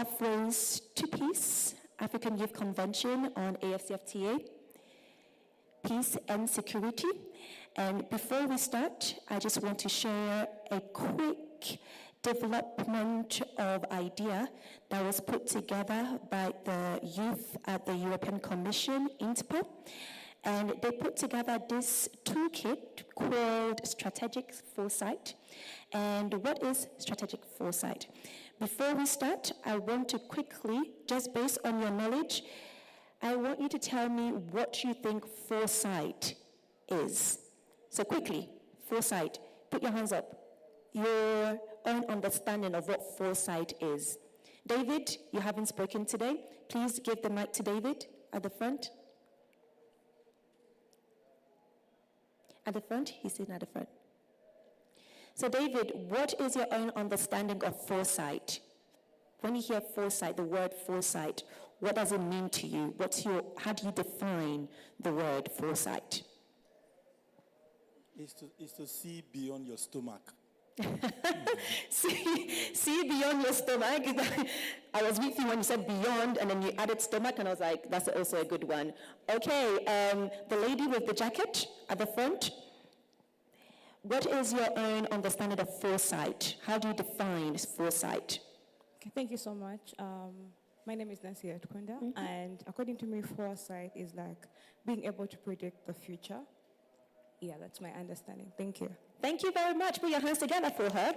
Pathways to Peace, African Youth Convention on AFCFTA, Peace and Security. And before we start, I just want to share a quick development of idea that was put together by the youth at the European Commission, INTPA. And they put together this toolkit called Strategic Foresight. And what is strategic foresight? Before we start, I want to quickly, just based on your knowledge, I want you to tell me what you think foresight is. So quickly, foresight, put your hands up. Your own understanding of what foresight is. David, you haven't spoken today. Please give the mic to David at the front. At the front? He's sitting at the front. So David, what is your own understanding of foresight? When you hear foresight, the word foresight, what does it mean to you? How do you define the word foresight? Is to see beyond your stomach. see beyond your stomach. I was with you when you said beyond, and then you added stomach, and I was like, that's also a good one. Okay, the lady with the jacket at the front. What is your own understanding of foresight? How do you define foresight? Okay, thank you so much. My name is Nancy Etkunda, and according to me, foresight is like being able to predict the future. Yeah, that's my understanding. Thank you. Thank you very much. Put your hands together for her.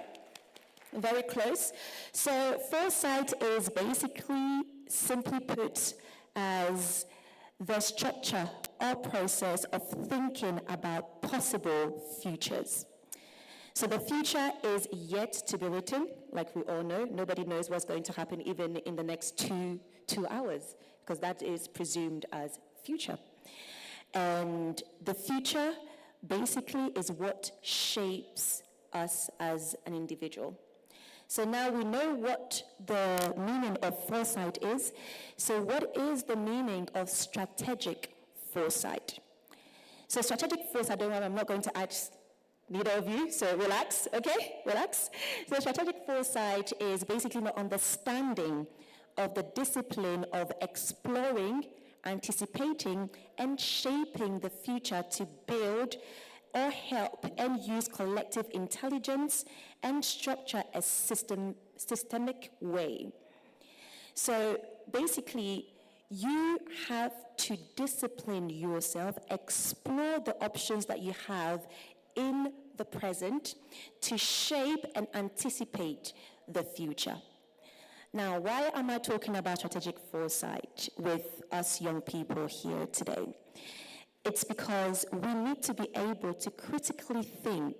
Very close. So foresight is basically, simply put, as the structure or process of thinking about possible futures. So the future is yet to be written, like we all know. Nobody knows what's going to happen even in the next two hours, because that is presumed as future. And the future basically is what shapes us as an individual. So now we know what the meaning of foresight is. So what is the meaning of strategic foresight? So strategic foresight, don't worry, I'm not going to ask neither of you, so relax, okay? Relax. So strategic foresight is basically the understanding of the discipline of exploring, anticipating, and shaping the future to build or help and use collective intelligence and structure a systemic way. So basically, you have to discipline yourself, explore the options that you have in the present to shape and anticipate the future. Now, why am I talking about strategic foresight with us young people here today? It's because we need to be able to critically think,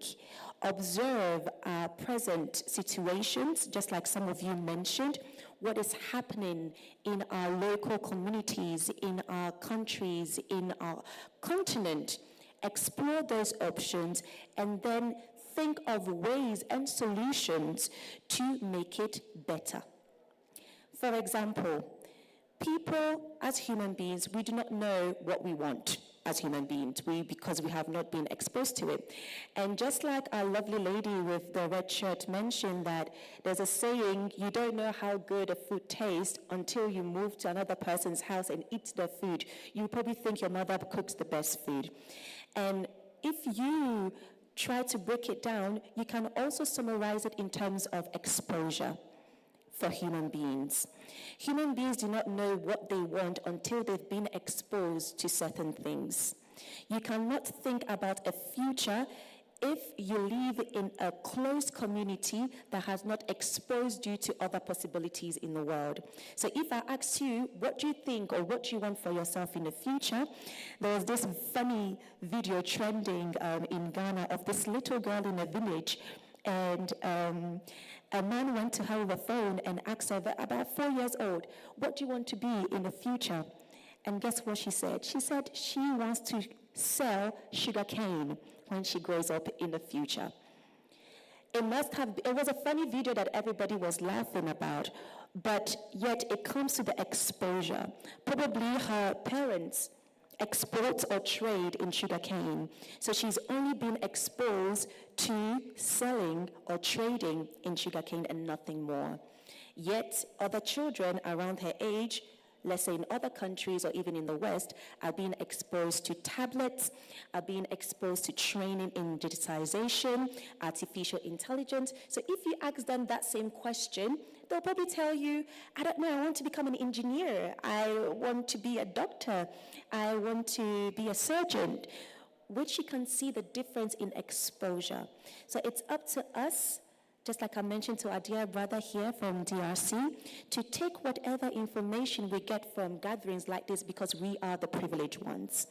observe our present situations, just like some of you mentioned, what is happening in our local communities, in our countries, in our continent, explore those options, and then think of ways and solutions to make it better. For example, people as human beings, we do not know what we want as human beings, because we have not been exposed to it. And just like our lovely lady with the red shirt mentioned, that there's a saying, you don't know how good a food tastes until you move to another person's house and eat their food. You probably think your mother cooks the best food. And if you try to break it down, you can also summarize it in terms of exposure for human beings. Human beings do not know what they want until they've been exposed to certain things. You cannot think about a future if you live in a closed community that has not exposed you to other possibilities in the world. So if I ask you, what do you think or what do you want for yourself in the future? There was this funny video trending in Ghana of this little girl in a village, and a man went to her with a phone and asked her, about 4 years old, what do you want to be in the future? And guess what she said? She said she wants to sell sugarcane when she grows up in the future. It was a funny video that everybody was laughing about, but yet it comes to the exposure. Probably her parents export or trade in sugarcane. So she's only been exposed to selling or trading in sugarcane and nothing more. Yet other children around her age, let's say in other countries or even in the West, are being exposed to tablets, are being exposed to training in digitization, artificial intelligence. So if you ask them that same question, they'll probably tell you, I don't know, I want to become an engineer, I want to be a doctor, I want to be a surgeon, which you can see the difference in exposure. So it's up to us, just like I mentioned to our dear brother here from DRC, to take whatever information we get from gatherings like this because we are the privileged ones.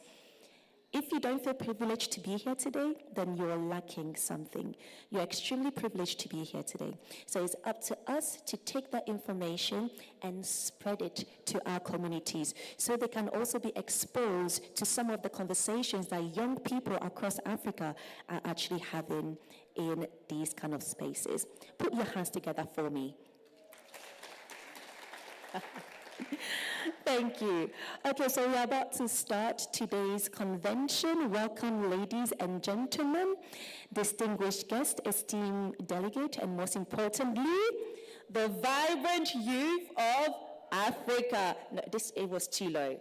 If you don't feel privileged to be here today, then you're lacking something. You're extremely privileged to be here today. So it's up to us to take that information and spread it to our communities so they can also be exposed to some of the conversations that young people across Africa are actually having in these kind of spaces. Put your hands together for me. Thank you. Okay, so we are about to start today's convention. Welcome, ladies and gentlemen, distinguished guests, esteemed delegate, and most importantly, the vibrant youth of Africa. No, it was too low.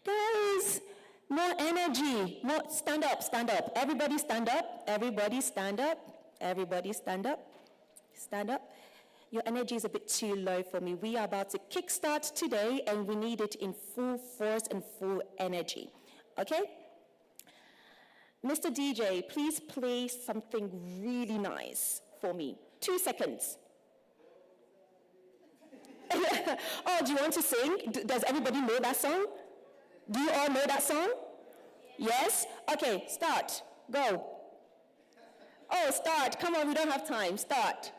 Guys, more energy, more, stand up, stand up. Everybody stand up, everybody stand up, everybody stand up, stand up. Your energy is a bit too low for me. We are about to kickstart today, and we need it in full force and full energy. Okay? Mr. DJ, please play something really nice for me. 2 seconds. Oh, do you want to sing? Does everybody know that song? Do you all know that song? Yes? Okay, start. Go. Oh, start. Come on, we don't have time. Start.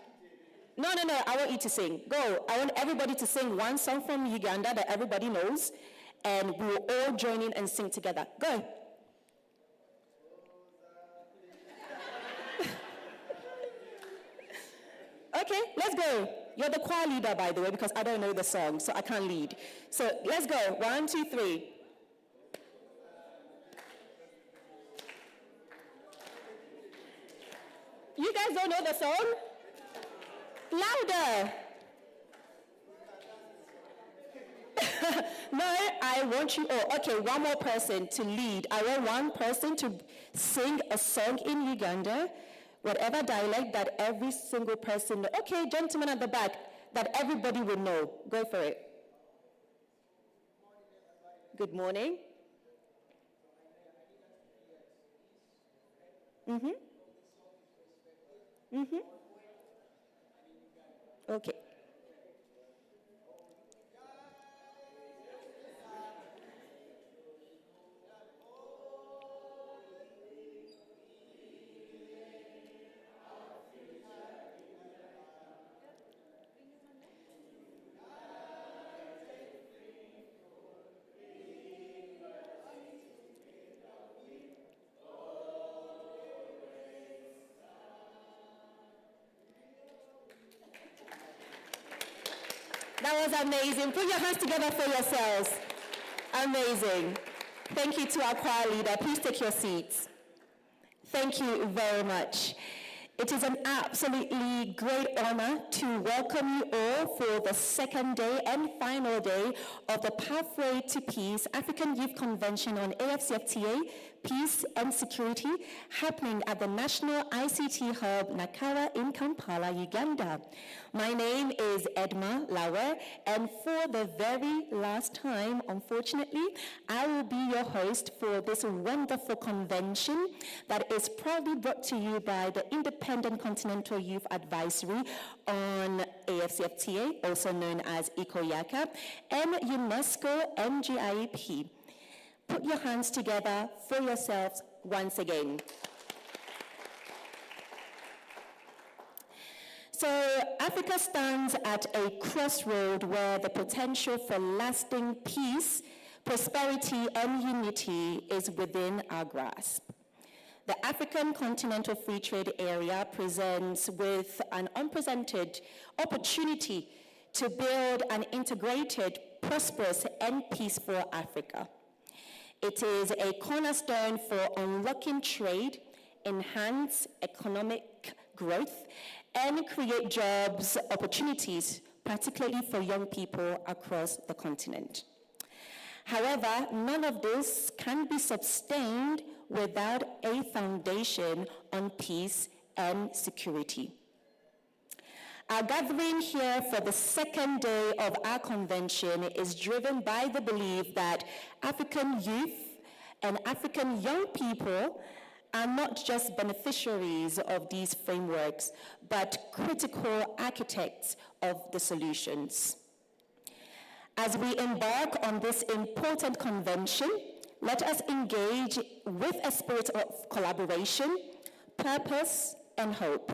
No, I want you to sing. Go. I want everybody to sing one song from Uganda that everybody knows, and we will all join in and sing together. Go. Okay, let's go. You're the choir leader, by the way, because I don't know the song, so I can't lead. So let's go. 1, 2, 3. You guys don't know the song? Louder. No, I want you all. Okay, one more person to lead. I want one person to sing a song in Uganda, whatever dialect that every single person knows. Okay, gentlemen at the back, that everybody will know. Go for it. Good morning. Okay. That was amazing. Put your hands together for yourselves. Amazing. Thank you to our choir leader. Please take your seats. Thank you very much. It is an absolutely great honor to welcome you all for the second day and final day of the Pathway to Peace African Youth Convention on AFCFTA, Peace and Security, happening at the National ICT Hub, Nakara in Kampala, Uganda. My name is Edma Lawer, and for the very last time, unfortunately, I will be your host for this wonderful convention that is proudly brought to you by the Independent Continental Youth Advisory on AFCFTA, also known as ICOYACA, and UNESCO MGIEP. Put your hands together for yourselves once again. So Africa stands at a crossroad where the potential for lasting peace, prosperity, and unity is within our grasp. The African Continental Free Trade Area presents with an unprecedented opportunity to build an integrated, prosperous, and peaceful Africa. It is a cornerstone for unlocking trade, enhance economic growth, and create jobs opportunities particularly for young people across the continent. However, none of this can be sustained without a foundation on peace and security. Our gathering here for the second day of our convention is driven by the belief that African youth and African young people are not just beneficiaries of these frameworks, but critical architects of the solutions. As we embark on this important convention, let us engage with a spirit of collaboration, purpose, and hope.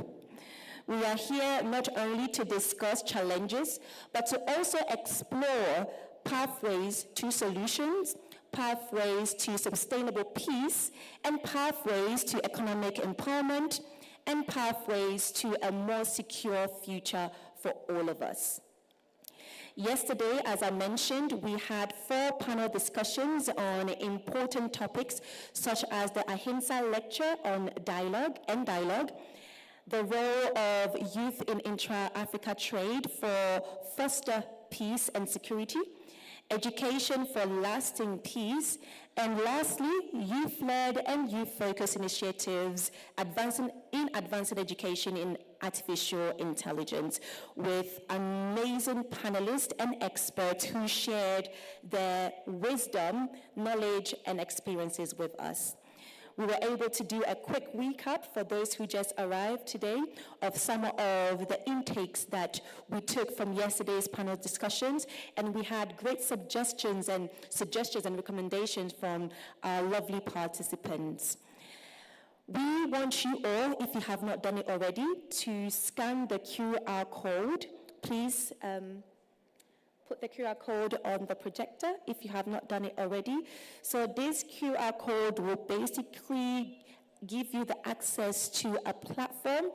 We are here not only to discuss challenges, but to also explore pathways to solutions, pathways to sustainable peace, and pathways to economic empowerment, and pathways to a more secure future for all of us. Yesterday, as I mentioned, we had 4 panel discussions on important topics such as the Ahinsa lecture on dialogue, the role of youth in intra-Africa trade for foster peace and security, education for lasting peace, and lastly, youth-led and youth-focused initiatives advancing education in artificial intelligence, with amazing panelists and experts who shared their wisdom, knowledge, and experiences with us. We were able to do a quick recap for those who just arrived today of some of the intakes that we took from yesterday's panel discussions, and we had great suggestions and recommendations from our lovely participants. We want you all, if you have not done it already, to scan the QR code. Please put the QR code on the projector if you have not done it already. So this QR code will basically give you the access to a platform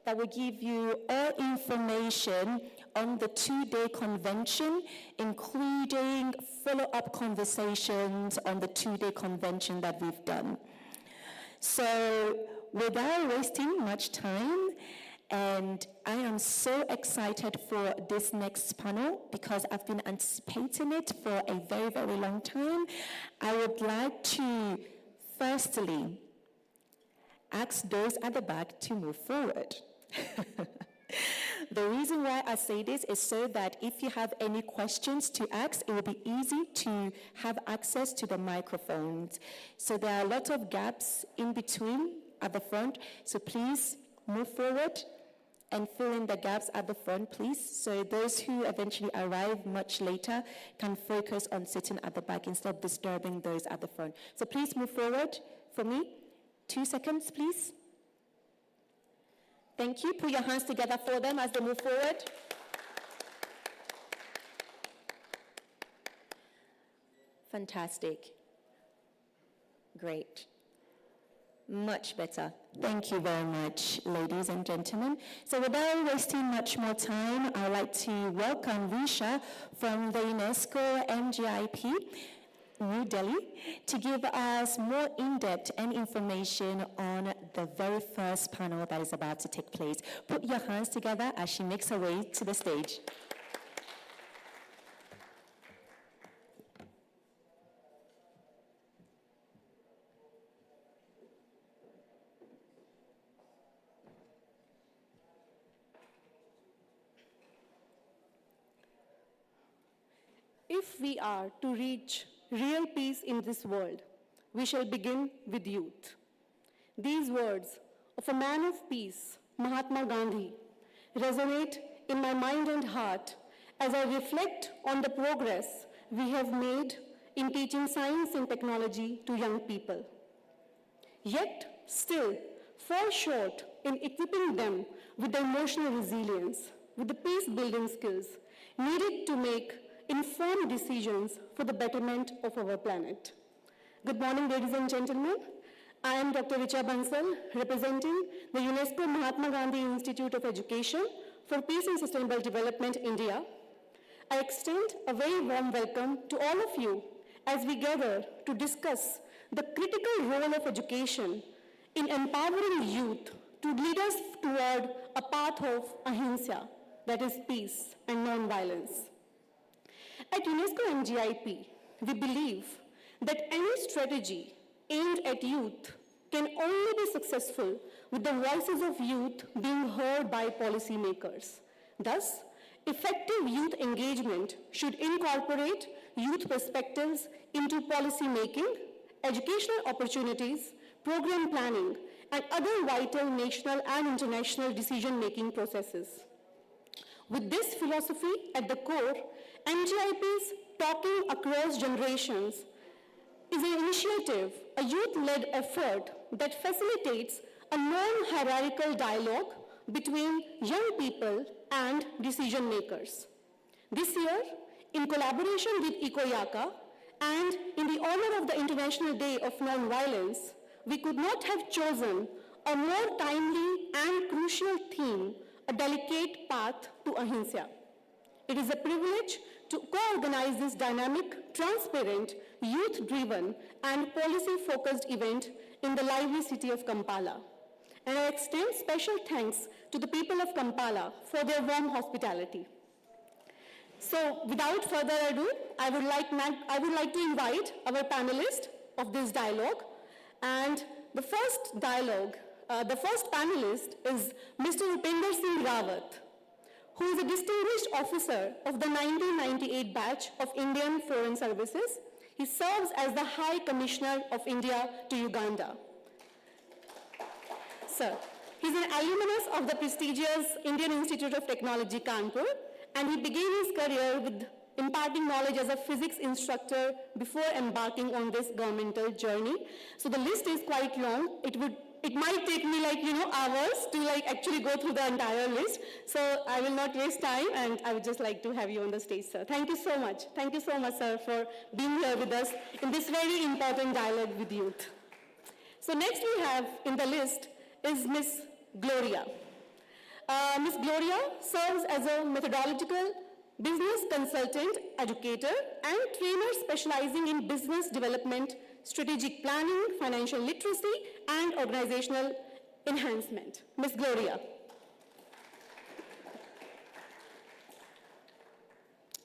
that will give you all information on the 2-day convention, including follow-up conversations on the 2-day convention that we've done. So without wasting much time, and I am so excited for this next panel because I've been anticipating it for a very, very long time. I would like to firstly ask those at the back to move forward. The reason why I say this is so that if you have any questions to ask, it will be easy to have access to the microphones. So there are a lot of gaps in between at the front, so please move forward and fill in the gaps at the front, please, so those who eventually arrive much later can focus on sitting at the back instead of disturbing those at the front. So please move forward for me. 2 seconds, please. Thank you. Put your hands together for them as they move forward. Fantastic. Great. Much better. Thank you very much, ladies and gentlemen. So without wasting much more time, I'd like to welcome Risha from the UNESCO MGIP, New Delhi, to give us more in-depth and information on the very first panel that is about to take place. Put your hands together as she makes her way to the stage. If we are to reach real peace in this world, we shall begin with youth. These words of a man of peace, Mahatma Gandhi, resonate in my mind and heart as I reflect on the progress we have made in teaching science and technology to young people. Yet, still, fall short in equipping them with the emotional resilience, with the peace-building skills needed to make informed decisions for the betterment of our planet. Good morning, ladies and gentlemen. I am Dr. Richa Bansal, representing the UNESCO Mahatma Gandhi Institute of Education for Peace and Sustainable Development, India. I extend a very warm welcome to all of you as we gather to discuss the critical role of education in empowering youth to lead us toward a path of Ahinsa, that is peace and non-violence. At UNESCO MGIP, we believe that any strategy aimed at youth can only be successful with the voices of youth being heard by policymakers. Thus, effective youth engagement should incorporate youth perspectives into policy making, educational opportunities, program planning, and other vital national and international decision-making processes. With this philosophy at the core, MGIP's Talking Across Generations is an initiative, a youth-led effort that facilitates a non-hierarchical dialogue between young people and decision makers. This year, in collaboration with Ikoyaka and in the honor of the International Day of Nonviolence, we could not have chosen a more timely and crucial theme, a delicate path to Ahinsa. It is a privilege to co-organize this dynamic, transparent, youth-driven, and policy-focused event in the lively city of Kampala. And I extend special thanks to the people of Kampala for their warm hospitality. So, without further ado, I would like to invite our panelists of this dialogue. And the first panelist is Mr. Upinder Singh Rawat, who is a distinguished officer of the 1998 batch of Indian Foreign Services. He serves as the High Commissioner of India to Uganda. Sir, he's an alumnus of the prestigious Indian Institute of Technology, Kanpur, and he began his career with imparting knowledge as a physics instructor before embarking on this governmental journey. So the list is quite long. It might take me hours to actually go through the entire list. So I will not waste time, and I would just like to have you on the stage, sir. Thank you so much. Thank you so much, sir, for being here with us in this very important dialogue with youth. So next we have in the list is Miss Gloria. Miss Gloria serves as a methodological business consultant, educator, and trainer specializing in business development, strategic planning, financial literacy, and organizational enhancement. Ms. Gloria.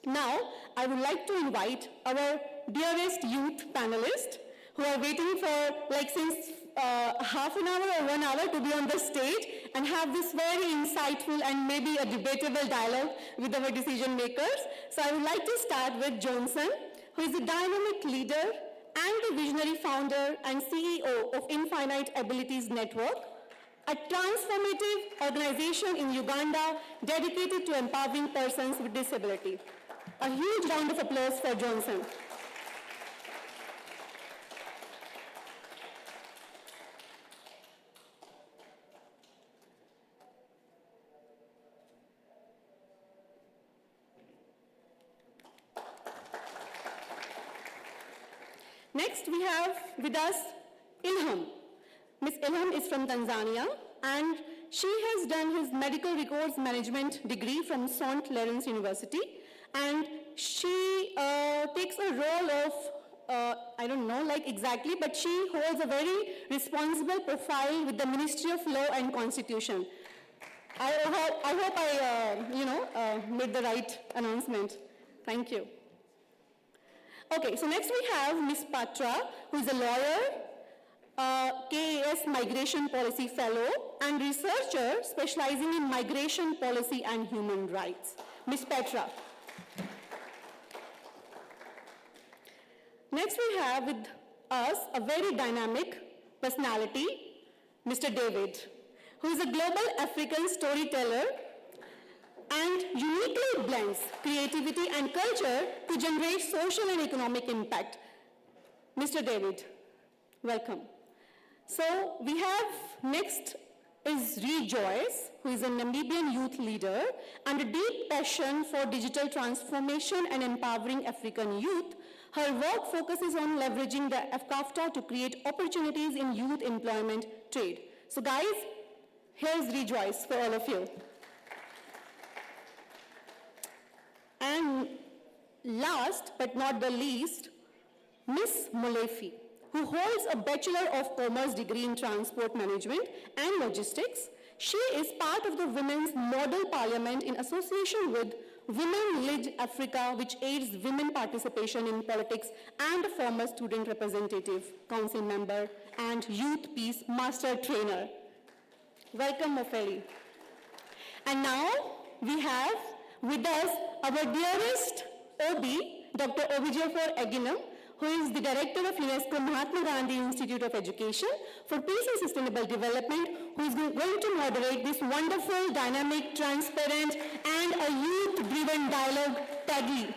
Now, I would like to invite our dearest youth panelists who are waiting for since half an hour or 1 hour to be on the stage and have this very insightful and maybe a debatable dialogue with our decision makers. So I would like to start with Johnson, who is a dynamic leader and the visionary founder and CEO of Infinite Abilities Network, a transformative organization in Uganda dedicated to empowering persons with disability. A huge round of applause for Johnson. Next, we have with us Ilham. Ms. Ilham is from Tanzania, and she has done his medical records management degree from St. Lawrence University, and she takes a role of, I don't know exactly, but she holds a very responsible profile with the Ministry of Law and Constitution. I hope I made the right announcement. Thank you. Okay, so next we have Ms. Patra, who is a lawyer, KAS Migration Policy Fellow, and researcher specializing in migration policy and human rights. Ms. Patra. Next we have with us a very dynamic personality, Mr. David, who is a global African storyteller and uniquely blends creativity and culture to generate social and economic impact. Mr. David, welcome. So we have next is Rejoice, who is a Namibian youth leader and a deep passion for digital transformation and empowering African youth. Her work focuses on leveraging the FCAFTA to create opportunities in youth employment trade. So guys, here's Rejoice for all of you. And last but not the least, Ms. Molefi, who holds a Bachelor of Commerce degree in Transport Management and Logistics. She is part of the Women's Model Parliament in association with Women Led Africa, which aids women participation in politics, and a former student representative, council member, and youth peace master trainer. Welcome, Ofeli. And now we have with us our dearest OB, Dr. Obijafor Eginam, who is the Director of UNESCO Mahatma Gandhi Institute of Education for Peace and Sustainable Development, who is going to moderate this wonderful, dynamic, transparent, and a youth-driven dialogue, TAGI.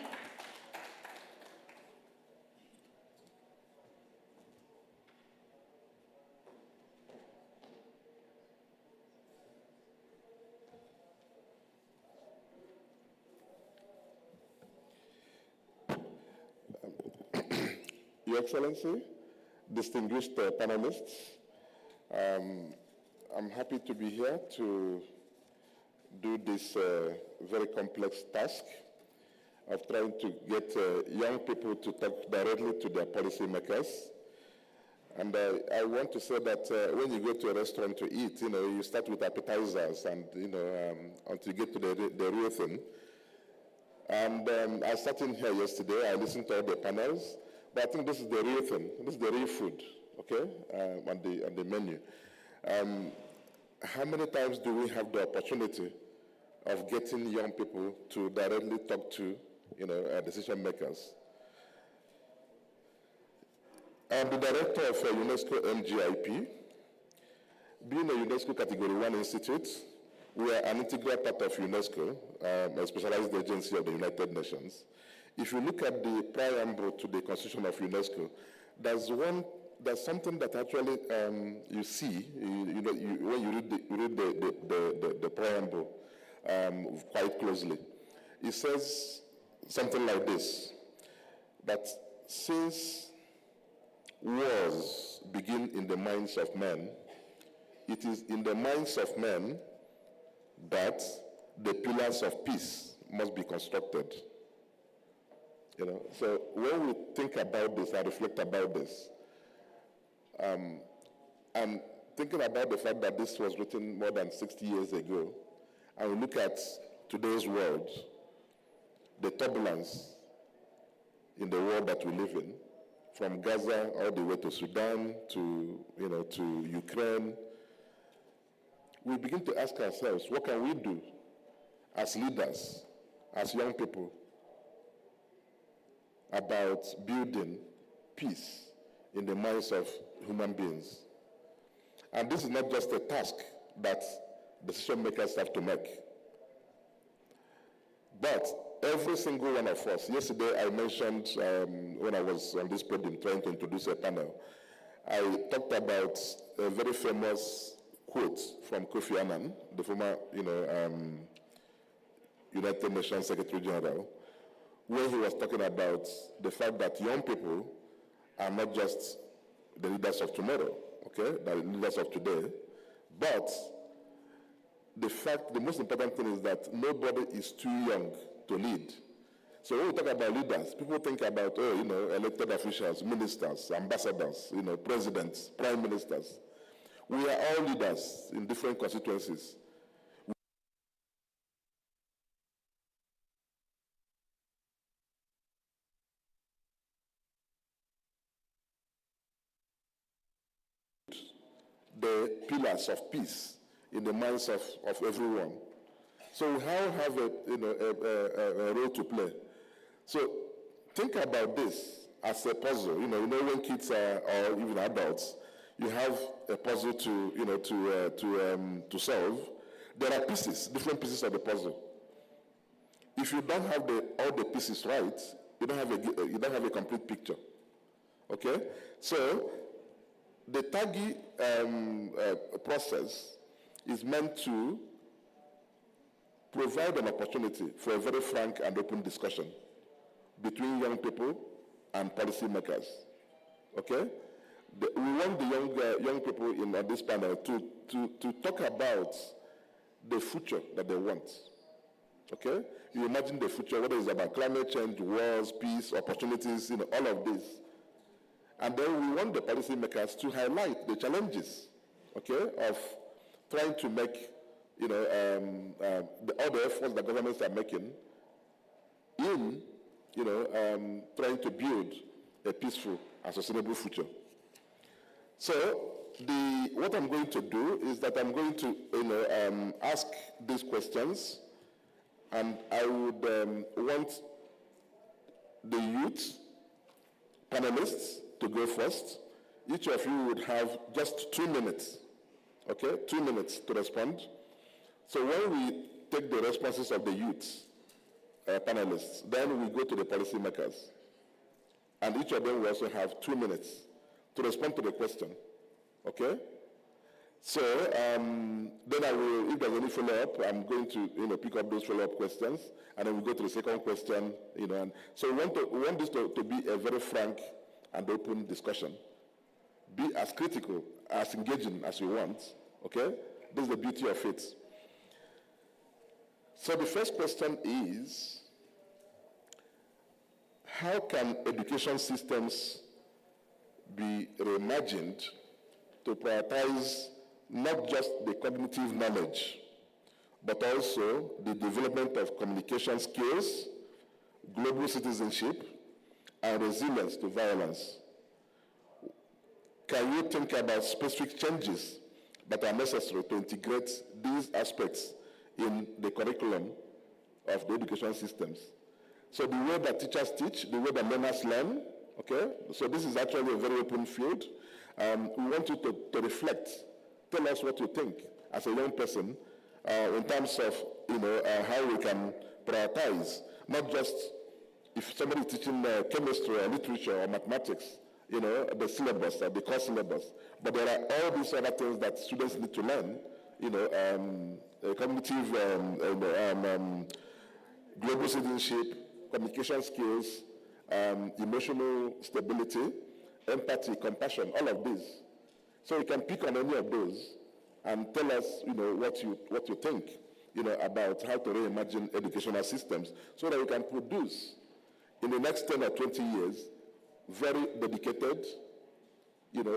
Your Excellency, distinguished panelists, I'm happy to be here to do this very complex task of trying to get young people to talk directly to their policymakers. And I want to say that when you go to a restaurant to eat, you start with appetizers and, until you get to the real thing. And I sat in here yesterday, I listened to all the panels, but I think this is the real thing. This is the real food, okay, on the menu. How many times do we have the opportunity of getting young people to directly talk to, decision makers? I'm the director of UNESCO MGIP. Being a UNESCO Category 1 institute, we are an integral part of UNESCO, a specialized agency of the United Nations. If you look at the preamble to the Constitution of UNESCO, there's something that actually you see, when you read the preamble quite closely. It says something like this, that since wars begin in the minds of men, it is in the minds of men that the pillars of peace must be constructed. So when we think about this, I reflect about this, I'm thinking about the fact that this was written more than 60 years ago, and we look at today's world, the turbulence in the world that we live in, from Gaza all the way to Sudan, to Ukraine, we begin to ask ourselves, what can we do as leaders, as young people, about building peace in the minds of human beings? And this is not just a task that decision makers have to make, but every single one of us. Yesterday I mentioned, when I was on this podium trying to introduce a panel, I talked about a very famous quote from Kofi Annan, the former United Nations Secretary General, where he was talking about the fact that young people are not just the leaders of tomorrow, okay, the leaders of today, but the most important thing is that nobody is too young to lead. So when we talk about leaders, people think about, elected officials, ministers, ambassadors, presidents, prime ministers. We are all leaders in different constituencies. The pillars of peace in the minds of everyone. So we all have a role to play. So think about this as a puzzle. When kids are, or even adults, you have a puzzle to solve. There are pieces, different pieces of the puzzle. If you don't have all the pieces right, you don't have a complete picture. Okay? So the TAGI process is meant to provide an opportunity for a very frank and open discussion between young people and policymakers. Okay? We want the young people in this panel to talk about the future that they want. Okay? You imagine the future, whether it's about climate change, wars, peace, opportunities, all of this. And then we want the policymakers to highlight the challenges, okay, of trying to make, all the efforts that governments are making in, trying to build a peaceful and sustainable future. So what I'm going to do is that I'm going to, ask these questions, and I would want the youth panelists to go first. Each of you would have just 2 minutes, okay? 2 minutes to respond. So when we take the responses of the youth panelists, then we go to the policymakers. And each of them will also have 2 minutes to respond to the question, okay? So then I will, if there's any follow-up, I'm going to pick up those follow-up questions, and then we go to the second question, And so we want this to be a very frank and open discussion. Be as critical, as engaging as you want, okay? This is the beauty of it. So the first question is, how can education systems be reimagined to prioritize not just the cognitive knowledge, but also the development of communication skills, global citizenship, and resilience to violence? Can you think about specific changes that are necessary to integrate these aspects in the curriculum of the education systems? So the way that teachers teach, the way that learners learn, okay? So this is actually a very open field. We want you to reflect. Tell us what you think as a young person in terms of, how we can prioritize, not just if somebody is teaching chemistry or literature or mathematics, the syllabus, the core syllabus. But there are all these other things that students need to learn, cognitive, global citizenship, communication skills, emotional stability, empathy, compassion, all of these. So you can pick on any of those and tell us, what you think, about how to reimagine educational systems so that we can produce in the next 10 or 20 years very dedicated,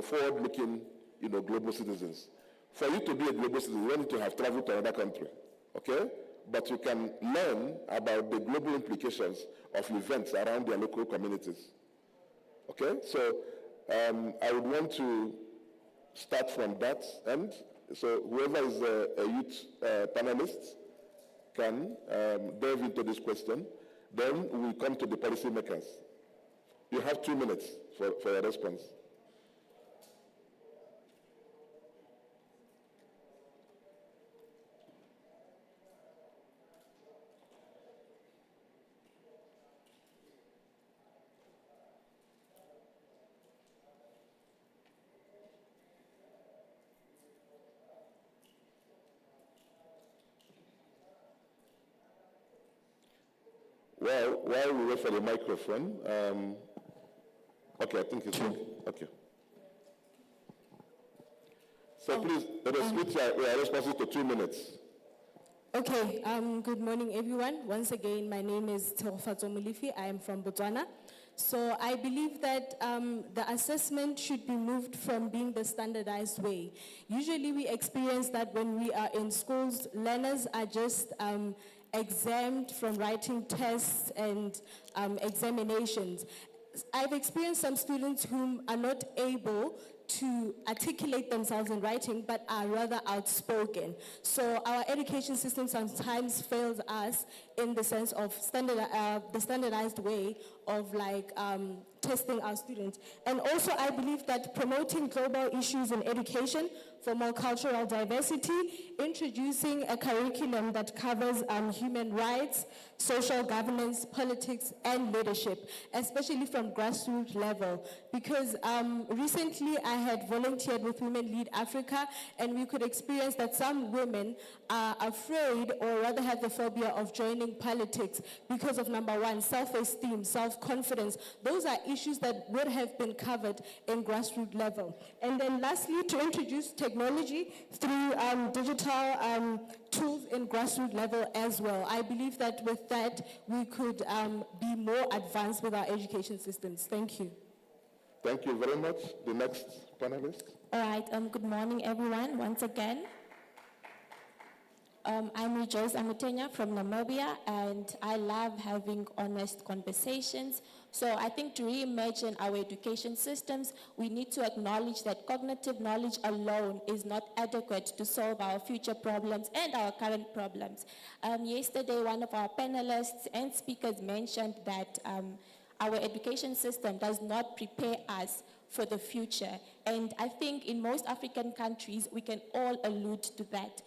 forward-looking, global citizens. For you to be a global citizen, you need to have traveled to another country, okay? But you can learn about the global implications of events around their local communities, okay? So I would want to start from that end. So whoever is a youth panelist can delve into this question. Then we come to the policymakers. You have 2 minutes for your response. Well, while we wait for the microphone, okay, I think it's okay. So please, restrict your responses to 2 minutes. Okay, good morning everyone. Once again, my name is Teofatso Mulifi. I am from Botswana. So I believe that the assessment should be moved from being the standardized way. Usually we experience that when we are in schools, learners are just exempt from writing tests and examinations. I've experienced some students who are not able to articulate themselves in writing, but are rather outspoken. So our education system sometimes fails us in the sense of the standardized way of testing our students. And also I believe that promoting global issues in education for more cultural diversity, introducing a curriculum that covers human rights, social governance, politics, and leadership, especially from grassroots level. Because recently I had volunteered with Women Lead Africa, and we could experience that some women are afraid or rather have the phobia of joining politics because of, number one, self-esteem, self-confidence. Those are issues that would have been covered in grassroots level. And then lastly, to introduce technology through digital tools in grassroots level as well. I believe that with that, we could be more advanced with our education systems. Thank you. Thank you very much. The next panelist. All right, good morning everyone, once again. I'm Rejoice Amutenya from Namibia, and I love having honest conversations. So I think to reimagine our education systems, we need to acknowledge that cognitive knowledge alone is not adequate to solve our future problems and our current problems. Yesterday, one of our panelists and speakers mentioned that our education system does not prepare us for the future. And I think in most African countries, we can all allude to that.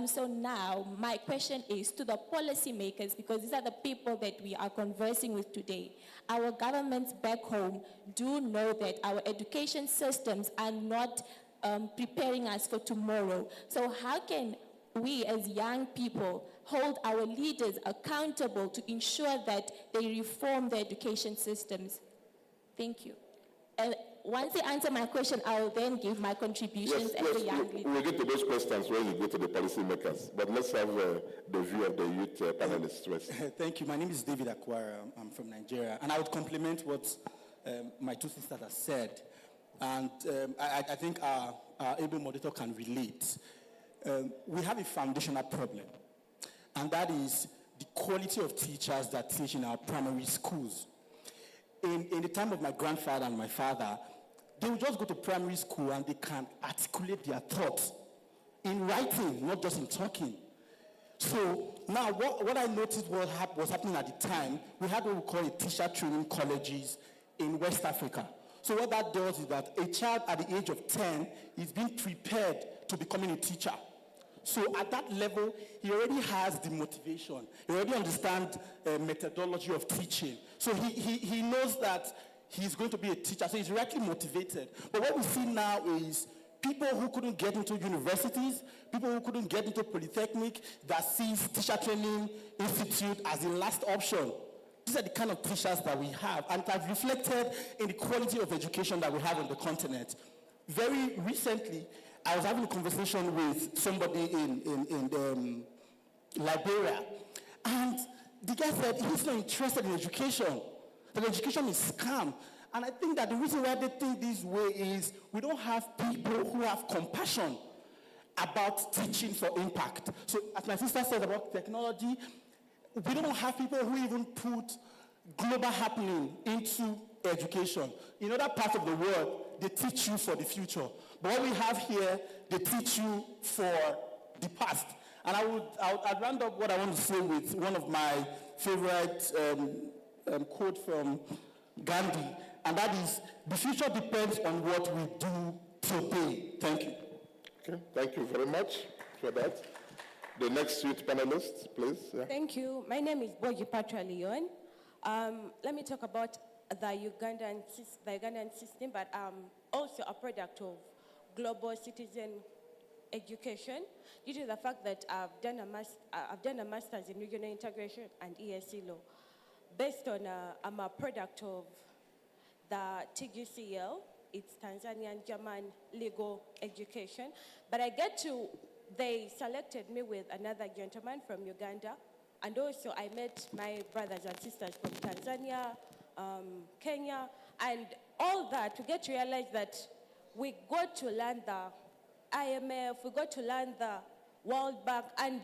So now, my question is to the policymakers, because these are the people that we are conversing with today. Our governments back home do know that our education systems are not preparing us for tomorrow. So how can we as young people hold our leaders accountable to ensure that they reform the education systems? Thank you. And once they answer my question, I will then give my contributions as a young leader. We'll get to those questions when you go to the policymakers. But let's have the view of the youth panelists first. Thank you. My name is David Akwara. I'm from Nigeria. And I would complement what my two sisters have said. And I think our able moderator can relate. We have a foundational problem. And that is the quality of teachers that teach in our primary schools. In the time of my grandfather and my father, they would just go to primary school and they can articulate their thoughts in writing, not just in talking. So now what I noticed was happening at the time, we had what we call a teacher training colleges in West Africa. So what that does is that a child at the age of 10 is being prepared to becoming a teacher. So at that level, he already has the motivation. He already understands methodology of teaching. So he knows that he's going to be a teacher. So he's rightly motivated. But what we see now is people who couldn't get into universities, people who couldn't get into polytechnic, that sees teacher training institute as the last option. These are the kind of teachers that we have. And it has reflected in the quality of education that we have on the continent. Very recently, I was having a conversation with somebody in Liberia, and the guy said he's not interested in education, that education is scam. And I think that the reason why they think this way is we don't have people who have compassion about teaching for impact. So as my sister said about technology, we don't have people who even put global happening into education. In other parts of the world, they teach you for the future. But what we have here, they teach you for the past. And I'd round up what I want to say with one of my favorite quote from Gandhi, and that is, the future depends on what we do today. Thank you. Okay, thank you very much for that. The next youth panelist, please. Yeah. Thank you. My name is Boji Patra Leon. Let me talk about the Ugandan system, but also a product of global citizen education, due to the fact that I've done a master's in regional integration and ESC law. Based on, I'm a product of the TGCL, it's Tanzanian German legal education. But they selected me with another gentleman from Uganda, and also I met my brothers and sisters from Tanzania, Kenya, and all that to get to realize that we got to learn the IMF, we got to learn the World Bank, and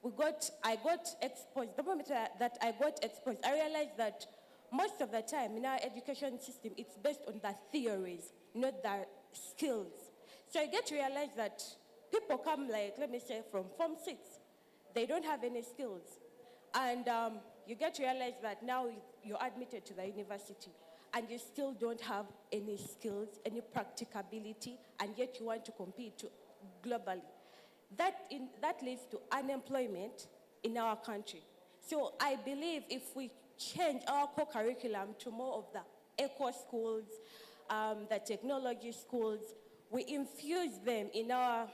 I got exposed. The moment that I got exposed, I realized that most of the time in our education system, it's based on the theories, not the skills. So I get to realize that people come, like, let me say, from Form 6. They don't have any skills. And you get to realize that now you're admitted to the university and you still don't have any skills, any practicability, and yet you want to compete globally. That leads to unemployment in our country. So I believe if we change our core curriculum to more of the eco schools, the technology schools, we infuse them in our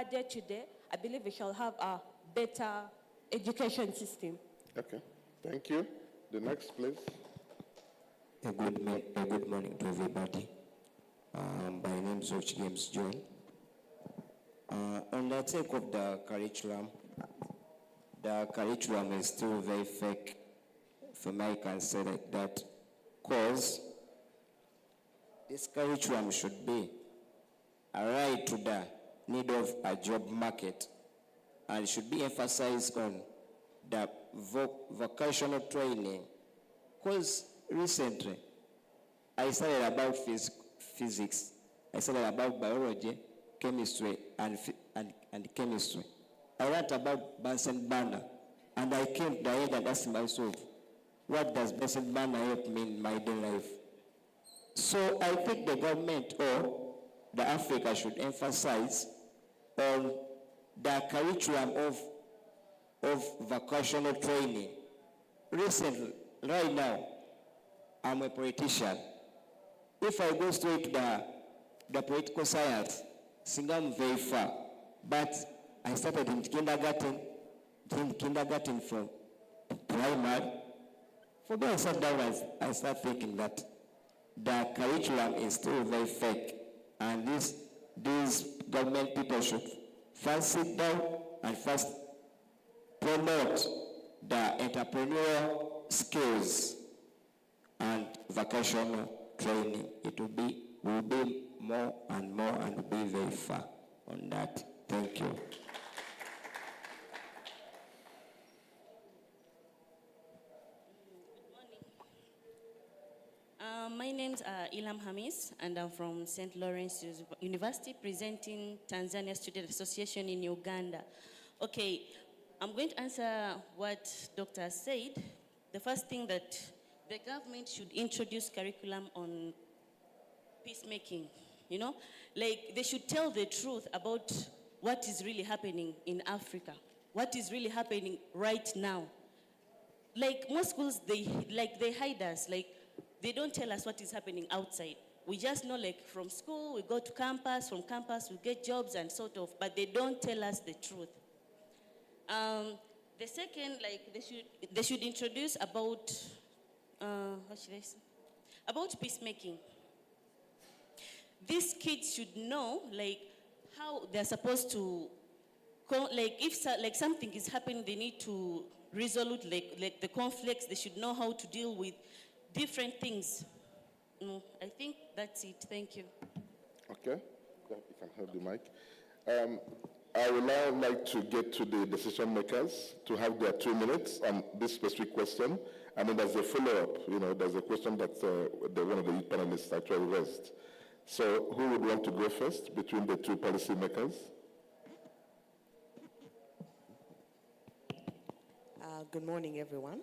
day-to-day, I believe we shall have a better education system. Okay, thank you. The next, please. A good morning to everybody. My name is Roch James John. On the take of the curriculum is still very fake, if I can say like that, because this curriculum should be allied to the need of a job market. and should be emphasized on the vocational training. Because recently, I studied about physics, I studied about biology, chemistry, and chemistry. I learned about Bunsen burner, and I came to the end and asked myself, what does Bunsen burner help me in my daily life? So I think the government or the Africa should emphasize on the curriculum of vocational training. Recently, right now, I'm a politician. If I go straight to the political science, I'm very far. But I started in kindergarten from primary. For me, I sat down and I started thinking that the curriculum is still very fake. And these government people should first sit down and first promote the entrepreneurial skills and vocational training. It will be more and more and will be very far on that. Thank you. My name's Ilham Hamis, and I'm from St. Lawrence University, presenting Tanzania Student Association in Uganda. Okay, I'm going to answer what Dr. said. The first thing that the government should introduce curriculum on peacemaking, you know? Like, they should tell the truth about what is really happening in Africa, what is really happening right now. Like, most schools, they hide us. Like, they don't tell us what is happening outside. We just know, like, from school, we go to campus, from campus, we get jobs and sort of, but they don't tell us the truth. The second, like, they should introduce about, what should I say? About peacemaking. These kids should know, like, how they're supposed to, like, if like something is happening, they need to resolve, like the conflicts. They should know how to deal with different things. I think that's it. Thank you. Okay, yeah, you can have the mic. I would now like to get to the decision makers to have their 2 minutes on this specific question. And then there's a follow-up. You know, there's a question that one of the panelists actually raised. So who would want to go first between the two policy makers? Good morning, everyone.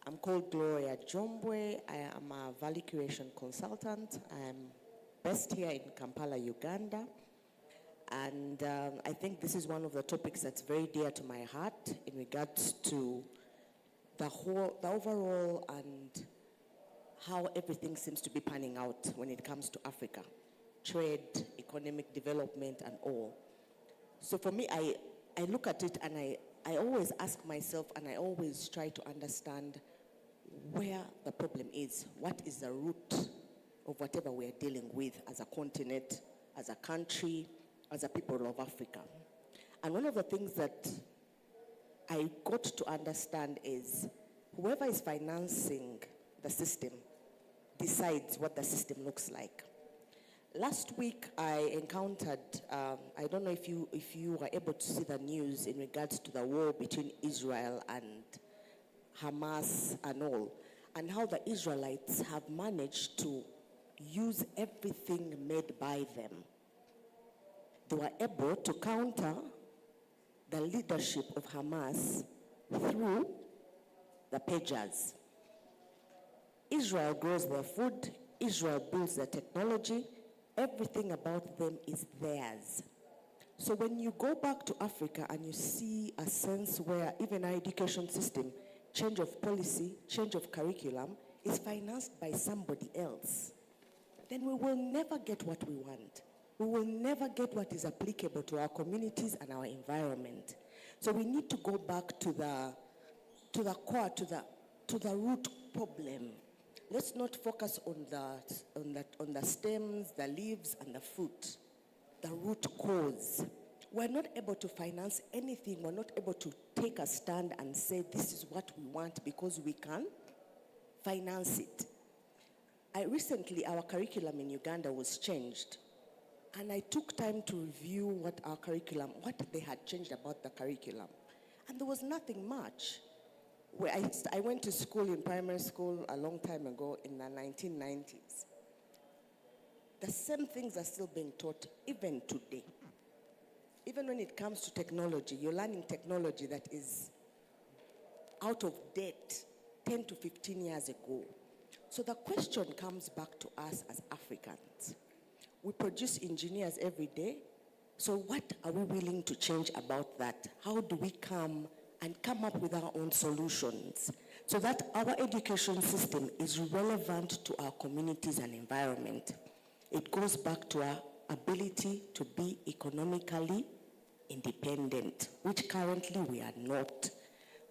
I'm called Gloria Jombwe. I am a value creation consultant. I'm based here in Kampala, Uganda. And I think this is one of the topics that's very dear to my heart in regards to the overall and how everything seems to be panning out when it comes to Africa. Trade, economic development, and all. So for me, I look at it and I always ask myself and I always try to understand where the problem is. What is the root of whatever we're dealing with as a continent, as a country, as a people of Africa? And one of the things that I got to understand is whoever is financing the system decides what the system looks like. Last week, I encountered, I don't know if you were able to see the news in regards to the war between Israel and Hamas and all, and how the Israelites have managed to use everything made by them. They were able to counter the leadership of Hamas through the pagers. Israel grows their food, Israel builds their technology, everything about them is theirs. So when you go back to Africa and you see a sense where even our education system, change of policy, change of curriculum, is financed by somebody else, then we will never get what we want. We will never get what is applicable to our communities and our environment. So we need to go back to the core, to the root problem. Let's not focus on the stems, the leaves, and the fruit. The root cause. We're not able to finance anything. We're not able to take a stand and say this is what we want because we can finance it. Recently, our curriculum in Uganda was changed. And I took time to review what our curriculum, what they had changed about the curriculum. And there was nothing much. Where I went to school in primary school a long time ago in the 1990s. The same things are still being taught even today. Even when it comes to technology, you're learning technology that is out of date 10 to 15 years ago. So the question comes back to us as Africans. We produce engineers every day. So what are we willing to change about that? How do we come up with our own solutions so that our education system is relevant to our communities and environment? It goes back to our ability to be economically independent, which currently we are not.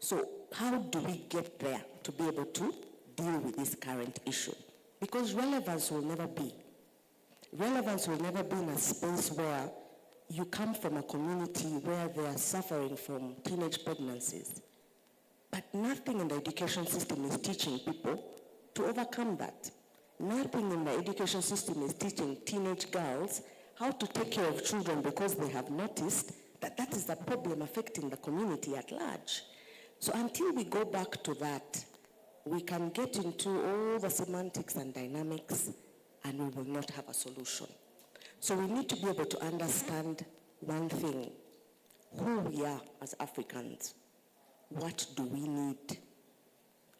So how do we get there to be able to deal with this current issue? Because relevance will never be. Relevance will never be in a space where you come from a community where they are suffering from teenage pregnancies. But nothing in the education system is teaching people to overcome that. Nothing in the education system is teaching teenage girls how to take care of children because they have noticed that that is the problem affecting the community at large. So until we go back to that, we can get into all the semantics and dynamics and we will not have a solution. So we need to be able to understand one thing, who we are as Africans, what do we need,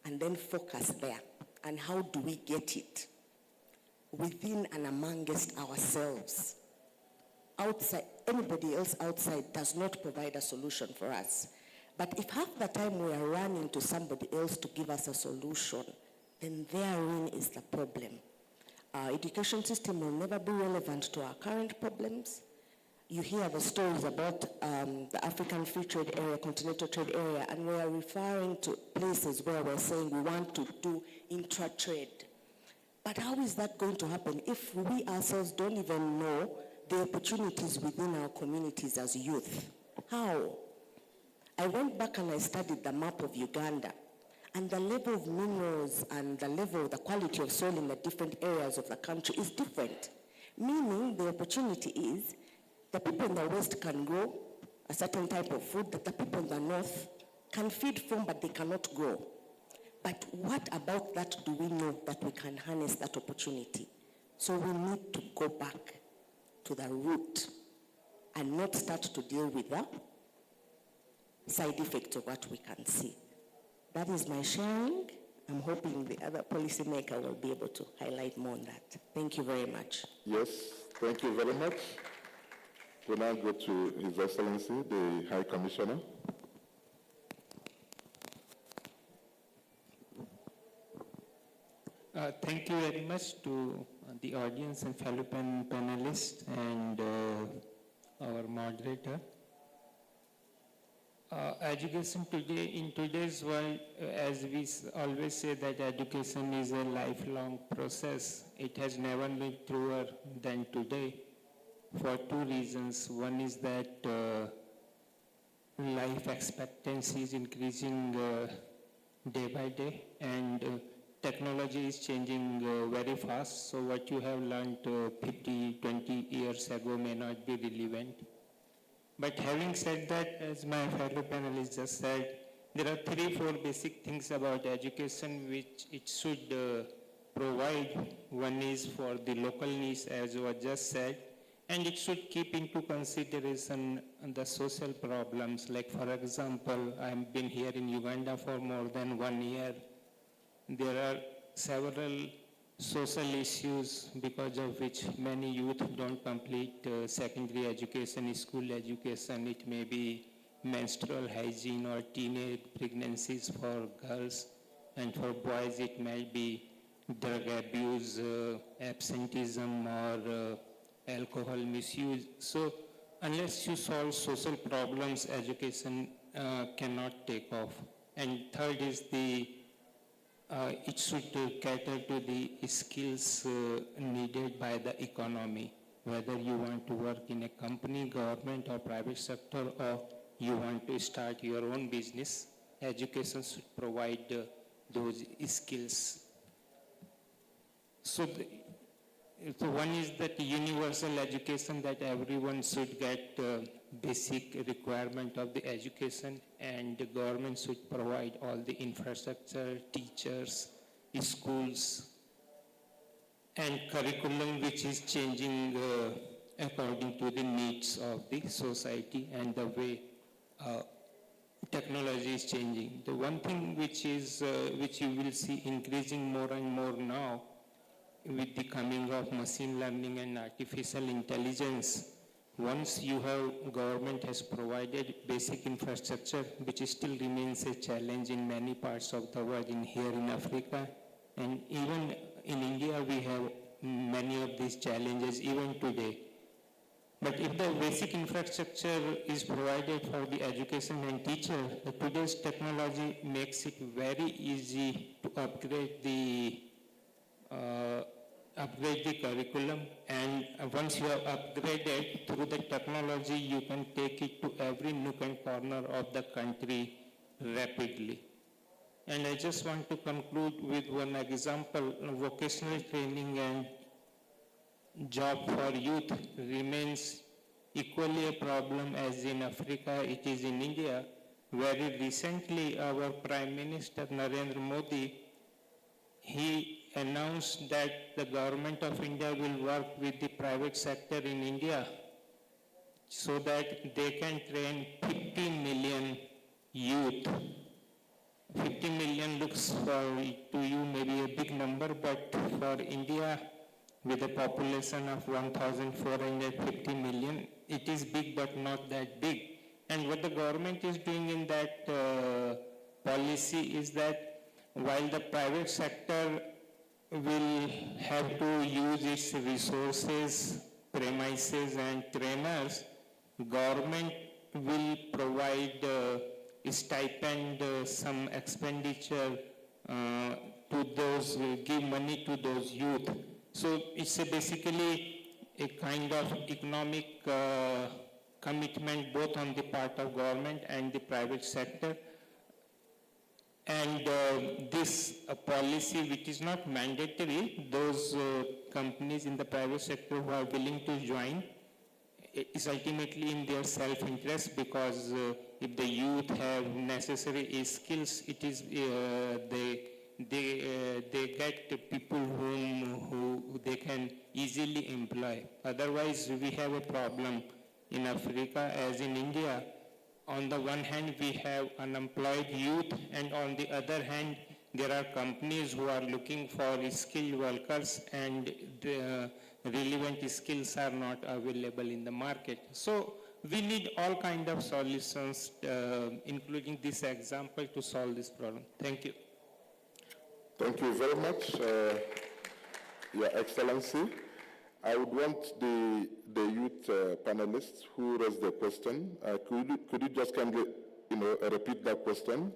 and then focus there. And how do we get it within and amongst ourselves? Outside, anybody else outside does not provide a solution for us. But if half the time we are running to somebody else to give us a solution, then therein is the problem. Our education system will never be relevant to our current problems. You hear the stories about the African Free Trade Area, Continental Trade Area, and we are referring to places where we're saying we want to do intra-trade. But how is that going to happen if we ourselves don't even know the opportunities within our communities as youth? How? I went back and I studied the map of Uganda, and the level of minerals and the quality of soil in the different areas of the country is different. Meaning the opportunity is the people in the West can grow a certain type of food that the people in the North can feed from, but they cannot grow. But what about that do we know that we can harness that opportunity? So we need to go back to the root and not start to deal with the side effects of what we can see. That is my sharing. I'm hoping the other policymaker will be able to highlight more on that. Thank you very much. Yes, thank you very much. We now go to His Excellency, the High Commissioner. Thank you very much to the audience and fellow panelists and our moderator. Education today, in today's world, as we always say that education is a lifelong process. It has never been truer than today for two reasons. One is that life expectancy is increasing day by day, and technology is changing very fast. So what you have learned 50, 20 years ago may not be relevant. But having said that, as my fellow panelists just said, there are 3-4 basic things about education which it should provide. One is for the local needs, as was just said, and it should keep into consideration the social problems. Like, for example, I've been here in Uganda for more than 1 year. There are several social issues because of which many youth don't complete secondary education, school education. It may be menstrual hygiene or teenage pregnancies for girls, and for boys it might be drug abuse, absenteeism, or alcohol misuse. So unless you solve social problems, education cannot take off. And third is it should cater to the skills needed by the economy, whether you want to work in a company, government or private sector, or you want to start your own business. Education should provide those skills. So So one is that universal education, that everyone should get basic requirement of the education, and the government should provide all the infrastructure, teachers, schools, and curriculum which is changing according to the needs of the society and the way technology is changing. The one thing which you will see increasing more and more now with the coming of machine learning and artificial intelligence, once government has provided basic infrastructure, which still remains a challenge in many parts of the world, here in Africa, and even in India we have many of these challenges even today. But if the basic infrastructure is provided for the education and teacher, today's technology makes it very easy to upgrade the curriculum, and once you have upgraded through the technology, you can take it to every nook and corner of the country rapidly. And I just want to conclude with one example. Vocational training and job for youth remains equally a problem as in Africa it is in India. Very recently, our Prime Minister Narendra Modi, he announced that the government of India will work with the private sector in India so that they can train 50 million youth. 50 million looks to you maybe a big number, but for India, with a population of 1,450 million, it is big but not that big. And what the government is doing in that policy is that while the private sector will have to use its resources, premises and trainers, government will provide stipend, some expenditure to those, give money to those youth. So it's basically a kind of economic commitment both on the part of government and the private sector. And this policy, which is not mandatory, those companies in the private sector who are willing to join, is ultimately in their self-interest, because if the youth have necessary skills, it is they get people who they can easily employ. Otherwise, we have a problem in Africa as in India. On the one hand, we have unemployed youth, and on the other hand, there are companies who are looking for skilled workers, and the relevant skills are not available in the market. So we need all kinds of solutions, including this example, to solve this problem. Thank you. Thank you very much, Your Excellency. I would want the youth panelists who raised the question, could you just kindly repeat that question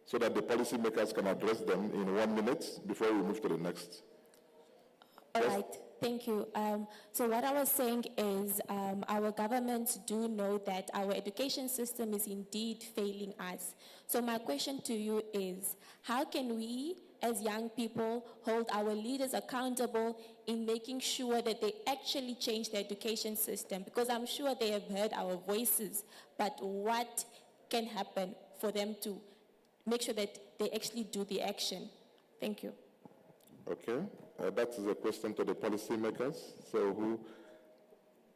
so that the policymakers can address them in 1 minute before we move to the next? All right, thank you. So what I was saying is our governments do know that our education system is indeed failing us. So my question to you is, how can we as young people hold our leaders accountable in making sure that they actually change the education system? Because I'm sure they have heard our voices, but what can happen for them to make sure that they actually do the action? Thank you. Okay, that is a question to the policymakers. So who,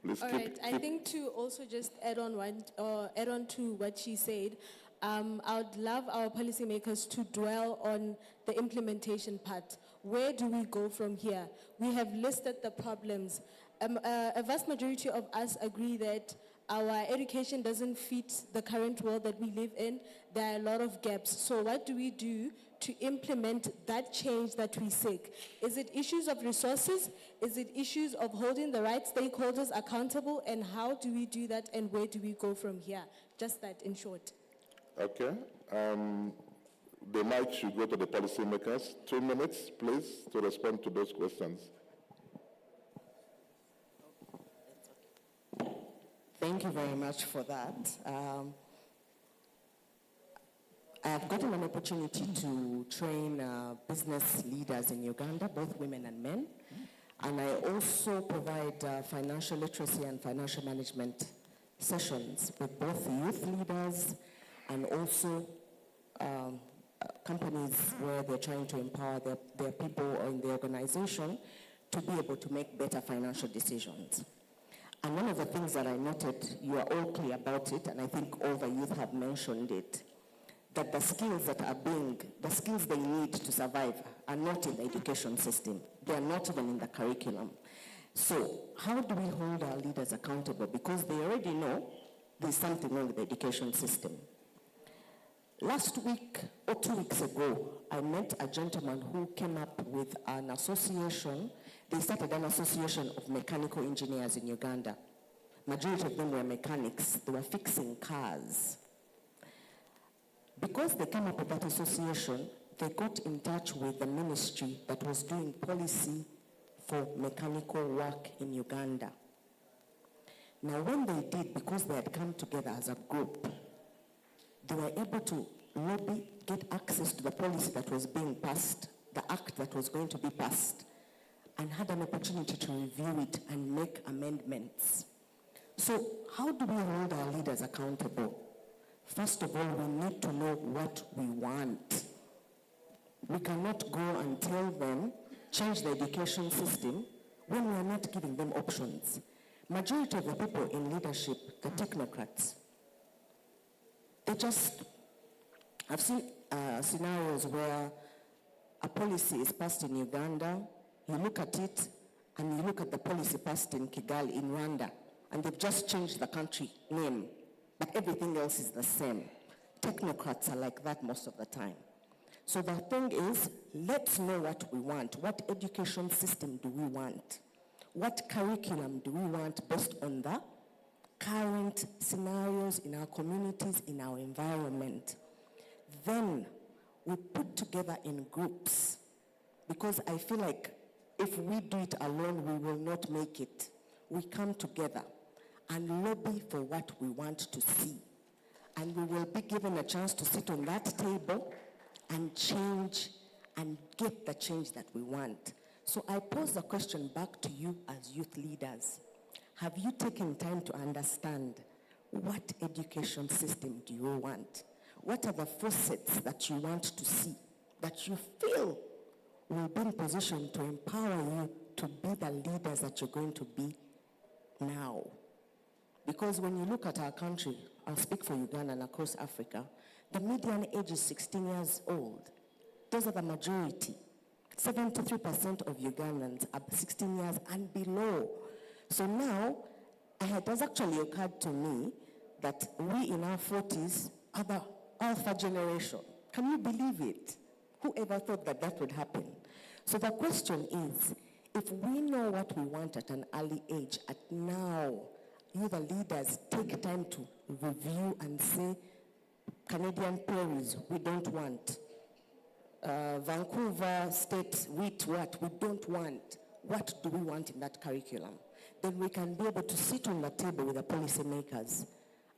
please All right, I think to also just add on to what she said, I would love our policymakers to dwell on the implementation part. Where do we go from here? We have listed the problems. A vast majority of us agree that our education doesn't fit the current world that we live in. There are a lot of gaps. So what do we do to implement that change that we seek? Is it issues of resources? Is it issues of holding the right stakeholders accountable? And how do we do that, and where do we go from here? Just that in short. Okay. The mic should go to the policymakers. 2 minutes, please, to respond to those questions. Thank you very much for that. I have gotten an opportunity to train business leaders in Uganda, both women and men. And I also provide financial literacy and financial management sessions with both youth leaders and also companies where they're trying to empower their people in the organization to be able to make better financial decisions. And one of the things that I noted, you are all clear about it, and I think all the youth have mentioned it, that the skills they need to survive are not in the education system. They are not even in the curriculum. So how do we hold our leaders accountable? Because they already know there's something wrong with the education system. Last week or 2 weeks ago, I met a gentleman who came up with an association. They started an association of mechanical engineers in Uganda. Majority of them were mechanics. They were fixing cars. Because they came up with that association, they got in touch with the ministry that was doing policy for mechanical work in Uganda. Now, when they did, because they had come together as a group, they were able to lobby, get access to the policy that was being passed, the act that was going to be passed, and had an opportunity to review it and make amendments. So how do we hold our leaders accountable? First of all, we need to know what we want. We cannot go and tell them, change the education system, when we are not giving them options. Majority of the people in leadership, the technocrats, I've seen scenarios where a policy is passed in Uganda, you look at it, and you look at the policy passed in Kigali, in Rwanda, and they've just changed the country name, but everything else is the same. Technocrats are like that most of the time. So the thing is, let's know what we want. What education system do we want? What curriculum do we want based on the current scenarios in our communities, in our environment? Then we put together in groups, because I feel like if we do it alone, we will not make it. We come together and lobby for what we want to see. And we will be given a chance to sit on that table and change and get the change that we want. So I pose the question back to you as youth leaders. Have you taken time to understand what education system do you want? What are the facets that you want to see, that you feel will be in position to empower you to be the leaders that you're going to be now? Because when you look at our country, I'll speak for Uganda and across Africa, the median age is 16 years old. Those are the majority. 73% of Ugandans are 16 years and below. So now, it has actually occurred to me that we in our 40s are the alpha generation. Can you believe it? Whoever thought that that would happen? So the question is, if we know what we want at an early age, at now, you the leaders take time to review and say, Canadian prairies, we don't want. Vancouver State, we don't want. What do we want in that curriculum? Then we can be able to sit on the table with the policymakers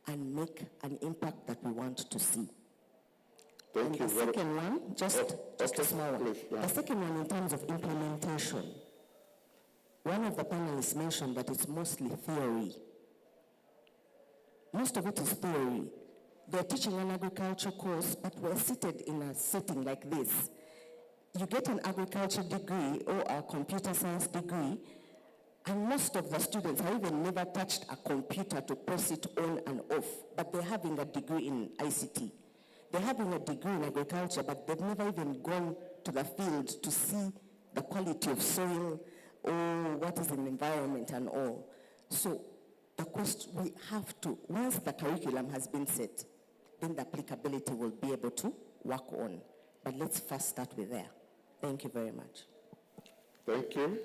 and make an impact that we want to see. Thank you. The second one, just a small one. Please, yeah. The second one, in terms of implementation, one of the panelists mentioned that it's mostly theory. Most of it is theory. They're teaching an agriculture course, but we're seated in a setting like this. You get an agriculture degree or a computer science degree, and most of the students have even never touched a computer to press it on and off, but they're having a degree in ICT. They're having a degree in agriculture, but they've never even gone to the field to see the quality of soil or what is in the environment and all. So the question, we have to, once the curriculum has been set, then the applicability will be able to work on. But let's first start with there. Thank you very much. Thank you.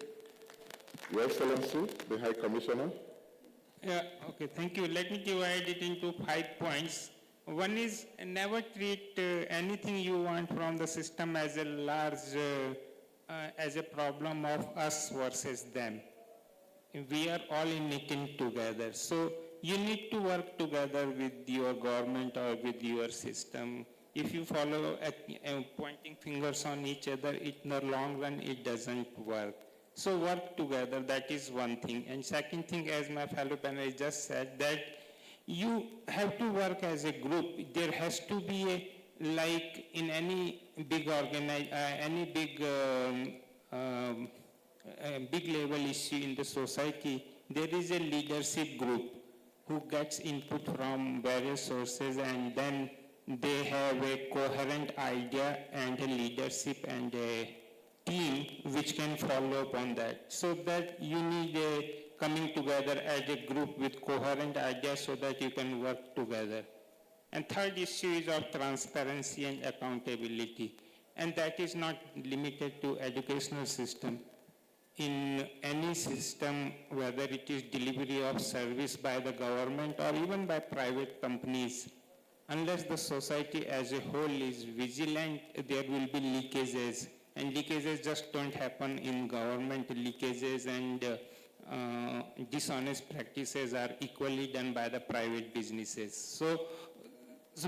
Your Excellency, the High Commissioner. Yeah, okay, thank you. Let me divide it into 5 points. One is never treat anything you want from the system as a large, as a problem of us versus them. We are all in it together. So you need to work together with your government or with your system. If you follow pointing fingers on each other, in the long run, it doesn't work. So work together, that is one thing. And second thing, as my fellow panelists just said, that you have to work as a group. There has to be like in any big big level issue in the society, there is a leadership group who gets input from various sources, and then they have a coherent idea and a leadership and a team which can follow up on that. So that you need a coming together as a group with coherent ideas so that you can work together. And third issue is of transparency and accountability. And that is not limited to educational system. In any system, whether it is delivery of service by the government or even by private companies, unless the society as a whole is vigilant, there will be leakages. And leakages just don't happen in government. Leakages and dishonest practices are equally done by the private businesses. So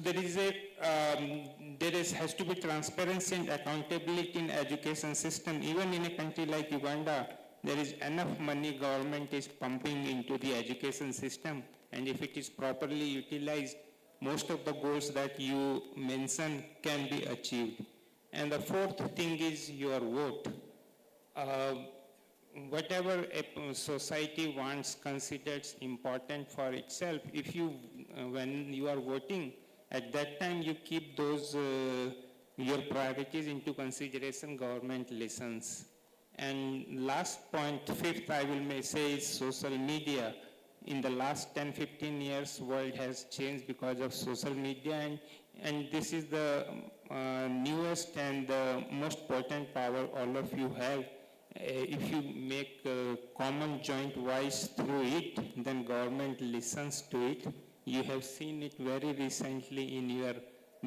there is has to be transparency and accountability in education system. Even in a country like Uganda, there is enough money government is pumping into the education system, and if it is properly utilized, most of the goals that you mentioned can be achieved. And the fourth thing is your vote. Whatever a society wants, considers important for itself, if you, when you are voting, at that time you keep those, your priorities into consideration, government listens. And last point, fifth, I will say is social media. In the last 10-15 years, world has changed because of social media, and this is the newest and the most potent power all of you have. If you make a common joint voice through it, then government listens to it. You have seen it very recently in your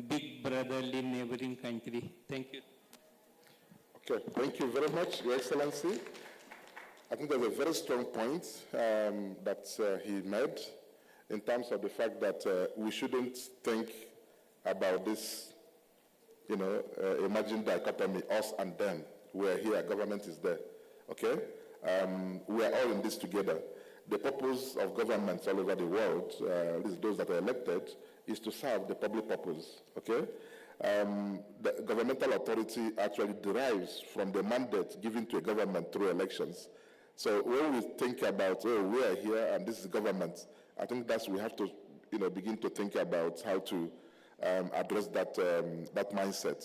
big brotherly neighboring country. Thank you. Okay, thank you very much, Your Excellency. I think there's a very strong point that he made in terms of the fact that we shouldn't think about this, imagine dichotomy, us and them. We're here, government is there, okay? We are all in this together. The purpose of governments all over the world, at least those that are elected, is to serve the public purpose, okay? The governmental authority actually derives from the mandate given to a government through elections. So when we think about, we are here and this is government, I think that's, we have to, begin to think about how to address that, that mindset.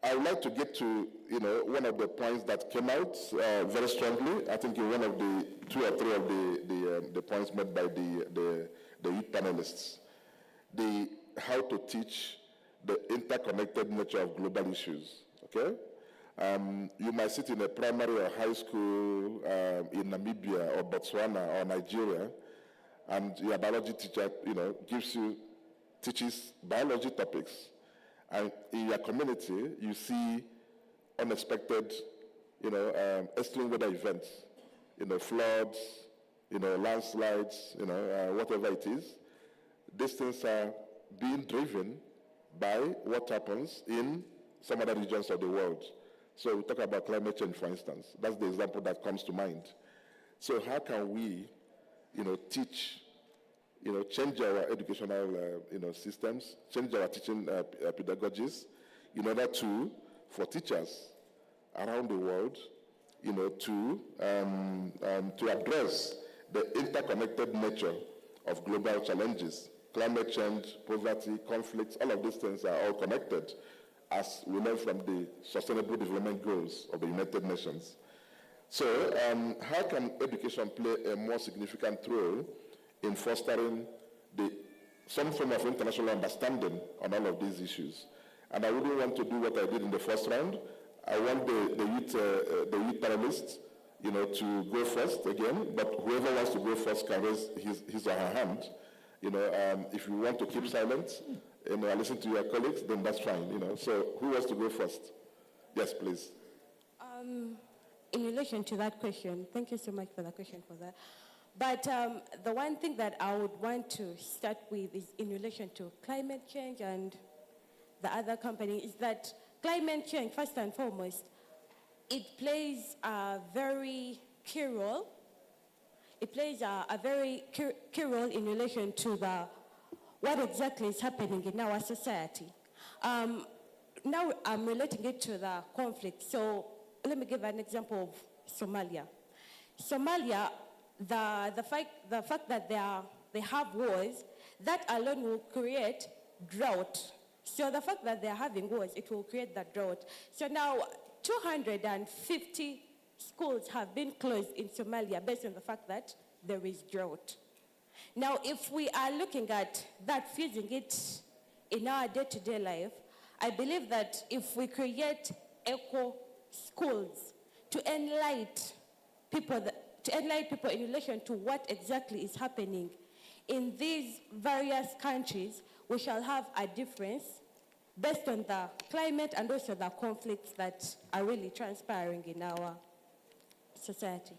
I would like to get to, one of the points that came out very strongly. I think in one of the 2 or 3 of the points made by the youth panelists, how to teach the interconnected nature of global issues. Okay, you might sit in a primary or high school in Namibia or Botswana or Nigeria, and your biology teacher, teaches biology topics. And in your community, you see unexpected, extreme weather events, floods, landslides, whatever it is. These things are being driven by what happens in some other regions of the world. So we talk about climate change, for instance. That's the example that comes to mind. So how can we, teach, change our educational, systems, change our teaching pedagogies in order to, for teachers around the world, to address the interconnected nature of global challenges. Climate change, poverty, conflicts, all of these things are all connected, as we learn from the Sustainable Development Goals of the United Nations. So how can education play a more significant role in fostering some form of international understanding on all of these issues? And I wouldn't want to do what I did in the first round. I want the youth panelists, to go first again, but whoever wants to go first can raise his or her hand. If you want to keep silent and listen to your colleagues, then that's fine, So who wants to go first? Yes, please. In relation to that question, thank you so much for the question for that. But the one thing that I would want to start with is in relation to climate change and the other company is that climate change, first and foremost, it plays a very key role. It plays a very key role in relation to what exactly is happening in our society. Now I'm relating it to the conflict. So let me give an example of Somalia. Somalia, the fact that they have wars, that alone will create drought. So the fact that they're having wars, it will create that drought. So now 250 schools have been closed in Somalia based on the fact that there is drought. Now, if we are looking at that, fusing it in our day-to-day life, I believe that if we create eco schools to enlighten people in relation to what exactly is happening in these various countries, we shall have a difference based on the climate and also the conflicts that are really transpiring in our society.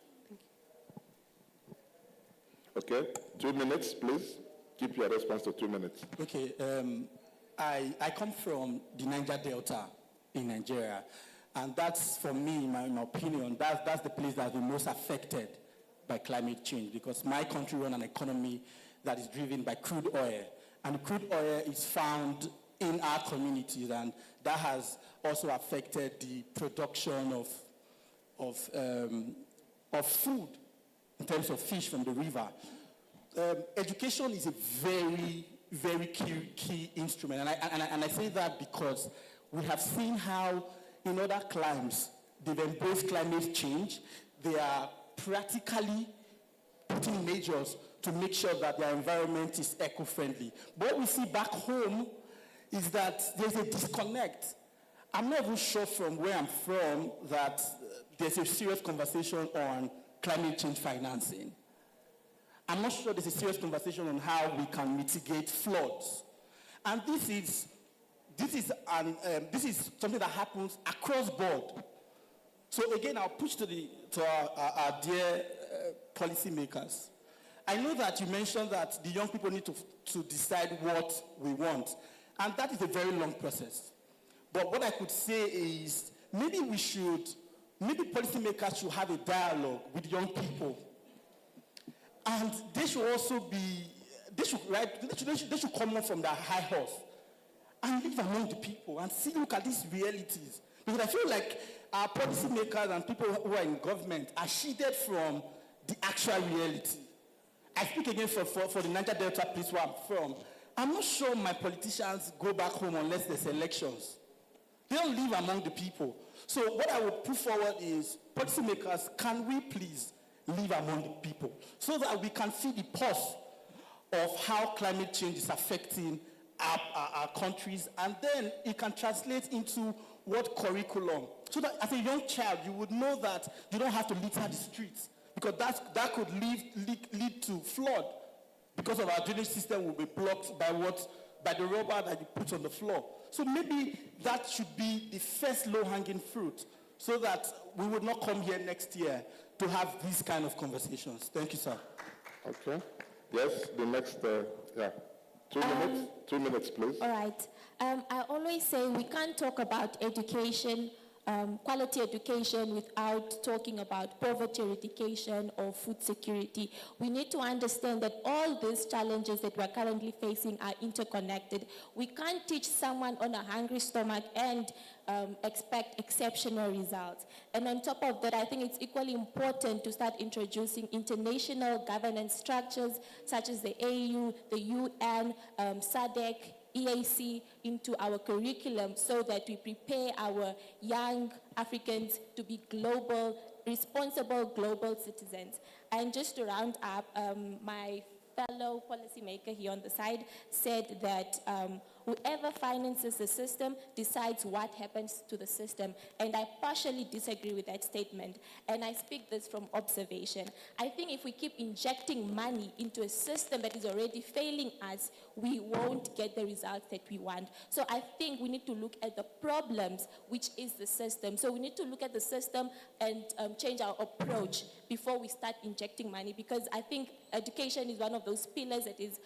Thank you. Okay, 2 minutes, please. Keep your response to 2 minutes. Okay, I come from the Niger Delta in Nigeria, and that's, for me, in my opinion, that's the place that's the most affected by climate change, because my country runs an economy that is driven by crude oil, and crude oil is found in our communities, and that has also affected the production of food in terms of fish from the river. Education is a very, very key instrument, and I say that because we have seen how in other climes they've embraced climate change. They are practically putting measures to make sure that their environment is eco-friendly. But what we see back home is that there's a disconnect. I'm not even sure from where I'm from that there's a serious conversation on climate change financing. I'm not sure there's a serious conversation on how we can mitigate floods. And this is something that happens across board. So again, I'll push to our dear policymakers. I know that you mentioned that the young people need to decide what we want, and that is a very long process. But what I could say is maybe policymakers should have a dialogue with young people, and they should also they should come up from their high horse and live among the people and look at these realities. Because I feel like our policymakers and people who are in government are shielded from the actual reality. I speak again for the Niger Delta place where I'm from. I'm not sure my politicians go back home unless there's elections. They don't live among the people. So what I would put forward is, policymakers, can we please live among the people so that we can feel the pulse of how climate change is affecting our countries, and then it can translate into what curriculum, so that as a young child you would know that you don't have to litter the streets, because that could lead to flood, because of our drainage system will be blocked by the rubber that you put on the floor. So maybe that should be the first low-hanging fruit, so that we would not come here next year to have these kind of conversations. Thank you, sir. Okay. Yes, the next, 2 minutes. 2 minutes, please. All right. I always say we can't talk about education, quality education, without talking about poverty eradication or food security. We need to understand that all these challenges that we're currently facing are interconnected. We can't teach someone on a hungry stomach and expect exceptional results. And on top of that, I think it's equally important to start introducing international governance structures such as the AU, the UN, SADC, EAC into our curriculum, so that we prepare our young Africans to be responsible global citizens. And just to round up, my fellow policymaker here on the side said that whoever finances the system decides what happens to the system. And I partially disagree with that statement. And I speak this from observation. I think if we keep injecting money into a system that is already failing us, we won't get the results that we want. So I think we need to look at the problems, which is the system. So we need to look at the system and change our approach before we start injecting money, because I think education is one of those pillars that is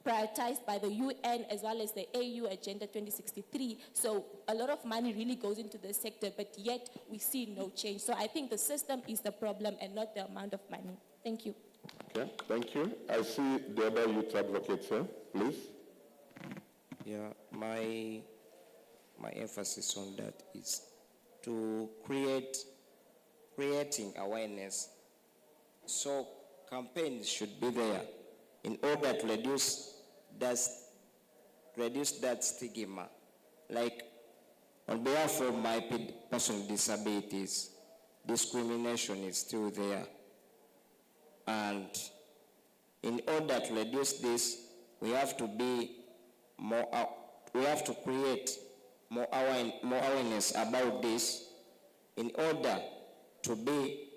prioritized by the UN as well as the AU Agenda 2063. So a lot of money really goes into this sector, but yet we see no change. So I think the system is the problem and not the amount of money. Thank you. Okay, thank you. I see the other youth advocate, sir, please. Yeah, my emphasis on that is to creating awareness. So campaigns should be there in order to reduce that stigma. Like on behalf of my person with disabilities, discrimination is still there. And in order to reduce this, we have to create more awareness about this in order to be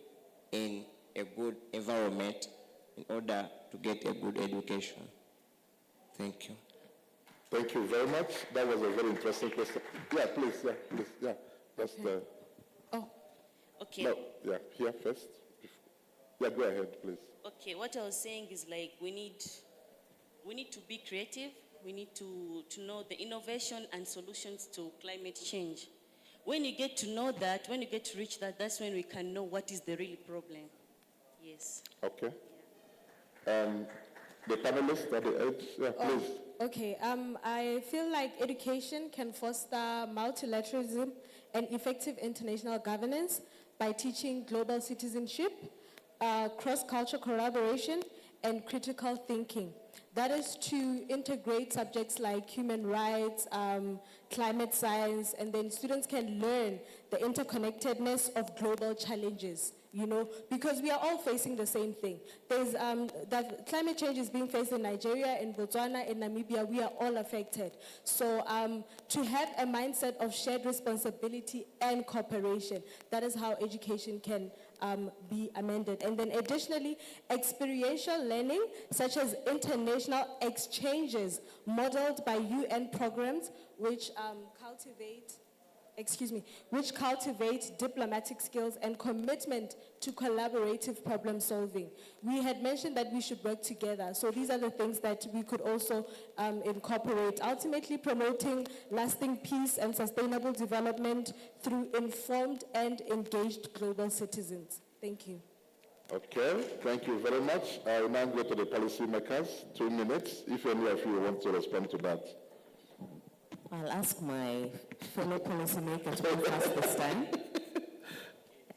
in a good environment, in order to get a good education. Thank you. Thank you very much. That was a very interesting question. Yeah, please, yeah. That's the... Oh. Okay. No, yeah, here first. Yeah, go ahead, please. Okay, what I was saying is like we need to be creative. We need to know the innovation and solutions to climate change. When you get to know that, when you get to reach that, that's when we can know what is the real problem. Yes. Okay. The panelists at the edge, yeah, please. Okay, I feel like education can foster multilateralism and effective international governance by teaching global citizenship, cross-cultural collaboration, and critical thinking. That is to integrate subjects like human rights, climate science, and then students can learn the interconnectedness of global challenges, because we are all facing the same thing. There's that climate change is being faced in Nigeria, in Botswana, in Namibia. We are all affected. So to have a mindset of shared responsibility and cooperation, that is how education can be amended. And then additionally, experiential learning, such as international exchanges modeled by UN programs, which cultivate diplomatic skills and commitment to collaborative problem solving. We had mentioned that we should work together. So these are the things that we could also incorporate, ultimately promoting lasting peace and sustainable development through informed and engaged global citizens. Thank you. Okay, thank you very much. I will now go to the policymakers. 2 minutes, if any of you want to respond to that. I'll ask my fellow policymaker to go first this time.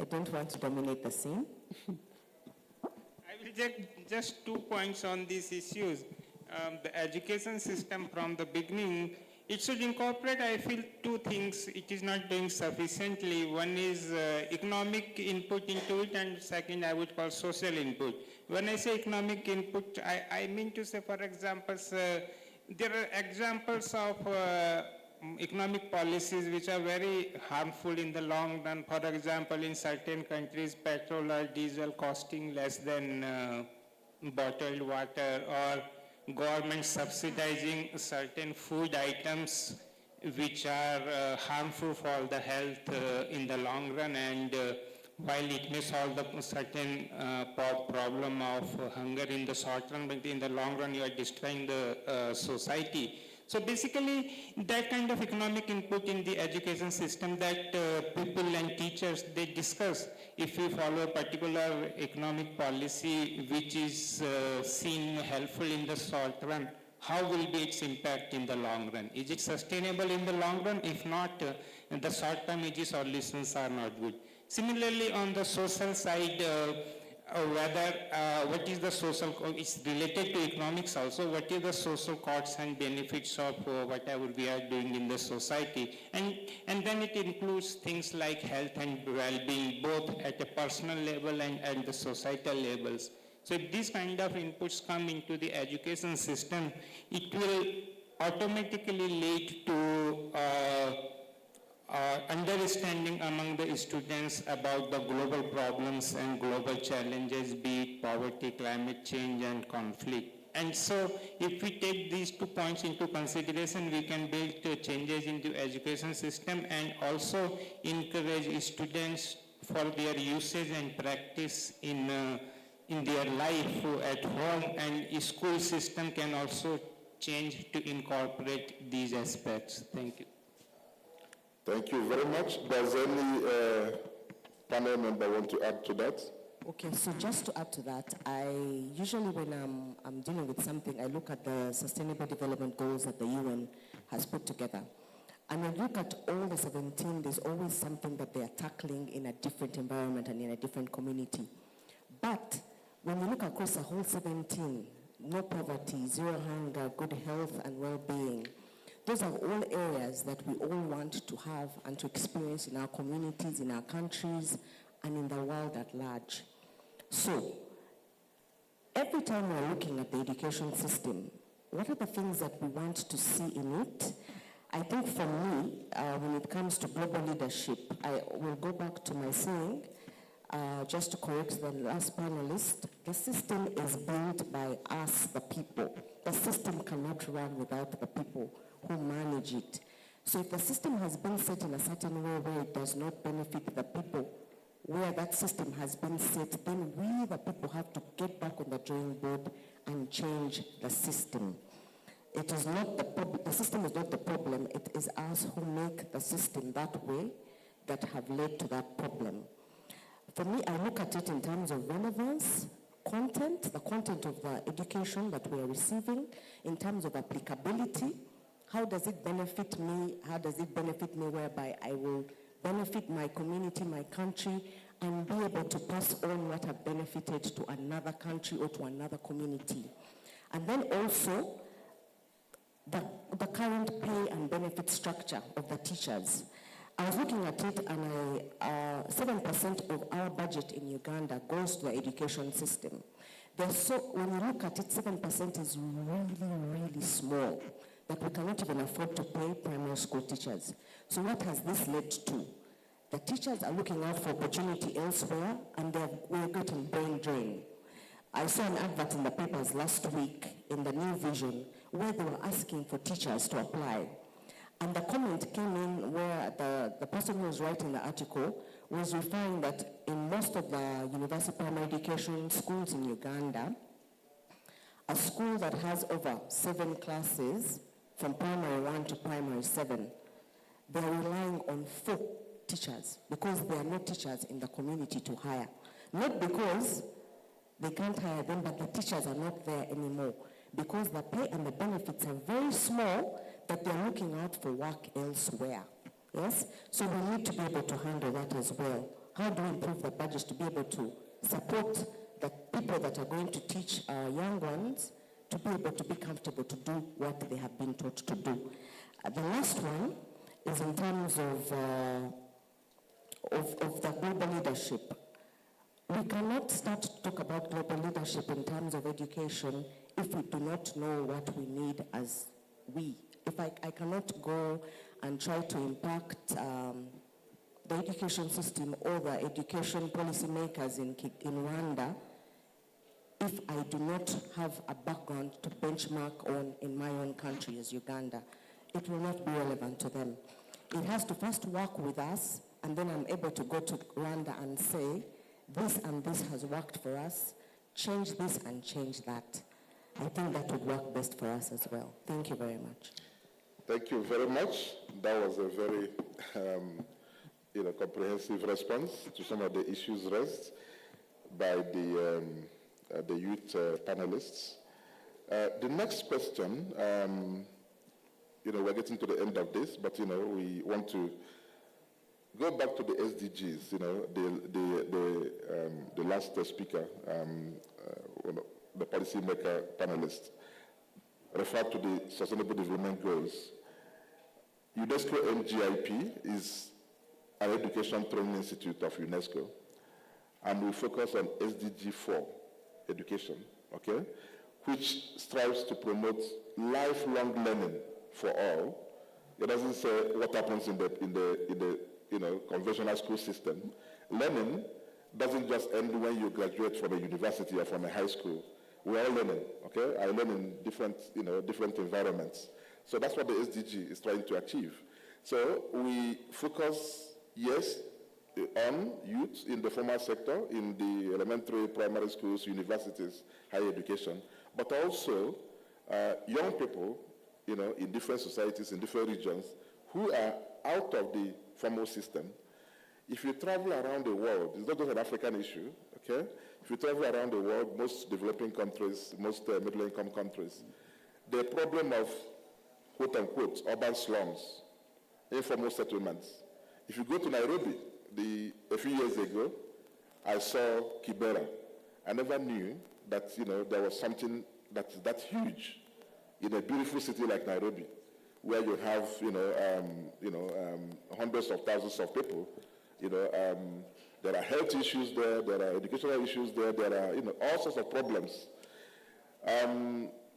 I don't want to dominate the scene. I will just 2 points on these issues. The education system from the beginning, it should incorporate, I feel, 2 things it is not doing sufficiently. One is economic input into it, and second I would call social input. When I say economic input, I mean to say, for example, there are examples of economic policies which are very harmful in the long run. For example, in certain countries, petrol or diesel costing less than bottled water, or government subsidizing certain food items which are harmful for the health in the long run, and while it may solve the certain problem of hunger in the short run, but in the long run you are destroying the society. So basically that kind of economic input in the education system that people and teachers, they discuss. If we follow a particular economic policy which is seen helpful in the short run, how will be its impact in the long run? Is it sustainable in the long run? If not, the short-term solutions are not good. Similarly, on the social side, what is the social, it's related to economics also, what is the social costs and benefits of whatever we are doing in the society. And then it includes things like health and well-being, both at a personal level and at the societal levels. So if these kind of inputs come into the education system, it will automatically lead to understanding among the students about the global problems and global challenges, be it poverty, climate change, and conflict. And so if we take these 2 points into consideration, we can build changes into education system and also encourage students for their usage and practice in their life at home, and school system can also changed to incorporate these aspects? Thank you. Thank you very much. Does any panel member want to add to that? Okay, so just to add to that, I usually when I'm dealing with something, I look at the Sustainable Development Goals that the UN has put together. And when I look at all the 17, there's always something that they are tackling in a different environment and in a different community. But when you look across the whole 17, no poverty, zero hunger, good health and well-being, those are all areas that we all want to have and to experience in our communities, in our countries, and in the world at large. So, every time we're looking at the education system, what are the things that we want to see in it? I think for me, when it comes to global leadership, I will go back to my saying, just to correct the last panelist, the system is built by us, the people. The system cannot run without the people who manage it. So if the system has been set in a certain way where it does not benefit the people, where that system has been set, then we, the people, have to get back on the drawing board and change the system. It is not the system is not the problem, it is us who make the system that way that have led to that problem. For me, I look at it in terms of relevance, content, the content of the education that we are receiving, in terms of applicability. How does it benefit me? How does it benefit me whereby I will benefit my community, my country, and be able to pass on what I've benefited to another country or to another community. And then also, the current pay and benefit structure of the teachers. I was looking at it and 7% of our budget in Uganda goes to the education system. When you look at it, 7% is really, really small, that we cannot even afford to pay primary school teachers. So what has this led to? The teachers are looking out for opportunity elsewhere, and we're getting brain drain. I saw an advert in the papers last week in the New Vision where they were asking for teachers to apply. And the comment came in where the person who was writing the article was referring that in most of the university primary education schools in Uganda, a school that has over 7 classes, from primary 1 to primary 7, they're relying on 4 teachers because there are no teachers in the community to hire. Not because they can't hire them, but the teachers are not there anymore because the pay and the benefits are very small that they're looking out for work elsewhere. Yes? So we need to be able to handle that as well. How do we improve the budgets to be able to support the people that are going to teach our young ones to be able to be comfortable to do what they have been taught to do? The last one is in terms of the global leadership. We cannot start to talk about global leadership in terms of education if we do not know what we need as we. If I cannot go and try to impact the education system or the education policymakers in Rwanda if I do not have a background to benchmark on in my own country as Uganda. It will not be relevant to them. It has to first work with us, and then I'm able to go to Rwanda and say, this and this has worked for us, change this and change that. I think that would work best for us as well. Thank you very much. Thank you very much. That was a very comprehensive response to some of the issues raised by the youth panelists. The next question, we're getting to the end of this, but we want to go back to the SDGs. The last speaker, the policymaker panelist, referred to the Sustainable Development Goals. UNESCO NGIP is an education training institute of UNESCO, and we focus on SDG 4, education, okay, which strives to promote lifelong learning for all. It doesn't say what happens in the conventional school system. Learning doesn't just end when you graduate from a university or from a high school. We're all learning, okay? I learn in different environments. So that's what the SDG is trying to achieve. So we focus, yes, on youth in the formal sector, in the elementary, primary schools, universities, higher education, but also young people, in different societies, in different regions, who are out of the formal system. If you travel around the world, it's not just an African issue, okay? If you travel around the world, most developing countries, most middle-income countries, the problem of, quote-unquote, urban slums, informal settlements. If you go to Nairobi, a few years ago, I saw Kibera. I never knew that, there was something that's that huge in a beautiful city like Nairobi, where you have, hundreds of thousands of people. There are health issues there, there are educational issues there, there are, all sorts of problems.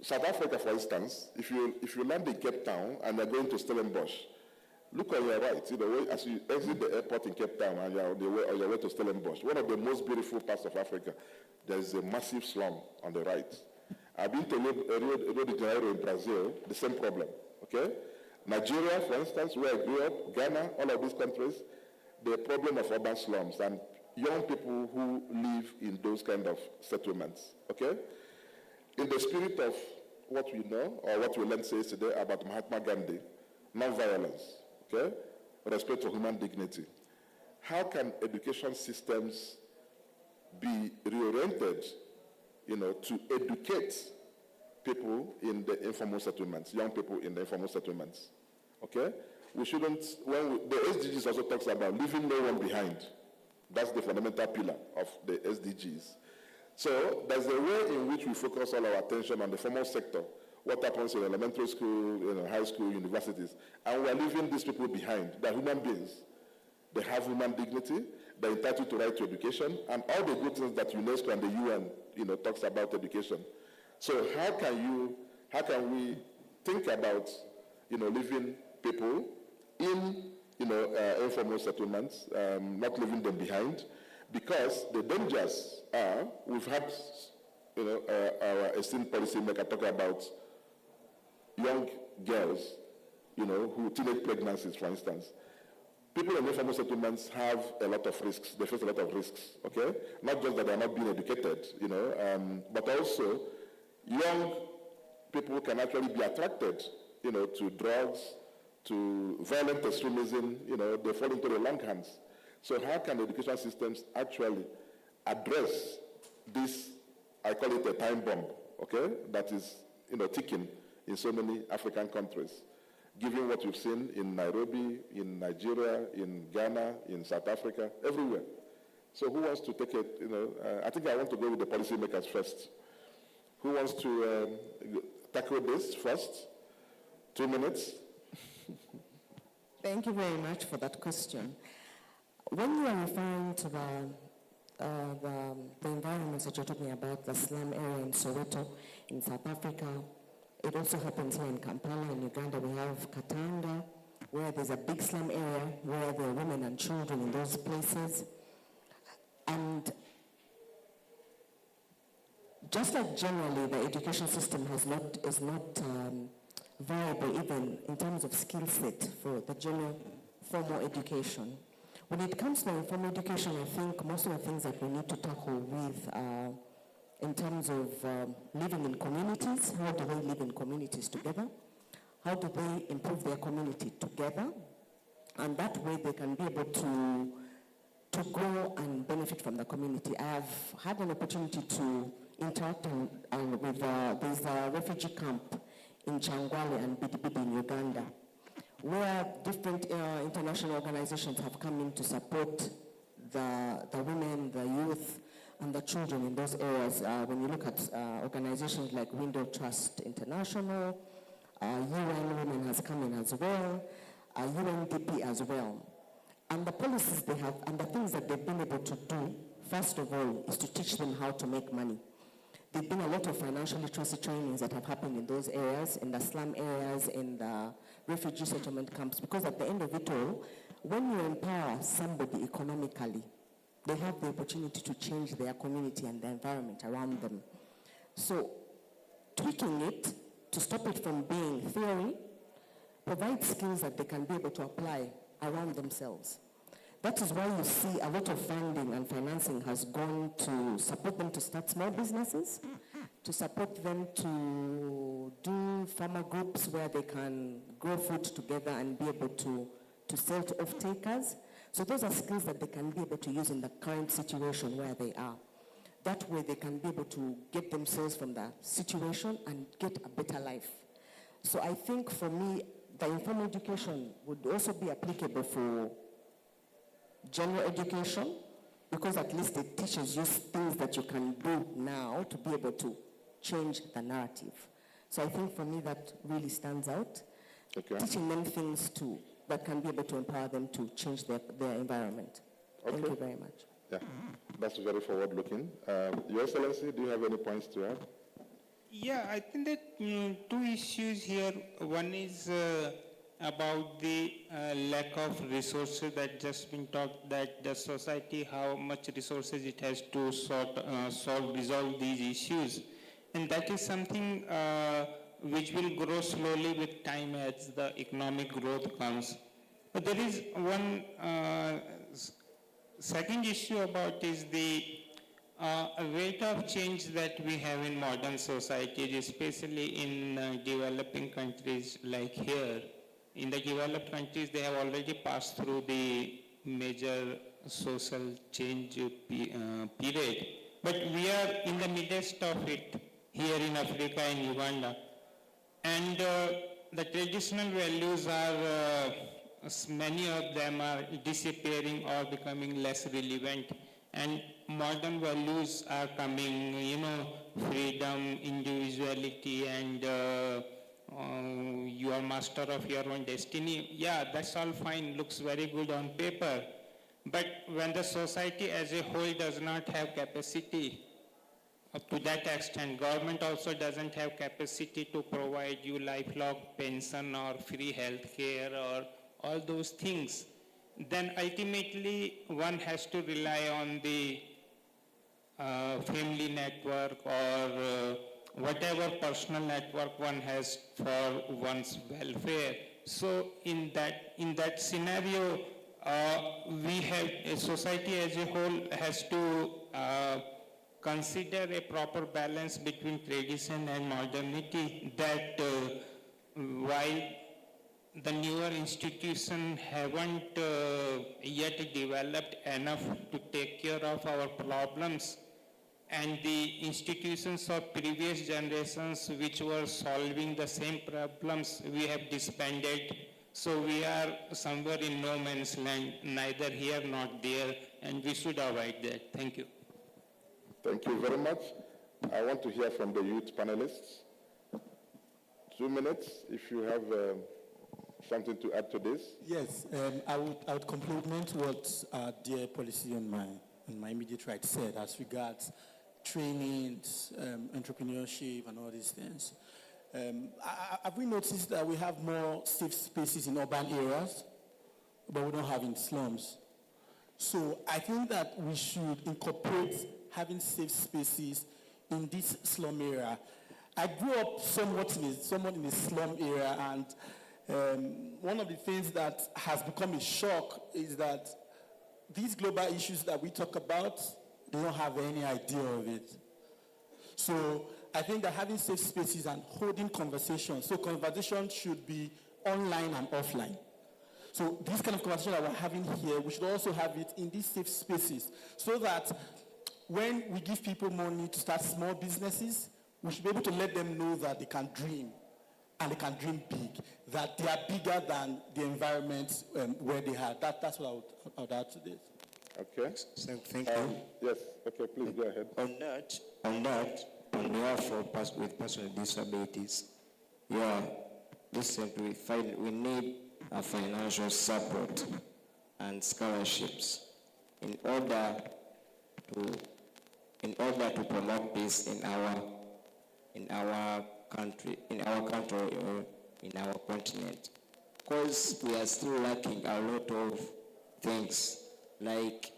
South Africa, for instance, if you land in Cape Town and you're going to Stellenbosch, look on your right, as you exit the airport in Cape Town and you're on your way to Stellenbosch, one of the most beautiful parts of Africa, there is a massive slum on the right. I've been to Rio de Janeiro in Brazil, the same problem, okay? Nigeria, for instance, where I grew up, Ghana, all of these countries, the problem of urban slums and young people who live in those kind of settlements, okay? In the spirit of what we know, or what we learned yesterday about Mahatma Gandhi, non-violence, okay? Respect for human dignity. How can education systems be reoriented, to educate people in the informal settlements, young people in the informal settlements, okay? We shouldn't, the SDGs also talks about leaving no one behind. That's the fundamental pillar of the SDGs. So there's a way in which we focus all our attention on the formal sector, what happens in elementary school, high school, universities, and we're leaving these people behind. They're human beings. They have human dignity. They're entitled to right to education, and all the good things that UNESCO and the UN, talks about education. So how can we think about, leaving people in, informal settlements, not leaving them behind, because the dangers are, we've had, our esteemed policymaker talk about young girls, who teenage pregnancies, for instance. People in informal settlements have a lot of risks. They face a lot of risks, okay? Not just that they're not being educated, but also young people can actually be attracted, to drugs, to violent extremism, they fall into the wrong hands. So how can education systems actually address this, I call it a time bomb, okay, that is, ticking in so many African countries, given what we've seen in Nairobi, in Nigeria, in Ghana, in South Africa, everywhere. So who wants to take it, I think I want to go with the policymakers first. Who wants to tackle this first? 2 minutes. Thank you very much for that question. When you are referring to the environments that you're talking about, the slum area in Soweto, in South Africa, it also happens here in Kampala, in Uganda. We have Katanga, where there's a big slum area where there are women and children in those places. And just like generally the education system is not viable even in terms of skill set for the general formal education. When it comes to informal education, I think most of the things that we need to tackle with in terms of living in communities, how do they live in communities together? How do they improve their community together? And that way they can be able to grow and benefit from the community. I have had an opportunity to interact with there's a refugee camp in Changwale and Bidibidi in Uganda, where different international organizations have come in to support the women, the youth, and the children in those areas. When you look at organizations like Window Trust International, UN Women has come in as well, UNDP as well. And the policies they have and the things that they've been able to do, first of all, is to teach them how to make money. There have been a lot of financial literacy trainings that have happened in those areas, in the slum areas, in the refugee settlement camps, because at the end of it all, when you empower somebody economically, they have the opportunity to change their community and the environment around them. So tweaking it to stop it from being theory, provide skills that they can be able to apply around themselves. That is why you see a lot of funding and financing has gone to support them to start small businesses, to support them to do farmer groups where they can grow food together and be able to sell to off-takers. So those are skills that they can be able to use in the current situation where they are. That way they can be able to get themselves from the situation and get a better life. So I think for me, the informal education would also be applicable for general education, because at least it teaches you things that you can do now to be able to change the narrative. So I think for me that really stands out. Okay. Teaching them things too that can be able to empower them to change their environment. Okay. Thank you very much. Yeah, that's very forward-looking. Your Excellency, do you have any points to add? Yeah, I think that two issues here. One is about the lack of resources that just been talked, that the society, how much resources it has to resolve these issues. And that is something which will grow slowly with time as the economic growth comes. But there is one second issue about is the rate of change that we have in modern societies, especially in developing countries like here. In the developed countries, they have already passed through the major social change period. But we are in the midst of it here in Africa and Uganda. And the traditional values are, many of them are disappearing or becoming less relevant. And modern values are coming, freedom, individuality, and you are master of your own destiny. Yeah, that's all fine, looks very good on paper. But when the society as a whole does not have capacity up to that extent, government also doesn't have capacity to provide you lifelong pension or free health care or all those things, then ultimately one has to rely on the family network or whatever personal network one has for one's welfare. So in that scenario, we have, a society as a whole has to consider a proper balance between tradition and modernity, that while the newer institutions haven't yet developed enough to take care of our problems, and the institutions of previous generations which were solving the same problems we have disbanded. So we are somewhere in no man's land, neither here nor there, and we should avoid that. Thank you. Thank you very much. I want to hear from the youth panelists. 2 minutes, if you have something to add to this. Yes, I would compliment what dear policy on my immediate right said as regards trainings, entrepreneurship, and all these things. Have we noticed that we have more safe spaces in urban areas, but we don't have in slums? So I think that we should incorporate having safe spaces in this slum area. I grew up somewhat in a slum area, and one of the things that has become a shock is that these global issues that we talk about, they don't have any idea of it. So I think that having safe spaces and holding conversations, so conversations should be online and offline. So this kind of conversation that we're having here, we should also have it in these safe spaces, so that when we give people money to start small businesses, we should be able to let them know that they can dream, and they can dream big, that they are bigger than the environment where they are. That's what I would add to this. Okay. Thank you. Yes, okay, please go ahead. On behalf of with personal disabilities, recently we need a financial support and scholarships in order to promote peace in our country or in our continent, because we are still lacking a lot of things. Like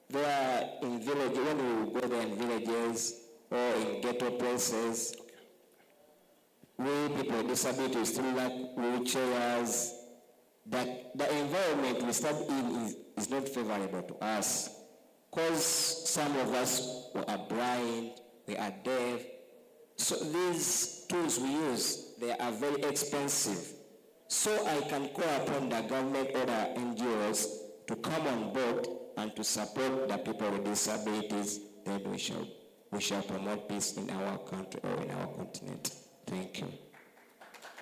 there in villages, when we go there in villages or in ghetto places, we people with disabilities still lack wheelchairs. That the environment we stand in is not favorable to us, because some of us are blind, we are deaf, So these tools we use, they are very expensive. So I can call upon the government or the NGOs to come on board and to support the people with disabilities. Then we shall promote peace in our country or in our continent. Thank you.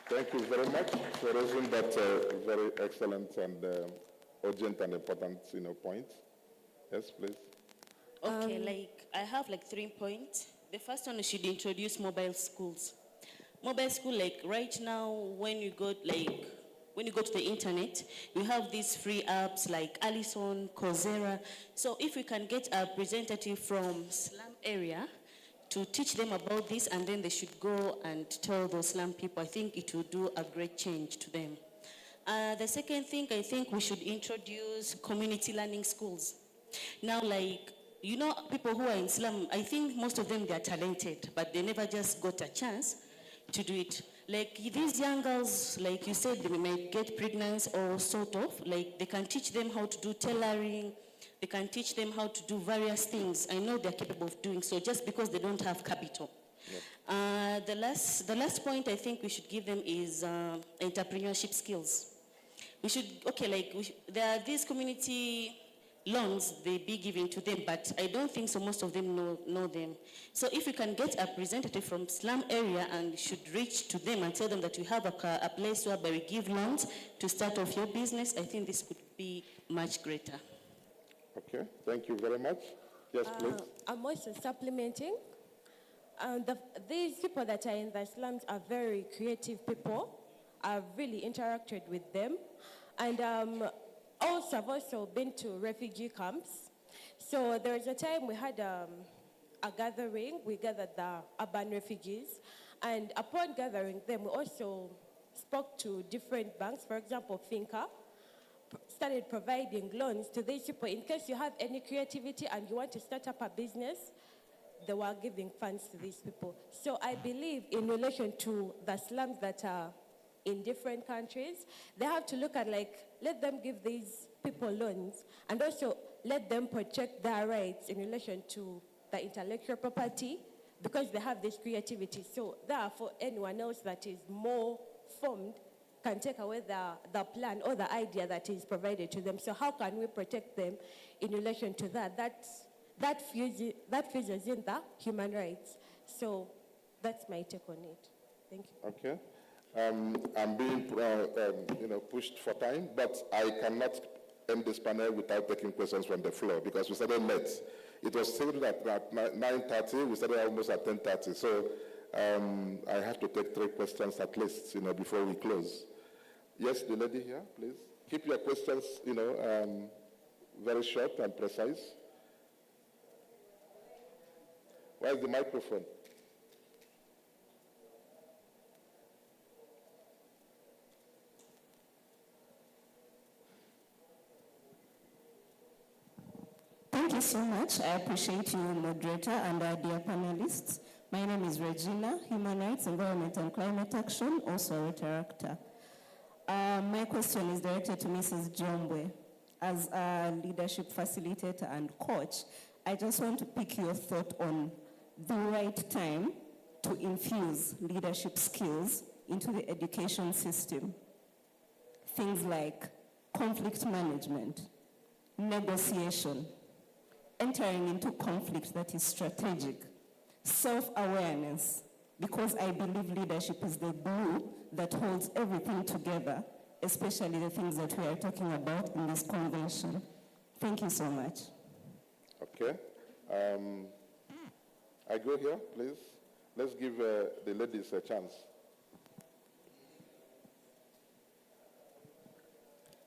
Thank you very much for raising that very excellent and urgent and important point. Yes, please. Okay, I have 3 points. The first one, we should introduce mobile schools. Mobile school, right now, when you go to the internet, you have these free apps like Allison, Coursera. So if we can get a representative from slum area to teach them about this, and then they should go and tell those slum people, I think it will do a great change to them. The second thing, I think we should introduce community learning schools. Now, people who are in slum, I think most of them, they are talented, but they never just got a chance to do it. These young girls, like you said, they may get pregnant or sort of, they can teach them how to do tailoring, they can teach them how to do various things. I know they're capable of doing so just because they don't have capital. Yeah. The last point I think we should give them is entrepreneurship skills. We should, there are these community loans they be given to them, but I don't think so most of them know them. So if we can get a representative from slum area and should reach to them and tell them that we have a place whereby we give loans to start off your business, I think this could be much greater. Okay, thank you very much. Yes, please. I'm also supplementing. These people that are in the slums are very creative people. I've really interacted with them. And I've also been to refugee camps. So there was a time we had a gathering. We gathered the urban refugees. And upon gathering them, we also spoke to different banks. For example, Finca started providing loans to these people. In case you have any creativity and you want to start up a business, they were giving funds to these people. So I believe in relation to the slums that are in different countries, they have to look at let them give these people loans and also let them protect their rights in relation to the intellectual property because they have this creativity. So therefore, anyone else that is more formed can take away the plan or the idea that is provided to them. So how can we protect them in relation to that? That fuses in the human rights. So that's my take on it. Thank you. Okay. I'm being pushed for time, but I cannot end this panel without taking questions from the floor because we started late. It was scheduled at 9:30. We started almost at 10:30. So I have to take 3 questions at least, before we close. Yes, the lady here, please. Keep your questions, very short and precise. Where's the microphone? Thank you so much. I appreciate you, moderator, and our dear panelists. My name is Regina, Human Rights, Environment and Climate Action, also a Rotaract. My question is directed to Mrs. Jombwe. As a leadership facilitator and coach, I just want to pick your thought on the right time to infuse leadership skills into the education system. Things like conflict management, negotiation, entering into conflict that is strategic, self-awareness, because I believe leadership is the glue that holds everything together, especially the things that we are talking about in this convention. Thank you so much. Okay. I go here, please. Let's give the ladies a chance.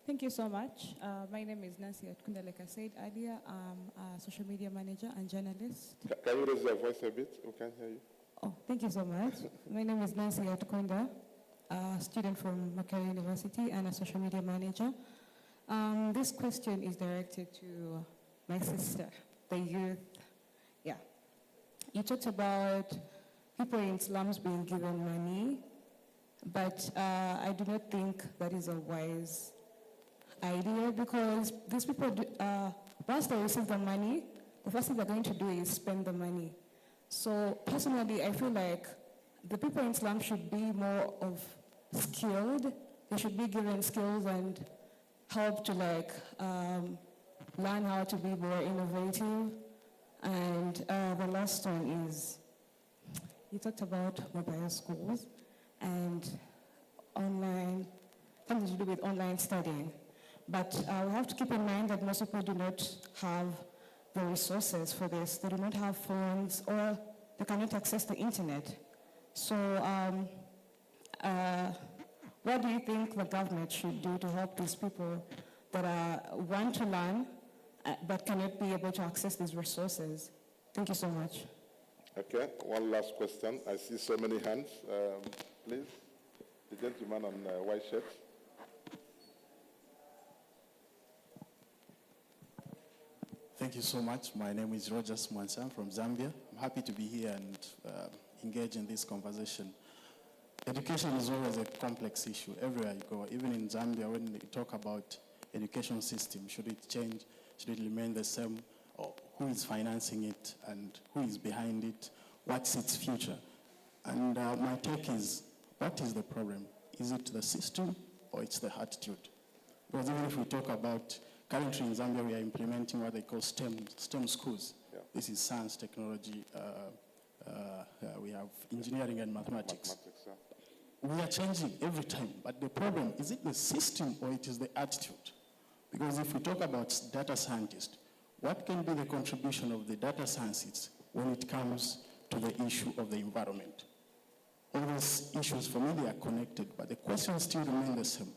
Thank you so much. My name is Nancy Atkunda. Like I said earlier, I'm a social media manager and journalist. Can you raise your voice a bit? We can hear you. Oh, thank you so much. My name is Nancy Atkunda, a student from Makerere University and a social media manager. This question is directed to my sister, the youth. Yeah. You talked about people in slums being given money, but I do not think that is a wise idea because these people, once they receive the money, the first thing they're going to do is spend the money. So personally, I feel like the people in slums should be more of skilled. They should be given skills and help to learn how to be more innovative. And the last one is, you talked about mobile schools and online, something to do with online studying. But we have to keep in mind that most people do not have the resources for this. They do not have phones or they cannot access the internet. So what do you think the government should do to help these people that want to learn but cannot be able to access these resources? Thank you so much. Okay, one last question. I see so many hands. Please, the gentleman on white shirt. Thank you so much. My name is Roger Mwansa. I'm from Zambia. I'm happy to be here and engage in this conversation. Education is always a complex issue everywhere you go. Even in Zambia, when we talk about education system, should it change? Should it remain the same? Or who is financing it and who is behind it? What's its future? And my take is, what is the problem? Is it the system or it's the attitude? Because even if we talk about, currently in Zambia, we are implementing what they call STEM schools. Yeah. This is science, technology, we have engineering and mathematics. Yeah. We are changing every time, but the problem, is it the system or it is the attitude? Because if we talk about data scientists, what can be the contribution of the data scientists when it comes to the issue of the environment? All these issues, for me, they are connected, but the question still remains the same.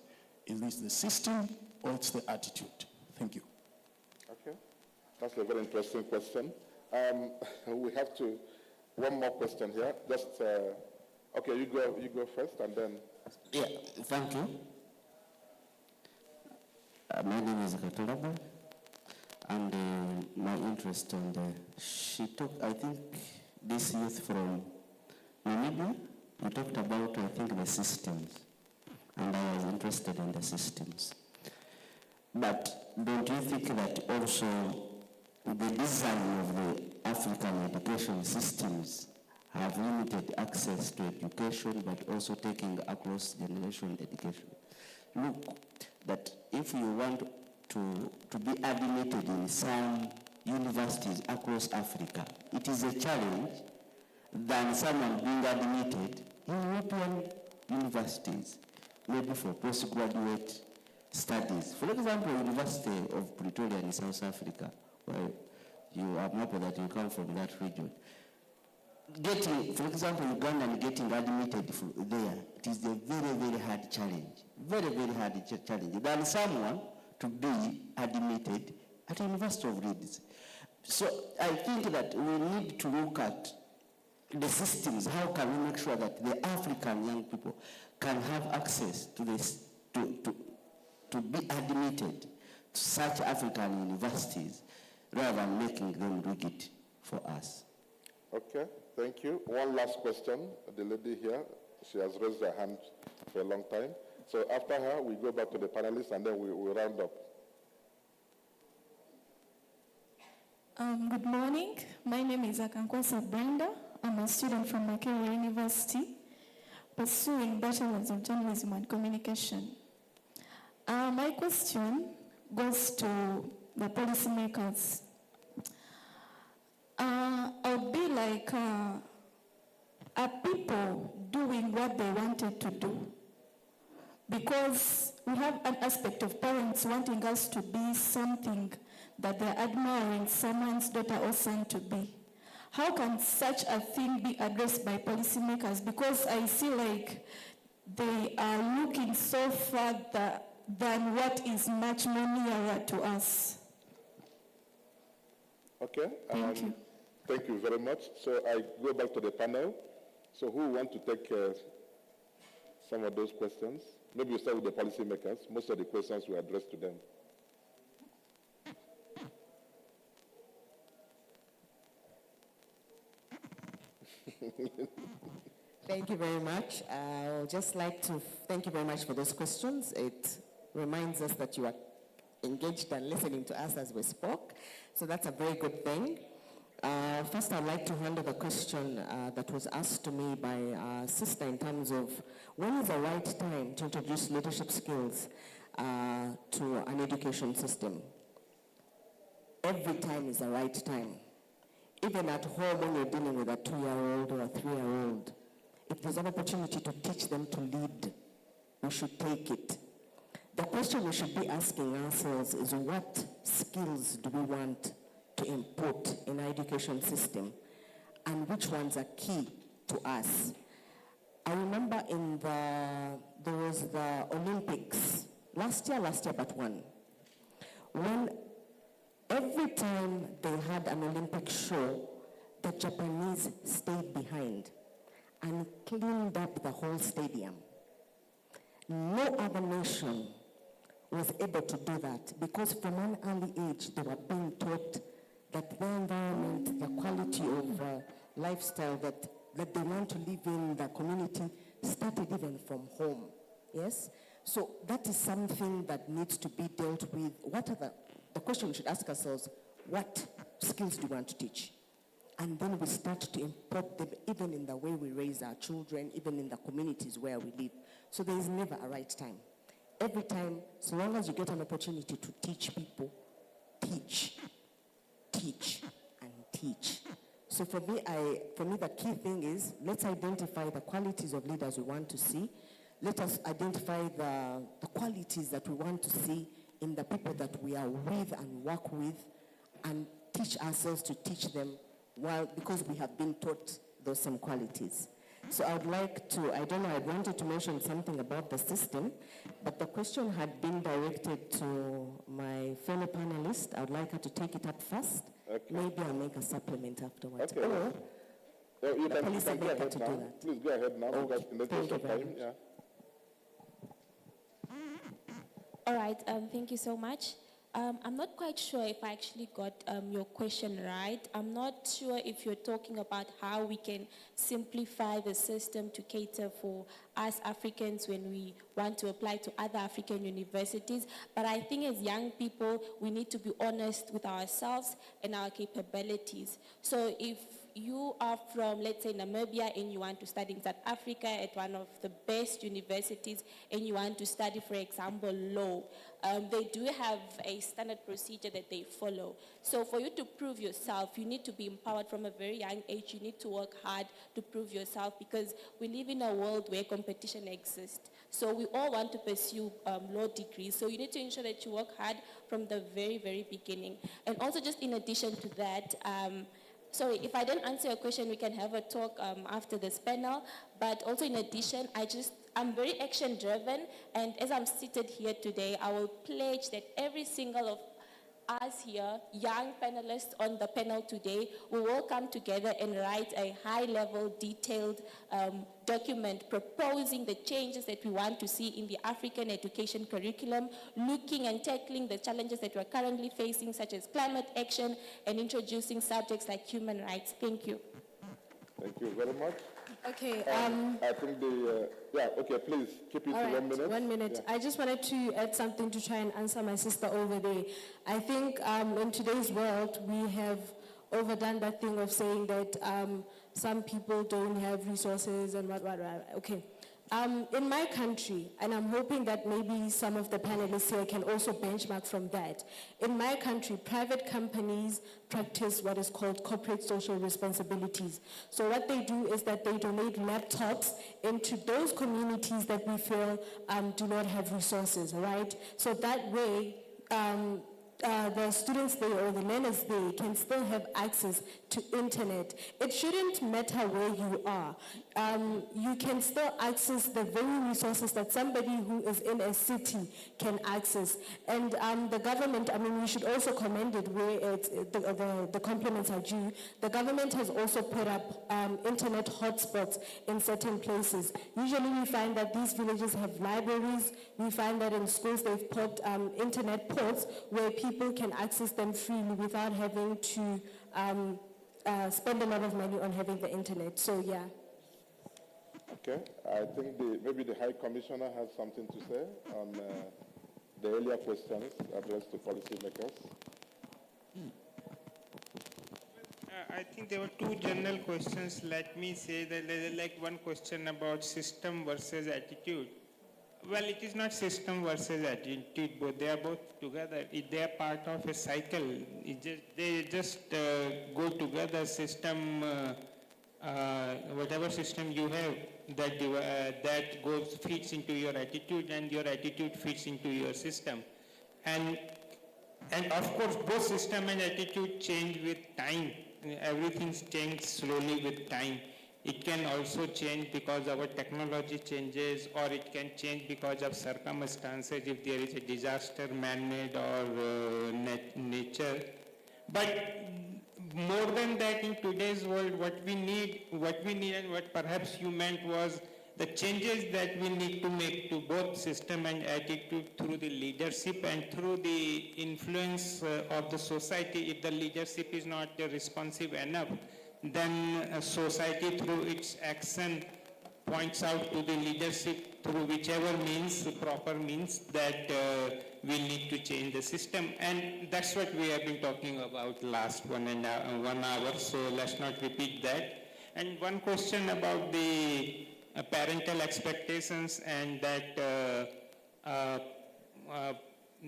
Is this the system or it's the attitude? Thank you. Okay, that's a very interesting question. We have one more question here. Just, okay, you go first and then. Yeah, thank you. My name is Katolaba, and my interest on she talked, I think, this youth from Namibia, you talked about, I think, the systems, and I was interested in the systems. But don't you think that also the design of the African education systems have limited access to education, but also taking across generation education? Look, that if you want to be admitted in some universities across Africa, it is a challenge than someone being admitted in European universities, maybe for postgraduate studies. For example, University of Pretoria in South Africa, where you are happy that you come from that region. Getting, for example, Uganda and getting admitted there, it is a very, very hard challenge. Very, very hard challenge than someone to be admitted at the University of Leeds. So I think that we need to look at the systems. How can we make sure that the African young people can have access to this, to be admitted to such African universities rather than making them rigid for us? Okay, thank you. One last question. The lady here, she has raised her hand for a long time. So after her, we go back to the panelists and then we round up. Good morning. My name is Akankwasa Brenda. I'm a student from Makerere University, pursuing Bachelor's of Journalism and Communication. My question goes to the policymakers. I'll be like, are people doing what they wanted to do? Because we have an aspect of parents wanting us to be something that they're admiring someone's daughter or son to be. How can such a thing be addressed by policymakers? Because I see like they are looking so further than what is much more nearer to us. Okay. Thank you. Thank you very much. So I go back to the panel. So who want to take some of those questions? Maybe you start with the policymakers. Most of the questions were addressed to them. Thank you very much. I would just like to thank you very much for those questions. It reminds us that you are engaged and listening to us as we spoke. So that's a very good thing. First, I'd like to handle the question that was asked to me by our sister in terms of when is the right time to introduce leadership skills to an education system. Every time is the right time. Even at home when you're dealing with a 2-year-old or a 3-year-old, if there's an opportunity to teach them to lead, we should take it. The question we should be asking ourselves is what skills do we want to input in our education system and which ones are key to us. I remember there was the Olympics, last year but one, when every time they had an Olympic show, the Japanese stayed behind and cleaned up the whole stadium. No other nation was able to do that because from an early age they were being taught that the environment, the quality of lifestyle that they want to live in the community started even from home, yes? So that is something that needs to be dealt with. What are the question we should ask ourselves, what skills do we want to teach? And then we start to import them even in the way we raise our children, even in the communities where we live. So there is never a right time. Every time, so long as you get an opportunity to teach people, teach, and teach. So for me, the key thing is, let's identify the qualities of leaders we want to see. Let us identify the qualities that we want to see in the people that we are with and work with, and teach ourselves to teach them because we have been taught those same qualities. So I would like to, I wanted to mention something about the system, but the question had been directed to my fellow panelist. I would like her to take it up first. Okay. Maybe I'll make a supplement afterwards. Okay. Or you can go ahead now. Please go ahead now, because in the interest of time, yeah. All right, thank you so much. I'm not quite sure if I actually got your question right. I'm not sure if you're talking about how we can simplify the system to cater for us Africans when we want to apply to other African universities. But I think as young people, we need to be honest with ourselves and our capabilities. So if you are from, let's say, Namibia, and you want to study in South Africa at one of the best universities, and you want to study, for example, law, they do have a standard procedure that they follow. So for you to prove yourself, you need to be empowered from a very young age. You need to work hard to prove yourself, because we live in a world where competition exists. So we all want to pursue law degrees. So you need to ensure that you work hard from the very, very beginning. And also, just in addition to that, sorry, if I didn't answer your question, we can have a talk after this panel. But also in addition, I'm very action driven, and as I'm seated here today, I will pledge that every single of us here, young panelists on the panel today, we will come together and write a high-level, detailed document proposing the changes that we want to see in the African education curriculum, looking and tackling the challenges that we're currently facing, such as climate action, and introducing subjects like human rights. Thank you. Thank you very much. Okay. I think okay, please keep it to 1 minute. 1 minute. Yeah. I just wanted to add something to try and answer my sister over there. I think in today's world, we have overdone that thing of saying that some people don't have resources and what. Okay. In my country, and I'm hoping that maybe some of the panelists here can also benchmark from that. In my country, private companies practice what is called corporate social responsibilities. So what they do is that they donate laptops into those communities that we feel do not have resources, right? So that way, the students there or the learners there can still have access to internet. It shouldn't matter where you are. You can still access the very resources that somebody who is in a city can access. And the government, we should also commend it where the compliments are due. The government has also put up internet hotspots in certain places. Usually we find that these villages have libraries. We find that in schools they've put internet ports where people can access them freely without having to spend a lot of money on having the internet. So yeah. Okay, I think maybe the High Commissioner has something to say on the earlier questions addressed to policymakers. I think there were two general questions. Let me say that there is like one question about system versus attitude. Well, it is not system versus attitude, but they are both together. They are part of a cycle. They just go together. System, whatever system you have, that fits into your attitude, and your attitude fits into your system. And of course, both system and attitude change with time. Everything changes slowly with time. It can also change because our technology changes, or it can change because of circumstances, if there is a disaster, man-made or nature. But more than that, in today's world, what we need and what perhaps you meant was the changes that we need to make to both system and attitude through the leadership and through the influence of the society. If the leadership is not responsive enough, then society through its action points out to the leadership through whichever means, proper means, that we need to change the system. And that's what we have been talking about last 1 hour, so let's not repeat that. And one question about the parental expectations, and that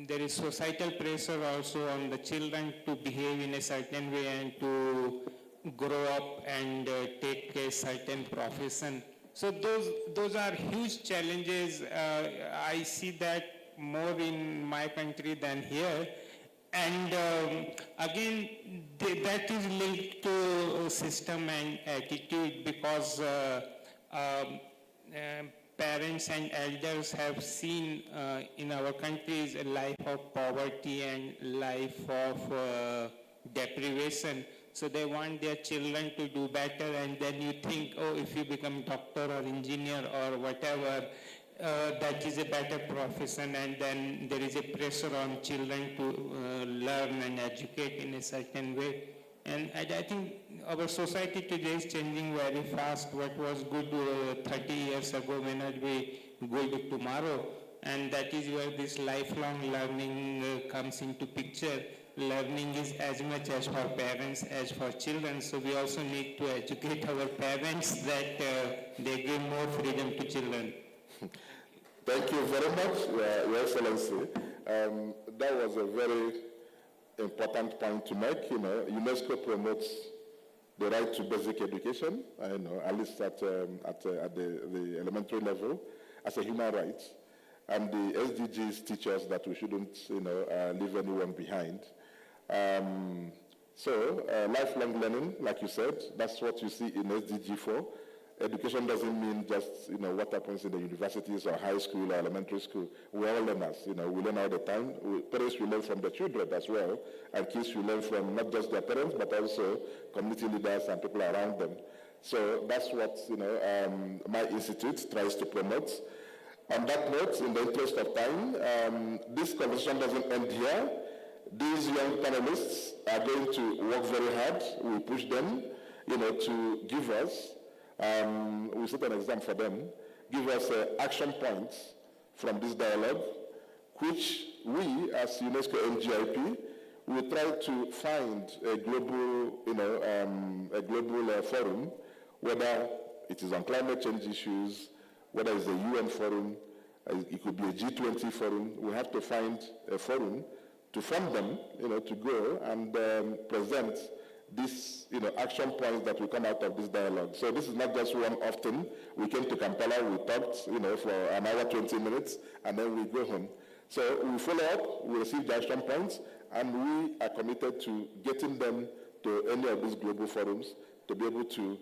there is societal pressure also on the children to behave in a certain way and to grow up and take a certain profession. So those are huge challenges. I see that more in my country than here. And again, that is linked to system and attitude, because parents and elders have seen in our countries a life of poverty and life of deprivation. So they want their children to do better, and then you think, oh, if you become doctor or engineer or whatever, that is a better profession, and then there is a pressure on children to learn and educate in a certain way. And I think our society today is changing very fast. What was good 30 years ago may not be good tomorrow. And that is where this lifelong learning comes into picture. Learning is as much as for parents as for children. So we also need to educate our parents that they give more freedom to children. Thank you very much, Your Excellency. That was a very important point to make. UNESCO promotes the right to basic education, at least at the elementary level, as a human right. And the SDGs teach us that we shouldn't, leave anyone behind. So lifelong learning, like you said, that's what you see in SDG 4. Education doesn't mean just, what happens in the universities or high school or elementary school. We're all learners, we learn all the time. Parents will learn from the children as well, and kids will learn from not just their parents, but also community leaders and people around them. So that's what, my institute tries to promote. On that note, in the interest of time, this conversation doesn't end here. These young panelists are going to work very hard. We push them, to give us, we set an exam for them, give us action points from this dialogue, which we, as UNESCO NGIP, will try to find a global, forum, whether it is on climate change issues, whether it's a UN forum, it could be a G20 forum. We have to find a forum to fund them, to go and present these, action points that will come out of this dialogue. So this is not just one-off thing. We came to Kampala, we talked, for an hour, 20 minutes, and then we go home. So we follow up, we receive the action points, and we are committed to getting them to any of these global forums to be able to,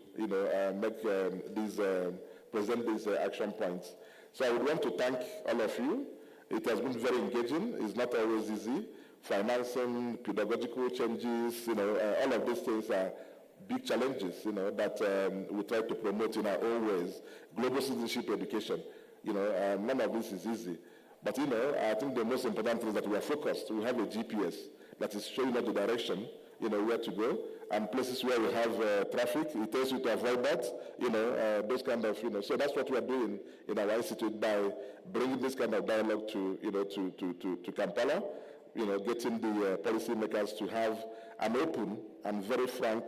present these action points. So I would want to thank all of you. It has been very engaging. It's not always easy. Financing, pedagogical changes, all of these things are big challenges, that we try to promote in our own ways. Global citizenship education, none of this is easy. But, I think the most important thing is that we are focused. We have a GPS that is showing us the direction, where to go. And places where we have traffic, it tells you to avoid that, those kind of, So that's what we are doing in our institute by bringing this kind of dialogue to, to Kampala, getting the policymakers to have an open and very frank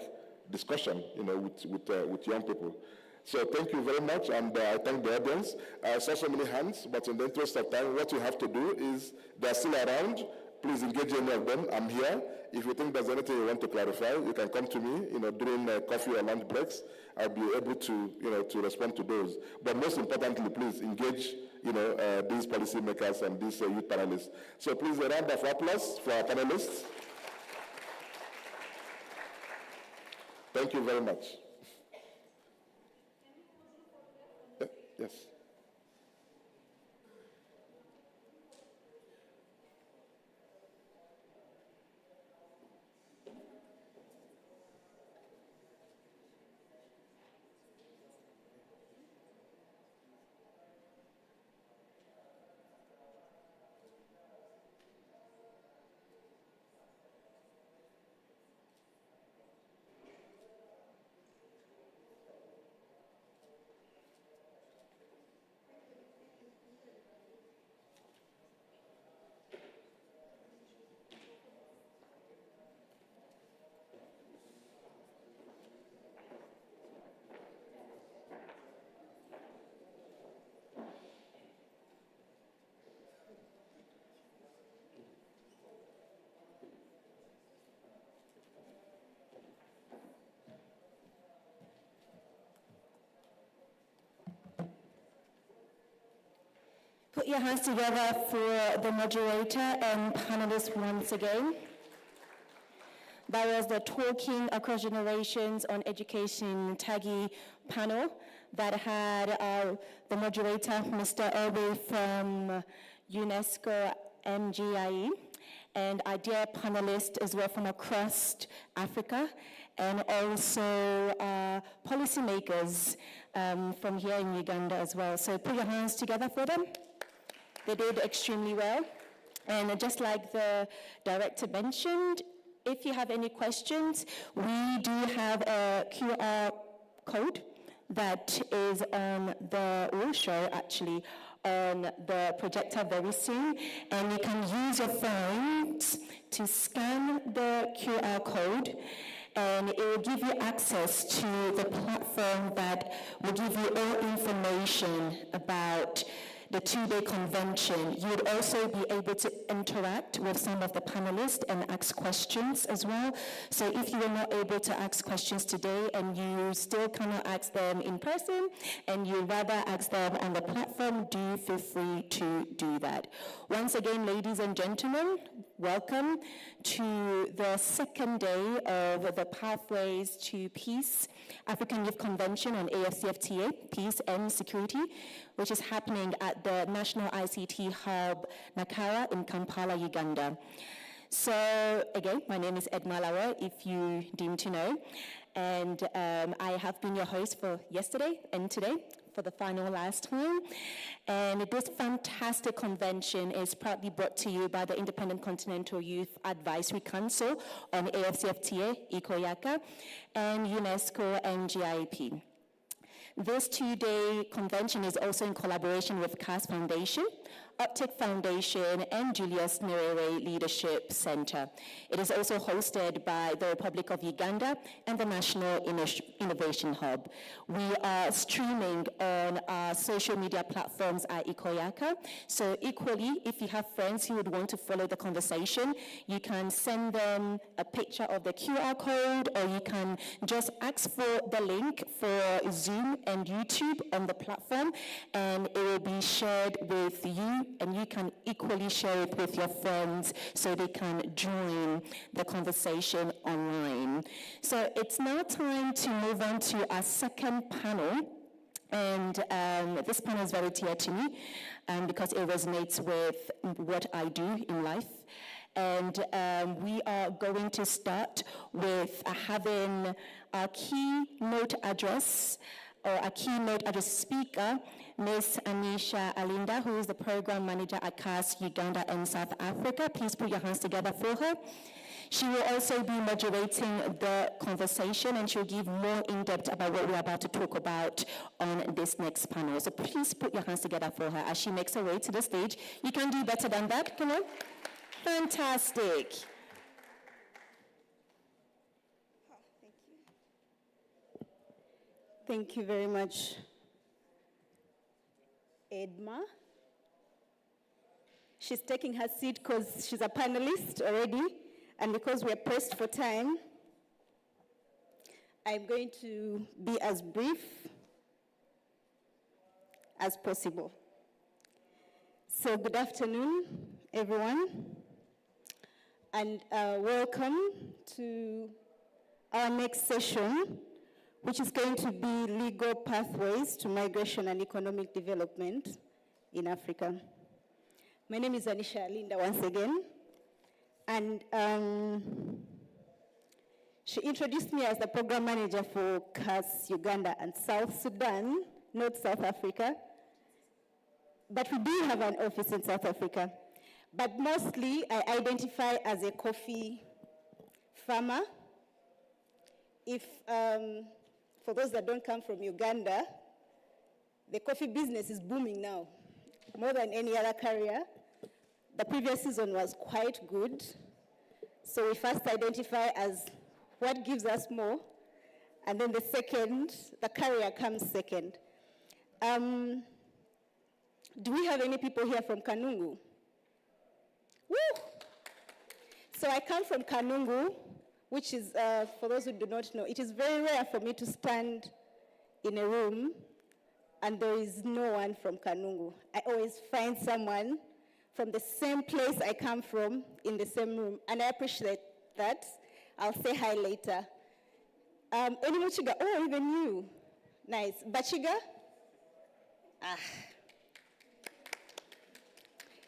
discussion, with young people. So thank you very much, and I thank the audience. I saw so many hands, but in the interest of time, what you have to do is, they're still around. Please engage any of them. I'm here. If you think there's anything you want to clarify, you can come to me, during coffee or lunch breaks. I'll be able to, to respond to those. But most importantly, please engage, these policymakers and these youth panelists. So please, a round of applause for our panelists. Thank you very much. Yes. Put your hands together for the moderator and panelists once again. That was the Talking Across Generations on Education TAGI panel that had the moderator, Mr. Obi from UNESCO MGIE, and our dear panelists as well from across Africa, and also policymakers from here in Uganda as well. So put your hands together for them. They did extremely well. And just like the director mentioned, if you have any questions, we do have a QR code that is on will show actually on the projector very soon, and you can use your phones to scan the QR code, and it will give you access to the platform that will give you all information about the two-day convention. You would also be able to interact with some of the panelists and ask questions as well. So if you were not able to ask questions today and you still cannot ask them in person and you rather ask them on the platform, do feel free to do that. Once again, ladies and gentlemen, welcome to the second day of the Pathways to Peace African Youth Convention on AFCFTA, Peace and Security, which is happening at the National ICT Hub, Nakara in Kampala, Uganda. So again, my name is Ed Malawa, if you deem to know, and I have been your host for yesterday and today for the final last time. And this fantastic convention is proudly brought to you by the Independent Continental Youth Advisory Council on AFCFTA, ICOYACA, and UNESCO NGIP. This two-day convention is also in collaboration with CAS Foundation, Optic Foundation, and Julius Nyerere Leadership Center. It is also hosted by the Republic of Uganda and the National Innovation Hub. We are streaming on our social media platforms at Ikoyaka. So equally, if you have friends who would want to follow the conversation, you can send them a picture of the QR code, or you can just ask for the link for Zoom and YouTube on the platform, and it will be shared with you, and you can equally share it with your friends so they can join the conversation online. So it's now time to move on to our second panel. And this panel is very dear to me because it resonates with what I do in life. And we are going to start with having our keynote address, or a keynote address speaker, Ms. Anisha Alinda, who is the program manager at CAS Uganda and South Africa. Please put your hands together for her. She will also be moderating the conversation, and she'll give more in-depth about what we're about to talk about on this next panel. So please put your hands together for her as she makes her way to the stage. You can do better than that, come on. Fantastic. Thank you very much, Edma. She's taking her seat because she's a panelist already, and because we're pressed for time, I'm going to be as brief as possible. So good afternoon, everyone, and welcome to our next session, which is going to be legal pathways to migration and economic development in Africa. My name is Anisha Linda once again, and she introduced me as the program manager for CAS Uganda and South Sudan, not South Africa, but we do have an office in South Africa. But mostly I identify as a coffee farmer. If, for those that don't come from Uganda, the coffee business is booming now, more than any other carrier. The previous season was quite good. So we first identify as what gives us more, and then the carrier comes second. Do we have any people here from Kanungu? Woo! So I come from Kanungu, which is, for those who do not know, it is very rare for me to stand in a room and there is no one from Kanungu. I always find someone from the same place I come from in the same room, and I appreciate that. I'll say hi later. Any Muchiga? Oh, even you. Nice. Bachiga? Ah.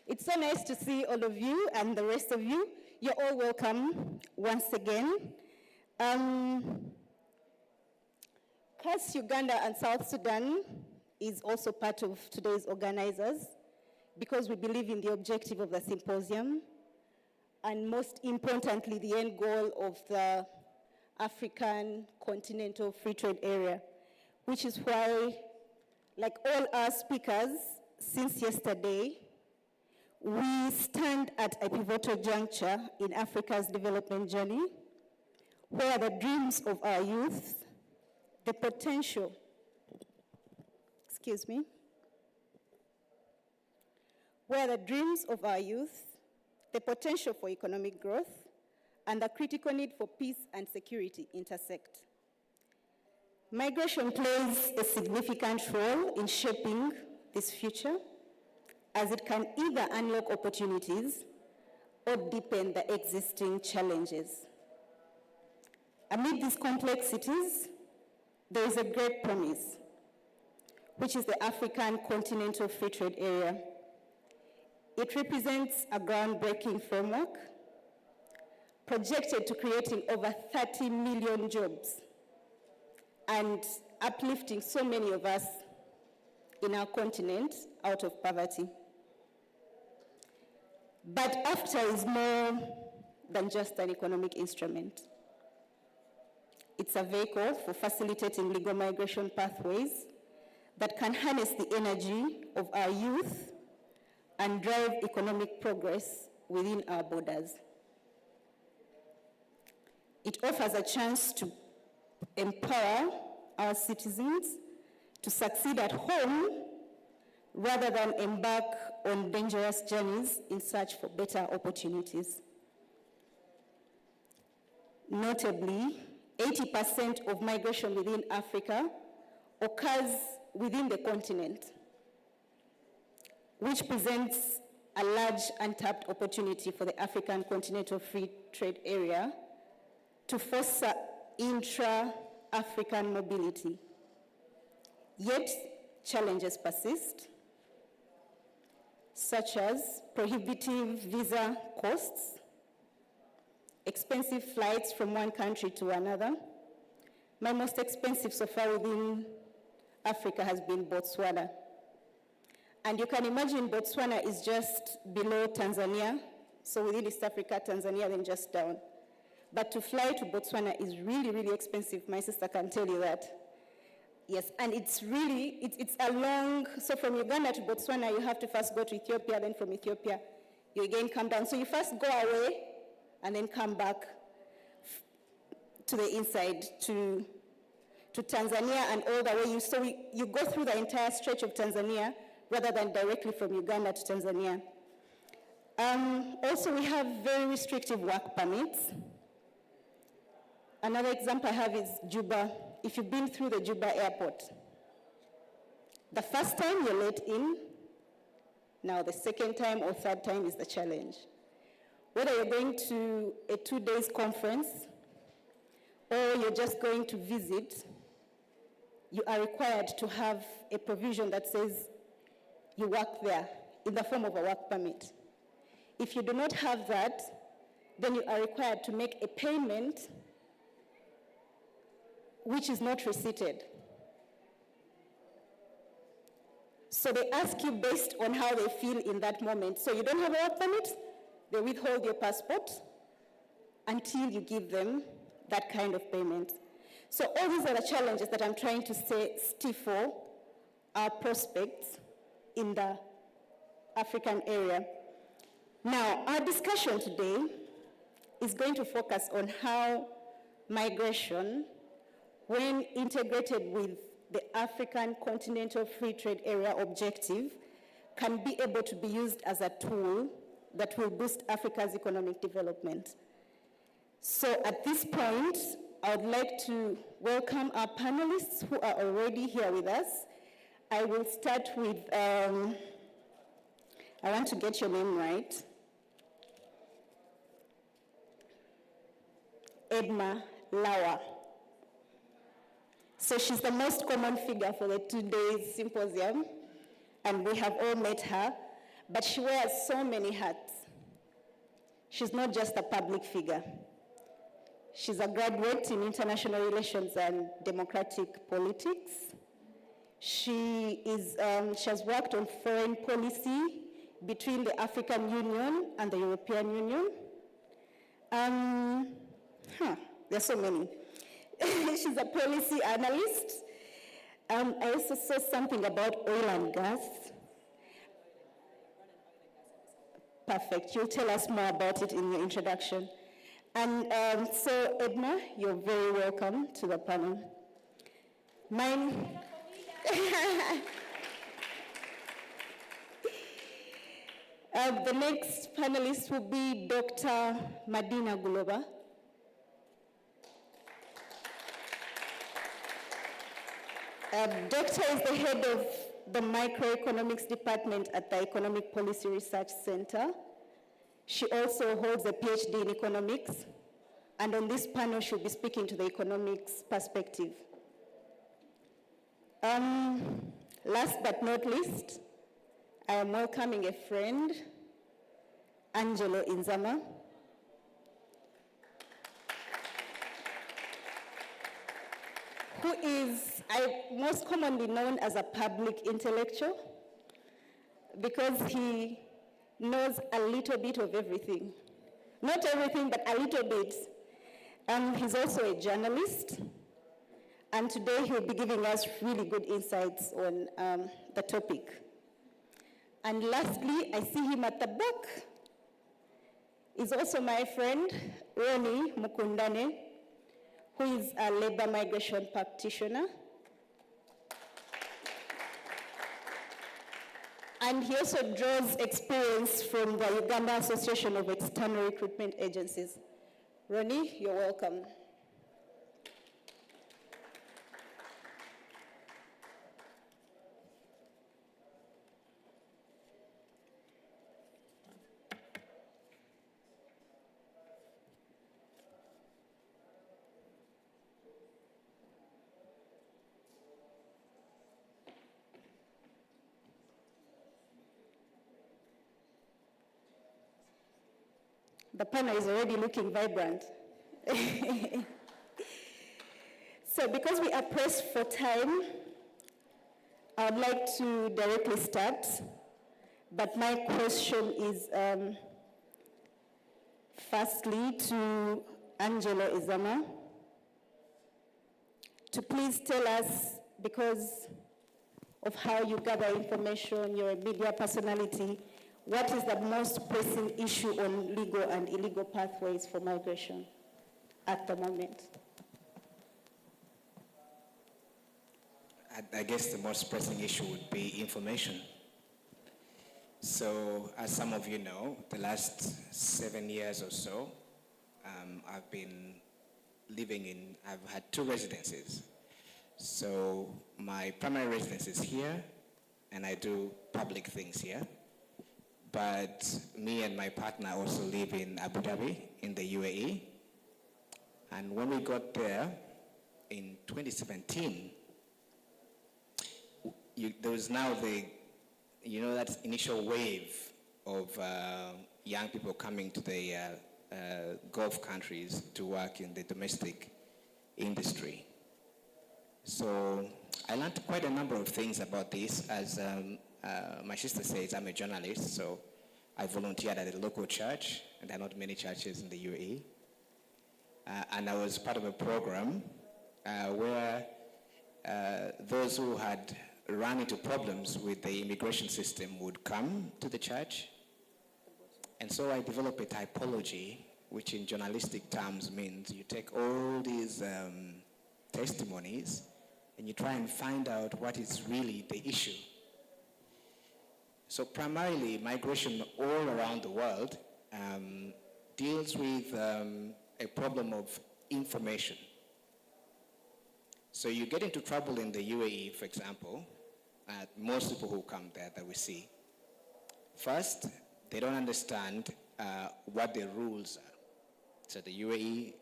It's so nice to see all of you and the rest of you. You're all welcome once again. CAS Uganda and South Sudan is also part of today's organizers because we believe in the objective of the symposium and most importantly, the end goal of the African Continental Free Trade Area, which is why, like all our speakers since yesterday, we stand at a pivotal juncture in Africa's development journey, where the dreams of our youth, the potential, where the dreams of our youth, the potential for economic growth, and the critical need for peace and security intersect. Migration plays a significant role in shaping this future, as it can either unlock opportunities or deepen the existing challenges. Amid these complexities, there is a great promise, which is the African Continental Free Trade Area. It represents a groundbreaking framework projected to creating over 30 million jobs and uplifting so many of us in our continent out of poverty. But AfCFTA is more than just an economic instrument. It's a vehicle for facilitating legal migration pathways that can harness the energy of our youth and drive economic progress within our borders. It offers a chance to empower our citizens to succeed at home rather than embark on dangerous journeys in search for better opportunities. Notably, 80% of migration within Africa occurs within the continent, which presents a large untapped opportunity for the African Continental Free Trade Area to foster intra-African mobility. Yet, challenges persist, such as prohibitive visa costs, expensive flights from one country to another. My most expensive so far within Africa has been Botswana. And you can imagine Botswana is just below Tanzania, so within East Africa, Tanzania, then just down. But to fly to Botswana is really, really expensive. My sister can tell you that. Yes, and it's really, it's a long, so from Uganda to Botswana, you have to first go to Ethiopia, then from Ethiopia, you again come down. So you first go away, and then come back to the inside to to Tanzania and all the way. So you go through the entire stretch of Tanzania rather than directly from Uganda to Tanzania. Also, we have very restrictive work permits. Another example I have is Juba. If you've been through the Juba airport, the first time you're let in, now the second time or third time is the challenge. Whether you're going to a 2 days conference or you're just going to visit, you are required to have a provision that says you work there in the form of a work permit. If you do not have that, then you are required to make a payment which is not receipted. So they ask you based on how they feel in that moment. So you don't have a work permit, they withhold your passport until you give them that kind of payment. So all these are the challenges that I'm trying to say stifle our prospects in the African area. Now, our discussion today is going to focus on how migration, when integrated with the African Continental Free Trade Area objective, can be able to be used as a tool that will boost Africa's economic development. So at this point, I would like to welcome our panelists who are already here with us. I will start with, I want to get your name right. Edma Lawa. So she's the most common figure for the 2 days symposium, and we have all met her, but she wears so many hats. She's not just a public figure. She's a graduate in international relations and democratic politics. She has worked on foreign policy between the African Union and the European Union. There's so many. She's a policy analyst. I also saw something about oil and gas. Perfect. You'll tell us more about it in your introduction. And so, Edna, you're very welcome to the panel. The next panelist will be Dr. Madina Guloba. Doctor is the head of the microeconomics department at the Economic Policy Research Center. She also holds a PhD in economics, and on this panel she'll be speaking to the economics perspective. Last but not least, I am welcoming a friend, Angelo Inzama. Who is most commonly known as a public intellectual because he knows a little bit of everything. Not everything, but a little bit. He's also a journalist, and today he'll be giving us really good insights on the topic. And lastly, I see him at the back, is also my friend, Ronnie Mukundane, who is a labor migration practitioner. And he also draws experience from the Uganda Association of External Recruitment Agencies. Ronnie, you're welcome. The panel is already looking vibrant. So because we are pressed for time, I would like to directly start, but my question is firstly to Angelo Izama, to please tell us, because of how you gather information, you're a media personality, what is the most pressing issue on legal and illegal pathways for migration at the moment? I guess the most pressing issue would be information. So, as some of you know, the last 7 years or so, I've been I've had 2 residences. So, my primary residence is here, and I do public things here. But me and my partner also live in Abu Dhabi, in the UAE. And when we got there in 2017, there was now that initial wave of young people coming to the Gulf countries to work in the domestic industry. So I learned quite a number of things about this. As my sister says, I'm a journalist, so I volunteered at a local church, and there are not many churches in the UAE. And I was part of a program where those who had run into problems with the immigration system would come to the church. And so I developed a typology, which in journalistic terms means you take all these testimonies and you try and find out what is really the issue. So primarily, migration all around the world deals with a problem of information. So you get into trouble in the UAE, for example, most people who come there that we see. First, they don't understand what the rules are. So the UAE,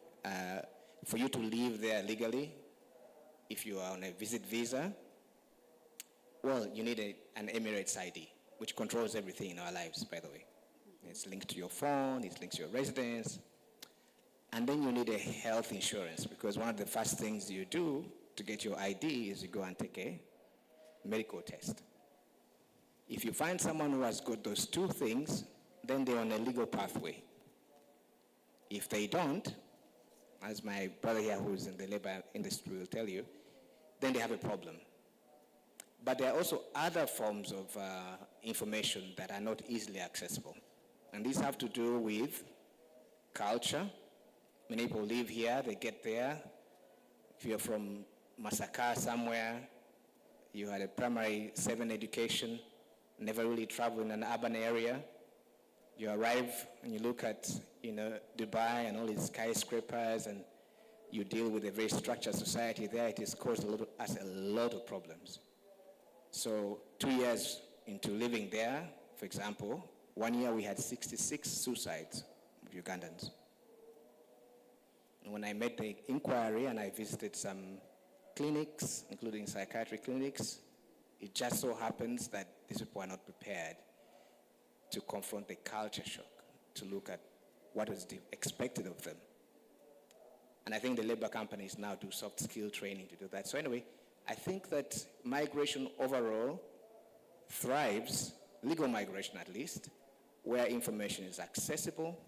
for you to live there legally, if you are on a visit visa, well, you need an Emirates ID, which controls everything in our lives, by the way. It's linked to your phone, it's linked to your residence. And then you need a health insurance, because one of the first things you do to get your ID is you go and take a medical test. If you find someone who has got those 2 things, then they're on a legal pathway. If they don't, as my brother here who's in the labor industry will tell you, then they have a problem. But there are also other forms of information that are not easily accessible. And these have to do with culture. Many people live here, they get there. If you're from Masaka somewhere, you had a primary 7 education, never really traveled in an urban area. You arrive and you look at, Dubai and all its skyscrapers, and you deal with a very structured society there. It has caused us a lot of problems. So 2 years into living there, for example, 1 year we had 66 suicides of Ugandans. And when I made the inquiry and I visited some clinics, including psychiatric clinics, it just so happens that these people are not prepared to confront the culture shock, to look at what was expected of them. And I think the labor companies now do soft skill training to do that. So anyway, I think that migration overall thrives, legal migration at least, where information is accessible,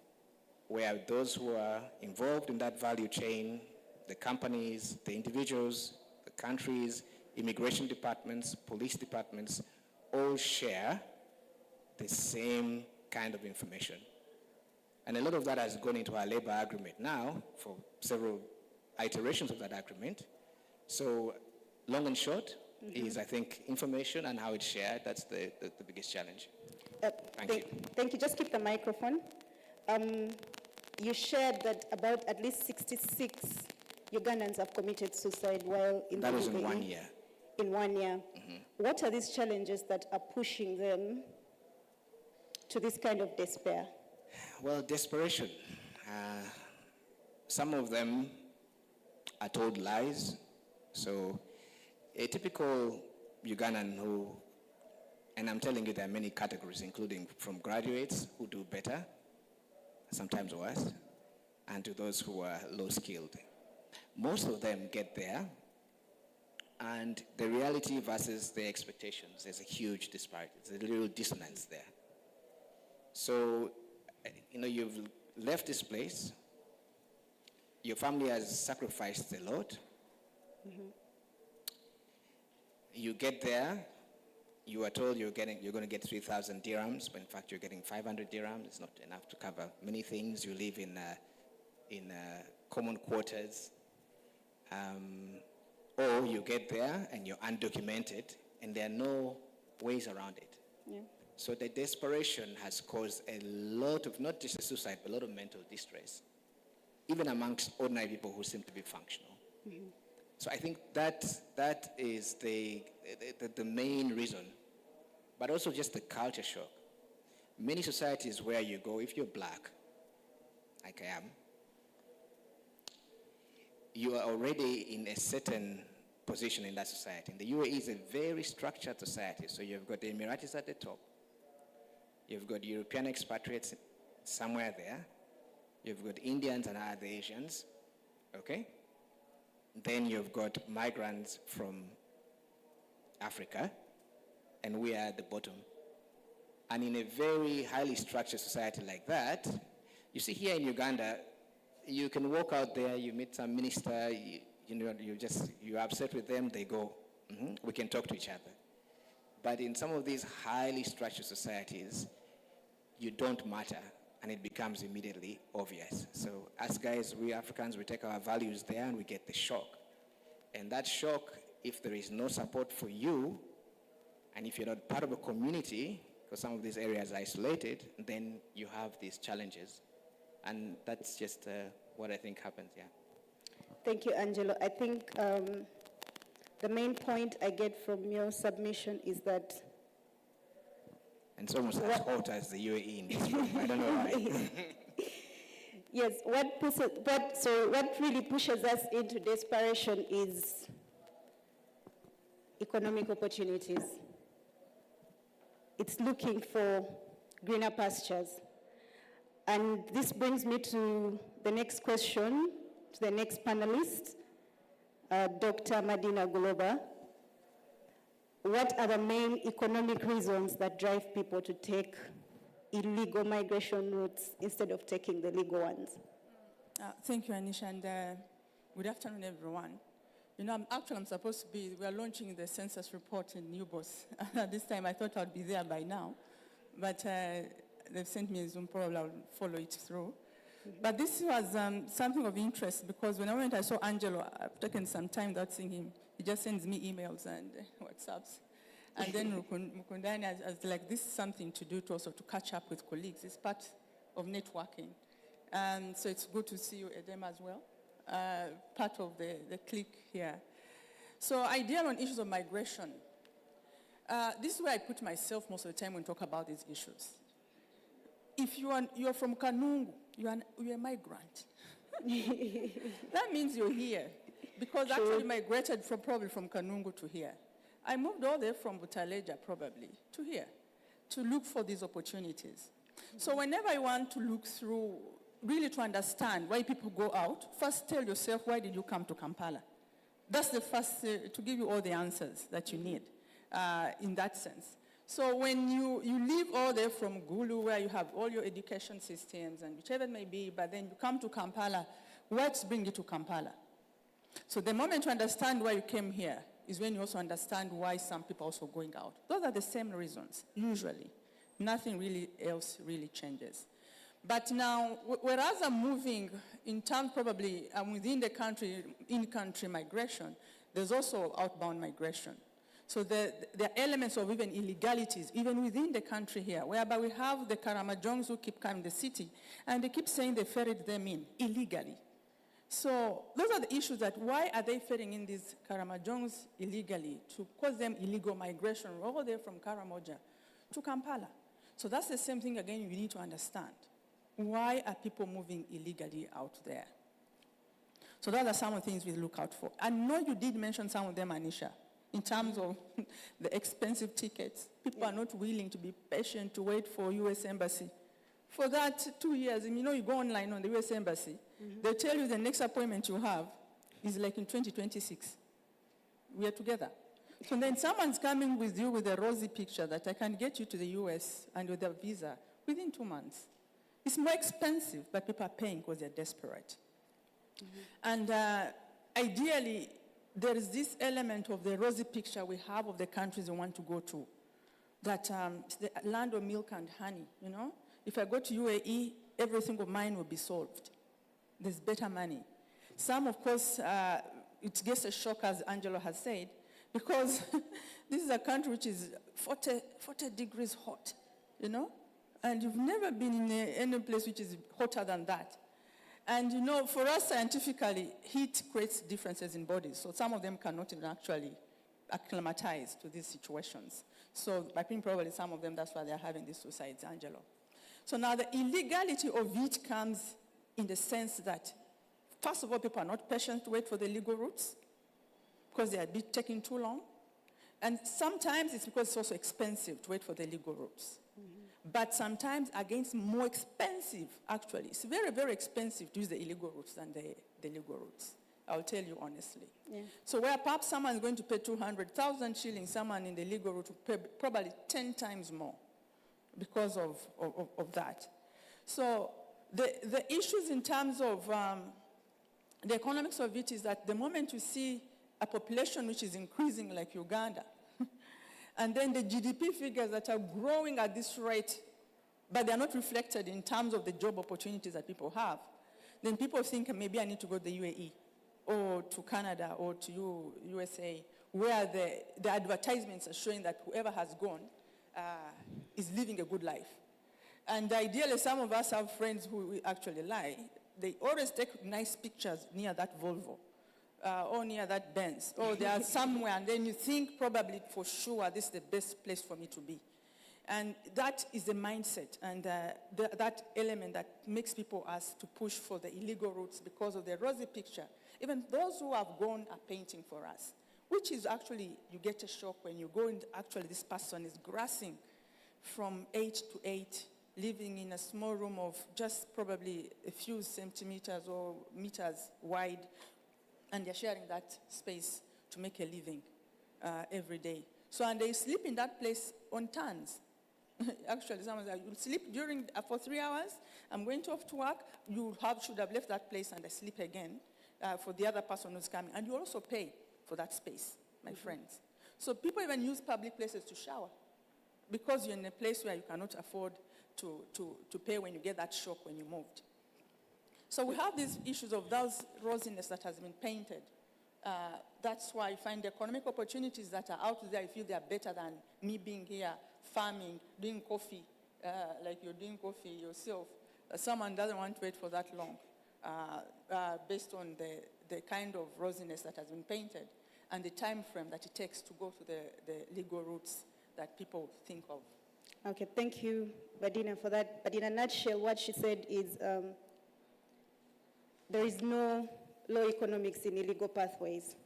where those who are involved in that value chain, the companies, the individuals, the countries, immigration departments, police departments, all share the same kind of information. And a lot of that has gone into our labor agreement now for several iterations of that agreement. So long and short is, I think, information and how it's shared. That's the biggest challenge. Thank you. Thank you. Just keep the microphone. You shared that about at least 66 Ugandans have committed suicide while in that the was UAE. in 1 year. In 1 year. What are these challenges that are pushing them to this kind of despair? Well, desperation. Some of them are told lies. So a typical Ugandan who, and I'm telling you there are many categories, including from graduates who do better, sometimes worse, and to those who are low skilled. Most of them get there, and the reality versus their expectations, there's a huge disparity. There's a little dissonance there. So, you've left this place, your family has sacrificed a lot. You get there, you are told you're going to get 3,000 dirhams, but in fact you're getting 500 dirhams. It's not enough to cover many things. You live in common quarters. or you get there and you're undocumented and there are no ways around it. Yeah. So the desperation has caused a lot of, not just suicide, but a lot of mental distress, even amongst ordinary people who seem to be functional. Mm-hmm. So I think that is the main reason, but also just the culture shock. Many societies where you go, if you're black, like I am, you are already in a certain position in that society. And the UAE is a very structured society. So you've got the Emiratis at the top. You've got European expatriates somewhere there. You've got Indians and other Asians, okay? Then you've got migrants from Africa, and we are at the bottom. And in a very highly structured society like that, you see here in Uganda, you can walk out there, you meet some minister, you're upset with them, they go, we can talk to each other. But in some of these highly structured societies, you don't matter, and it becomes immediately obvious. So us guys, we Africans, we take our values there and we get the shock. And that shock, if there is no support for you, and if you're not part of a community, because some of these areas are isolated, then you have these challenges. And that's just what I think happens, yeah. Thank you, Angelo. I think the main point I get from your submission is that... And it's almost as hot as the UAE in this room. I don't know why. Yes, what really pushes us into desperation is economic opportunities. It's looking for greener pastures. And this brings me to the next question, to the next panelist, Dr. Madina Guloba. What are the main economic reasons that drive people to take illegal migration routes instead of taking the legal ones? Thank you, Anisha, and good afternoon, everyone. You know, I'm supposed to be, we are launching the census report in New Boss. This time I thought I'd be there by now, but they've sent me a Zoom, probably I'll follow it through. But this was something of interest because when I saw Angelo, I've taken some time without seeing him. He just sends me emails and WhatsApps. And then Mukundani has like, this is something to do to also to catch up with colleagues. It's part of networking. And so it's good to see you, Edem, as well, part of the clique here. So ideal on issues of migration. This is where I put myself most of the time when we talk about these issues. If you're from Kanungu, you're a migrant. That means you're here. Because True. Actually migrated probably from Kanungu to here. I moved all the way from Butaleja probably to here to look for these opportunities. So whenever you want to look through, really to understand why people go out, first tell yourself, why did you come to Kampala? That's the first, to give you all the answers that you need in that sense. So when you leave all there from Gulu, where you have all your education systems and whichever it may be, but then you come to Kampala, what's bringing you to Kampala? So the moment you understand why you came here is when you also understand why some people are also going out. Those are the same reasons, usually. Nothing really else really changes. But now, whereas I'm moving in terms probably within the country, in-country migration, there's also outbound migration. So there are elements of even illegalities, even within the country here, whereby we have the Karamajongs who keep coming to the city, and they keep saying they ferried them in illegally. So those are the issues that why are they ferrying in these Karamajongs illegally to cause them illegal migration all there from Karamoja to Kampala. So that's the same thing again you need to understand. Why are people moving illegally out there? So those are some of the things we look out for. I know you did mention some of them, Anisha, in terms of the expensive tickets. People are not willing to be patient to wait for U.S. Embassy. For that 2 years, and you go online on the U.S. Embassy, they tell you the next appointment you have is like in 2026. We are together. So then someone's coming with you with a rosy picture that I can get you to the U.S. and with a visa within 2 months. It's more expensive, but people are paying because they're desperate. And ideally, there is this element of the rosy picture we have of the countries we want to go to, that it's the land of milk and honey, you know? If I go to UAE, everything of mine will be solved. There's better money. Some, of course, it gets a shock, as Angelo has said, because this is a country which is 40 degrees hot, you know? And you've never been in any place which is hotter than that. And, you know, for us scientifically, heat creates differences in bodies. So some of them cannot even actually acclimatize to these situations. So I think probably some of them, that's why they're having these suicides, Angelo. So now the illegality of it comes in the sense that, first of all, people are not patient to wait for the legal routes because they are taking too long. And sometimes it's because it's also expensive to wait for the legal routes. But sometimes, again, it's more expensive, actually. It's very, very expensive to use the illegal routes than the legal routes. I'll tell you honestly. Yeah. So where perhaps someone is going to pay 200,000 shillings, someone in the legal route will pay probably 10 times more because of that. So the issues in terms of the economics of it is that the moment you see a population which is increasing like Uganda, and then the GDP figures that are growing at this rate, but they're not reflected in terms of the job opportunities that people have, then people think maybe I need to go to the UAE or to Canada or to USA, where the advertisements are showing that whoever has gone is living a good life. And ideally, some of us have friends who actually lie. They always take nice pictures near that Volvo. Or near that Benz, or they are somewhere, and then you think probably for sure this is the best place for me to be. And that is the mindset and that element that makes people ask to push for the illegal routes because of the rosy picture. Even those who have gone are painting for us, which is actually, you get a shock when you go and actually this person is grassing from 8 to 8, living in a small room of just probably a few centimeters or meters wide, and they're sharing that space to make a living every day. So, and they sleep in that place on turns. Actually, someone said, you sleep for 3 hours, I'm going off to work, you should have left that place and I sleep again for the other person who's coming. And you also pay for that space, my friends. So people even use public places to shower because you're in a place where you cannot afford to pay when you get that shock when you moved. So we have these issues of those rosiness that has been painted. That's why I find the economic opportunities that are out there, I feel they are better than me being here, farming, doing coffee, like you're doing coffee yourself. Someone doesn't want to wait for that long based on the kind of rosiness that has been painted and the time frame that it takes to go to the legal routes that people think of. Okay, thank you, Badina, for that. But in a nutshell, what she said is there is no law economics in illegal pathways.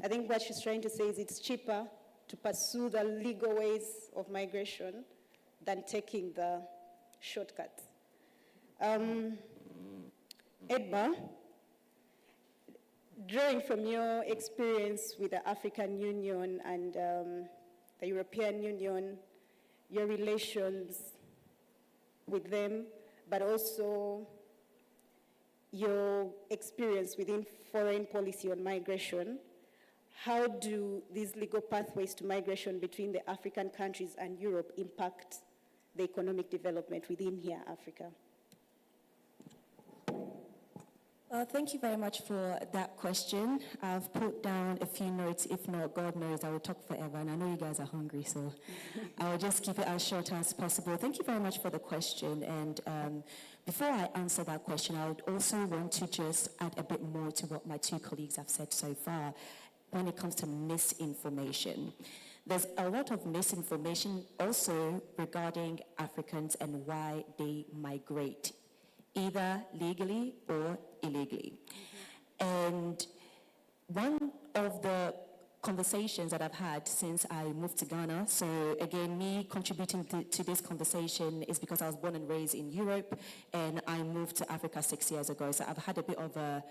I think what she's trying to say is it's cheaper to pursue the legal ways of migration than taking the shortcuts. Edba, drawing from your experience with the African Union and the European Union, your relations with them, but also your experience within foreign policy on migration, how do these legal pathways to migration between the African countries and Europe impact the economic development within here, Africa? Thank you very much for that question. I've put down a few notes. If not, God knows I will talk forever, and I know you guys are hungry, so I'll just keep it as short as possible. Thank you very much for the question, and before I answer that question, I would also want to just add a bit more to what my two colleagues have said so far when it comes to misinformation. There's a lot of misinformation also regarding Africans and why they migrate, either legally or illegally. And one of the conversations that I've had since I moved to Ghana, so again, me contributing to this conversation is because I was born and raised in Europe, and I moved to Africa 6 years ago, so I've had a bit of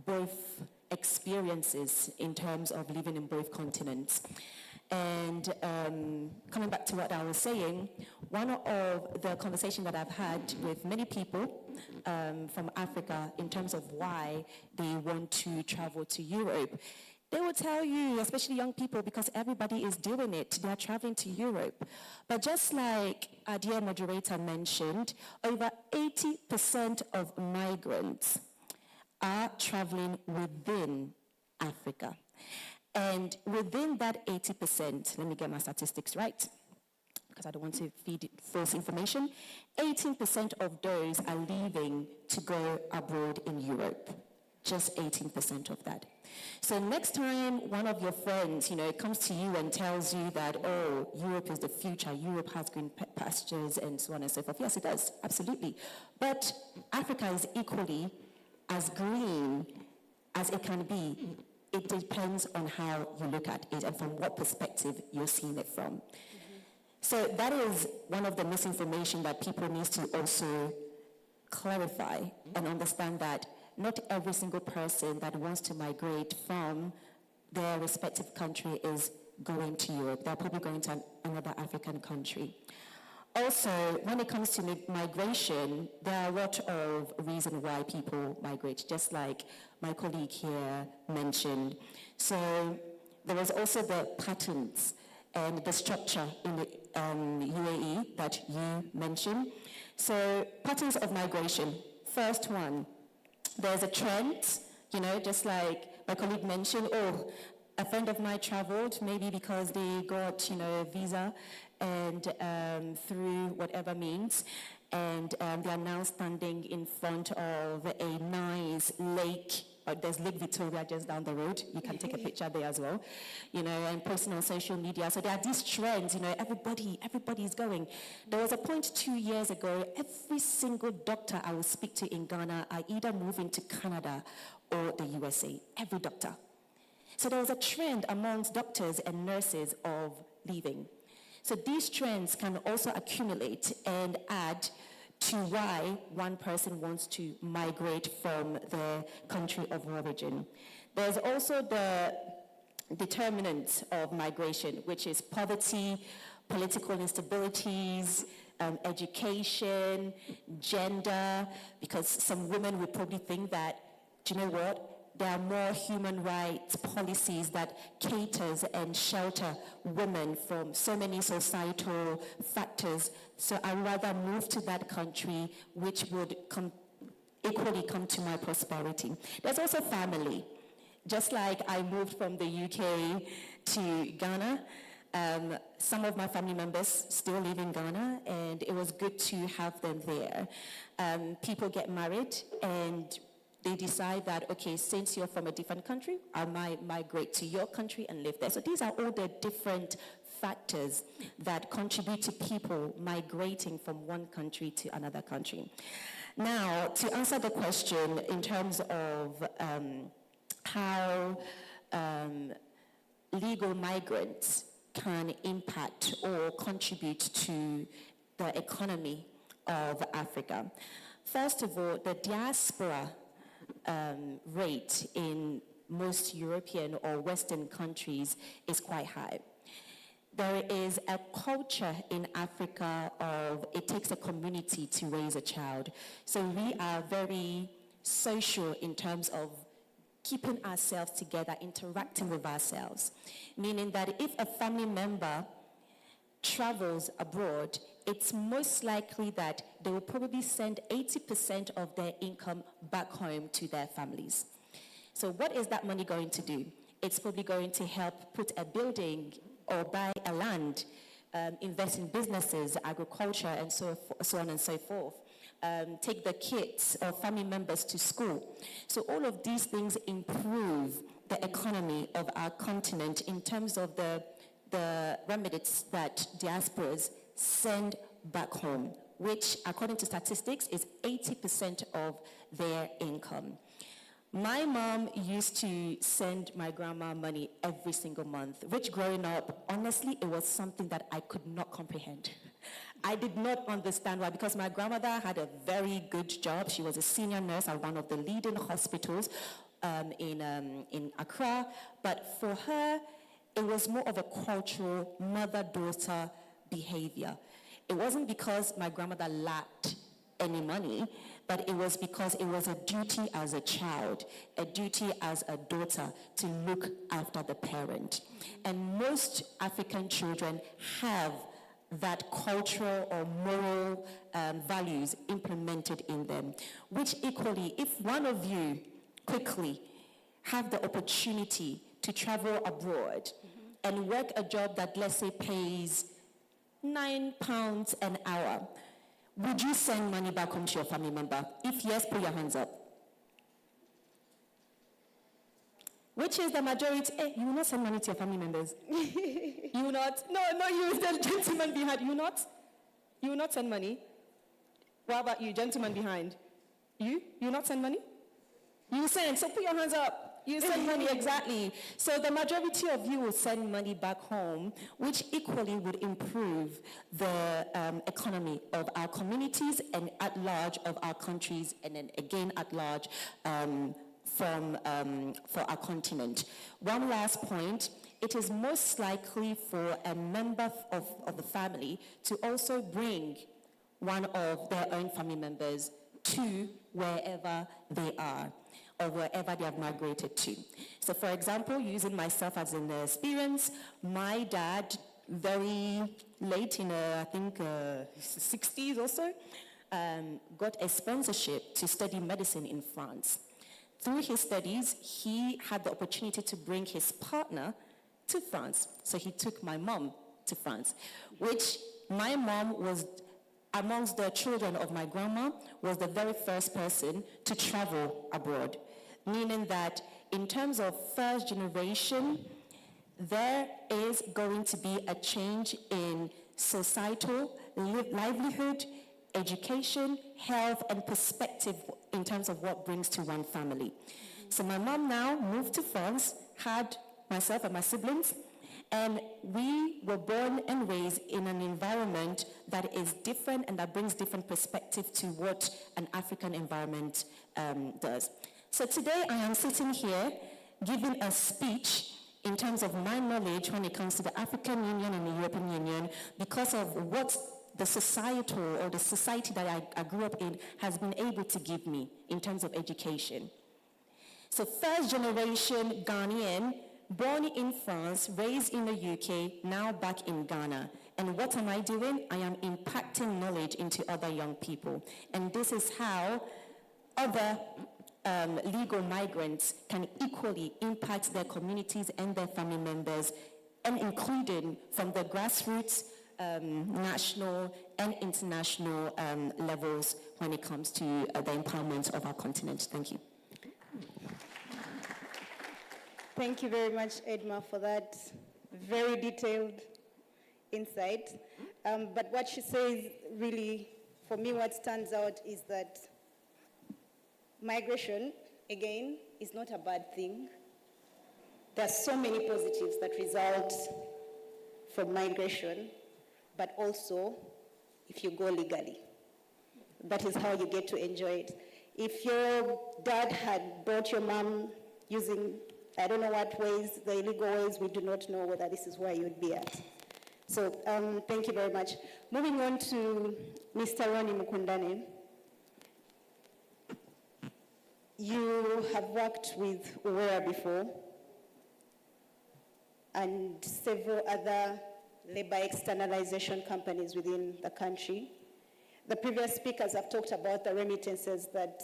both experiences in terms of living in both continents. And coming back to what I was saying, one of the conversations that I've had with many people from Africa in terms of why they want to travel to Europe, they will tell you, especially young people, because everybody is doing it, they're traveling to Europe. But just like our dear moderator mentioned, over 80% of migrants are traveling within Africa. And within that 80%, let me get my statistics right, because I don't want to feed false information, 18% of those are leaving to go abroad in Europe. Just 18% of that. So next time one of your friends, comes to you and tells you that, oh, Europe is the future, Europe has green pastures and so on and so forth. Yes, it does, absolutely. But Africa is equally as green as it can be. It depends on how you look at it and from what perspective you're seeing it from. So that is one of the misinformation that people need to also clarify and understand, that not every single person that wants to migrate from their respective country is going to Europe. They're probably going to another African country. Also, when it comes to migration, there are a lot of reasons why people migrate, just like my colleague here mentioned. So there was also the patterns and the structure in the UAE that you mentioned. So patterns of migration. First one, there's a trend, just like my colleague mentioned, a friend of mine traveled, maybe because they got, a visa and through whatever means, and they are now standing in front of a nice lake. There's Lake Victoria just down the road. You can take a picture there as well, and posting on social media. So there are these trends, everybody is going. There was a point 2 years ago, every single doctor I would speak to in Ghana are either moving to Canada or the USA, every doctor. So there was a trend amongst doctors and nurses of leaving. So these trends can also accumulate and add to why one person wants to migrate from the country of origin. There's also the determinants of migration, which is poverty, political instabilities, education, gender, because some women would probably think that, do you know what? There are more human rights policies that caters and shelter women from so many societal factors. So I'd rather move to that country, which would equally come to my prosperity. There's also family. Just like I moved from the UK to Ghana, some of my family members still live in Ghana, and it was good to have them there. People get married, and they decide that, okay, since you're from a different country, I might migrate to your country and live there. So these are all the different factors that contribute to people migrating from one country to another country. Now, to answer the question in terms of how legal migrants can impact or contribute to the economy of Africa. First of all, the diaspora rate in most European or Western countries is quite high. There is a culture in Africa of it takes a community to raise a child. So we are very social in terms of keeping ourselves together, interacting with ourselves. Meaning that if a family member travels abroad, it's most likely that they will probably send 80% of their income back home to their families. So what is that money going to do? It's probably going to help put a building or buy a land, invest in businesses, agriculture, and so on and so forth. Take the kids or family members to school. So all of these things improve the economy of our continent in terms of the remedies that diasporas send back home, which according to statistics is 80% of their income. My mom used to send my grandma money every single month, which growing up, honestly, it was something that I could not comprehend. I did not understand why, because my grandmother had a very good job. She was a senior nurse at one of the leading hospitals in Accra, but for her, it was more of a cultural mother-daughter behavior. It wasn't because my grandmother lacked any money, but it was because it was a duty as a child, a duty as a daughter to look after the parent. And most African children have that cultural or moral values implemented in them, which equally, if one of you quickly have the opportunity to travel abroad and work a job that, let's say, pays £9 an hour, would you send money back home to your family member? If yes, put your hands up. Which is the majority? You will not send money to your family members. You will not? No, you, the gentleman behind. You will not? You will not send money? What about you, gentleman behind? You will not send money? You will send, so put your hands up. You send money, exactly. So the majority of you will send money back home, which equally would improve the economy of our communities and at large of our countries, and then again at large for our continent. One last point, it is most likely for a member of the family to also bring one of their own family members to wherever they are or wherever they have migrated to. So for example, using myself as an experience, my dad, very late in, I think, 60s or so, got a sponsorship to study medicine in France. Through his studies, he had the opportunity to bring his partner to France. So he took my mom to France, which my mom was, amongst the children of my grandma, was the very first person to travel abroad, meaning that in terms of first generation, there is going to be a change in societal livelihood, education, health, and perspective in terms of what brings to one family. So my mom now moved to France, had myself and my siblings, and we were born and raised in an environment that is different and that brings different perspective to what an African environment does. So today I am sitting here giving a speech in terms of my knowledge when it comes to the African Union and the European Union because of what the societal or the society that I grew up in has been able to give me in terms of education. So first generation Ghanaian, born in France, raised in the UK, now back in Ghana. And what am I doing? I am impacting knowledge into other young people. And this is how other legal migrants can equally impact their communities and their family members, and including from the grassroots, national and international levels when it comes to the empowerment of our continent. Thank you. Thank you very much, Edma, for that very detailed insight. But what she says really, for me, what stands out is that migration, again, is not a bad thing. There are so many positives that result from migration, but also if you go legally. That is how you get to enjoy it. If your dad had brought your mom using, I don't know what ways, the illegal ways, we do not know whether this is where you would be at. So thank you very much. Moving on to Mr. Ronnie Mukundane. You have worked with Uwera before and several other labor externalization companies within the country. The previous speakers have talked about the remittances that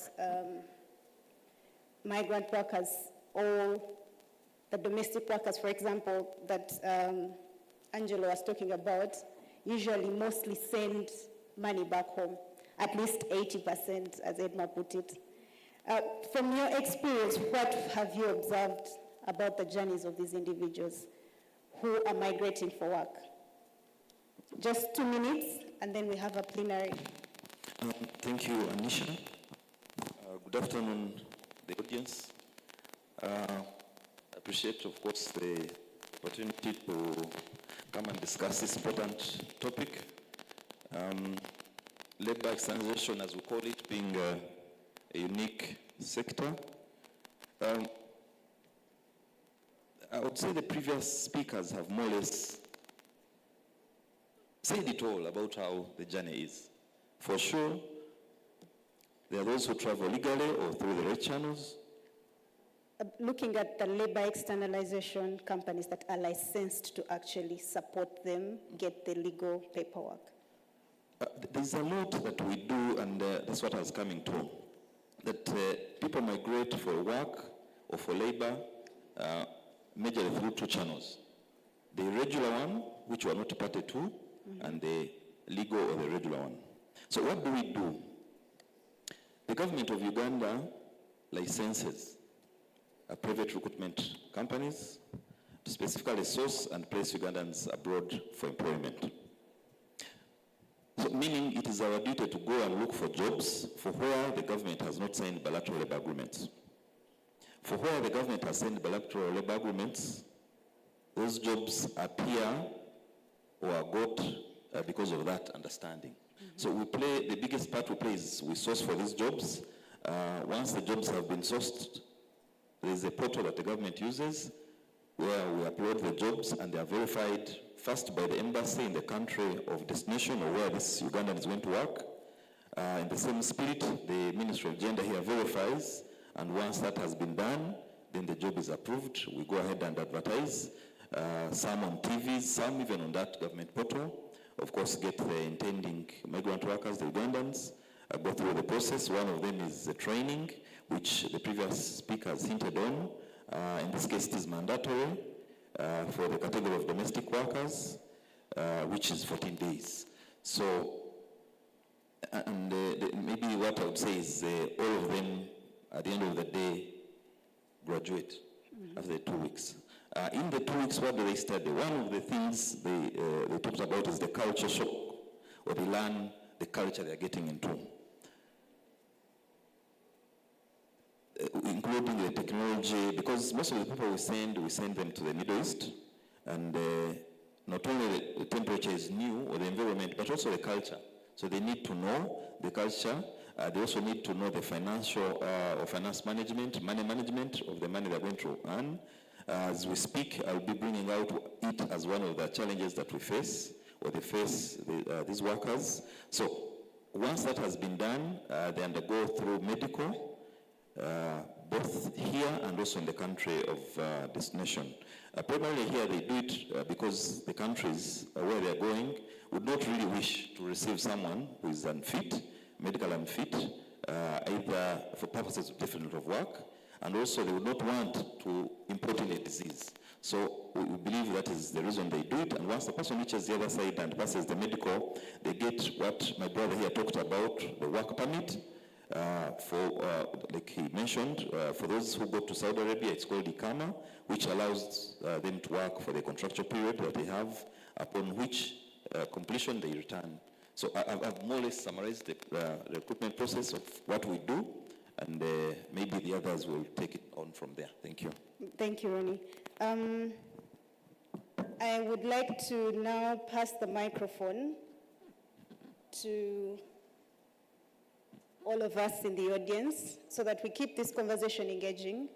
migrant workers or the domestic workers, for example, that Angelo was talking about, usually mostly send money back home, at least 80%, as Edma put it. From your experience, what have you observed about the journeys of these individuals who are migrating for work? Just 2 minutes, and then we have a plenary. Thank you, Anisha. Good afternoon, the audience. I appreciate, of course, the opportunity to come and discuss this important topic. Labor externalization, as we call it, being a unique sector. I would say the previous speakers have more or less said it all about how the journey is. For sure, there are those who travel legally or through the right channels. Looking at the labor externalization companies that are licensed to actually support them get the legal paperwork. There's a lot that we do, and that's what I was coming to. That people migrate for work, or for labor, majorly through two channels. The irregular one, which we are not party to, and the legal or the regular one. So what do? The government of Uganda licenses private recruitment companies to specifically source and place Ugandans abroad for employment. So meaning it is our duty to go and look for jobs for where the government has not signed bilateral labor agreements. For where the government has signed bilateral labor agreements, those jobs appear or are got because of that understanding. So the biggest part we play is we source for these jobs. Once the jobs have been sourced, there is a portal that the government uses where we upload the jobs and they are verified first by the embassy in the country of destination or where this Ugandan is going to work. In the same spirit, the Ministry of Gender here verifies, and once that has been done, then the job is approved. We go ahead and advertise, some on TV, some even on that government portal. Of course, get the intending migrant workers, the Ugandans, go through the process. One of them is the training, which the previous speaker has hinted on. In this case, it is mandatory for the category of domestic workers, which is 14 days. So, and maybe what I would say is all of them, at the end of the day, graduate after the 2 weeks. In the 2 weeks, what do they study? One of the things they talked about is the culture shock, or they learn the culture they're getting into, including the technology, because most of the people we send them to the Middle East, and not only the temperature is new, or the environment, but also the culture. So they need to know the culture. They also need to know the financial or finance management, money management of the money they're going to earn. As we speak, I'll be bringing out it as one of the challenges that we face, or they face these workers. So once that has been done, they undergo through medical, both here and also in the country of destination. Primarily here they do it because the countries where they're going would not really wish to receive someone who is unfit, medical unfit, either for purposes of deferment of work, and also they would not want to import in a disease. So we believe that is the reason they do it, and once the person reaches the other side and passes the medical, they get what my brother here talked about, the work permit, like he mentioned, for those who go to Saudi Arabia, it's called Ikama, which allows them to work for the contractual period that they have, upon which completion they return. So I've more or less summarized the recruitment process of what we do, and maybe the others will take it on from there. Thank you. Thank you, Ronnie. I would like to now pass the microphone to all of us in the audience so that we keep this conversation engaging.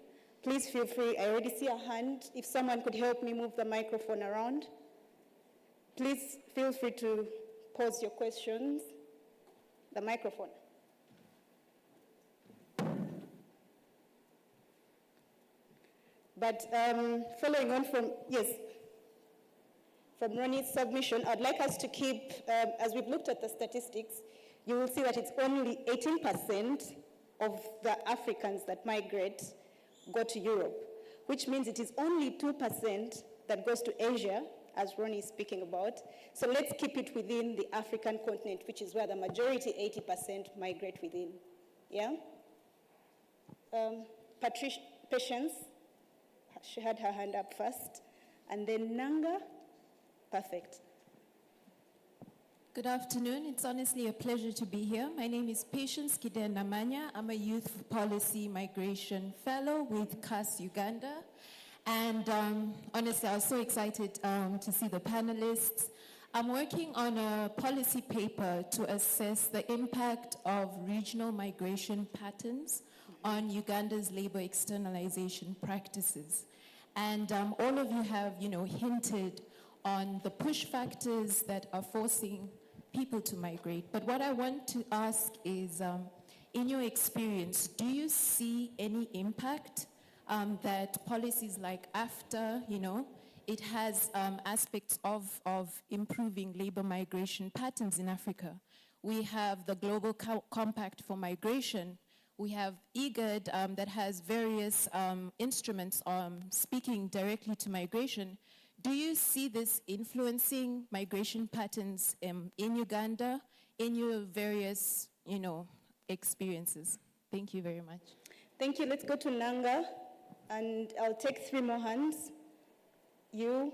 Please feel free. I already see a hand. If someone could help me move the microphone around. Please feel free to pose your questions. The microphone. But following on from Ronnie's submission, I'd like us to keep, as we've looked at the statistics, you will see that it's only 18% of the Africans that migrate go to Europe, which means it is only 2% that goes to Asia, as Ronnie is speaking about. So let's keep it within the African continent, which is where the majority, 80%, migrate within. Yeah? Patience, she had her hand up first. And then Nanga, perfect. Good afternoon. It's honestly a pleasure to be here. My name is Patience Kidendamanya. I'm a Youth Policy Migration Fellow with CAS Uganda. And honestly, I was so excited to see the panelists. I'm working on a policy paper to assess the impact of regional migration patterns on Uganda's labor externalization practices. And all of you have, hinted on the push factors that are forcing people to migrate. But what I want to ask is, in your experience, do you see any impact that policies like AFTA, it has aspects of improving labor migration patterns in Africa? We have the Global Compact for Migration, We have IGAD that has various instruments speaking directly to migration. Do you see this influencing migration patterns in Uganda, in your various, experiences? Thank you very much. Thank you. Let's go to Nanga, and I'll take 3 more hands. You,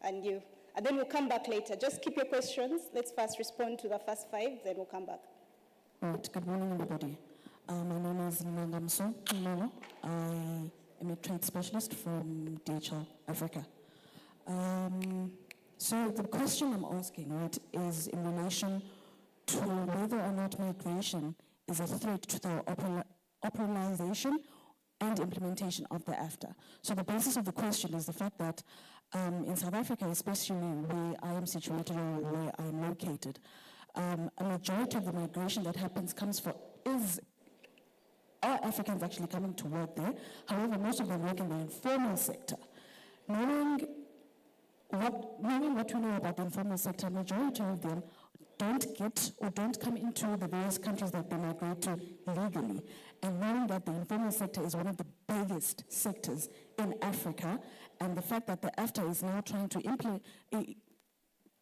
and you. And then we'll come back later. Just keep your questions. Let's first respond to the first 5, then we'll come back. Right, good morning, everybody. My name is Nangamso Molo. I am a trade specialist from DHL Africa. So the question I'm asking, right, is in relation to whether or not migration is a threat to the operationalization and implementation of the AfTA. So the basis of the question is the fact that in South Africa, especially where I am situated or where I am located, a majority of the migration that happens are Africans actually coming to work there. However, most of them work in the informal sector. Knowing what we know about the informal sector, majority of them don't get or don't come into the various countries that they migrate to legally. And knowing that the informal sector is one of the biggest sectors in Africa, and the fact that the AfTA is now trying to implement,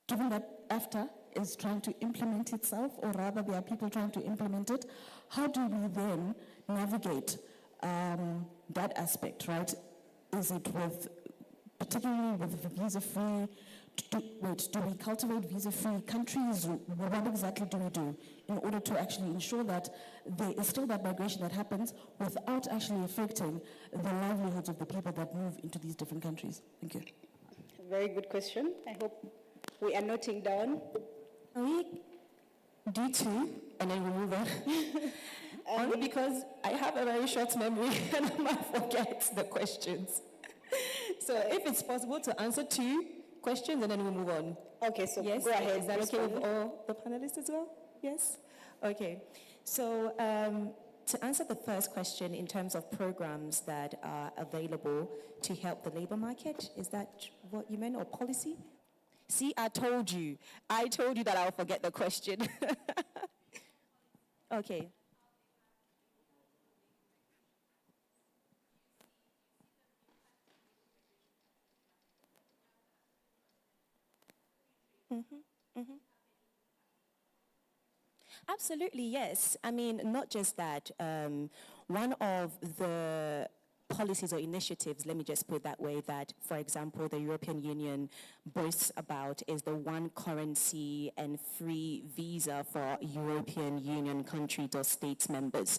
given that AfTA is trying to implement itself, or rather there are people trying to implement it, how do we then navigate that aspect, right? Is it particularly with visa-free, do we cultivate visa-free countries? What exactly do we do in order to actually ensure that there is still that migration that happens without actually affecting the livelihoods of the people that move into these different countries? Thank you. Very good question. I hope we are noting down. We do two, and then we move on. Only because I have a very short memory and I might forget the questions. So if it's possible to answer 2 questions and then we move on. Okay, so yes, go ahead. Is that okay with all the panelists as well? Yes? Okay. So to answer the first question in terms of programs that are available to help the labor market, is that what you meant, or policy? See, I told you that I'll forget the question. Okay. Absolutely, yes. I mean, not just that. One of the policies or initiatives, let me just put it that way, that, for example, the European Union boasts about is the one currency and free visa for European Union countries or states members.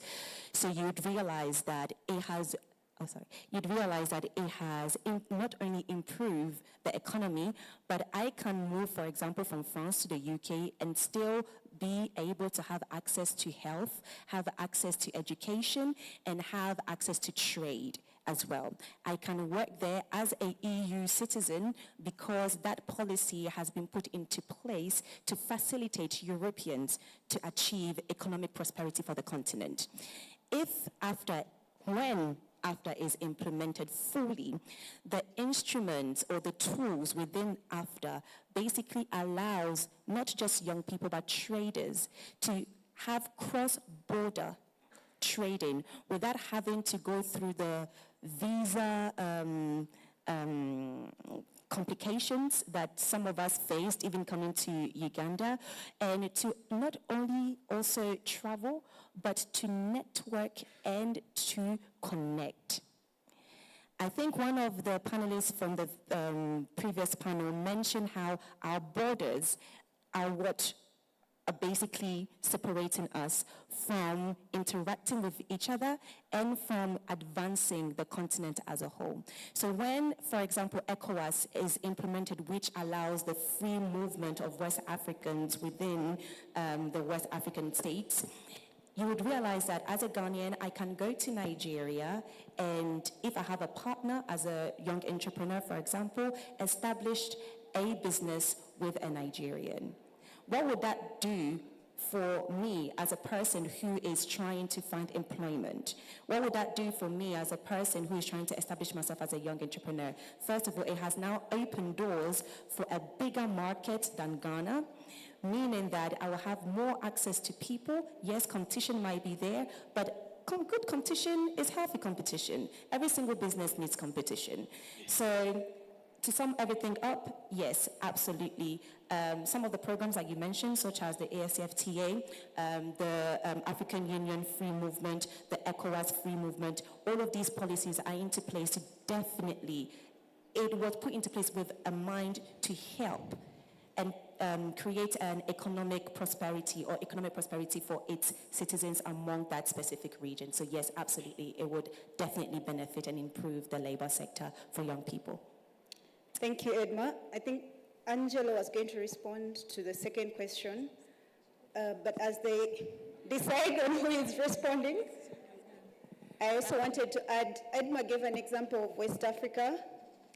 So you'd realize that it has not only improved the economy, but I can move, for example, from France to the UK and still be able to have access to health, have access to education, and have access to trade as well. I can work there as an EU citizen because that policy has been put into place to facilitate Europeans to achieve economic prosperity for the continent. When AfTA is implemented fully, the instruments or the tools within AfTA basically allows not just young people but traders to have cross-border trading without having to go through the visa complications that some of us faced even coming to Uganda, and to not only also travel but to network and to connect. I think one of the panelists from the previous panel mentioned how our borders are what are basically separating us from interacting with each other and from advancing the continent as a whole. So when, for example, ECOWAS is implemented, which allows the free movement of West Africans within the West African states, you would realize that as a Ghanaian, I can go to Nigeria, and if I have a partner as a young entrepreneur, for example, established a business with a Nigerian. What would that do for me as a person who is trying to find employment? What would that do for me as a person who is trying to establish myself as a young entrepreneur? First of all, it has now opened doors for a bigger market than Ghana, meaning that I will have more access to people. Yes, competition might be there, but good competition is healthy competition. Every single business needs competition. So to sum everything up, yes, absolutely. Some of the programs that you mentioned, such as the ASFTA, the African Union Free Movement, the ECOWAS Free Movement, all of these policies are into place to definitely, it was put into place with a mind to help and create an economic prosperity for its citizens among that specific region. So yes, absolutely, it would definitely benefit and improve the labor sector for young people. Thank you, Edma. I think Angelo was going to respond to the second question, but as they decide on who is responding, I also wanted to add, Edma gave an example of West Africa.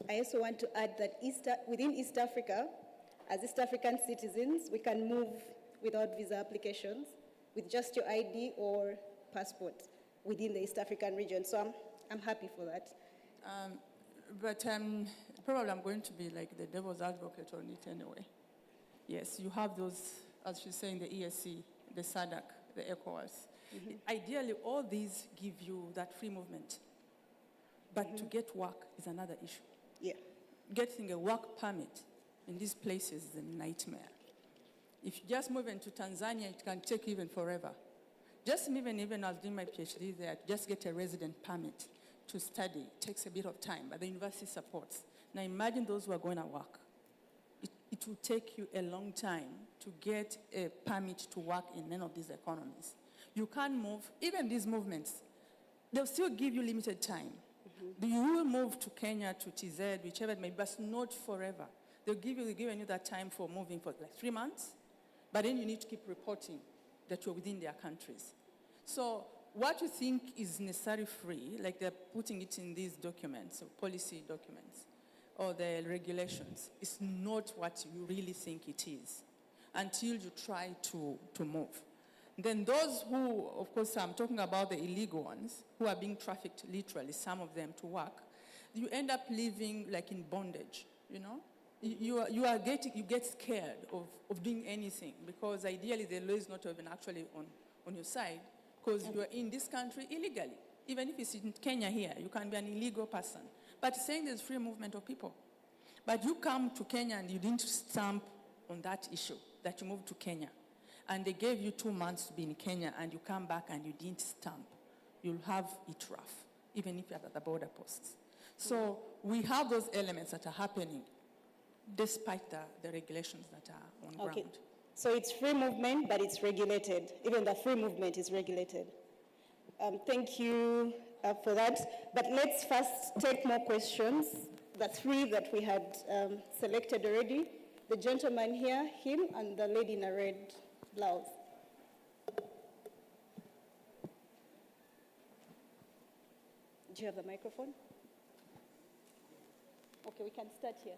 I also want to add that within East Africa, as East African citizens, we can move without visa applications with just your ID or passport within the East African region. So I'm happy for that. But probably I'm going to be like the devil's advocate on it anyway. Yes, you have those, as she's saying, the ESC, the SADC, the ECOWAS. Mm-hmm. Ideally, all these give you that free movement. But to get work is another issue. Yeah. Getting a work permit in these places is a nightmare. If you just move into Tanzania, it can take even forever. Just even I was doing my PhD there, just get a resident permit to study. It takes a bit of time, but the university supports. Now imagine those who are going to work. It will take you a long time to get a permit to work in any of these economies. You can't move, even these movements, they'll still give you limited time. Mm-hmm. You will move to Kenya, to TZ, whichever it may be, but not forever. They'll give you that time for moving for like 3 months, but then you need to keep reporting that you're within their countries. So what you think is necessary free, like they're putting it in these documents, or policy documents, or the regulations, is not what you really think it is until you try to move. Then those who, of course, I'm talking about the illegal ones, who are being trafficked literally, some of them to work, you end up living like in bondage, you know? You get scared of doing anything because ideally the law is not even actually on your side because you are in this country illegally. Even if it's in Kenya here, you can be an illegal person. But saying there's free movement of people. But you come to Kenya and you didn't stamp on that issue, that you moved to Kenya. And they gave you 2 months to be in Kenya and you come back and you didn't stamp. You'll have it rough, even if you're at the border posts. So we have those elements that are happening despite the regulations that are on ground. So it's free movement, but it's regulated. Even the free movement is regulated. Thank you for that. But let's first take more questions. The 3 that we had selected already. The gentleman here, him, and the lady in a red blouse. Do you have the microphone? Okay, we can start here.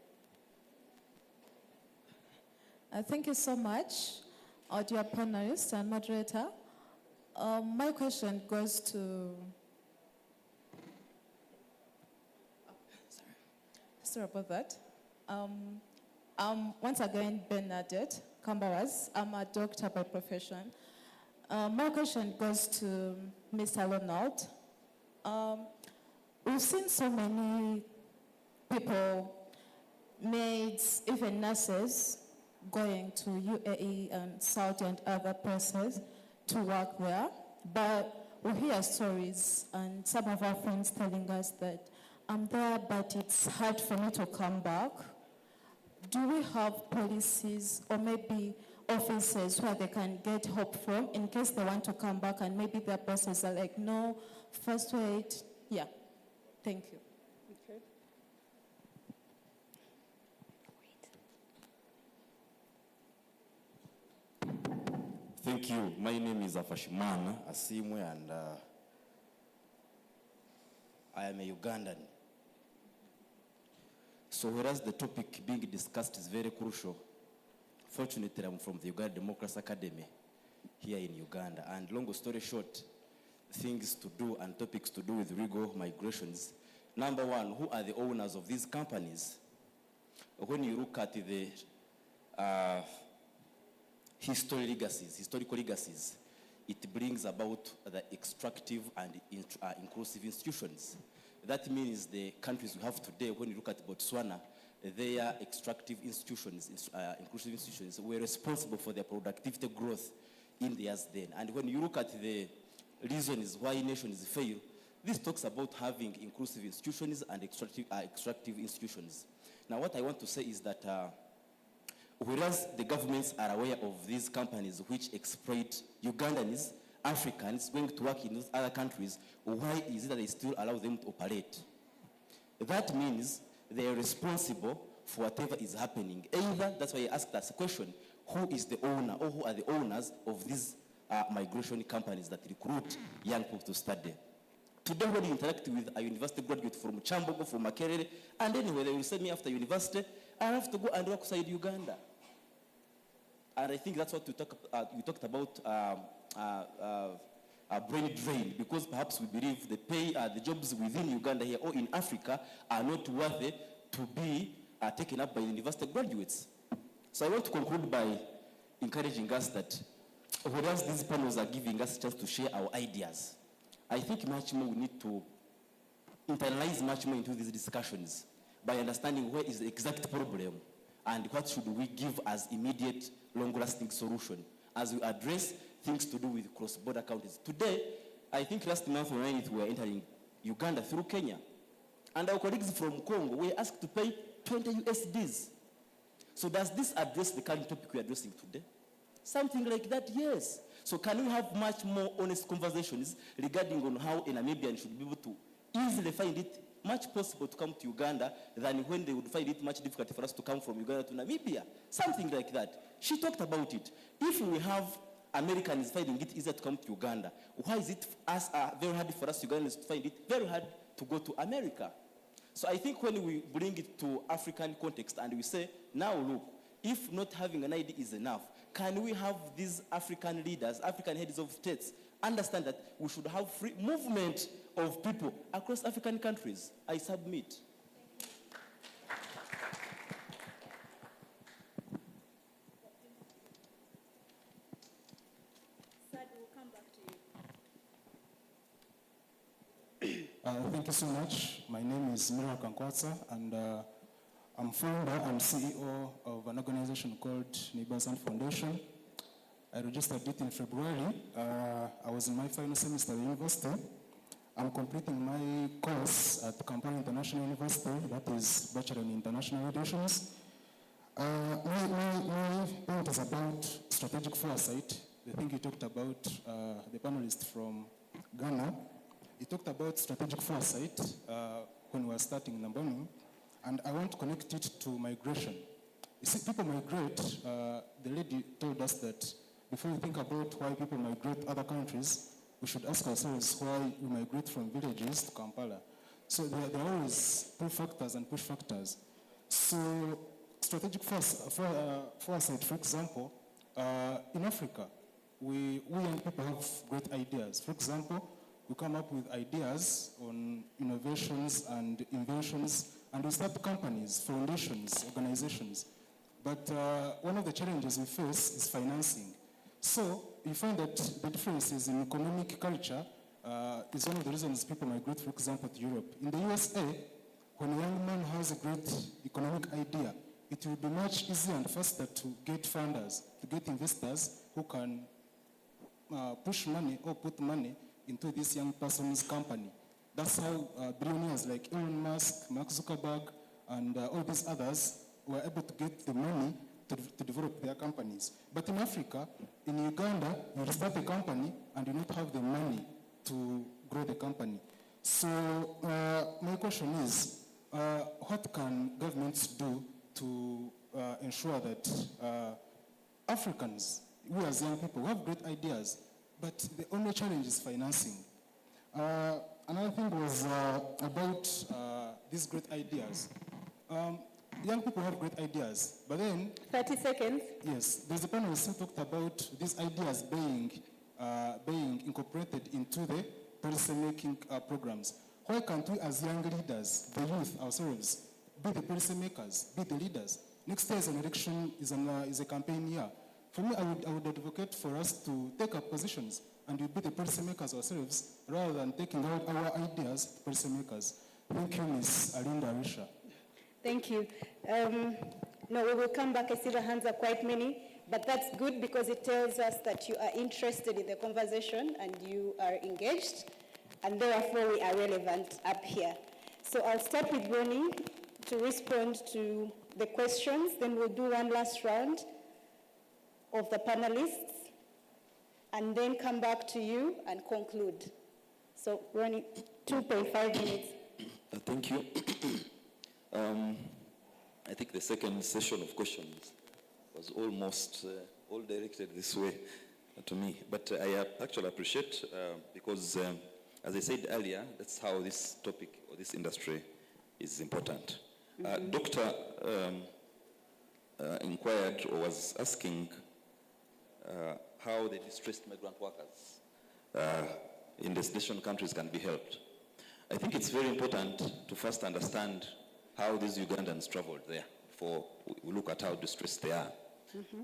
Thank you so much, our dear panelists and moderator. My question goes to... Sorry about that. Once again, Bernadette Kambawas. I'm a doctor by profession. My question goes to Mr. Ronald. We've seen so many people, maids, even nurses, going to UAE and Saudi and other places to work there. But we hear stories and some of our friends telling us that I'm there, but it's hard for me to come back. Do we have policies or maybe offices where they can get help from in case they want to come back and maybe their bosses are like, no, first wait. Yeah, thank you. Okay. Thank you. My name is Afashimana Asimwe, and I am a Ugandan. So whereas the topic being discussed is very crucial, fortunately I'm from the Uganda Democracy Academy, here in Uganda. And long story short, things to do and topics to do with legal migrations. Number one, who are the owners of these companies? When you look at the historical legacies, it brings about the extractive and inclusive institutions. That means the countries we have today, when you look at Botswana, their extractive institutions, inclusive institutions, were responsible for their productivity growth in the years then. And when you look at the reasons why nations fail, this talks about having inclusive institutions and extractive institutions. Now, what I want to say is that whereas the governments are aware of these companies which exploit Ugandans, Africans going to work in those other countries, why is it that they still allow them to operate? That means they are responsible for whatever is happening. Either, that's why I asked us a question, who is the owner or who are the owners of these migration companies that recruit young people to study? Today, when you interact with a university graduate from Chambogo, from Makerere, and anyway, they will send me after university, I have to go and work outside Uganda. And I think that's what we talked about brain drain, because perhaps we believe the jobs within Uganda here or in Africa are not worthy to be taken up by university graduates. So I want to conclude by encouraging us that whereas these panels are giving us a chance to share our ideas, I think much more we need to internalize much more into these discussions by understanding where is the exact problem and what should we give as immediate, long-lasting solution as we address things to do with cross-border countries. Today, I think last month on 9th, we were entering Uganda through Kenya. And our colleagues from Congo were asked to pay 20 USDs. So does this address the current topic we're addressing today? Something like that, yes. So can we have much more honest conversations regarding on how a Namibian should be able to easily find it much possible to come to Uganda than when they would find it much difficult for us to come from Uganda to Namibia? Something like that. She talked about it. If we have Americans finding it easier to come to Uganda, why is it very hard for us Ugandans to find it very hard to go to America? So I think when we bring it to African context and we say, now look, if not having an ID is enough, can we have these African leaders, African heads of states, understand that we should have free movement of people across African countries? I submit. Thank you so much. My name is Mira Kankwatsa, and I'm founder and CEO of an organization called Neighbors and Foundation. I registered it in February. I was in my final semester at university. I'm completing my course at Kampala International University, that is Bachelor in International Relations. My point is about strategic foresight. The thing you talked about, the panelist from Ghana, he talked about strategic foresight when we were starting Namboni, and I want to connect it to migration. You see, people migrate. The lady told us that before we think about why people migrate to other countries, we should ask ourselves why we migrate from villages to Kampala. So there are always pull factors and push factors. So strategic foresight, for example, in Africa, we young people have great ideas. For example, we come up with ideas on innovations and inventions, and we start companies, foundations, organizations. But one of the challenges we face is financing. So you find that the differences in economic culture is one of the reasons people migrate, for example, to Europe. In the USA, when a young man has a great economic idea, it will be much easier and faster to get funders, to get investors who can push money or put money into this young person's company. That's how billionaires like Elon Musk, Mark Zuckerberg, and all these others were able to get the money to develop their companies. But in Africa, in Uganda, you start a company and you don't have the money to grow the company. So my question is, what can governments do to ensure that Africans, we as young people, we have great ideas, but the only challenge is financing. Another thing was about these great ideas. young people have great ideas, but then 30 seconds. yes, there's a panelist who talked about these ideas being incorporated into the policy-making programs. Why can't we as young leaders, the youth ourselves, be the policymakers, be the leaders? Next year is an election, is a campaign year. For me, I would advocate for us to take up positions and we be the policymakers ourselves rather than taking out our ideas to policymakers. Thank you, Ms. Alinda Arisha. Thank you. No, we will come back. I see the hands are quite many, but that's good because it tells us that you are interested in the conversation and you are engaged, and therefore we are relevant up here. So I'll start with Ronnie to respond to the questions, then we'll do one last round of the panelists, and then come back to you and conclude. So Ronnie, 2.5 minutes. Thank you. I think the second session of questions was almost all directed this way to me. But I actually appreciate because, as I said earlier, that's how this topic or this industry is important. Doctor inquired or was asking how the distressed migrant workers in destination countries can be helped. I think it's very important to first understand how these Ugandans traveled there before we look at how distressed they are. Mm-hmm.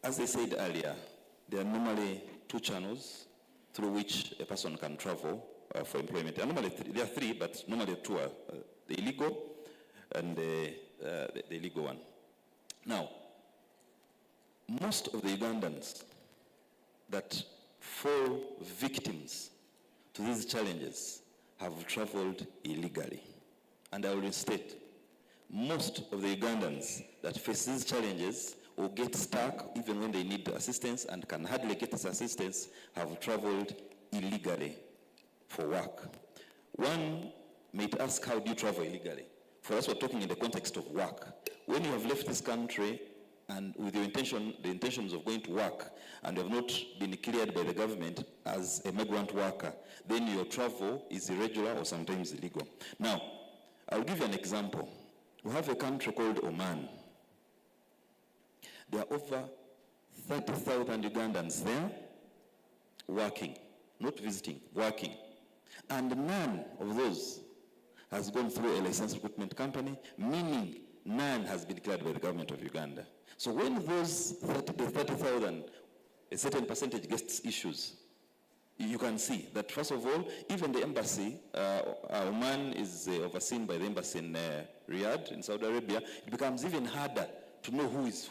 As I said earlier, there are normally two channels through which a person can travel for employment. And normally there are three, but normally two are the illegal and the legal one. Now, most of the Ugandans that fall victims to these challenges have traveled illegally. And I will restate, most of the Ugandans that face these challenges or get stuck even when they need assistance and can hardly get this assistance have traveled illegally for work. One might ask, how do you travel illegally? For us, we're talking in the context of work. When you have left this country and with your the intentions of going to work, and you have not been cleared by the government as a migrant worker, then your travel is irregular or sometimes illegal. Now, I'll give you an example. We have a country called Oman. There are over 30,000 Ugandans there working, not visiting, working. And none of those has gone through a licensed recruitment company, meaning none has been cleared by the government of Uganda. So when those 30,000, a certain percentage gets issues, you can see that, first of all, even the embassy, Oman is overseen by the embassy in Riyadh, in Saudi Arabia. It becomes even harder to know who is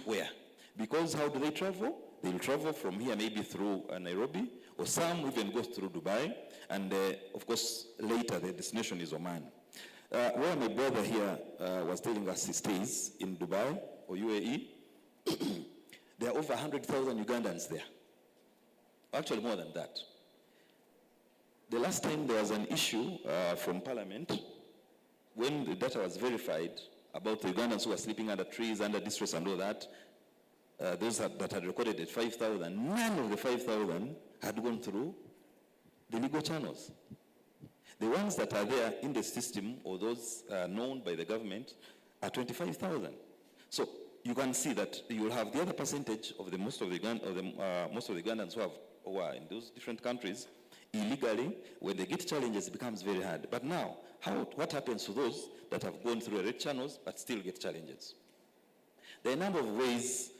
where. Because how do they travel? They'll travel from here maybe through Nairobi, or some even go through Dubai, and of course, later the destination is Oman. Where my brother here was telling us he stays in Dubai or UAE, there are over 100,000 Ugandans there. Actually, more than that. The last time there was an issue from Parliament, when the data was verified about the Ugandans who were sleeping under trees, under distress and all that, those that had recorded at 5,000, none of the 5,000 had gone through the legal channels. The ones that are there in the system, or those known by the government, are 25,000. So you can see that you will have the other percentage of most of the Ugandans who are in those different countries illegally. When they get challenges, it becomes very hard. But now, what happens to those that have gone through red channels but still get challenges? There are a number of ways.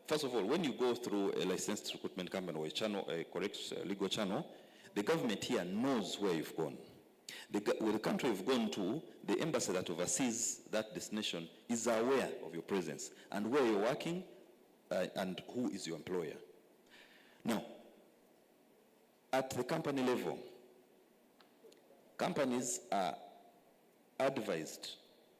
First of all, when you go through a licensed recruitment company or a correct legal channel, the government here knows where you've gone. With the country you've gone to, the embassy that oversees that destination is aware of your presence and where you're working and who is your employer. Now, at the company level, companies are advised,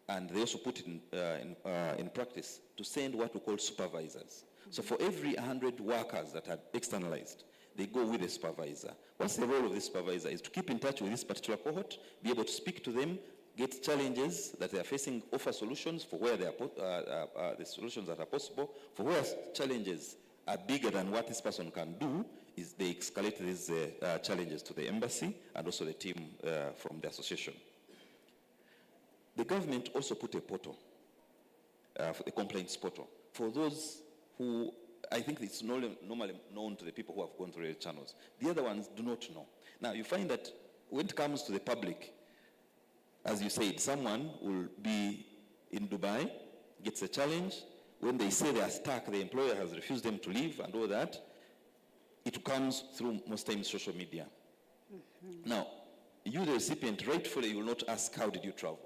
and they also put it in practice, to send what we call supervisors. So for every 100 workers that are externalized, they go with a supervisor. What's the role of the supervisor? Is to keep in touch with this particular cohort, be able to speak to them, get challenges that they are facing, offer solutions for where they are, the solutions that are possible. For where challenges are bigger than what this person can do, is they escalate these challenges to the embassy and also the team from the association. The government also put a portal, for the complaints portal, for those who, I think it's normally known to the people who have gone through the channels. The other ones do not know. Now, you find that when it comes to the public, as you said, someone will be in Dubai, gets a challenge. When they say they are stuck, the employer has refused them to leave and all that, it comes through most times social media. Now, you, the recipient, rightfully, you will not ask, how did you travel?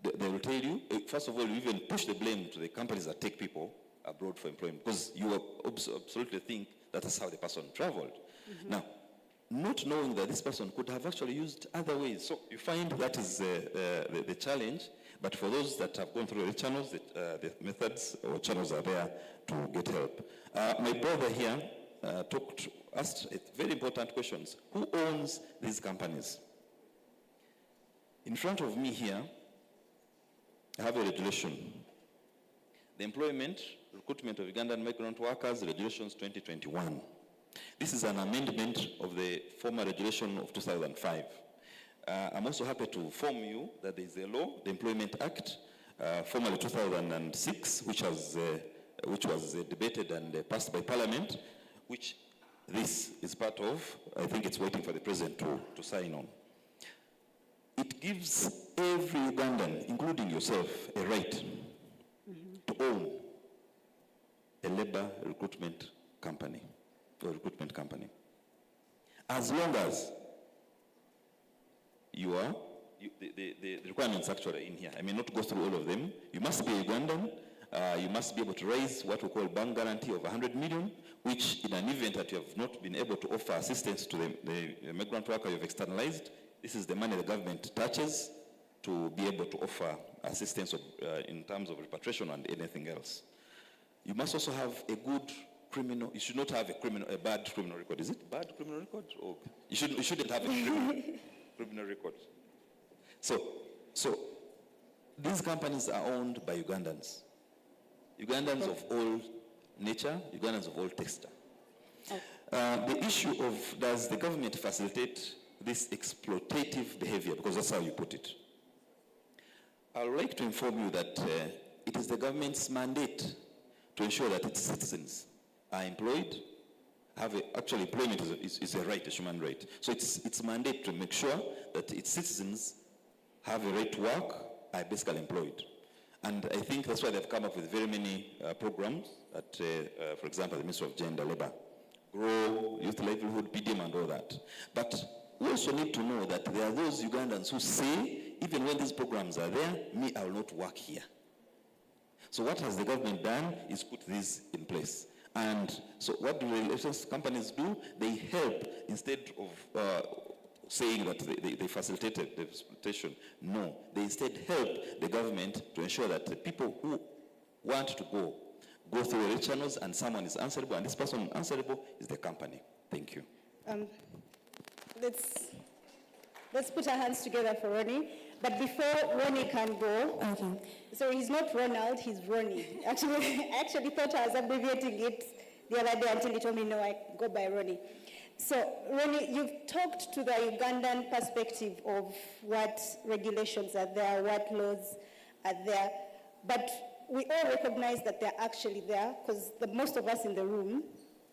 They will tell you, first of all, you even push the blame to the companies that take people abroad for employment, because you absolutely think that is how the person traveled. Now, not knowing that this person could have actually used other ways. So you find that is the challenge, but for those that have gone through the channels, the methods or channels are there to get help. My brother here asked very important questions. Who owns these companies? In front of me here, I have a regulation. The Employment, Recruitment of Ugandan Migrant Workers, Regulations 2021. This is an amendment of the former regulation of 2005. I'm also happy to inform you that there is a law, the Employment Act, formerly 2006, which was debated and passed by Parliament, which this is part of. I think it's waiting for the President to sign on. It gives every Ugandan, including yourself, a right to own a labor recruitment company or recruitment company. As long as you are, the requirements actually in here, I may not go through all of them. You must be Ugandan. You must be able to raise what we call bank guarantee of 100 million, which in an event that you have not been able to offer assistance to the migrant worker you have externalized, this is the money the government touches to be able to offer assistance in terms of repatriation and anything else. You must also have a good criminal. You should not have a bad criminal record. Is it bad criminal record? Or you shouldn't have a criminal record. So these companies are owned by Ugandans. Ugandans of all nature, Ugandans of all texture. The issue of, does the government facilitate this exploitative behavior, because that's how you put it. I would like to inform you that it is the government's mandate to ensure that its citizens are employed. Actually, employment is a right, a human right. So it's mandate to make sure that its citizens have a right to work, are basically employed. And I think that's why they've come up with very many programs at, for example, the Ministry of Gender, Labor, Grow, Youth Livelihood, PDM, and all that. But we also need to know that there are those Ugandans who say, even when these programs are there, I will not work here. So what has the government done is put these in place. And so what do relations companies do? They help instead of saying that they facilitated the exploitation. No, they instead help the government to ensure that the people who want to go through the channels and someone is answerable, and this person answerable is the company. Thank you. Let's put our hands together for Ronnie. But before Ronnie can go, so he's not Ronald, he's Ronnie. I actually thought I was abbreviating it the other day until he told me, no, I go by Ronnie. So, Ronnie, you've talked to the Ugandan perspective of what regulations are there, what laws are there, but we all recognize that they're actually there because most of us in the room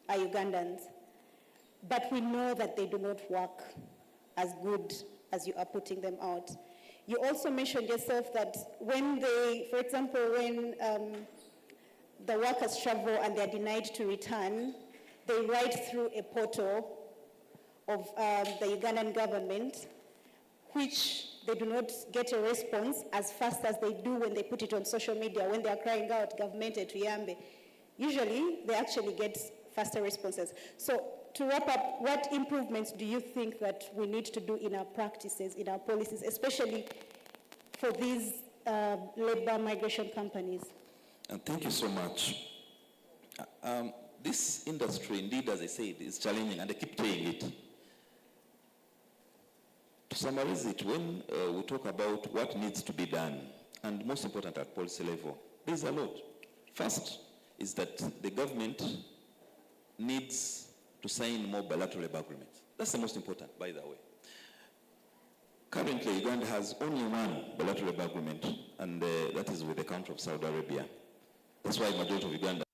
are Ugandans. But we know that they do not work as good as you are putting them out. You also mentioned yourself that when they, for example, when the workers travel and they're denied to return, they write through a portal of the Ugandan government, which they do not get a response as fast as they do when they put it on social media, when they're crying out, government tuyambe. Usually, they actually get faster responses. So, to wrap up, what improvements do you think that we need to do in our practices, in our policies, especially for these labor migration companies? And thank you so much. This industry, indeed, as I said, is challenging, and I keep saying it. To summarize it, when we talk about what needs to be done, and most important at policy level, there's a lot. First is that the government needs to sign more bilateral agreements. That's the most important, by the way. Currently, Uganda has only one bilateral agreement, and that is with the country of Saudi Arabia. That's why majority of Uganda.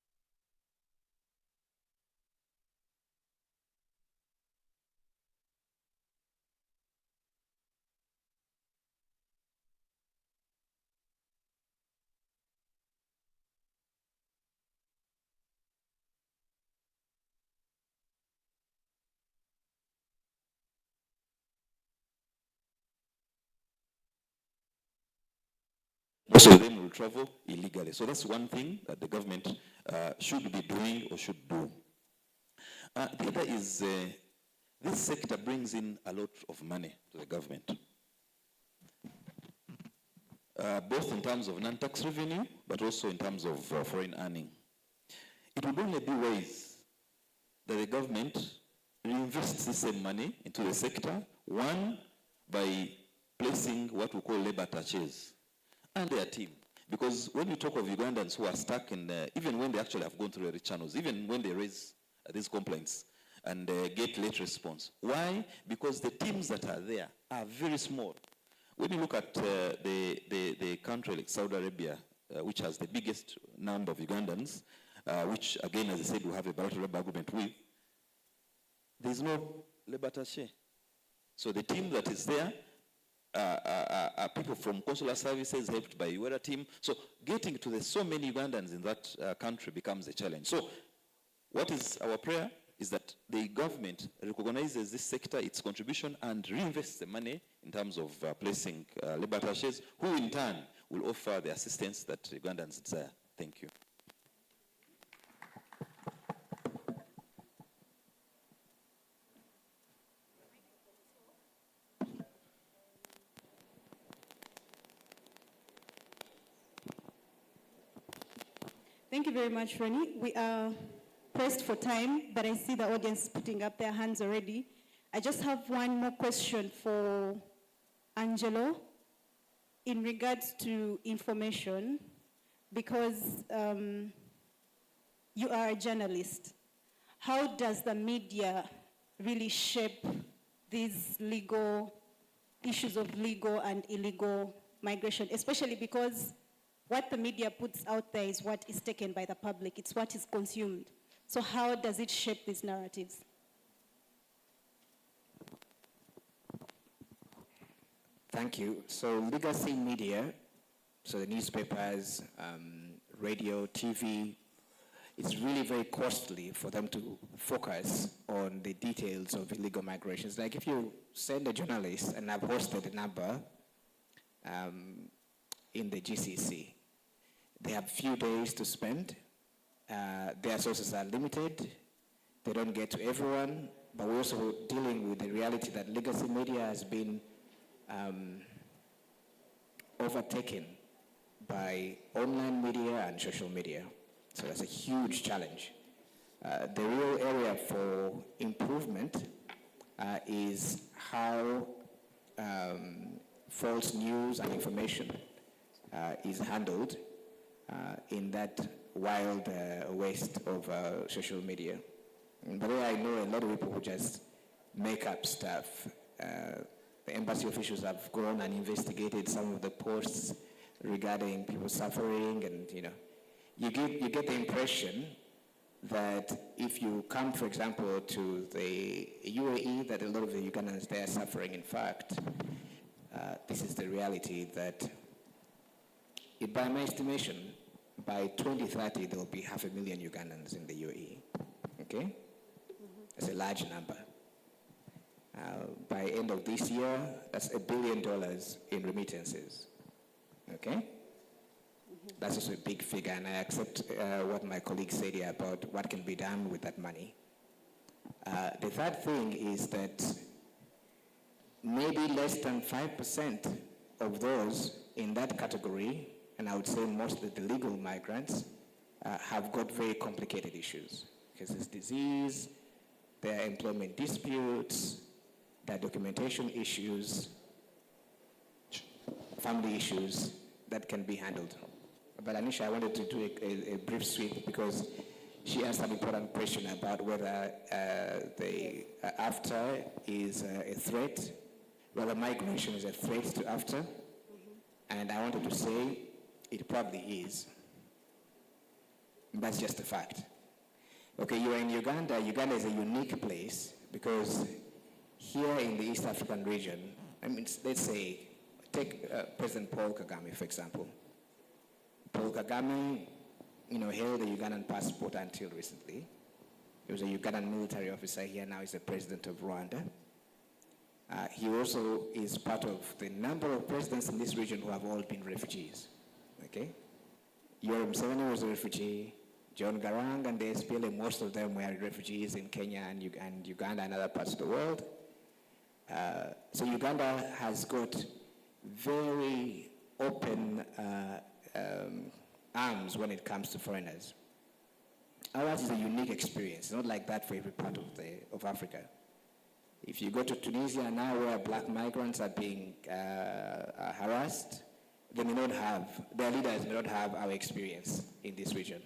Most of them will travel illegally. So that's one thing that the government should be doing or should do. The other is this sector brings in a lot of money to the government, both in terms of non-tax revenue, but also in terms of foreign earning. It would only be wise that the government reinvests the same money into the sector, one, by placing what we call labor attaches and their team. Because when we talk of Ugandans who are stuck in, even when they actually have gone through the channels, even when they raise these complaints and get late response. Why? Because the teams that are there are very small. When you look at the country like Saudi Arabia, which has the biggest number of Ugandans, which again, as I said, we have a bilateral agreement with, there's no labor attaché. So the team that is there are people from consular services helped by UERA team. So getting to the so many Ugandans in that country becomes a challenge. So what is our prayer is that the government recognizes this sector, its contribution, and reinvests the money in terms of placing labor attachés, who in turn will offer the assistance that Ugandans desire. Thank you. Thank you very much, Ronnie. We are pressed for time, but I see the audience putting up their hands already. I just have one more question for Angelo in regards to information, because you are a journalist. How does the media really shape these legal issues of legal and illegal migration, especially because what the media puts out there is what is taken by the public. It's what is consumed. So how does it shape these narratives? Thank you. So legacy media, so the newspapers, radio, TV, it's really very costly for them to focus on the details of illegal migrations. Like if you send a journalist, and I've hosted a number in the GCC, they have few days to spend. Their sources are limited. They don't get to everyone, but we're also dealing with the reality that legacy media has been overtaken by online media and social media. So that's a huge challenge. The real area for improvement is how false news and information is handled in that wild waste of social media. But I know a lot of people who just make up stuff. The embassy officials have gone and investigated some of the posts regarding people suffering, and you get the impression that if you come, for example, to the UAE, that a lot of the Ugandans there are suffering. In fact, this is the reality that, by my estimation, by 2030, there will be 500,000 Ugandans in the UAE, okay? That's a large number. By end of this year, that's $1 billion in remittances, okay? That's also a big figure, and I accept what my colleague said here about what can be done with that money. The third thing is that maybe less than 5% of those in that category, and I would say mostly the legal migrants, have got very complicated issues. Because there's disease, there are employment disputes, there are documentation issues, family issues that can be handled. But Anisha, I wanted to do a brief sweep because she asked an important question about whether the AFTA is a threat, whether migration is a threat to AFTA. And I wanted to say it probably is. That's just a fact. Okay, you're in Uganda. Uganda is a unique place because here in the East African region, I mean, let's say, take President Paul Kagame, for example. Paul Kagame, held a Ugandan passport until recently. He was a Ugandan military officer here, now he's the president of Rwanda. He also is part of the number of presidents in this region who have all been refugees, okay? Yoweri Museveni was a refugee. John Garang and the SPLA, most of them were refugees in Kenya and Uganda and other parts of the world. So Uganda has got very open arms when it comes to foreigners. Ours is a unique experience. It's not like that for every part of Africa. If you go to Tunisia now where black migrants are being harassed, they may not have, their leaders may not have our experience in this region.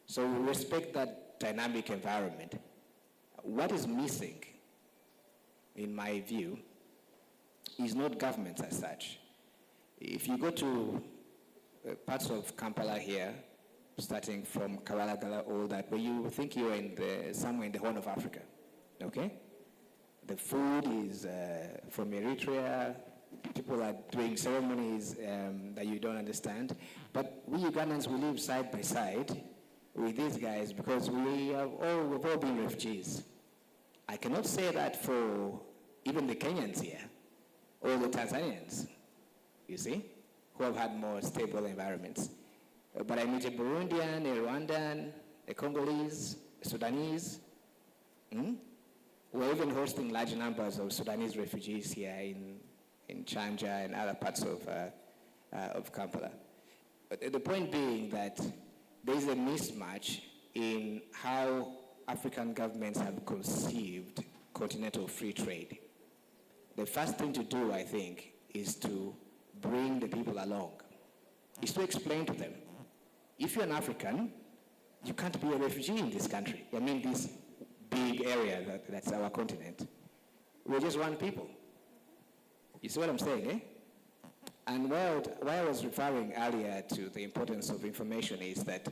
So we respect that dynamic environment. What is missing, in my view, is not governments as such. If you go to parts of Kampala here, starting from Kawalagala, all that, where you think you're somewhere in the Horn of Africa, okay? The food is from Eritrea. People are doing ceremonies that you don't understand. But we Ugandans, we live side by side with these guys because we've all been refugees. I cannot say that for even the Kenyans here or the Tanzanians, you see, who have had more stable environments. But I meet a Burundian, a Rwandan, a Congolese, a Sudanese. We're even hosting large numbers of Sudanese refugees here in Chanja and other parts of Kampala. But the point being that there is a mismatch in how African governments have conceived continental free trade. The first thing to do, I think, is to bring the people along, is to explain to them, if you're an African, you can't be a refugee in this country. I mean, this big area that's our continent. We're just one people. You see what I'm saying, eh? And why I was referring earlier to the importance of information is that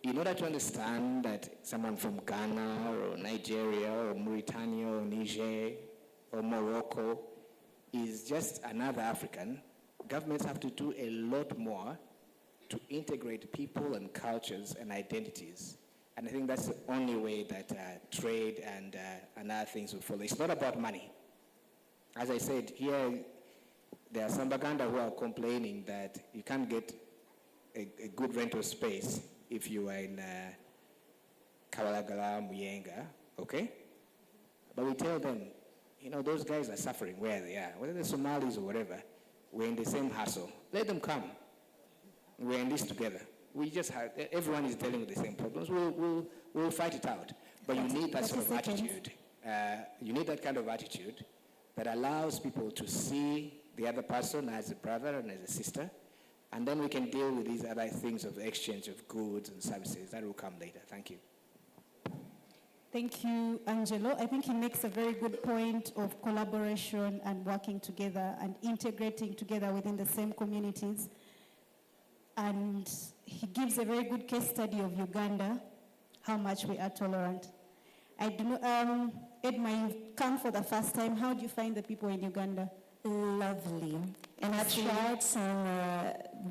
in order to understand that someone from Ghana or Nigeria or Mauritania or Niger or Morocco is just another African, governments have to do a lot more to integrate people and cultures and identities. And I think that's the only way that trade and other things will follow. It's not about money. As I said, here there are some Baganda who are complaining that you can't get a good rental space if you are in Kawalagala, Muyenga, okay? But we tell them, those guys are suffering where they are, whether they're Somalis or whatever. We're in the same hustle. Let them come. We're in this together. We just have, everyone is dealing with the same problems. We'll fight it out. But you need that sort of attitude. You need that kind of attitude that allows people to see the other person as a brother and as a sister, and then we can deal with these other things of exchange of goods and services. That will come later. Thank you. Thank you, Angelo. I think he makes a very good point of collaboration and working together and integrating together within the same communities. And he gives a very good case study of Uganda, how much we are tolerant. I do know, Edma, you've come for the first time. How do you find the people in Uganda? Lovely. And I tried some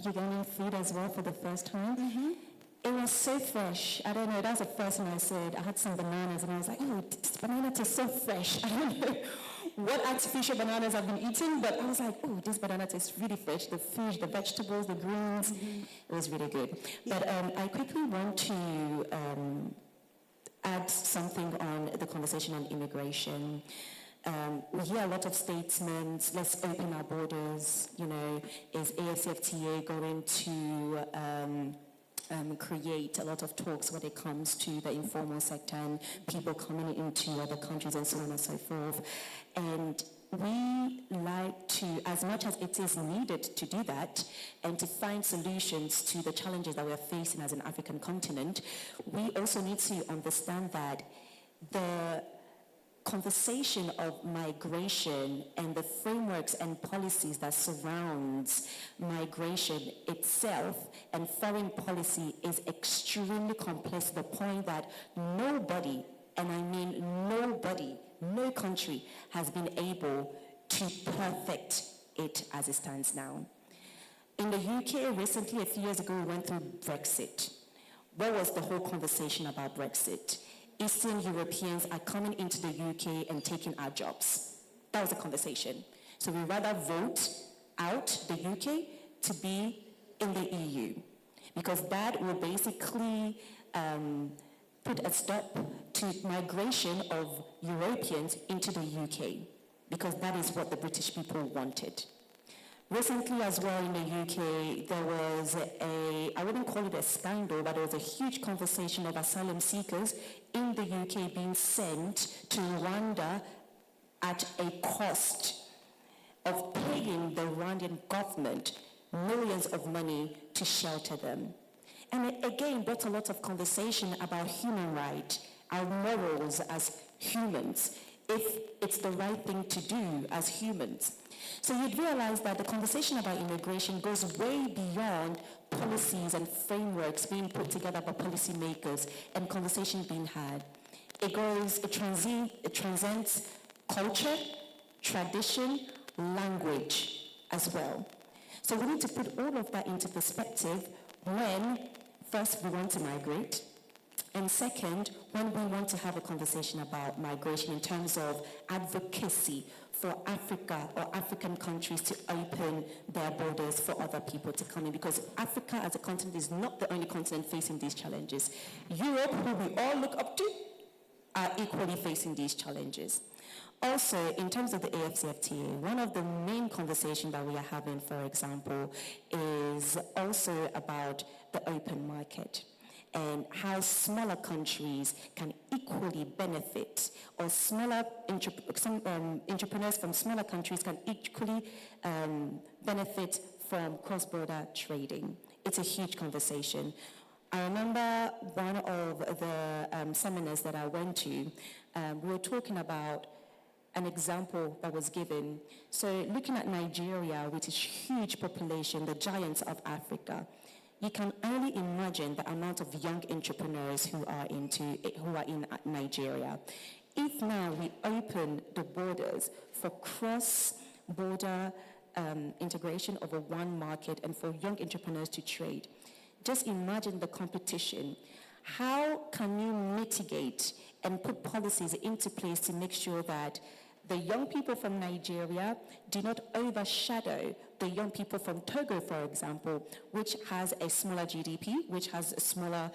Ugandan food as well for the first time. It was so fresh. I don't know, that was the first one I said. I had some bananas and I was like, oh, this banana tastes so fresh. I don't know what artificial bananas I've been eating, but I was like, oh, this banana tastes really fresh. The fish, the vegetables, the greens, it was really good. But I quickly want to add something on the conversation on immigration. We hear a lot of statements, let's open our borders, is AFCFTA going to create a lot of talks when it comes to the informal sector and people coming into other countries and so on and so forth. And we like to, as much as it is needed to do that and to find solutions to the challenges that we're facing as an African continent, we also need to understand that the conversation of migration and the frameworks and policies that surrounds migration itself and foreign policy is extremely complex to the point that nobody, and I mean nobody, no country has been able to perfect it as it stands now. In the UK, recently, a few years ago, we went through Brexit. What was the whole conversation about Brexit? Eastern Europeans are coming into the UK and taking our jobs. That was the conversation. So we rather vote out the UK to be in the EU, because that will basically put a stop to migration of Europeans into the UK, because that is what the British people wanted. Recently as well in the UK, there was I wouldn't call it a scandal, but there was a huge conversation of asylum seekers in the UK being sent to Rwanda at a cost of paying the Rwandan government millions of money to shelter them. And it again brought a lot of conversation about human rights, our morals as humans, if it's the right thing to do as humans. So you'd realize that the conversation about immigration goes way beyond policies and frameworks being put together by policymakers and conversations being had. It transcends culture, tradition, language as well. So we need to put all of that into perspective when, first, we want to migrate, and second, when we want to have a conversation about migration in terms of advocacy for Africa or African countries to open their borders for other people to come in, because Africa as a continent is not the only continent facing these challenges. Europe, who we all look up to, are equally facing these challenges. Also, in terms of the AFCFTA, one of the main conversations that we are having, for example, is also about the open market and how smaller countries can equally benefit, or smaller entrepreneurs from smaller countries can equally benefit from cross-border trading. It's a huge conversation. I remember one of the seminars that I went to, we were talking about an example that was given. So looking at Nigeria, with its huge population, the giants of Africa, you can only imagine the amount of young entrepreneurs who are in Nigeria. If now we open the borders for cross-border integration of a one market and for young entrepreneurs to trade, just imagine the competition. How can you mitigate and put policies into place to make sure that the young people from Nigeria do not overshadow the young people from Togo, for example, which has a smaller GDP, which has a smaller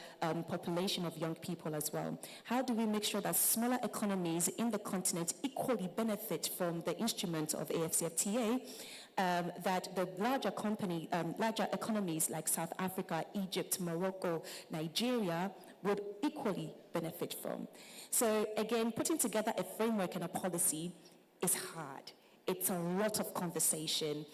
population of young people as well? How do we make sure that smaller economies in the continent equally benefit from the instruments of AFCFTA, that the larger economies like South Africa, Egypt, Morocco, Nigeria would equally benefit from? So again, putting together a framework and a policy is hard. It's a lot of conversation.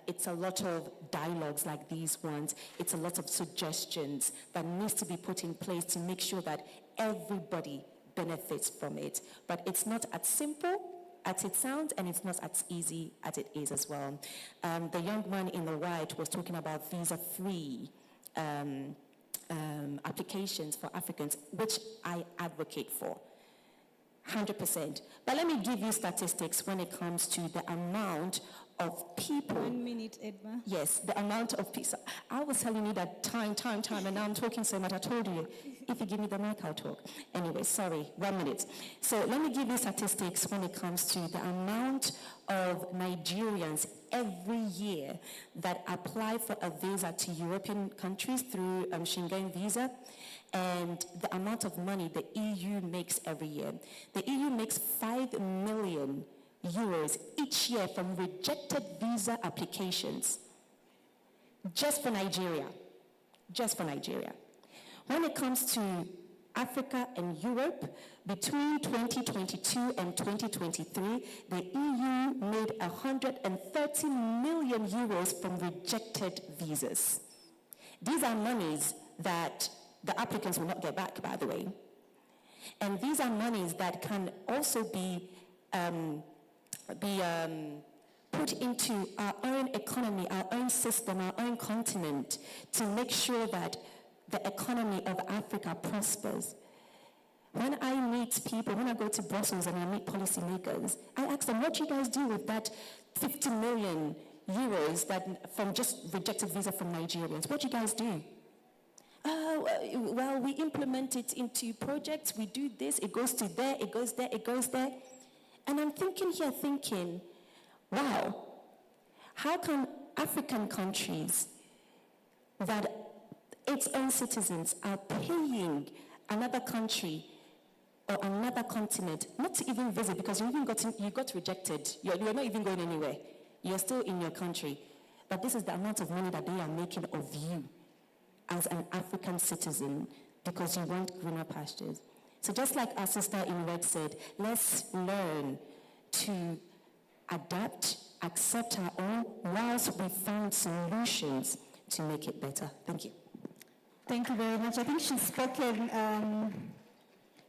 It's a lot of dialogues like these ones. It's a lot of suggestions that needs to be put in place to make sure that everybody benefits from it. But it's not as simple as it sounds, and it's not as easy as it is as well. The young man in the white was talking about visa-free applications for Africans, which I advocate for, 100%. But let me give you statistics when it comes to the amount of people. 1 minute, Edma. Yes, the amount of people. I was telling you that time, and now I'm talking so much. I told you, if you give me the mic, I'll talk. Anyway, sorry, 1 minute. So let me give you statistics when it comes to the amount of Nigerians every year that apply for a visa to European countries through Schengen visa, and the amount of money the EU makes every year. The EU makes 5 million euros each year from rejected visa applications, just for Nigeria. just for Nigeria. When it comes to Africa and Europe, between 2022 and 2023, the EU made 130 million euros from rejected visas. These are monies that the applicants will not get back, by the way. And these are monies that can also be put into our own economy, our own system, our own continent, to make sure that the economy of Africa prospers. When I meet people, when I go to Brussels and I meet policymakers, I ask them, what do you guys do with that 50 million euros that from just rejected visa from Nigerians? What do you guys do? Well, we implement it into projects, we do this, it goes to there, it goes there, it goes there. And I'm thinking, wow, how can African countries that its own citizens are paying another country or another continent not to even visit because you got rejected, you're not even going anywhere, you're still in your country, but this is the amount of money that they are making of you as an African citizen because you want greener pastures. So just like our sister in red said, let's learn to adapt, accept our own, whilst we find solutions to make it better. Thank you. Thank you very much. I think she's spoken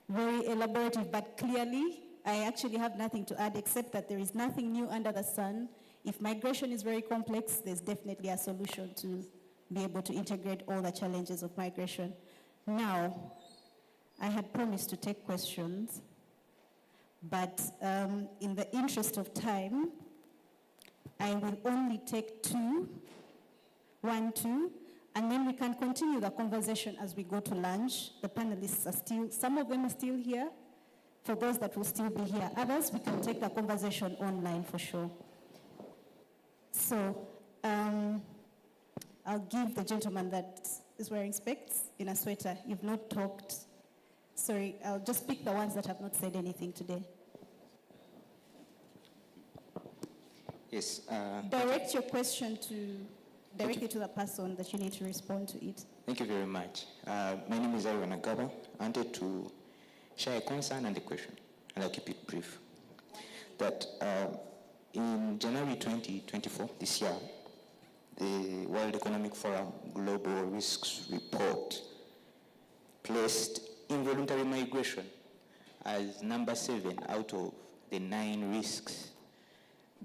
very elaborative, but clearly I actually have nothing to add except that there is nothing new under the sun. If migration is very complex, there's definitely a solution to be able to integrate all the challenges of migration. Now, I had promised to take questions, but in the interest of time, I will only take two, and then we can continue the conversation as we go to lunch. The panelists are still, some of them are still here. For those that will still be here, others, we can take the conversation online for sure. So, I'll give the gentleman that is wearing specs in a sweater. You've not talked. Sorry, I'll just pick the ones that have not said anything today. Yes. Direct your question directly to the person that you need to respond to it. Thank you very much. My name is Aaron Agaba. I wanted to share a concern and a question, and I'll keep it brief. That in January 2024, this year, the World Economic Forum Global Risks Report placed involuntary migration as number 7 out of the 9 risks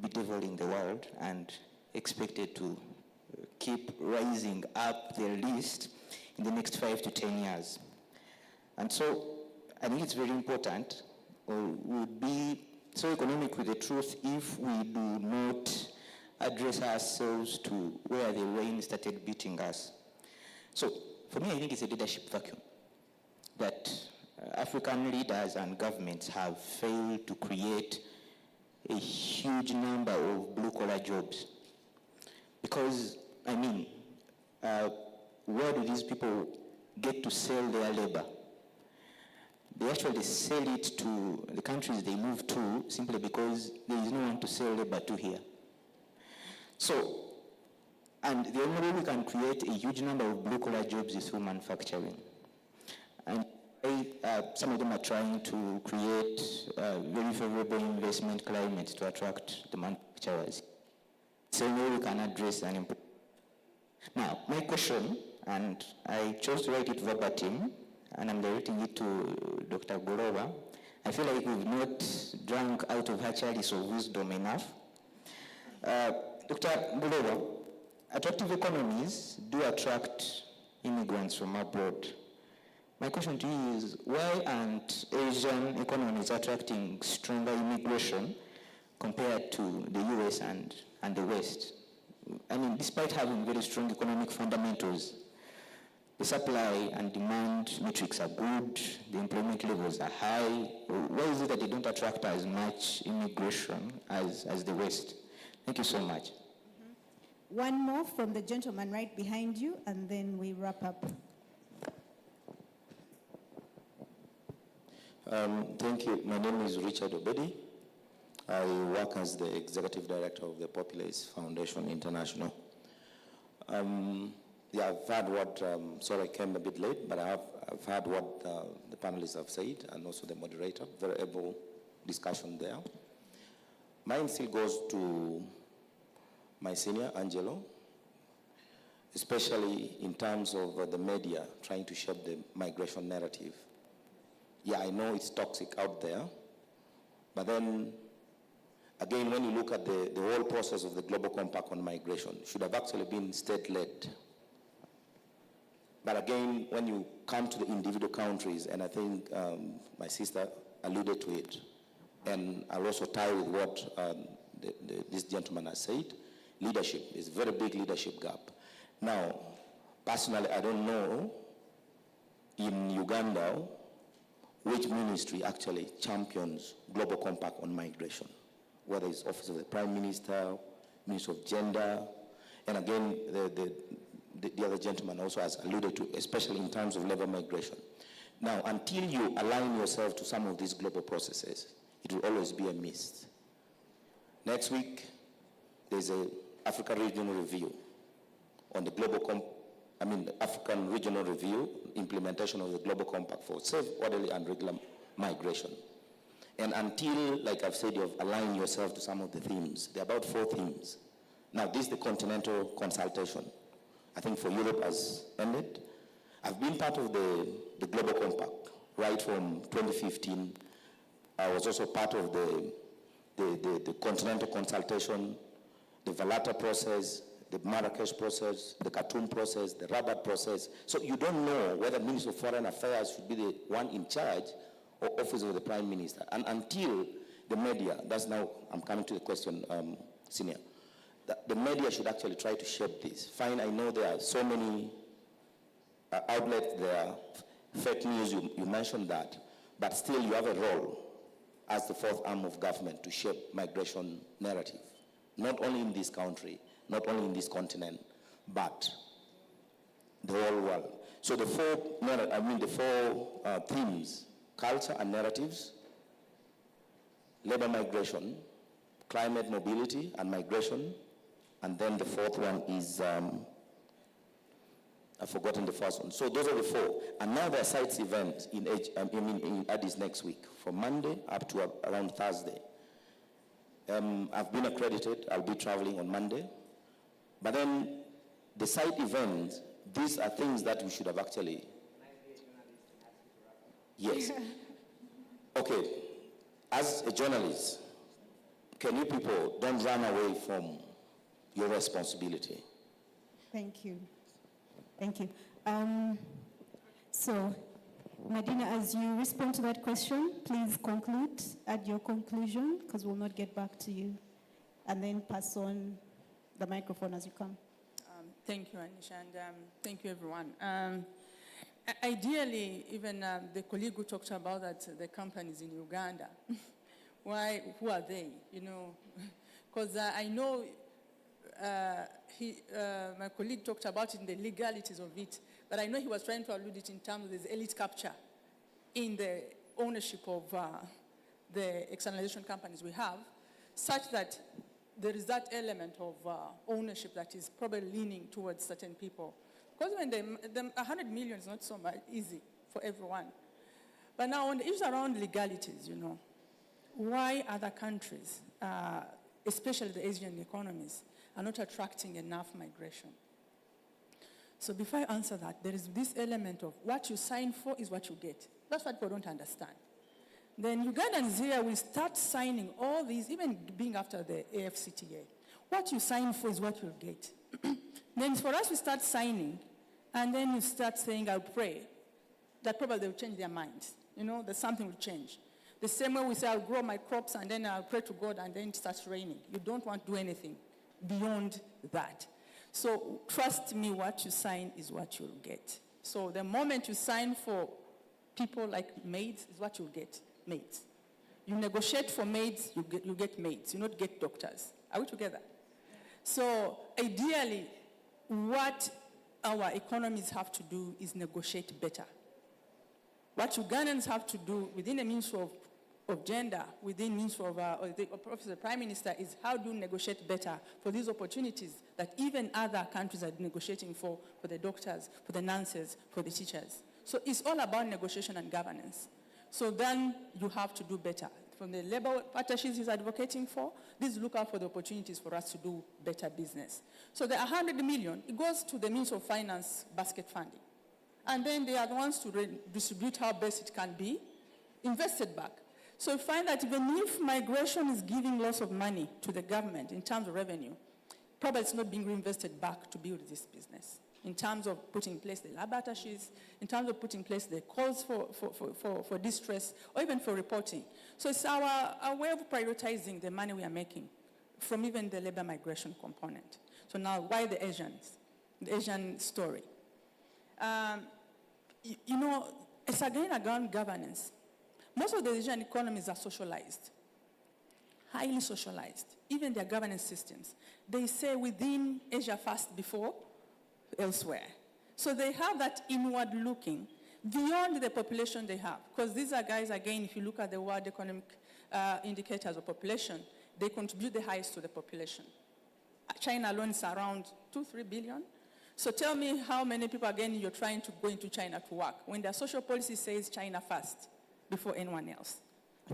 bedeviling the world and expected to keep rising up their list in the next 5 to 10 years. And so I think it's very important, or would be so economic with the truth if we do not address ourselves to where the rain started beating us. So for me, I think it's a leadership vacuum that African leaders and governments have failed to create a huge number of blue-collar jobs. Because, I mean, where do these people get to sell their labor? They actually sell it to the countries they move to simply because there is no one to sell labor to here. So, and the only way we can create a huge number of blue-collar jobs is through manufacturing. And some of them are trying to create very favorable investment climates to attract the manufacturers. So we can address and improve. Now, my question, and I chose to write it verbatim, and I'm directing it to Dr. Goloba. I feel like we've not drunk out of her chalice of wisdom enough. Dr. Goloba, attractive economies do attract immigrants from abroad. My question to you is, why aren't Asian economies attracting stronger immigration compared to the US and the West? I mean, despite having very strong economic fundamentals, the supply and demand metrics are good, the employment levels are high. Why is it that they don't attract as much immigration as the West? Thank you so much. One more from the gentleman right behind you, and then we wrap up. Thank you. My name is Richard Obedi. I work as the Executive Director of the Populace Foundation International. Yeah, I've heard what, sorry I came a bit late, but I've heard what the panelists have said and also the moderator, very able discussion there. Mine still goes to my senior, Angelo, especially in terms of the media trying to shape the migration narrative. Yeah, I know it's toxic out there, but then again, when you look at the whole process of the Global Compact on migration, should have actually been state-led. But again, when you come to the individual countries, and I think my sister alluded to it, and I'll also tie with what this gentleman has said, leadership is a very big leadership gap. Now, personally, I don't know in Uganda which ministry actually champions Global Compact on migration, whether it's Office of the Prime Minister, Minister of Gender, and again, the other gentleman also has alluded to, especially in terms of labor migration. Now, until you align yourself to some of these global processes, it will always be a mist. Next week, there's a Africa Regional Review on the African Regional Review, implementation of the Global Compact for safe, orderly, and regular migration. And until, like I've said, you've aligned yourself to some of the themes, there are about 4 themes. Now, this is the continental consultation. I think for Europe has ended. I've been part of the Global Compact right from 2015. I was also part of the continental consultation, the Valletta process, the Marrakesh process, the Khartoum process, the Rabat process. So you don't know whether Minister of Foreign Affairs should be the one in charge or Office of the Prime Minister. And until the media, that's now, I'm coming to the question, Senior, the media should actually try to shape this. Fine, I know there are so many outlets there, fake news, you mentioned that, but still you have a role as the 4th arm of government to shape migration narrative, not only in this country, not only in this continent, but the whole world. So the 4 themes, culture and narratives, labor migration, climate mobility and migration, and then the 4th one is, I've forgotten the first one. So those are the 4. And now there are sites events in Addis next week, from Monday up to around Thursday. I've been accredited, I'll be traveling on Monday. But then the site events, these are things that we should have actually, yes. Okay, as a journalist, can you people don't run away from your responsibility? Thank you. Thank you. So, Medina, as you respond to that question, please conclude, add your conclusion, because we'll not get back to you, and then pass on the microphone as you come. Thank you, Anisha, and thank you, everyone. Ideally, even the colleague who talked about that, the companies in Uganda, who are they, you know? Because I know my colleague talked about it in the legalities of it, but I know he was trying to allude it in terms of this elite capture in the ownership of the externalization companies we have, such that there is that element of ownership that is probably leaning towards certain people. Because when the 100 million is not so much easy for everyone. But now on the issues around legalities, you know, why other countries, especially the Asian economies, are not attracting enough migration? So before I answer that, there is this element of what you sign for is what you get. That's what people don't understand. Then Ugandans here will start signing all these, even being after the AFCTA. What you sign for is what you'll get. Then for us, we start signing, and then you start saying, I'll pray, that probably they'll change their minds. You know, that something will change. The same way we say, I'll grow my crops, and then I'll pray to God, and then it starts raining. You don't want to do anything beyond that. So trust me, what you sign is what you'll get. So the moment you sign for people like maids is what you'll get, maids. You negotiate for maids, you get maids. You not get doctors. Are we together? So ideally, what our economies have to do is negotiate better. What Ugandans have to do within the means of of gender within Ministry of, or the Office of the Prime Minister is how do you negotiate better for these opportunities that even other countries are negotiating for the doctors, for the nurses, for the teachers. So it's all about negotiation and governance. So then you have to do better. From the labor partnerships he's advocating for, this look out for the opportunities for us to do better business. So the 100 million, it goes to the Ministry of Finance basket funding. And then they are the ones to distribute how best it can be invested back. So you find that even if migration is giving lots of money to the government in terms of revenue, probably it's not being reinvested back to build this business. In terms of putting in place the lab attaches, in terms of putting in place the calls for distress, or even for reporting. So it's our way of prioritizing the money we are making from even the labor migration component. So now, why the Asians? The Asian story. You know, it's again around governance. Most of the Asian economies are socialized, highly socialized, even their governance systems. They say within Asia first before elsewhere. So they have that inward looking beyond the population they have. Because these are guys, again, if you look at the World Economic Indicators of population, they contribute the highest to the population. China alone is around 2-3 billion. So tell me how many people, again, you're trying to go into China to work when their social policy says China first before anyone else.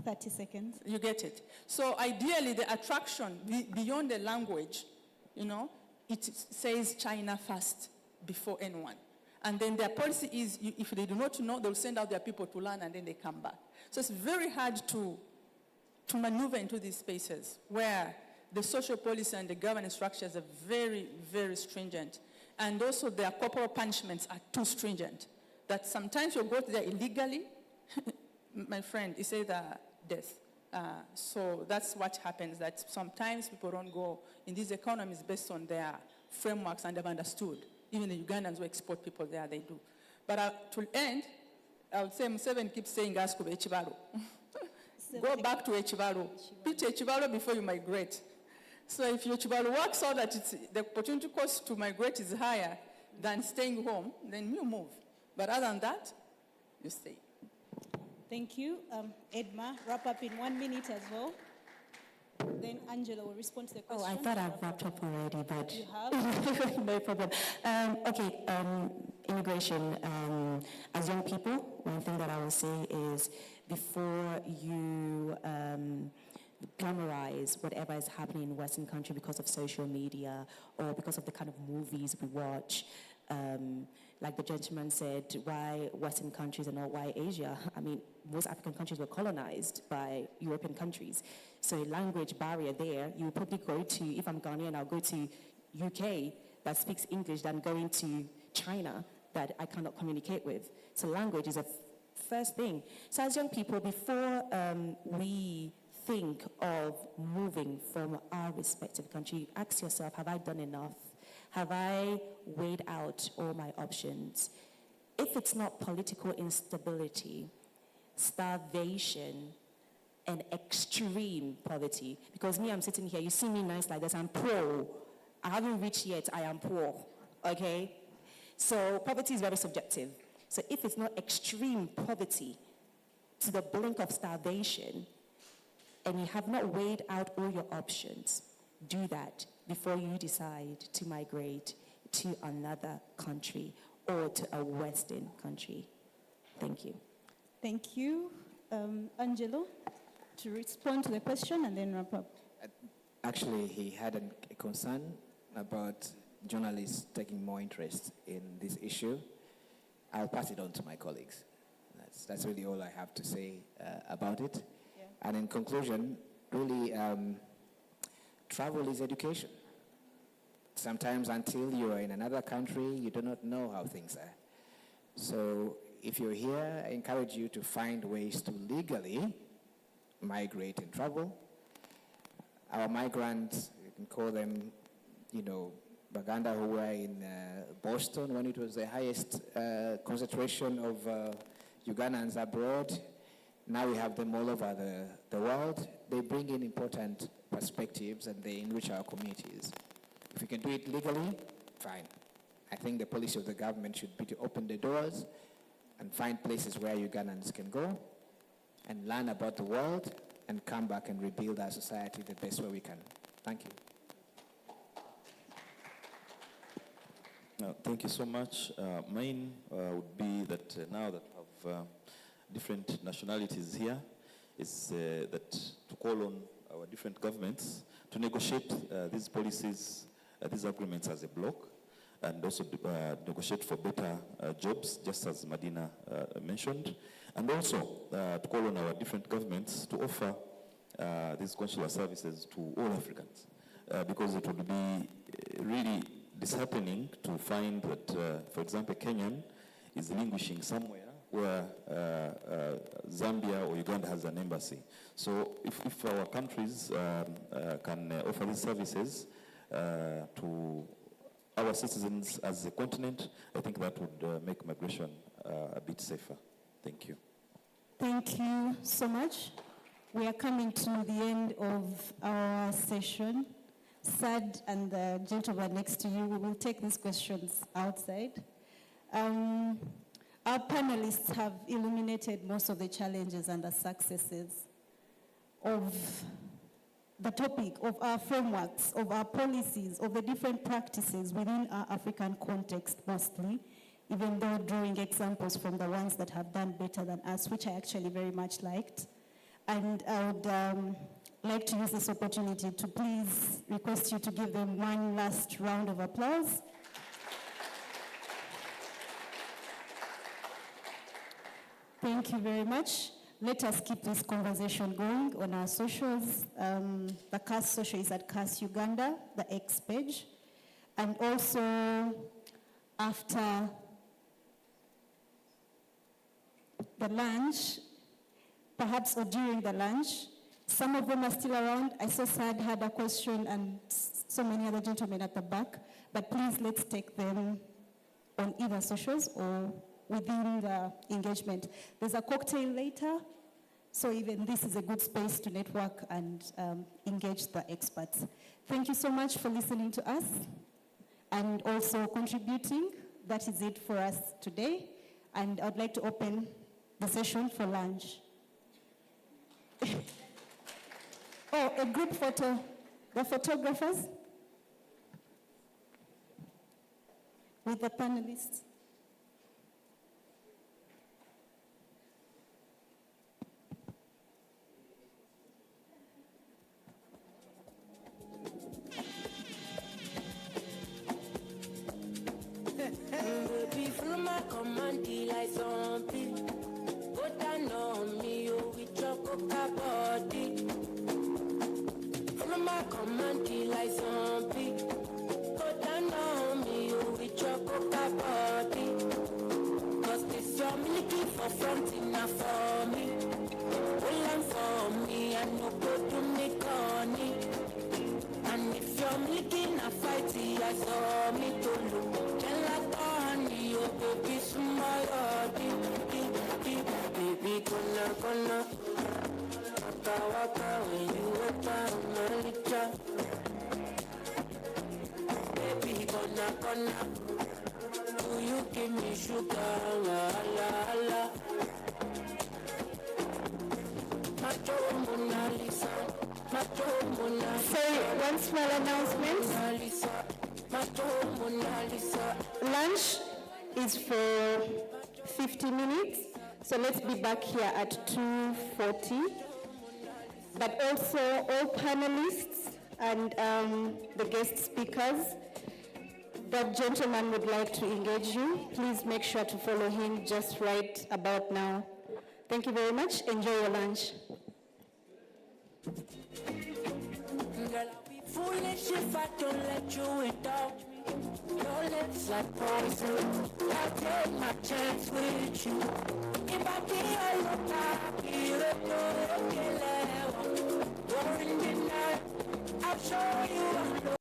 30 seconds. You get it. So ideally, the attraction beyond the language, you know, it says China first before anyone. And then their policy is, if they do not know, they'll send out their people to learn and then they come back. So it's very hard to maneuver into these spaces where the social policy and the governance structures are very, very stringent. And also their corporal punishments are too stringent. That sometimes you go there illegally, my friend, it's either death. So that's what happens, that sometimes people don't go in these economies based on their frameworks and they've understood. Even the Ugandans who export people there, they do. But to end, I would say Museveni keeps saying, ask for Echibalo. Go back to Echibalo. Pitch Echibalo before you migrate. So if your Echibalo works out that the opportunity cost to migrate is higher than staying home, then you move. But other than that, you stay. Thank you. Edma, wrap up in 1 minute as well. Then Angela will respond to the question. Oh, I thought I'd wrapped up already, but... You have? No problem. Immigration. As young people, one thing that I will say is before you glamorize whatever is happening in Western country because of social media or because of the kind of movies we watch, like the gentleman said, why Western countries and not why Asia? I mean, most African countries were colonized by European countries. So a language barrier there, you probably go to, if I'm Ghanaian, I'll go to UK that speaks English than going to China that I cannot communicate with. So language is a first thing. So as young people, before we think of moving from our respective country, ask yourself, have I done enough? Have I weighed out all my options? If it's not political instability, starvation, and extreme poverty, because me, I'm sitting here, you see me nice like this, I'm poor. I haven't reached yet, I am poor, okay? So poverty is very subjective. So if it's not extreme poverty to the brink of starvation, and you have not weighed out all your options, do that before you decide to migrate to another country or to a Western country. Thank you. Thank you. Angelo, to respond to the question and then wrap up. Actually, he had a concern about journalists taking more interest in this issue. I'll pass it on to my colleagues. That's really all I have to say about it. Yeah. And in conclusion, really, travel is education. Sometimes until you are in another country, you do not know how things are. So if you're here, I encourage you to find ways to legally migrate and travel. Our migrants, you can call them, Baganda, who were in Boston when it was the highest concentration of Ugandans abroad. Now we have them all over the world. They bring in important perspectives and they enrich our communities. If we can do it legally, fine. I think the policy of the government should be to open the doors and find places where Ugandans can go. and learn about the world and come back and rebuild our society the best way we can. Thank you. Thank you so much. Mine would be that now that we have different nationalities here, is that to call on our different governments to negotiate these policies, these agreements as a bloc, and also negotiate for better jobs, just as Madina mentioned, and also to call on our different governments to offer these consular services to all Africans, because it would be really disheartening to find that, for example, Kenyan is languishing somewhere where Zambia or Uganda has an embassy. So if our countries can offer these services to our citizens as a continent, I think that would make migration a bit safer. Thank you. Thank you so much. We are coming to the end of our session. Sad and the gentleman next to you, we will take these questions outside. Our panelists have illuminated most of the challenges and the successes of the topic, of our frameworks, of our policies, of the different practices within our African context mostly, even though drawing examples from the ones that have done better than us, which I actually very much liked. And I would like to use this opportunity to please request you to give them one last round of applause. Thank you very much. Let us keep this conversation going on our socials. The CAS social is at CAS Uganda, the X page. And also, after the lunch, perhaps or during the lunch, some of them are still around. I saw Sad had a question and so many other gentlemen at the back. But please, let's take them on either socials or within the engagement. There's a cocktail later, so even this is a good space to network and engage the experts. Thank you so much for listening to us and also contributing. That is it for us today. And I'd like to open the session for lunch. Oh, a group photo. The photographers with the panelists. Baby, follow my command, like zombie. Go down on me, oh, with your coca body. Follow my command, like zombie. Go down on me, oh, with your coca body. Cause this your milky for front enough for me. Hold on for me, and no go to me corny. And if you're milky na fighty, I saw me to look. Baby, smile, baby, gonna, waka, when you waka, Malika. Baby, gonna, do you give me sugar, la, la. Mona Lisa, Mona Lisa. Sorry, one small announcement. Mona Lisa. Lunch is for 50 minutes, so let's be back here at 2:40. But also all panelists and the guest speakers, that gentleman would like to engage you. Please make sure to follow him just right about now. Thank you very much. Enjoy your lunch. Girl, I'll be foolish if I don't let you indulge me. Your lips like poison. I'll take my chance with you. If I be alone, I'll be during the night, I'll show you I'm low.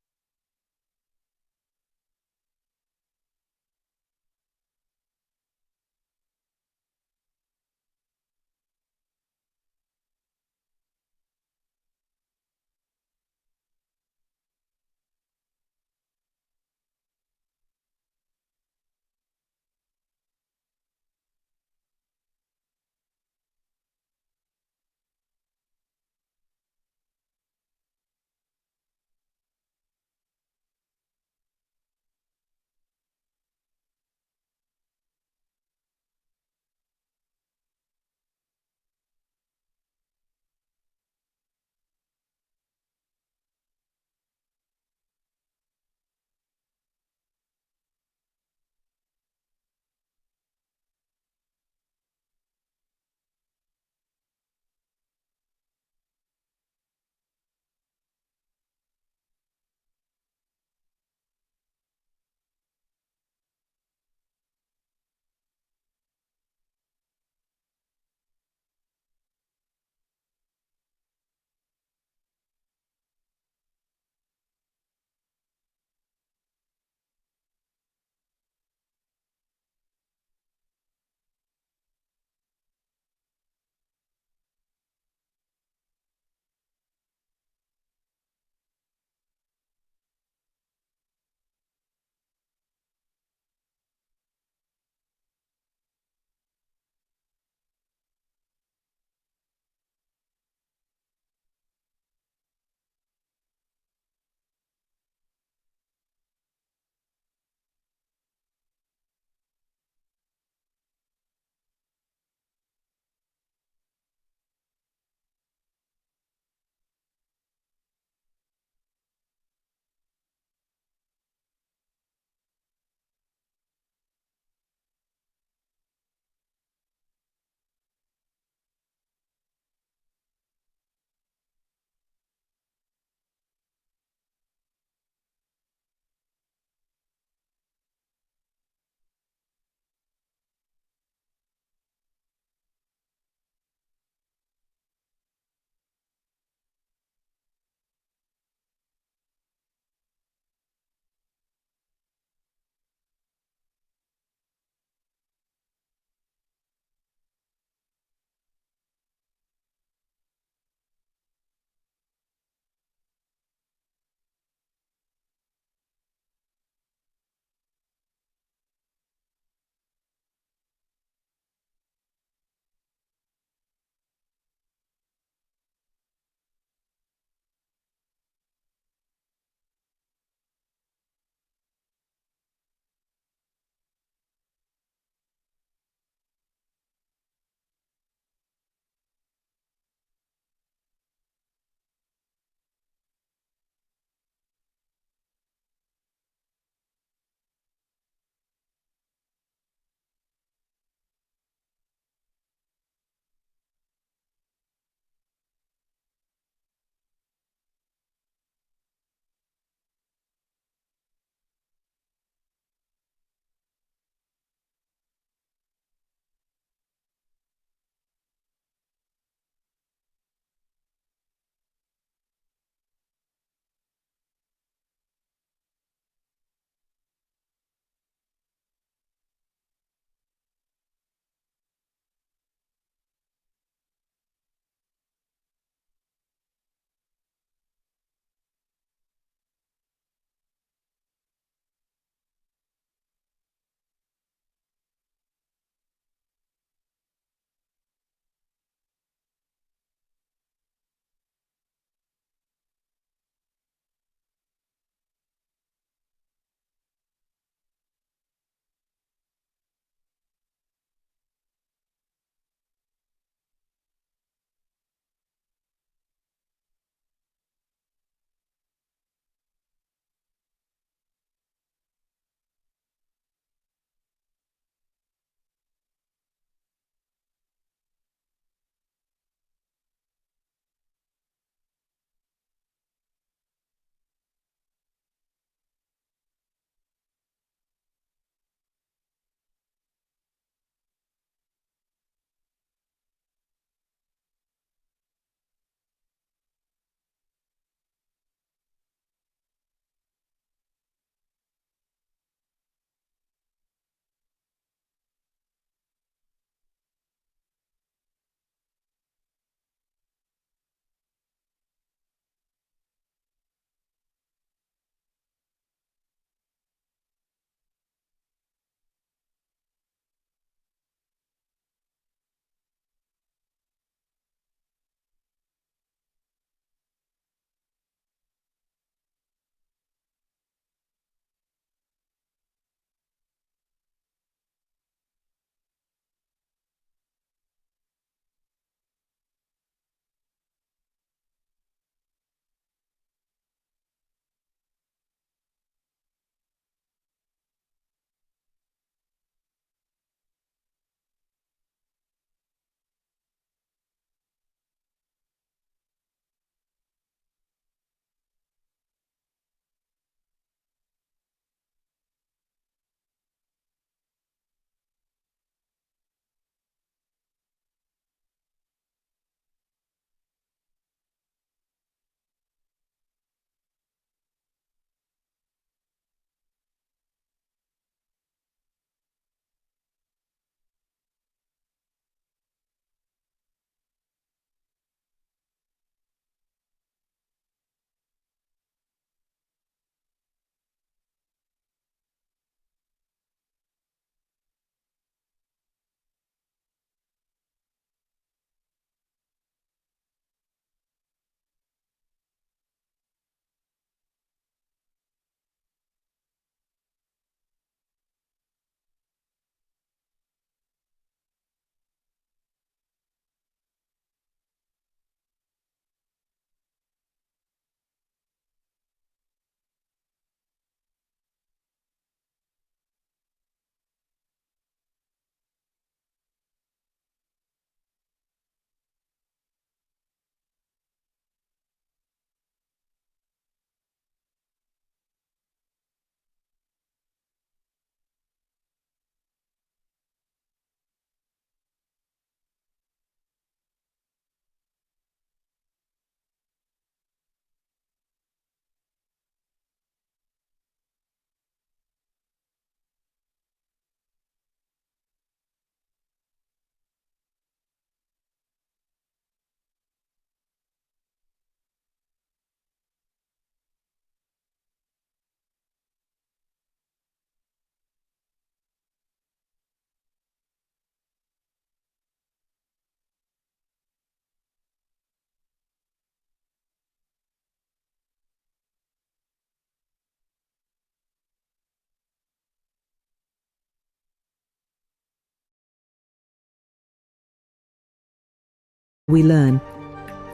we learn,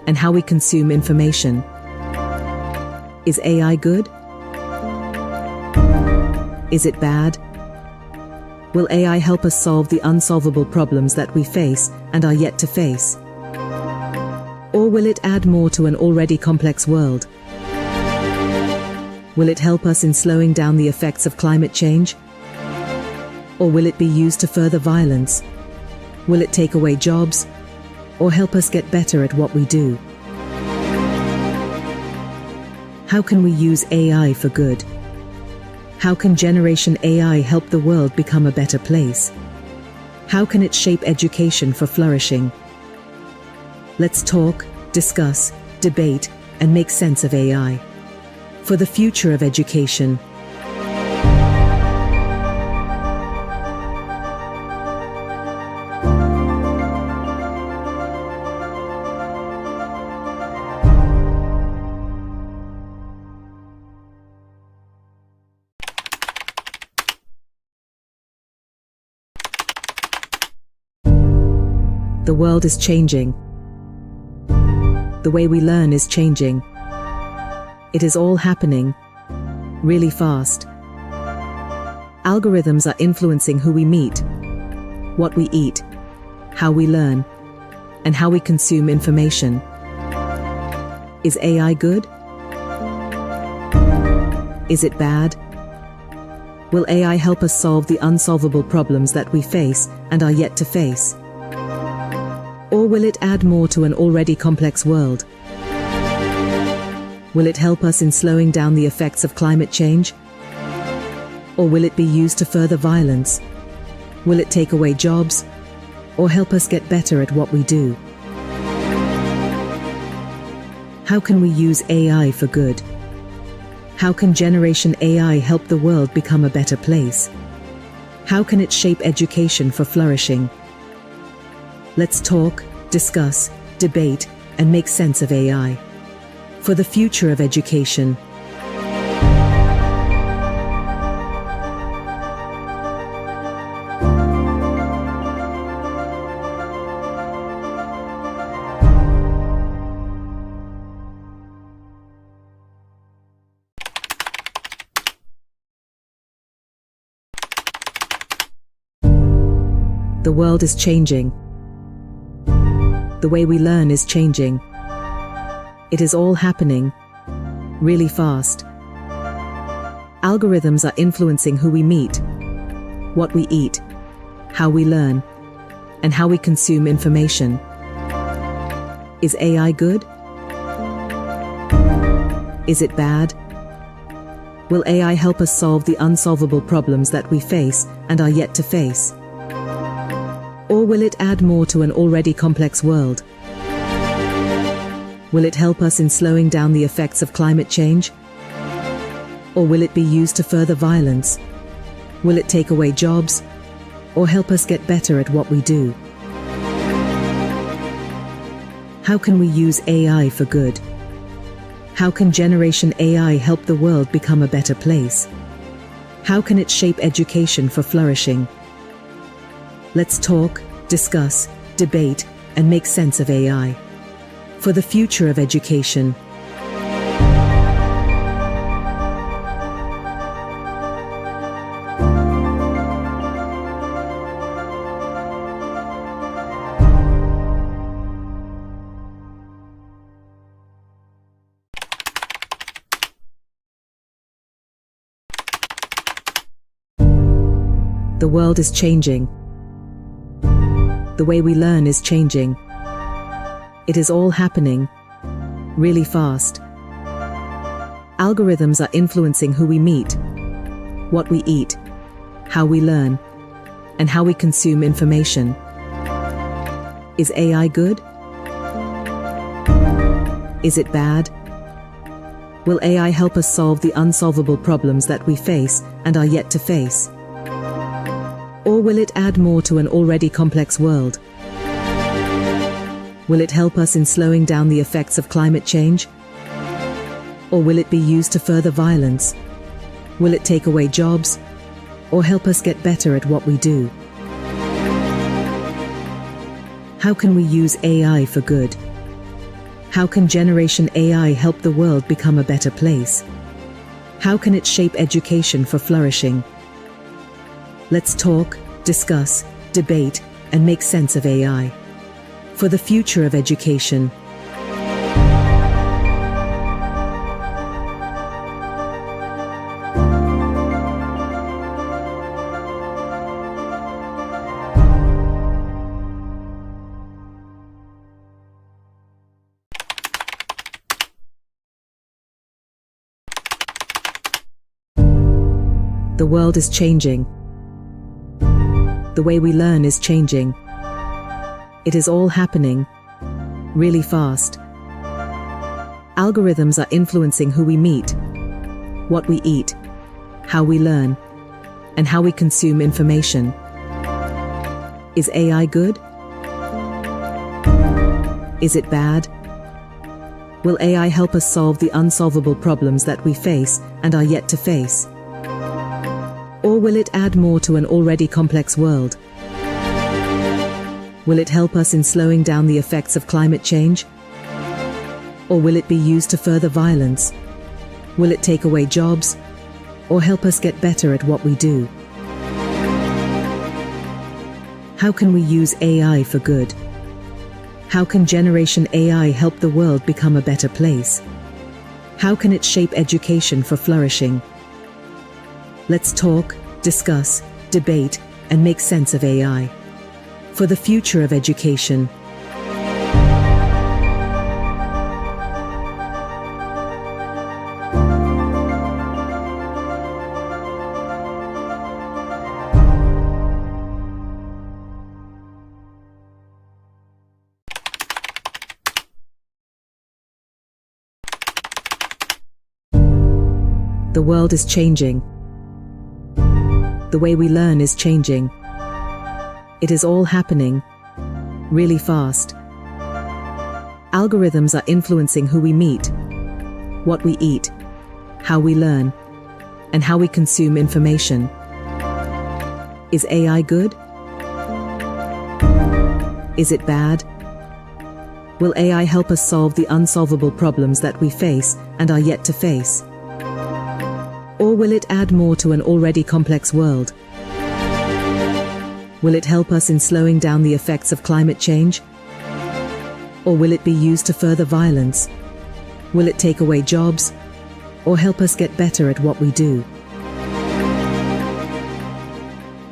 and how we consume information. Is AI good? Is it bad? Will AI help us solve the unsolvable problems that we face and are yet to face? Or will it add more to an already complex world? Will it help us in slowing down the effects of climate change? Or will it be used to further violence? Will it take away jobs? Or help us get better at what we do? How can we use AI for good? How can Generation AI help the world become a better place? How can it shape education for flourishing? Let's talk, discuss, debate, and make sense of AI. For the future of education. The world is changing. The way we learn is changing. It is all happening really fast. Algorithms are influencing who we meet, what we eat, how we learn, and how we consume information. Is AI good? Is it bad? Will AI help us solve the unsolvable problems that we face and are yet to face? Or will it add more to an already complex world? Will it help us in slowing down the effects of climate change? Or will it be used to further violence? Will it take away jobs? Or help us get better at what we do? How can we use AI for good? How can Generation AI help the world become a better place? How can it shape education for flourishing? Let's talk, discuss, debate, and make sense of AI. For the future of education. The world is changing. The way we learn is changing. It is all happening really fast. Algorithms are influencing who we meet, what we eat, how we learn, and how we consume information. Is AI good? Is it bad? Will AI help us solve the unsolvable problems that we face and are yet to face? Or will it add more to an already complex world? Will it help us in slowing down the effects of climate change? Or will it be used to further violence? Will it take away jobs? Or help us get better at what we do? How can we use AI for good? How can Generation AI help the world become a better place? How can it shape education for flourishing? Let's talk, discuss, debate, and make sense of AI. For the future of education. The world is changing. The way we learn is changing. It is all happening really fast. Algorithms are influencing who we meet, what we eat, how we learn, and how we consume information. Is AI good? Is it bad? Will AI help us solve the unsolvable problems that we face and are yet to face? Or will it add more to an already complex world? Will it help us in slowing down the effects of climate change? Or will it be used to further violence? Will it take away jobs? Or help us get better at what we do? How can we use AI for good? How can Generation AI help the world become a better place? How can it shape education for flourishing? Let's talk, discuss, debate, and make sense of AI. For the future of education. The world is changing. The way we learn is changing. It is all happening really fast. Algorithms are influencing who we meet, what we eat, how we learn, and how we consume information. Is AI good? Is it bad? Will AI help us solve the unsolvable problems that we face and are yet to face? Or will it add more to an already complex world? Will it help us in slowing down the effects of climate change? Or will it be used to further violence? Will it take away jobs? Or help us get better at what we do? How can we use AI for good? How can Generation AI help the world become a better place? How can it shape education for flourishing? Let's talk, discuss, debate, and make sense of AI. For the future of education. The world is changing. The way we learn is changing. It is all happening really fast. Algorithms are influencing who we meet, what we eat, how we learn, and how we consume information. Is AI good? Is it bad? Will AI help us solve the unsolvable problems that we face and are yet to face? Or will it add more to an already complex world? Will it help us in slowing down the effects of climate change? Or will it be used to further violence? Will it take away jobs? Or help us get better at what we do?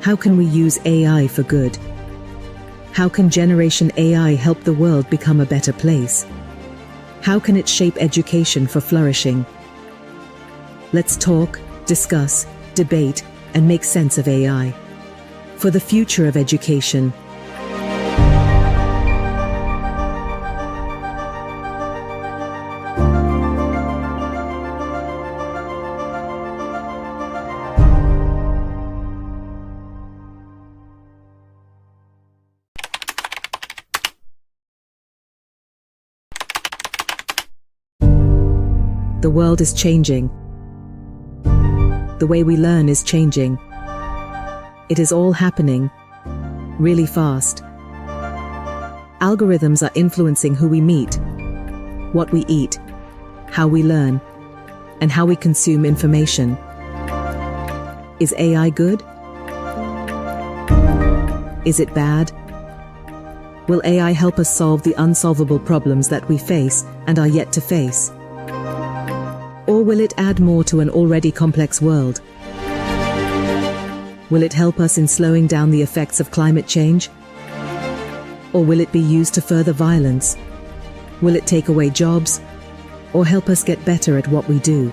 How can we use AI for good? How can Generation AI help the world become a better place? How can it shape education for flourishing? Let's talk, discuss, debate, and make sense of AI. For the future of education. The world is changing. The way we learn is changing. It is all happening really fast. Algorithms are influencing who we meet, what we eat, how we learn, and how we consume information. Is AI good? Is it bad? Will AI help us solve the unsolvable problems that we face and are yet to face? Or will it add more to an already complex world? Will it help us in slowing down the effects of climate change? Or will it be used to further violence? Will it take away jobs? Or help us get better at what we do?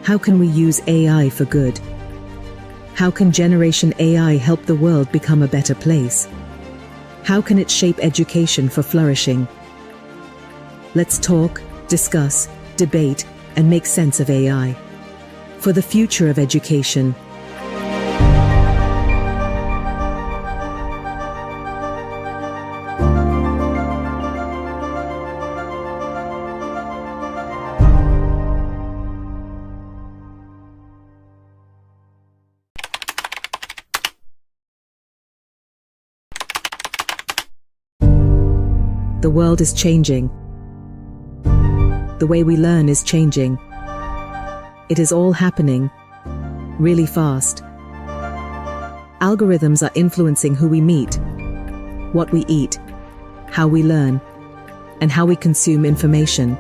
How can we use AI for good? How can Generation AI help the world become a better place? How can it shape education for flourishing? Let's talk, discuss, debate, and make sense of AI. For the future of education. The world is changing. The way we learn is changing. It is all happening really fast. Algorithms are influencing who we meet, what we eat, how we learn, and how we consume information.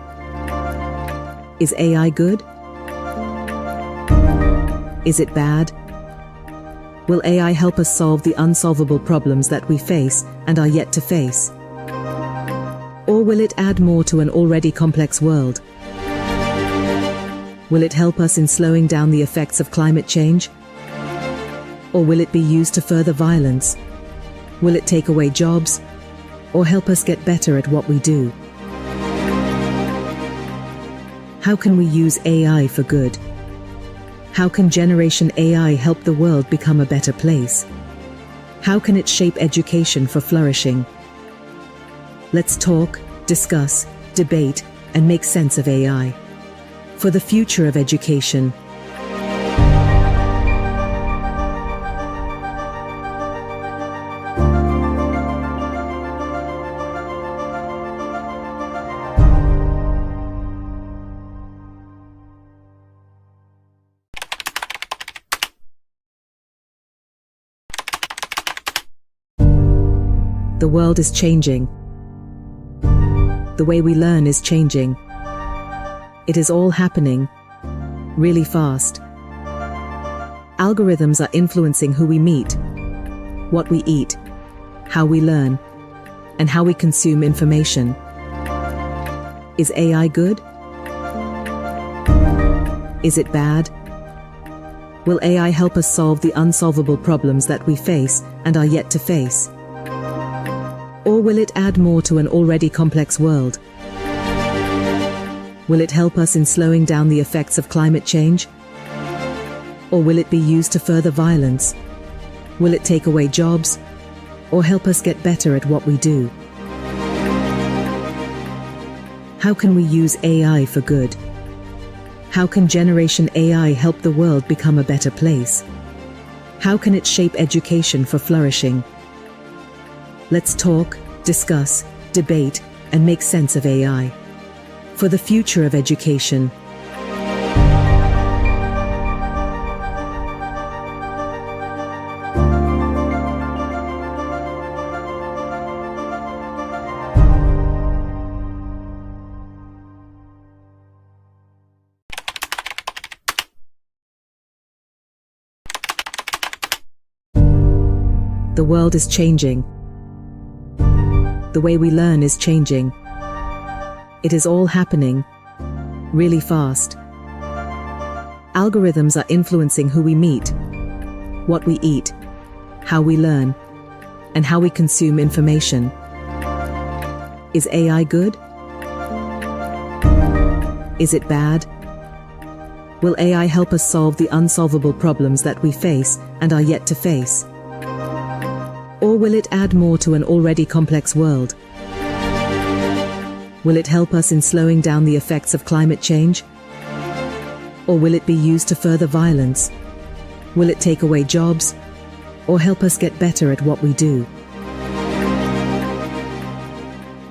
Is AI good? Is it bad? Will AI help us solve the unsolvable problems that we face and are yet to face? Or will it add more to an already complex world? Will it help us in slowing down the effects of climate change? Or will it be used to further violence? Will it take away jobs? Or help us get better at what we do? How can we use AI for good? How can Generation AI help the world become a better place? How can it shape education for flourishing? Let's talk, discuss, debate, and make sense of AI. For the future of education. The world is changing. The way we learn is changing. It is all happening really fast. Algorithms are influencing who we meet, what we eat, how we learn, and how we consume information. Is AI good? Is it bad? Will AI help us solve the unsolvable problems that we face and are yet to face? Or will it add more to an already complex world? Will it help us in slowing down the effects of climate change? Or will it be used to further violence? Will it take away jobs? Or help us get better at what we do? How can we use AI for good? How can Generation AI help the world become a better place? How can it shape education for flourishing? Let's talk, discuss, debate, and make sense of AI. For the future of education. The world is changing. The way we learn is changing. It is all happening really fast. Algorithms are influencing who we meet, what we eat, how we learn, and how we consume information. Is AI good? Is it bad? Will AI help us solve the unsolvable problems that we face and are yet to face? Or will it add more to an already complex world? Will it help us in slowing down the effects of climate change? Or will it be used to further violence? Will it take away jobs? Or help us get better at what we do?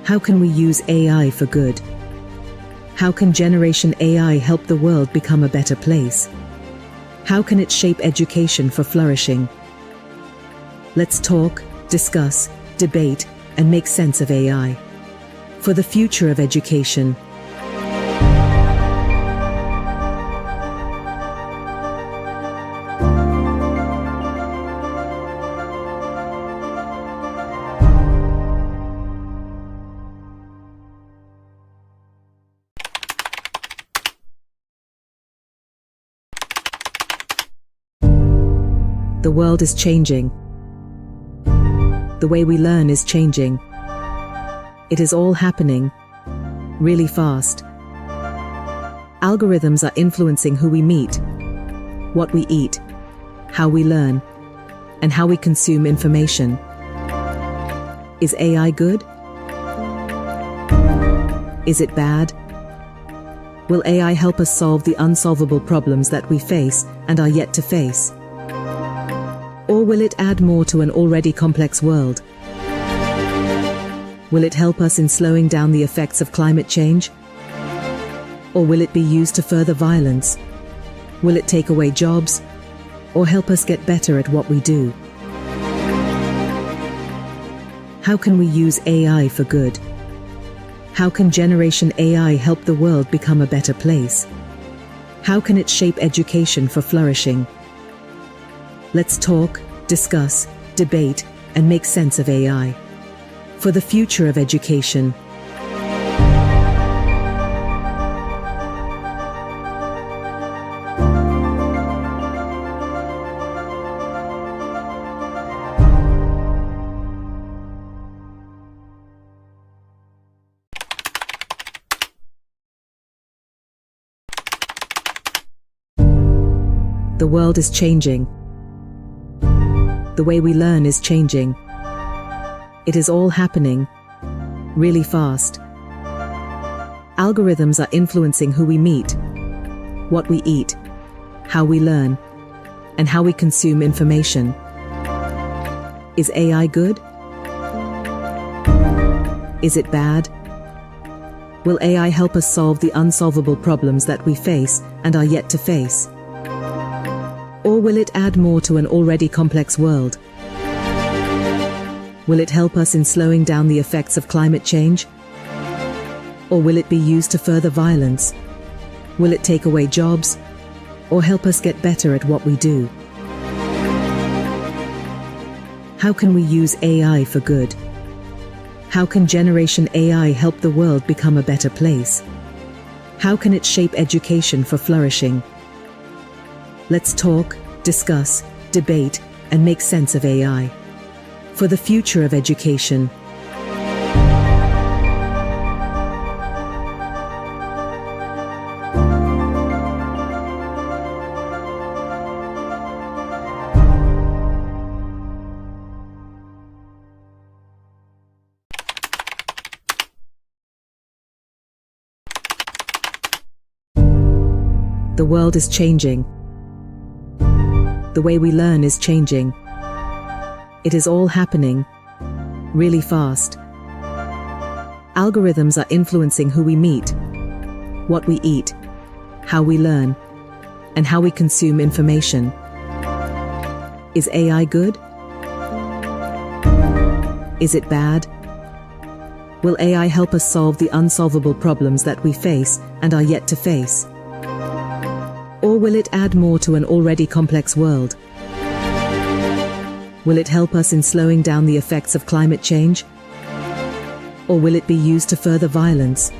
How can we use AI for good? How can Generation AI help the world become a better place? How can it shape education for flourishing? Let's talk, discuss, debate, and make sense of AI. For the future of education. The world is changing. The way we learn is changing. It is all happening really fast. Algorithms are influencing who we meet, what we eat, how we learn, and how we consume information. Is AI good? Is it bad? Will AI help us solve the unsolvable problems that we face and are yet to face? Or will it add more to an already complex world? Will it help us in slowing down the effects of climate change? Or will it be used to further violence? Will it take away jobs? Or help us get better at what we do? How can we use AI for good? How can Generation AI help the world become a better place? How can it shape education for flourishing? Let's talk, discuss, debate, and make sense of AI. For the future of education. The world is changing. The way we learn is changing. It is all happening really fast. Algorithms are influencing who we meet, what we eat, how we learn, and how we consume information. Is AI good? Is it bad? Will AI help us solve the unsolvable problems that we face and are yet to face? Or will it add more to an already complex world? Will it help us in slowing down the effects of climate change? Or will it be used to further violence? Will it take away jobs? Or help us get better at what we do? How can we use AI for good? How can Generation AI help the world become a better place? How can it shape education for flourishing? Let's talk, discuss, debate, and make sense of AI. For the future of education. The world is changing. The way we learn is changing. It is all happening really fast. Algorithms are influencing who we meet, what we eat, how we learn, and how we consume information. Is AI good? Is it bad? Will AI help us solve the unsolvable problems that we face and are yet to face? Or will it add more to an already complex world? Will it help us in slowing down the effects of climate change? Or will it be used to further violence?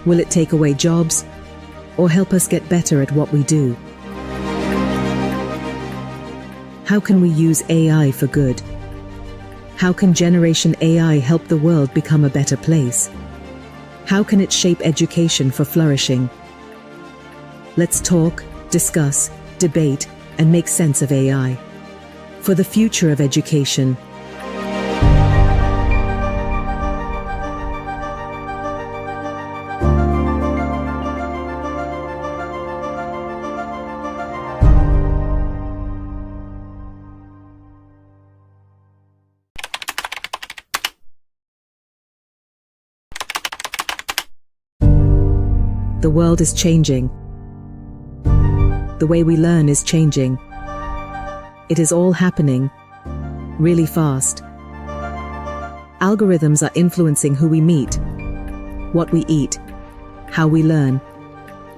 Will it take away jobs? Or help us get better at what we do? How can we use AI for good? How can Generation AI help the world become a better place? How can it shape education for flourishing? Let's talk, discuss, debate, and make sense of AI. For the future of education. The world is changing. The way we learn is changing. It is all happening really fast. Algorithms are influencing who we meet, what we eat, how we learn,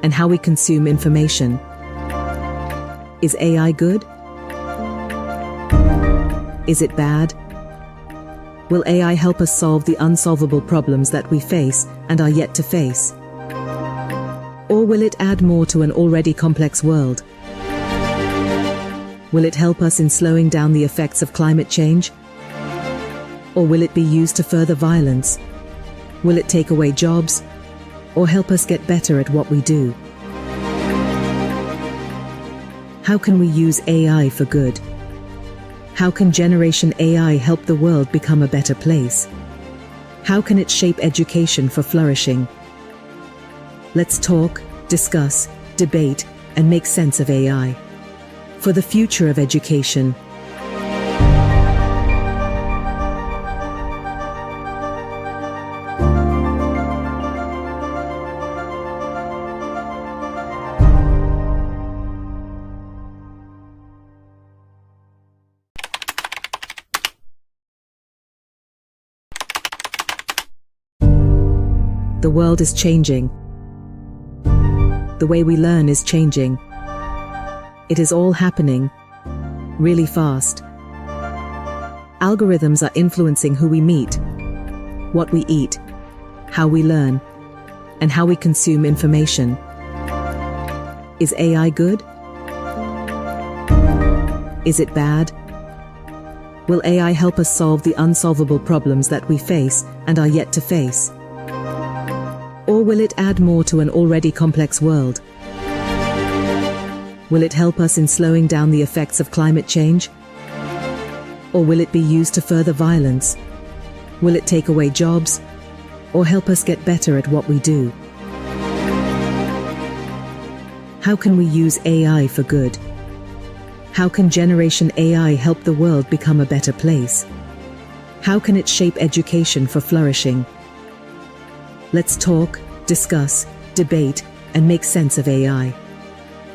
and how we consume information. Is AI good? Is it bad? Will AI help us solve the unsolvable problems that we face and are yet to face? Or will it add more to an already complex world? Will it help us in slowing down the effects of climate change? Or will it be used to further violence? Will it take away jobs? Or help us get better at what we do? How can we use AI for good? How can Generation AI help the world become a better place? How can it shape education for flourishing? Let's talk, discuss, debate, and make sense of AI. For the future of education. The world is changing. The way we learn is changing. It is all happening really fast. Algorithms are influencing who we meet, what we eat, how we learn, and how we consume information. Is AI good? Is it bad? Will AI help us solve the unsolvable problems that we face and are yet to face? Or will it add more to an already complex world? Will it help us in slowing down the effects of climate change? Or will it be used to further violence? Will it take away jobs? Or help us get better at what we do? How can we use AI for good? How can Generation AI help the world become a better place? How can it shape education for flourishing? Let's talk, discuss, debate, and make sense of AI.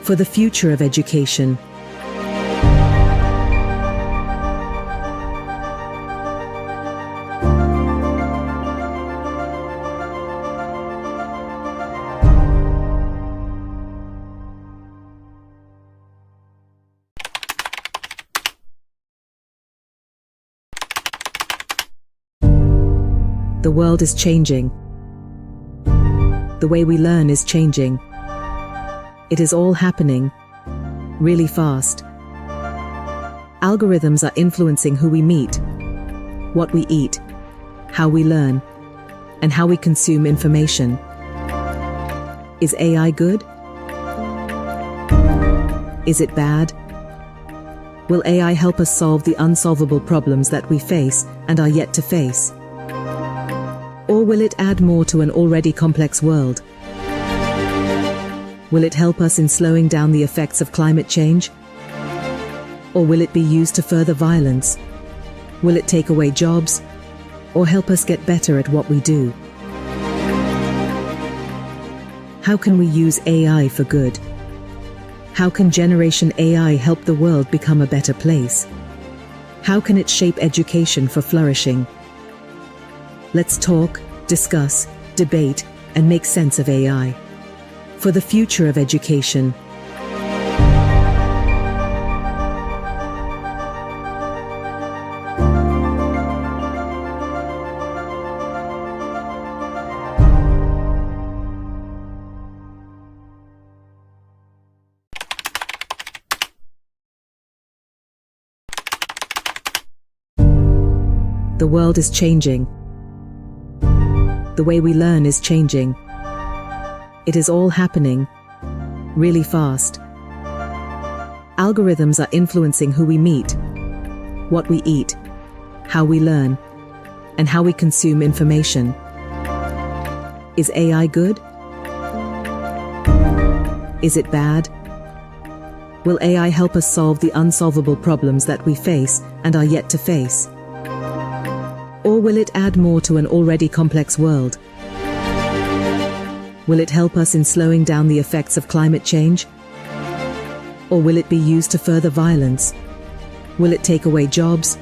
For the future of education. The world is changing. The way we learn is changing. It is all happening really fast. Algorithms are influencing who we meet, what we eat, how we learn, and how we consume information. Is AI good? Is it bad? Will AI help us solve the unsolvable problems that we face and are yet to face? Or will it add more to an already complex world? Will it help us in slowing down the effects of climate change? Or will it be used to further violence? Will it take away jobs? Or help us get better at what we do? How can we use AI for good? How can Generation AI help the world become a better place? How can it shape education for flourishing? Let's talk, discuss, debate, and make sense of AI. For the future of education. The world is changing. The way we learn is changing. It is all happening really fast. Algorithms are influencing who we meet, what we eat, how we learn, and how we consume information. Is AI good? Is it bad? Will AI help us solve the unsolvable problems that we face and are yet to face? Or will it add more to an already complex world? Will it help us in slowing down the effects of climate change? Or will it be used to further violence? Will it take away jobs?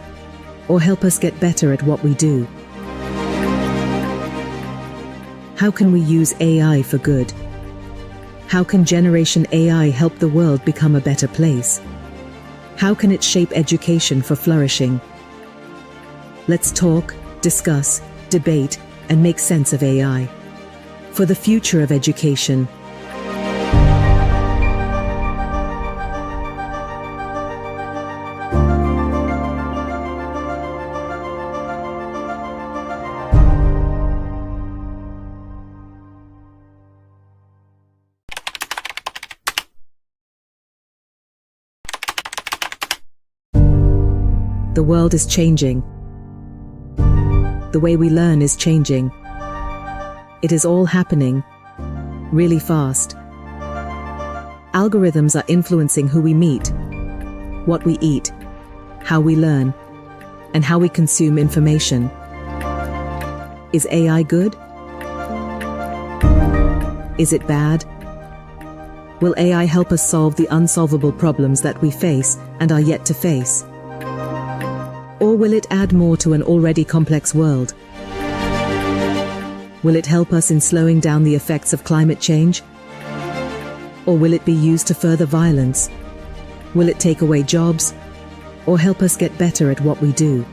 Or help us get better at what we do? How can we use AI for good? How can Generation AI help the world become a better place? How can it shape education for flourishing? Let's talk, discuss, debate, and make sense of AI. For the future of education. The world is changing. The way we learn is changing. It is all happening really fast. Algorithms are influencing who we meet, what we eat, how we learn, and how we consume information. Is AI good? Is it bad? Will AI help us solve the unsolvable problems that we face and are yet to face? Or will it add more to an already complex world? Will it help us in slowing down the effects of climate change? Or will it be used to further violence? Will it take away jobs? Or help us get better at what we do?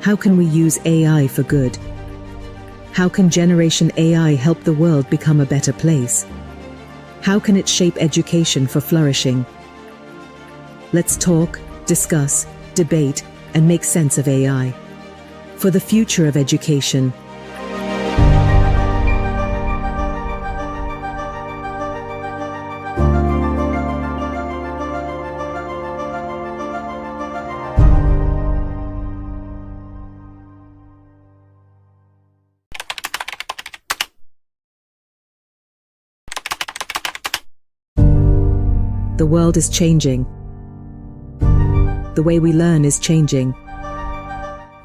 How can we use AI for good? How can Generation AI help the world become a better place? How can it shape education for flourishing? Let's talk, discuss, debate, and make sense of AI. For the future of education. The world is changing. The way we learn is changing.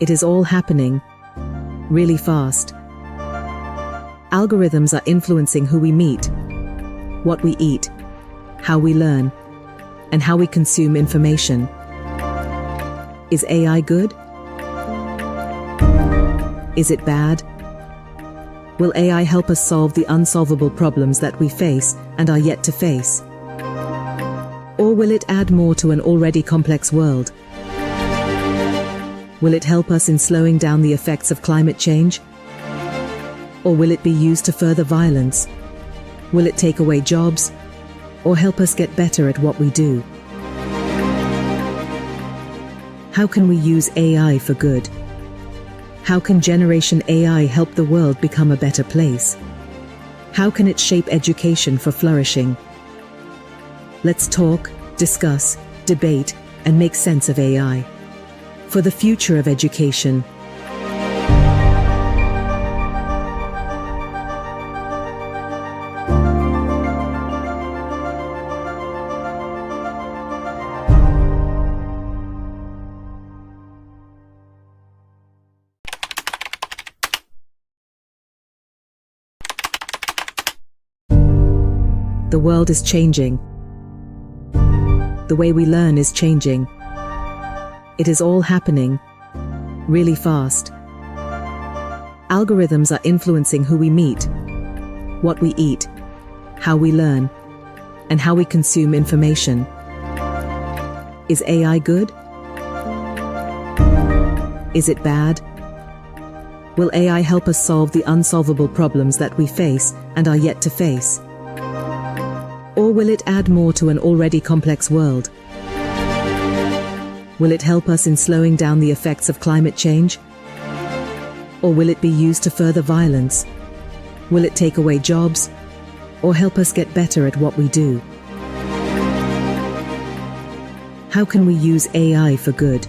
It is all happening really fast. Algorithms are influencing who we meet, what we eat, how we learn, and how we consume information. Is AI good? Is it bad? Will AI help us solve the unsolvable problems that we face and are yet to face? Or will it add more to an already complex world? Will it help us in slowing down the effects of climate change? Or will it be used to further violence? Will it take away jobs? Or help us get better at what we do? How can we use AI for good? How can Generation AI help the world become a better place? How can it shape education for flourishing? Let's talk, discuss, debate, and make sense of AI. For the future of education. The world is changing. The way we learn is changing. It is all happening really fast. Algorithms are influencing who we meet, what we eat, how we learn, and how we consume information. Is AI good? Is it bad? Will AI help us solve the unsolvable problems that we face and are yet to face? Or will it add more to an already complex world? Will it help us in slowing down the effects of climate change? Or will it be used to further violence? Will it take away jobs? Or help us get better at what we do? How can we use AI for good?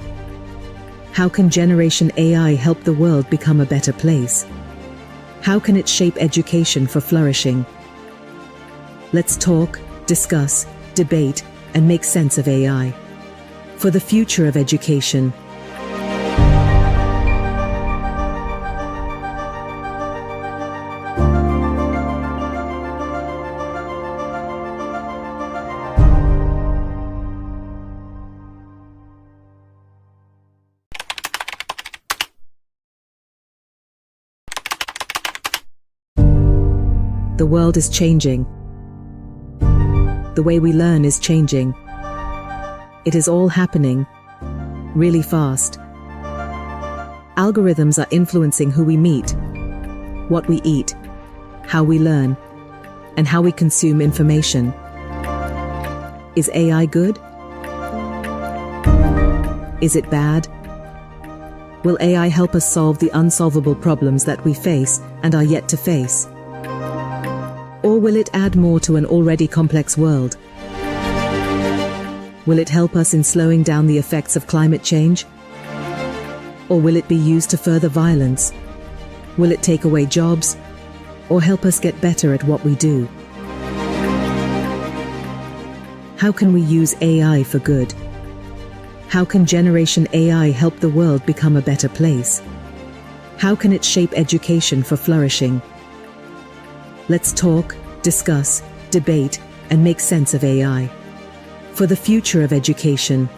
How can Generation AI help the world become a better place? How can it shape education for flourishing? Let's talk, discuss, debate, and make sense of AI. For the future of education. The world is changing. The way we learn is changing. It is all happening really fast. Algorithms are influencing who we meet, what we eat, how we learn, and how we consume information. Is AI good? Is it bad? Will AI help us solve the unsolvable problems that we face and are yet to face? Or will it add more to an already complex world? Will it help us in slowing down the effects of climate change? Or will it be used to further violence? Will it take away jobs? Or help us get better at what we do? How can we use AI for good? How can Generation AI help the world become a better place? How can it shape education for flourishing? Let's talk, discuss, debate, and make sense of AI. For the future of education.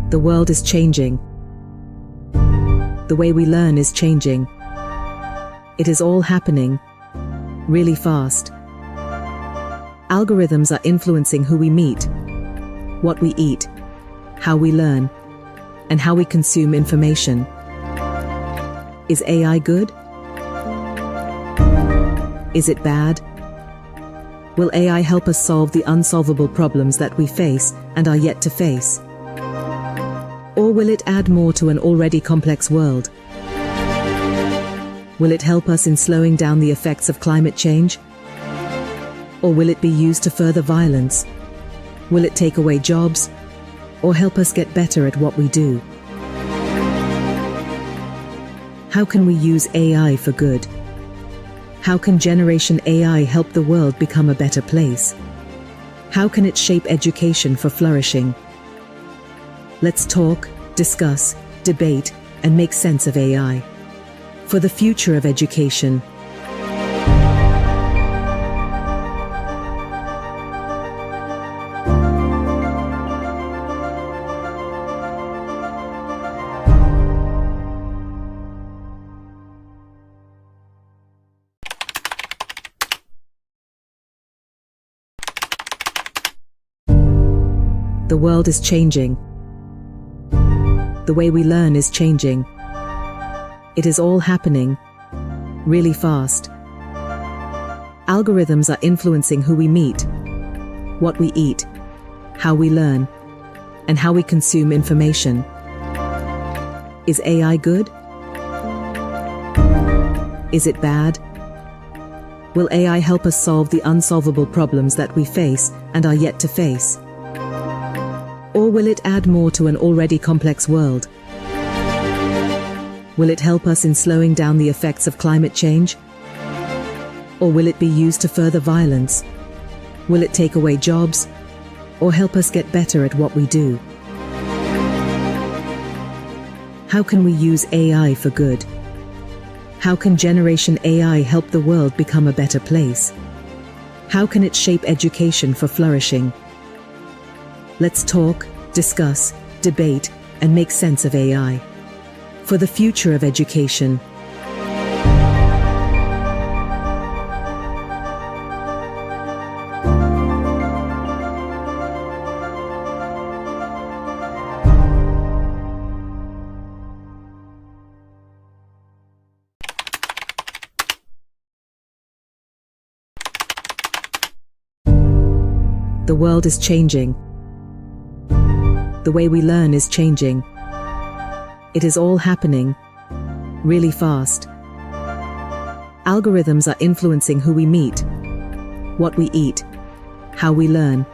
The world is changing. The way we learn is changing. It is all happening really fast. Algorithms are influencing who we meet, what we eat, how we learn, and how we consume information. Is AI good? Is it bad? Will AI help us solve the unsolvable problems that we face and are yet to face? Or will it add more to an already complex world? Will it help us in slowing down the effects of climate change? Or will it be used to further violence? Will it take away jobs? Or help us get better at what we do? How can we use AI for good? How can Generation AI help the world become a better place? How can it shape education for flourishing? Let's talk, discuss, debate, and make sense of AI. For the future of education. The world is changing. The way we learn is changing. It is all happening really fast. Algorithms are influencing who we meet, what we eat, how we learn, and how we consume information. Is AI good? Is it bad? Will AI help us solve the unsolvable problems that we face and are yet to face? Or will it add more to an already complex world? Will it help us in slowing down the effects of climate change? Or will it be used to further violence? Will it take away jobs? Or help us get better at what we do? How can we use AI for good? How can Generation AI help the world become a better place? How can it shape education for flourishing? Let's talk, discuss, debate, and make sense of AI. For the future of education. The world is changing. The way we learn is changing. It is all happening really fast. Algorithms are influencing who we meet, what we eat, how we learn,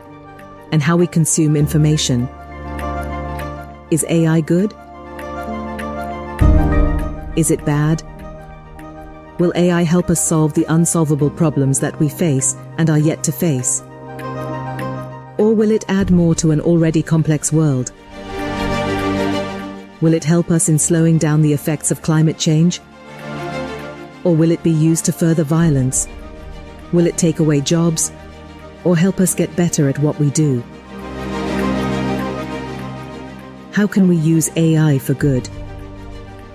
and how we consume information. Is AI good? Is it bad? Will AI help us solve the unsolvable problems that we face and are yet to face? Or will it add more to an already complex world? Will it help us in slowing down the effects of climate change? Or will it be used to further violence? Will it take away jobs? Or help us get better at what we do? How can we use AI for good?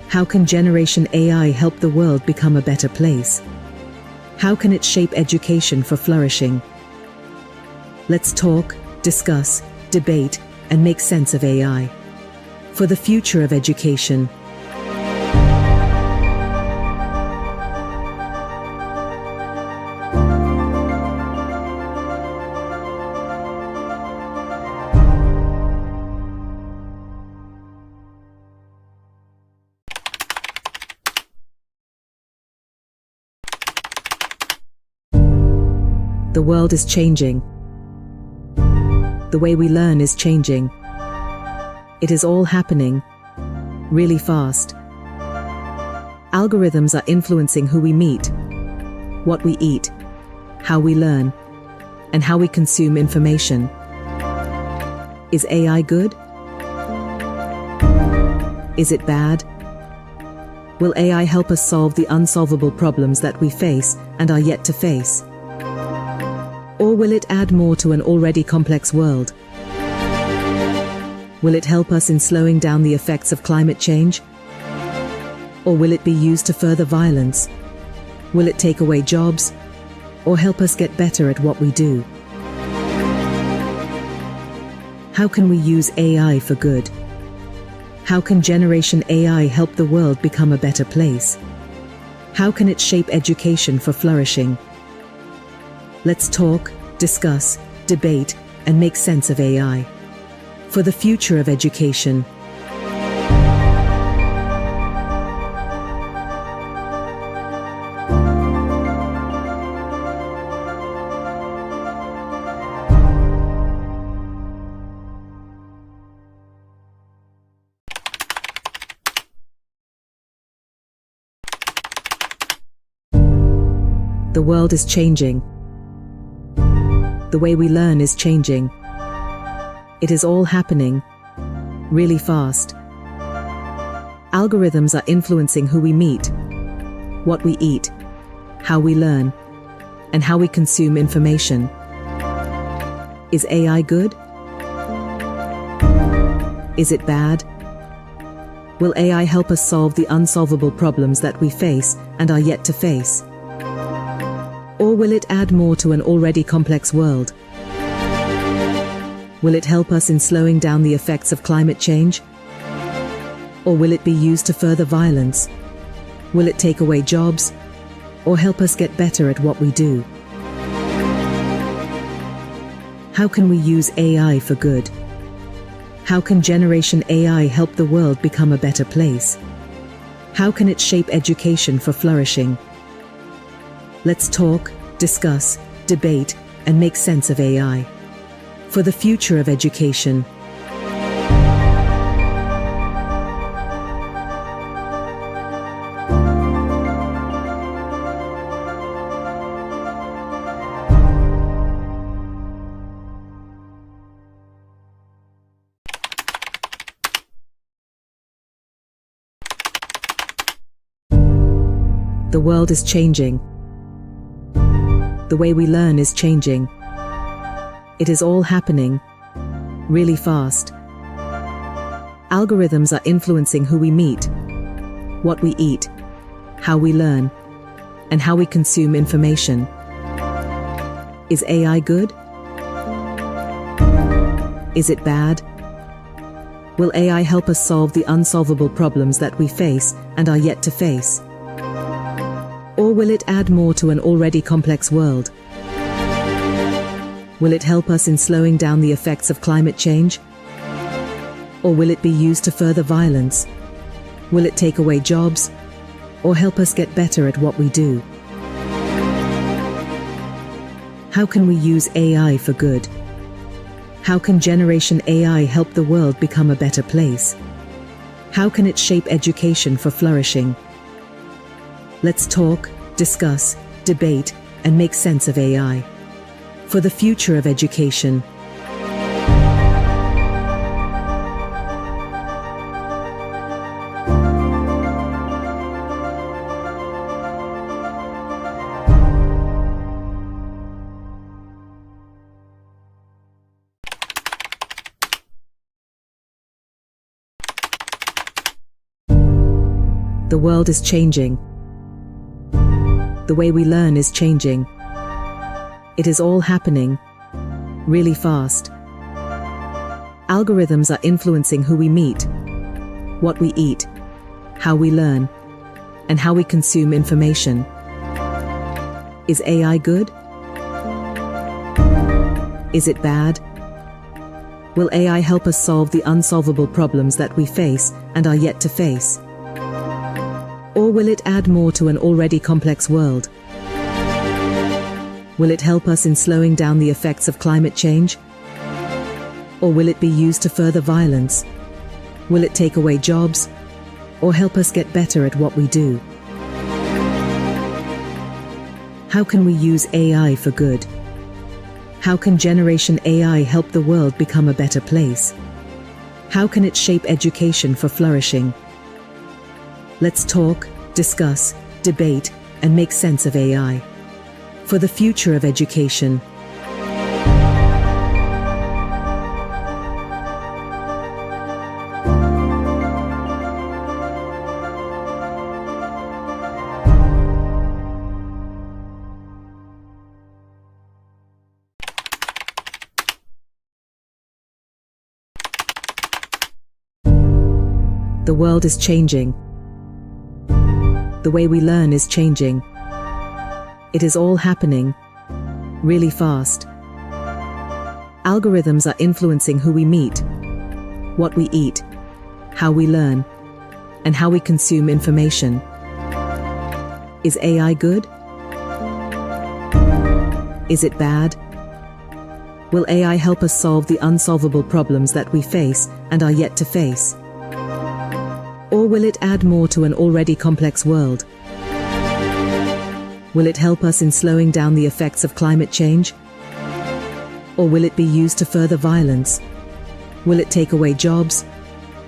How can Generation AI help the world become a better place? How can it shape education for flourishing? Let's talk, discuss, debate, and make sense of AI. For the future of education. The world is changing. The way we learn is changing. It is all happening really fast. Algorithms are influencing who we meet, what we eat, how we learn, and how we consume information. Is AI good? Is it bad? Will AI help us solve the unsolvable problems that we face and are yet to face? Or will it add more to an already complex world? Will it help us in slowing down the effects of climate change? Or will it be used to further violence? Will it take away jobs? Or help us get better at what we do? How can we use AI for good? How can Generation AI help the world become a better place? How can it shape education for flourishing? Let's talk, discuss, debate, and make sense of AI. For the future of education. The world is changing. The way we learn is changing. It is all happening really fast. Algorithms are influencing who we meet, what we eat, how we learn, and how we consume information. Is AI good? Is it bad? Will AI help us solve the unsolvable problems that we face and are yet to face? Or will it add more to an already complex world? Will it help us in slowing down the effects of climate change? Or will it be used to further violence? Will it take away jobs? Or help us get better at what we do? How can we use AI for good? How can Generation AI help the world become a better place? How can it shape education for flourishing? Let's talk, discuss, debate, and make sense of AI. For the future of education. The world is changing. The way we learn is changing. It is all happening really fast. Algorithms are influencing who we meet, what we eat, how we learn, and how we consume information. Is AI good? Is it bad? Will AI help us solve the unsolvable problems that we face and are yet to face? Or will it add more to an already complex world? Will it help us in slowing down the effects of climate change? Or will it be used to further violence? Will it take away jobs? Or help us get better at what we do? How can we use AI for good? How can Generation AI help the world become a better place? How can it shape education for flourishing? Let's talk, discuss, debate, and make sense of AI. For the future of education. The world is changing. The way we learn is changing. It is all happening really fast. Algorithms are influencing who we meet, what we eat, how we learn, and how we consume information. Is AI good? Is it bad? Will AI help us solve the unsolvable problems that we face and are yet to face? Or will it add more to an already complex world? Will it help us in slowing down the effects of climate change? Or will it be used to further violence? Will it take away jobs? Or help us get better at what we do? How can we use AI for good? How can Generation AI help the world become a better place? How can it shape education for flourishing? Let's talk, discuss, debate, and make sense of AI. For the future of education. The world is changing. The way we learn is changing. It is all happening really fast. Algorithms are influencing who we meet, what we eat, how we learn, and how we consume information. Is AI good? Is it bad? Will AI help us solve the unsolvable problems that we face and are yet to face? Or will it add more to an already complex world? Will it help us in slowing down the effects of climate change? Or will it be used to further violence? Will it take away jobs?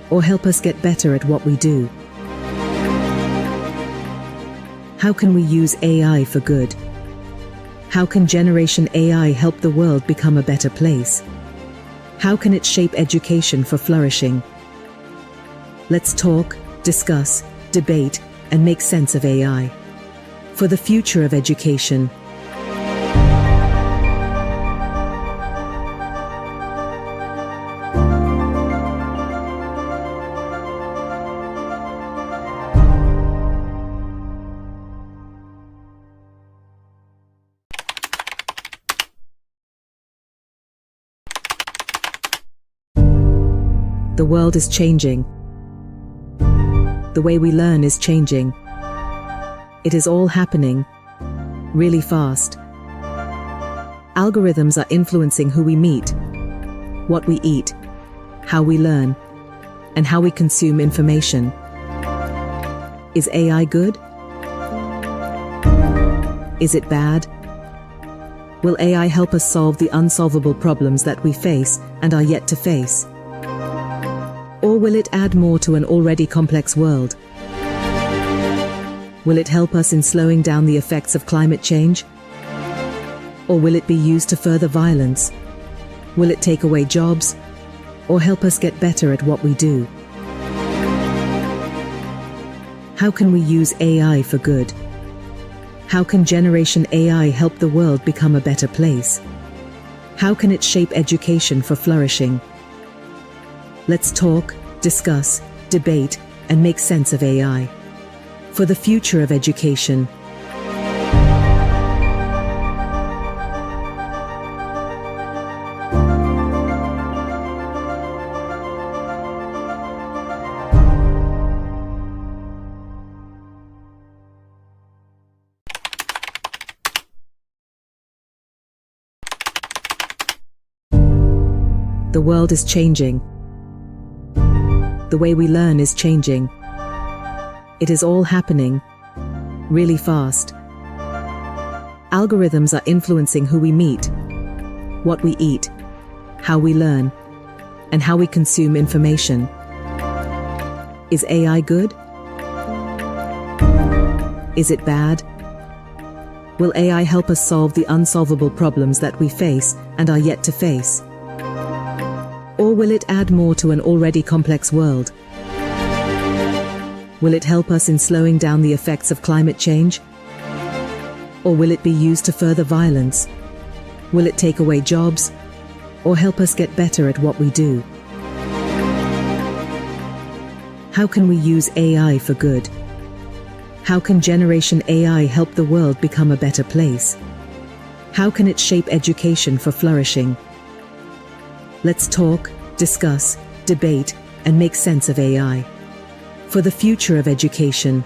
Or help us get better at what we do? How can we use AI for good? How can Generation AI help the world become a better place? How can it shape education for flourishing? Let's talk, discuss, debate, and make sense of AI. For the future of education. The world is changing. The way we learn is changing. It is all happening really fast. Algorithms are influencing who we meet, what we eat, how we learn, and how we consume information. Is AI good? Is it bad? Will AI help us solve the unsolvable problems that we face and are yet to face? Or will it add more to an already complex world? Will it help us in slowing down the effects of climate change? Or will it be used to further violence? Will it take away jobs? Or help us get better at what we do? How can we use AI for good? How can Generation AI help the world become a better place? How can it shape education for flourishing? Let's talk, discuss, debate, and make sense of AI. For the future of education. The world is changing. The way we learn is changing. It is all happening really fast. Algorithms are influencing who we meet, what we eat, how we learn, and how we consume information. Is AI good? Is it bad? Will AI help us solve the unsolvable problems that we face and are yet to face? Or will it add more to an already complex world? Will it help us in slowing down the effects of climate change? Or will it be used to further violence? Will it take away jobs? Or help us get better at what we do? How can we use AI for good? How can Generation AI help the world become a better place? How can it shape education for flourishing? Let's talk, discuss, debate, and make sense of AI. For the future of education.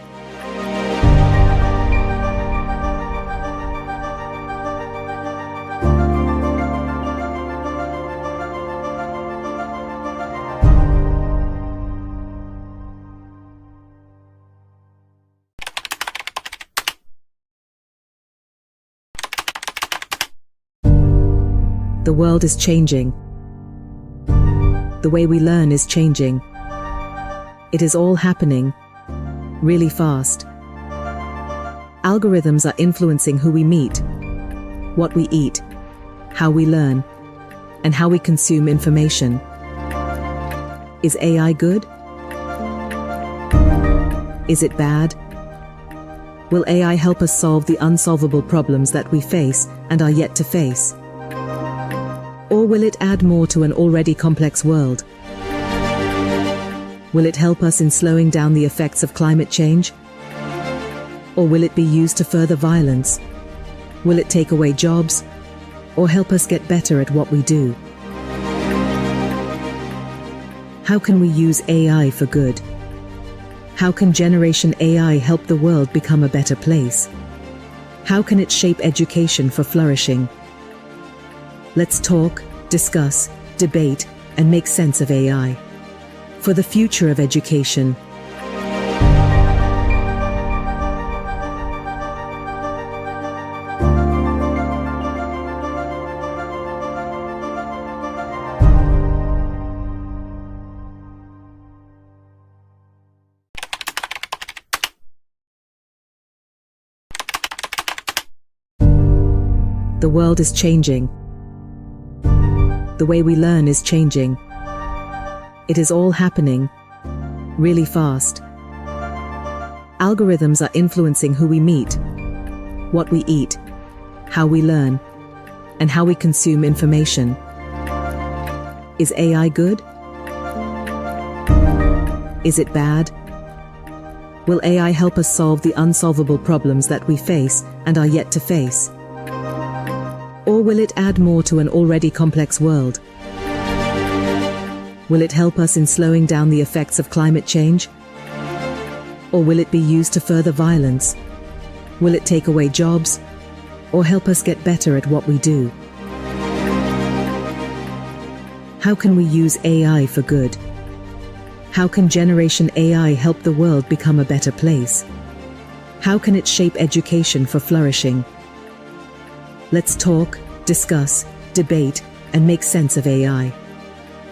The world is changing. The way we learn is changing. It is all happening really fast. Algorithms are influencing who we meet, what we eat, how we learn, and how we consume information. Is AI good? Is it bad? Will AI help us solve the unsolvable problems that we face and are yet to face? Or will it add more to an already complex world? Will it help us in slowing down the effects of climate change? Or will it be used to further violence? Will it take away jobs? Or help us get better at what we do? How can we use AI for good? How can Generation AI help the world become a better place? How can it shape education for flourishing? Let's talk, discuss, debate, and make sense of AI. For the future of education. The world is changing. The way we learn is changing. It is all happening really fast. Algorithms are influencing who we meet, what we eat, how we learn, and how we consume information. Is AI good? Is it bad? Will AI help us solve the unsolvable problems that we face and are yet to face? Or will it add more to an already complex world? Will it help us in slowing down the effects of climate change? Or will it be used to further violence? Will it take away jobs? Or help us get better at what we do? How can we use AI for good? How can Generation AI help the world become a better place? How can it shape education for flourishing? Let's talk, discuss, debate, and make sense of AI.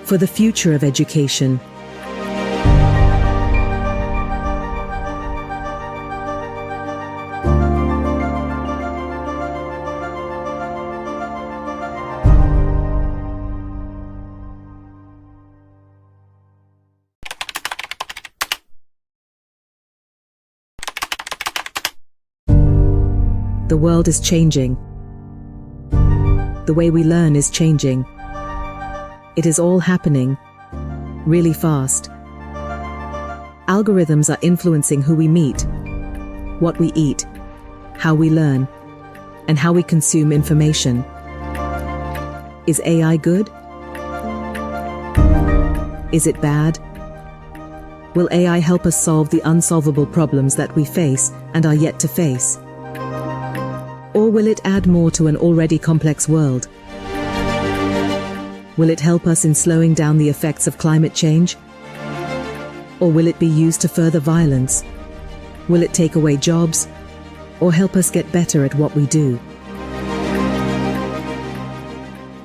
For the future of education. The world is changing. The way we learn is changing. It is all happening really fast. Algorithms are influencing who we meet, what we eat, how we learn, and how we consume information. Is AI good? Is it bad? Will AI help us solve the unsolvable problems that we face and are yet to face? Or will it add more to an already complex world? Will it help us in slowing down the effects of climate change? Or will it be used to further violence? Will it take away jobs? Or help us get better at what we do?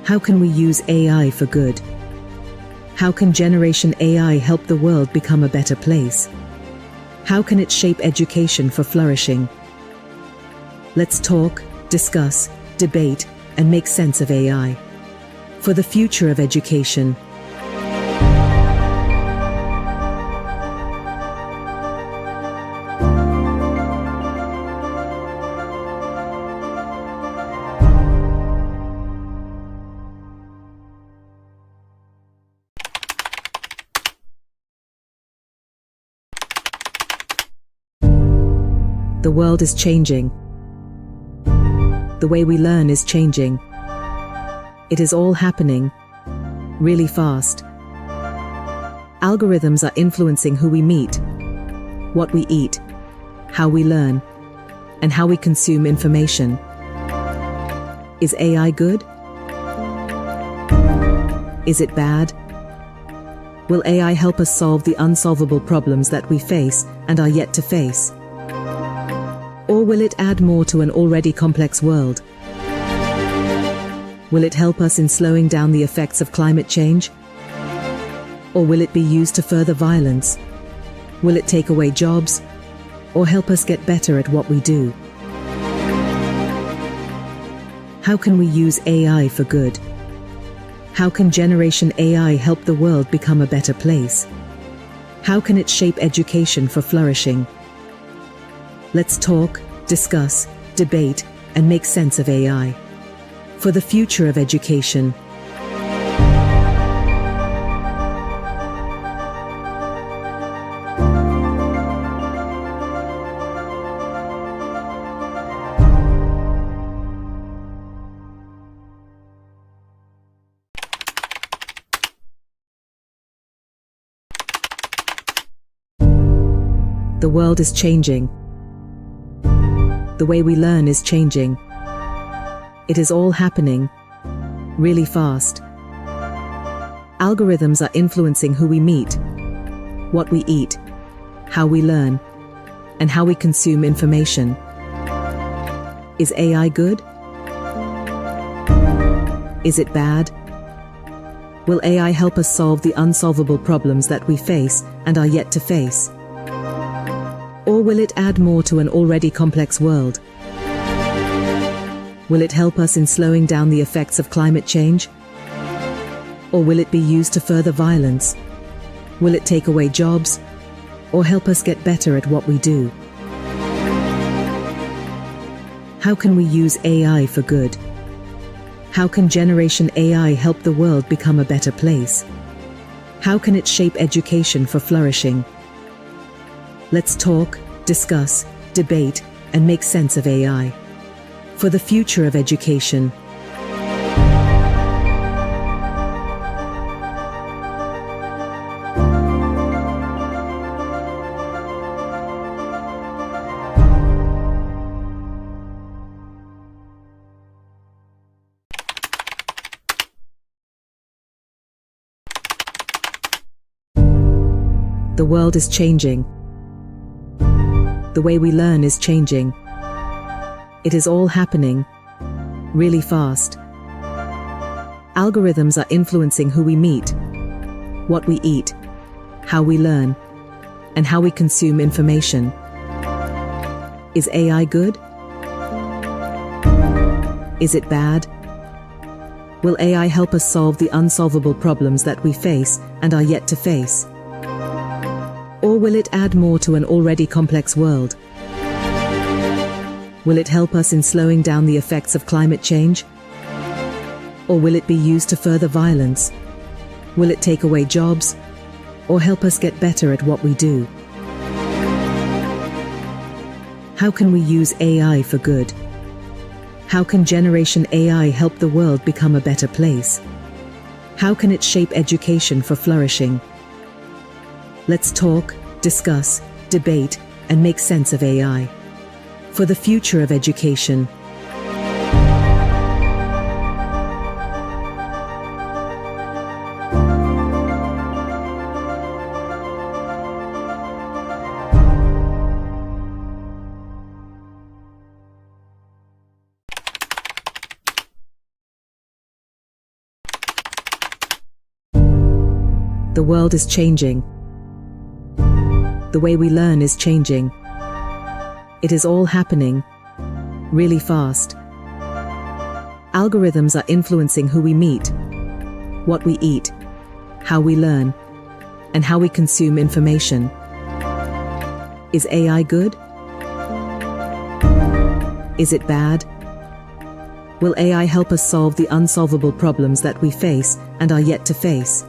How can we use AI for good? How can Generation AI help the world become a better place? How can it shape education for flourishing? Let's talk, discuss, debate, and make sense of AI. For the future of education. The world is changing. The way we learn is changing. It is all happening really fast. Algorithms are influencing who we meet, what we eat, how we learn, and how we consume information. Is AI good? Is it bad? Will AI help us solve the unsolvable problems that we face and are yet to face? Or will it add more to an already complex world? Will it help us in slowing down the effects of climate change? Or will it be used to further violence? Will it take away jobs? Or help us get better at what we do? How can we use AI for good? How can Generation AI help the world become a better place? How can it shape education for flourishing? Let's talk, discuss, debate, and make sense of AI. For the future of education. The world is changing. The way we learn is changing. It is all happening really fast. Algorithms are influencing who we meet, what we eat, how we learn, and how we consume information. Is AI good? Is it bad? Will AI help us solve the unsolvable problems that we face and are yet to face? Or will it add more to an already complex world? Will it help us in slowing down the effects of climate change? Or will it be used to further violence? Will it take away jobs? Or help us get better at what we do? How can we use AI for good? How can Generation AI help the world become a better place? How can it shape education for flourishing? Let's talk, discuss, debate, and make sense of AI. For the future of education. The world is changing. The way we learn is changing. It is all happening really fast. Algorithms are influencing who we meet, what we eat, how we learn, and how we consume information. Is AI good? Is it bad? Will AI help us solve the unsolvable problems that we face and are yet to face? Or will it add more to an already complex world? Will it help us in slowing down the effects of climate change? Or will it be used to further violence? Will it take away jobs? Or help us get better at what we do? How can we use AI for good? How can Generation AI help the world become a better place? How can it shape education for flourishing? Let's talk, discuss, debate, and make sense of AI. For the future of education. The world is changing. The way we learn is changing. It is all happening really fast. Algorithms are influencing who we meet, what we eat, how we learn, and how we consume information. Is AI good? Is it bad? Will AI help us solve the unsolvable problems that we face and are yet to face?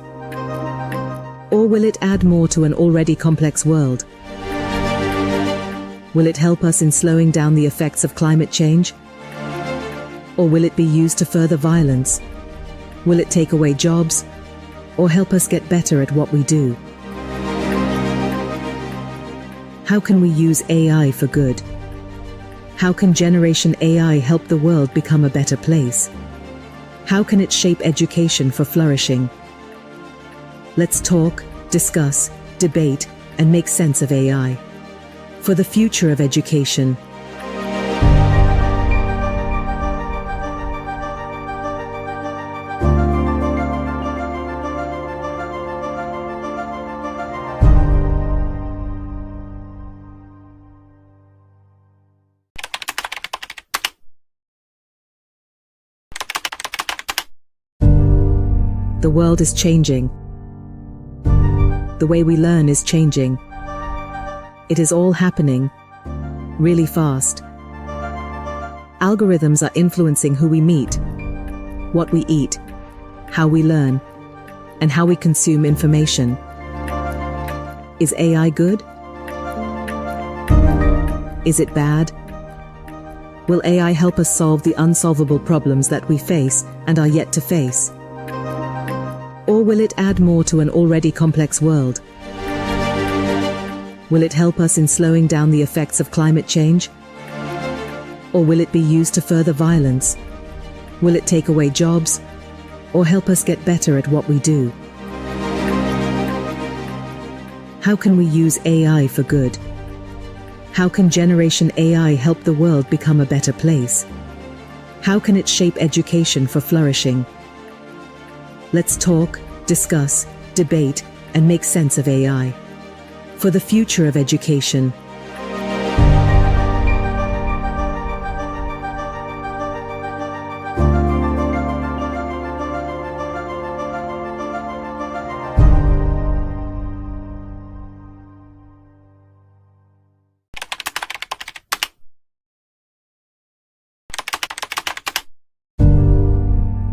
Or will it add more to an already complex world? Will it help us in slowing down the effects of climate change? Or will it be used to further violence? Will it take away jobs? Or help us get better at what we do? How can we use AI for good? How can Generation AI help the world become a better place? How can it shape education for flourishing? Let's talk, discuss, debate, and make sense of AI. For the future of education. The world is changing. The way we learn is changing. It is all happening really fast. Algorithms are influencing who we meet, what we eat, how we learn, and how we consume information. Is AI good? Is it bad? Will AI help us solve the unsolvable problems that we face and are yet to face? Or will it add more to an already complex world? Will it help us in slowing down the effects of climate change? Or will it be used to further violence? Will it take away jobs? Or help us get better at what we do? How can we use AI for good? How can Generation AI help the world become a better place? How can it shape education for flourishing? Let's talk, discuss, debate, and make sense of AI. For the future of education.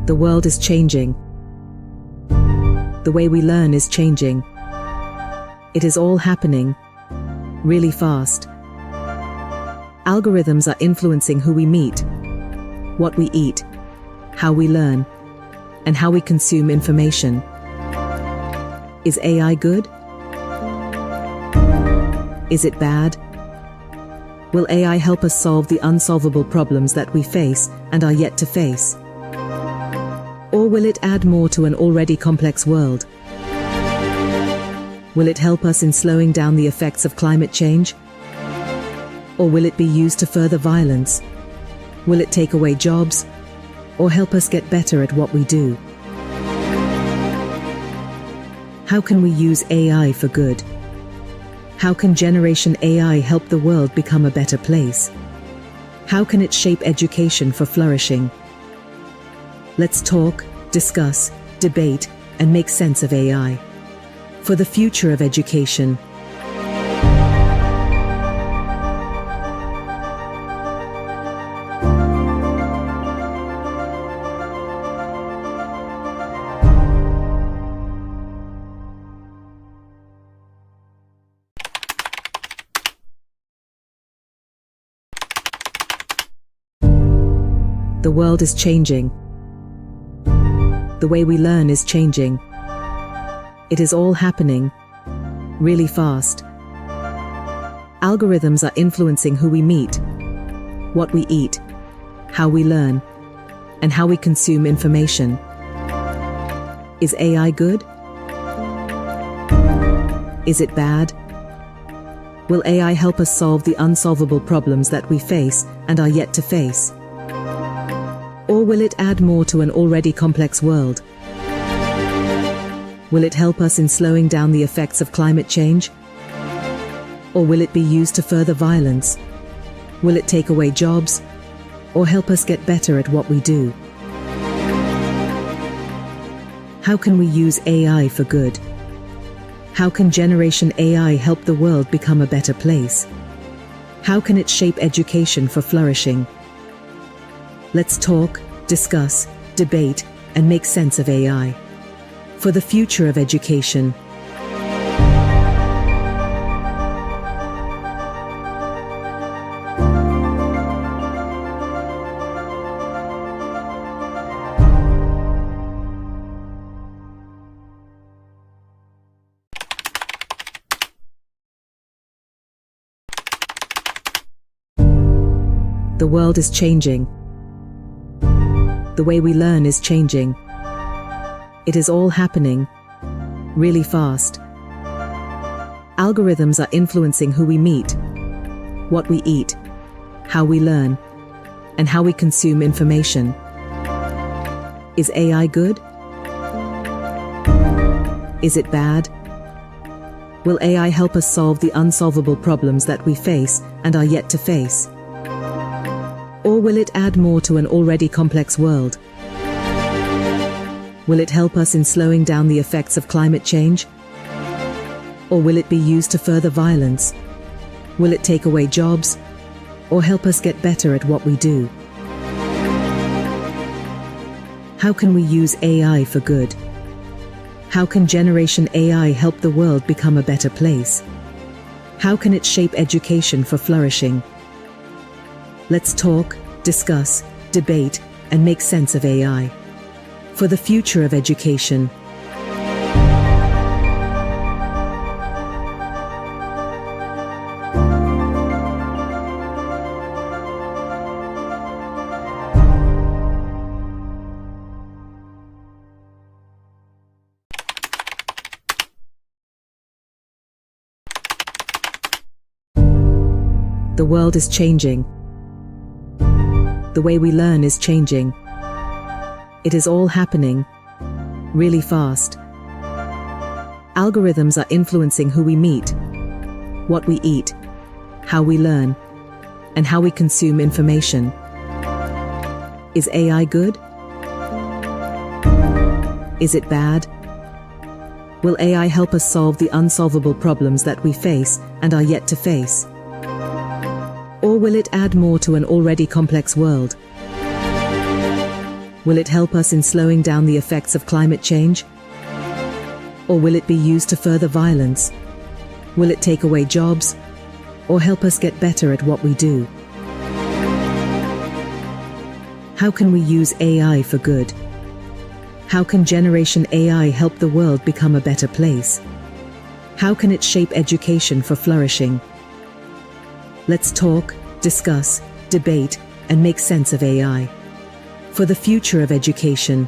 The world is changing. The way we learn is changing. It is all happening really fast. Algorithms are influencing who we meet, what we eat, how we learn, and how we consume information. Is AI good? Is it bad? Will AI help us solve the unsolvable problems that we face and are yet to face? Or will it add more to an already complex world? Will it help us in slowing down the effects of climate change? Or will it be used to further violence? Will it take away jobs? Or help us get better at what we do? How can we use AI for good? How can Generation AI help the world become a better place? How can it shape education for flourishing? Let's talk, discuss, debate, and make sense of AI. For the future of education. The world is changing. The way we learn is changing. It is all happening really fast. Algorithms are influencing who we meet, what we eat, how we learn, and how we consume information. Is AI good? Is it bad? Will AI help us solve the unsolvable problems that we face and are yet to face? Or will it add more to an already complex world? Will it help us in slowing down the effects of climate change? Or will it be used to further violence? Will it take away jobs? Or help us get better at what we do? How can we use AI for good? How can Generation AI help the world become a better place? How can it shape education for flourishing? Let's talk, discuss, debate, and make sense of AI. For the future of education. The world is changing. The way we learn is changing. It is all happening really fast. Algorithms are influencing who we meet, what we eat, how we learn, and how we consume information. Is AI good? Is it bad? Will AI help us solve the unsolvable problems that we face and are yet to face? Or will it add more to an already complex world? Will it help us in slowing down the effects of climate change? Or will it be used to further violence? Will it take away jobs? Or help us get better at what we do? How can we use AI for good? How can Generation AI help the world become a better place? How can it shape education for flourishing? Let's talk, discuss, debate, and make sense of AI. For the future of education. The world is changing. The way we learn is changing. It is all happening really fast. Algorithms are influencing who we meet, what we eat, how we learn, and how we consume information. Is AI good? Is it bad? Will AI help us solve the unsolvable problems that we face and are yet to face? Or will it add more to an already complex world? Will it help us in slowing down the effects of climate change? Or will it be used to further violence? Will it take away jobs? Or help us get better at what we do? How can we use AI for good? How can Generation AI help the world become a better place? How can it shape education for flourishing? Let's talk, discuss, debate, and make sense of AI. For the future of education.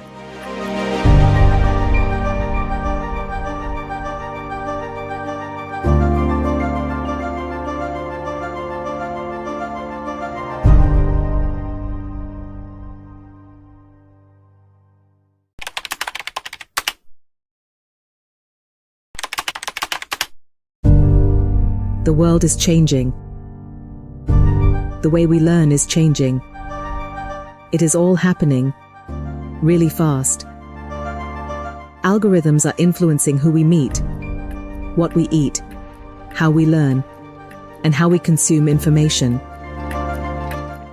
The world is changing. The way we learn is changing. It is all happening really fast. Algorithms are influencing who we meet, what we eat, how we learn, and how we consume information.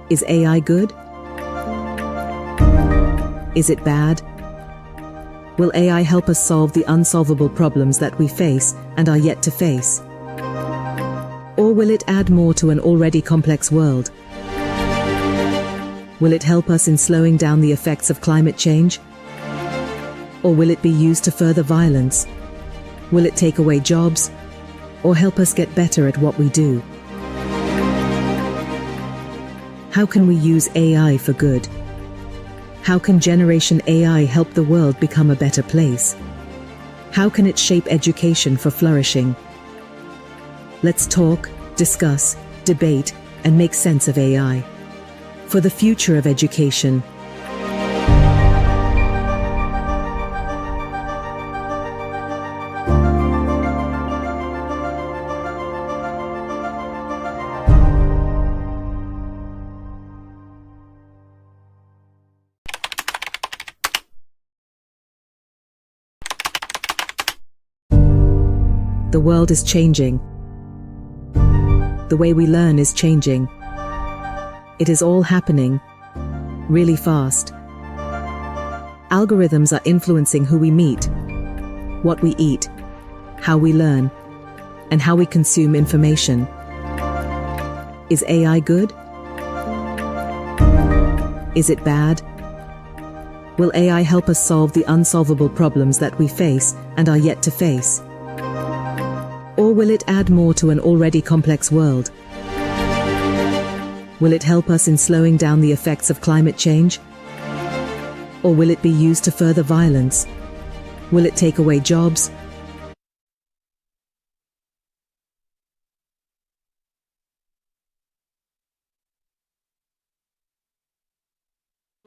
Is AI good? Is it bad? Will AI help us solve the unsolvable problems that we face and are yet to face? Or will it add more to an already complex world? Will it help us in slowing down the effects of climate change? Or will it be used to further violence? Will it take away jobs? Or help us get better at what we do? How can we use AI for good? How can Generation AI help the world become a better place? How can it shape education for flourishing? Let's talk, discuss, debate, and make sense of AI. For the future of education. The world is changing. The way we learn is changing. It is all happening really fast. Algorithms are influencing who we meet, what we eat, how we learn, and how we consume information. Is AI good? Is it bad? Will AI help us solve the unsolvable problems that we face and are yet to face? Or will it add more to an already complex world? Will it help us in slowing down the effects of climate change? Or will it be used to further violence? Will it take away jobs?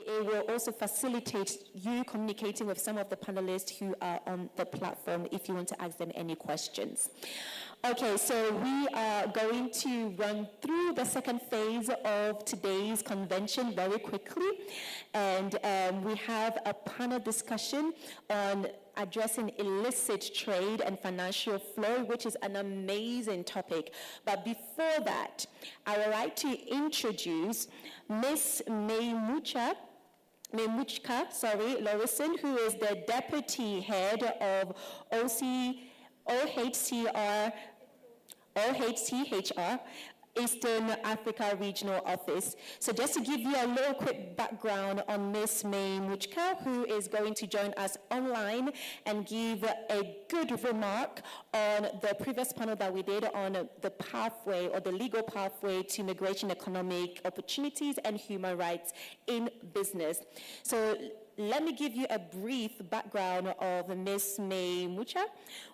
It will also facilitate you communicating with some of the panelists who are on the platform if you want to ask them any questions. Okay, so we are going to run through the second phase of today's convention very quickly. And we have a panel discussion on addressing illicit trade and financial flow, which is an amazing topic. But before that, I would like to introduce Ms. Memuchka Lorison, who is the Deputy Head of OHCHR, Eastern Africa Regional Office. So just to give you a little quick background on Ms. Memuchka, who is going to join us online and give a good remark on the previous panel that we did on the pathway or the legal pathway to migration, economic opportunities, and human rights in business. So let me give you a brief background of Miss May Mucha,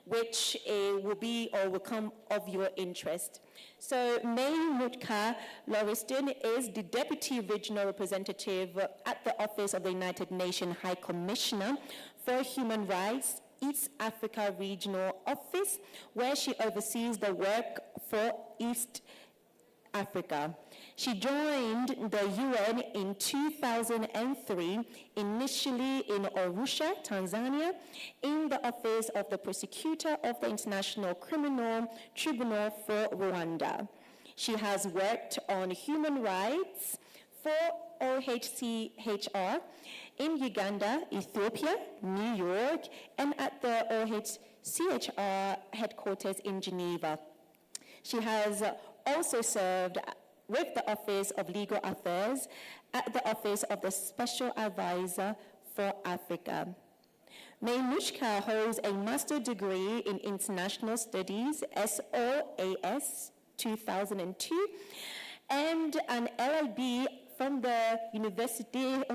which will come of your interest. So May Mutka Lauriston is the Deputy Regional Representative at the Office of the United Nations High Commissioner for Human Rights, East Africa Regional Office, where she oversees the work for East Africa. She joined the UN in 2003, initially in Arusha, Tanzania, in the Office of the Prosecutor of the International Criminal Tribunal for Rwanda. She has worked on human rights for OHCHR in Uganda, Ethiopia, New York, and at the OHCHR headquarters in Geneva. She has also served with the Office of Legal Affairs at the Office of the Special Advisor for Africa. May Mushka holds a master's degree in International Studies, SOAS 2002, and an LLB from the Université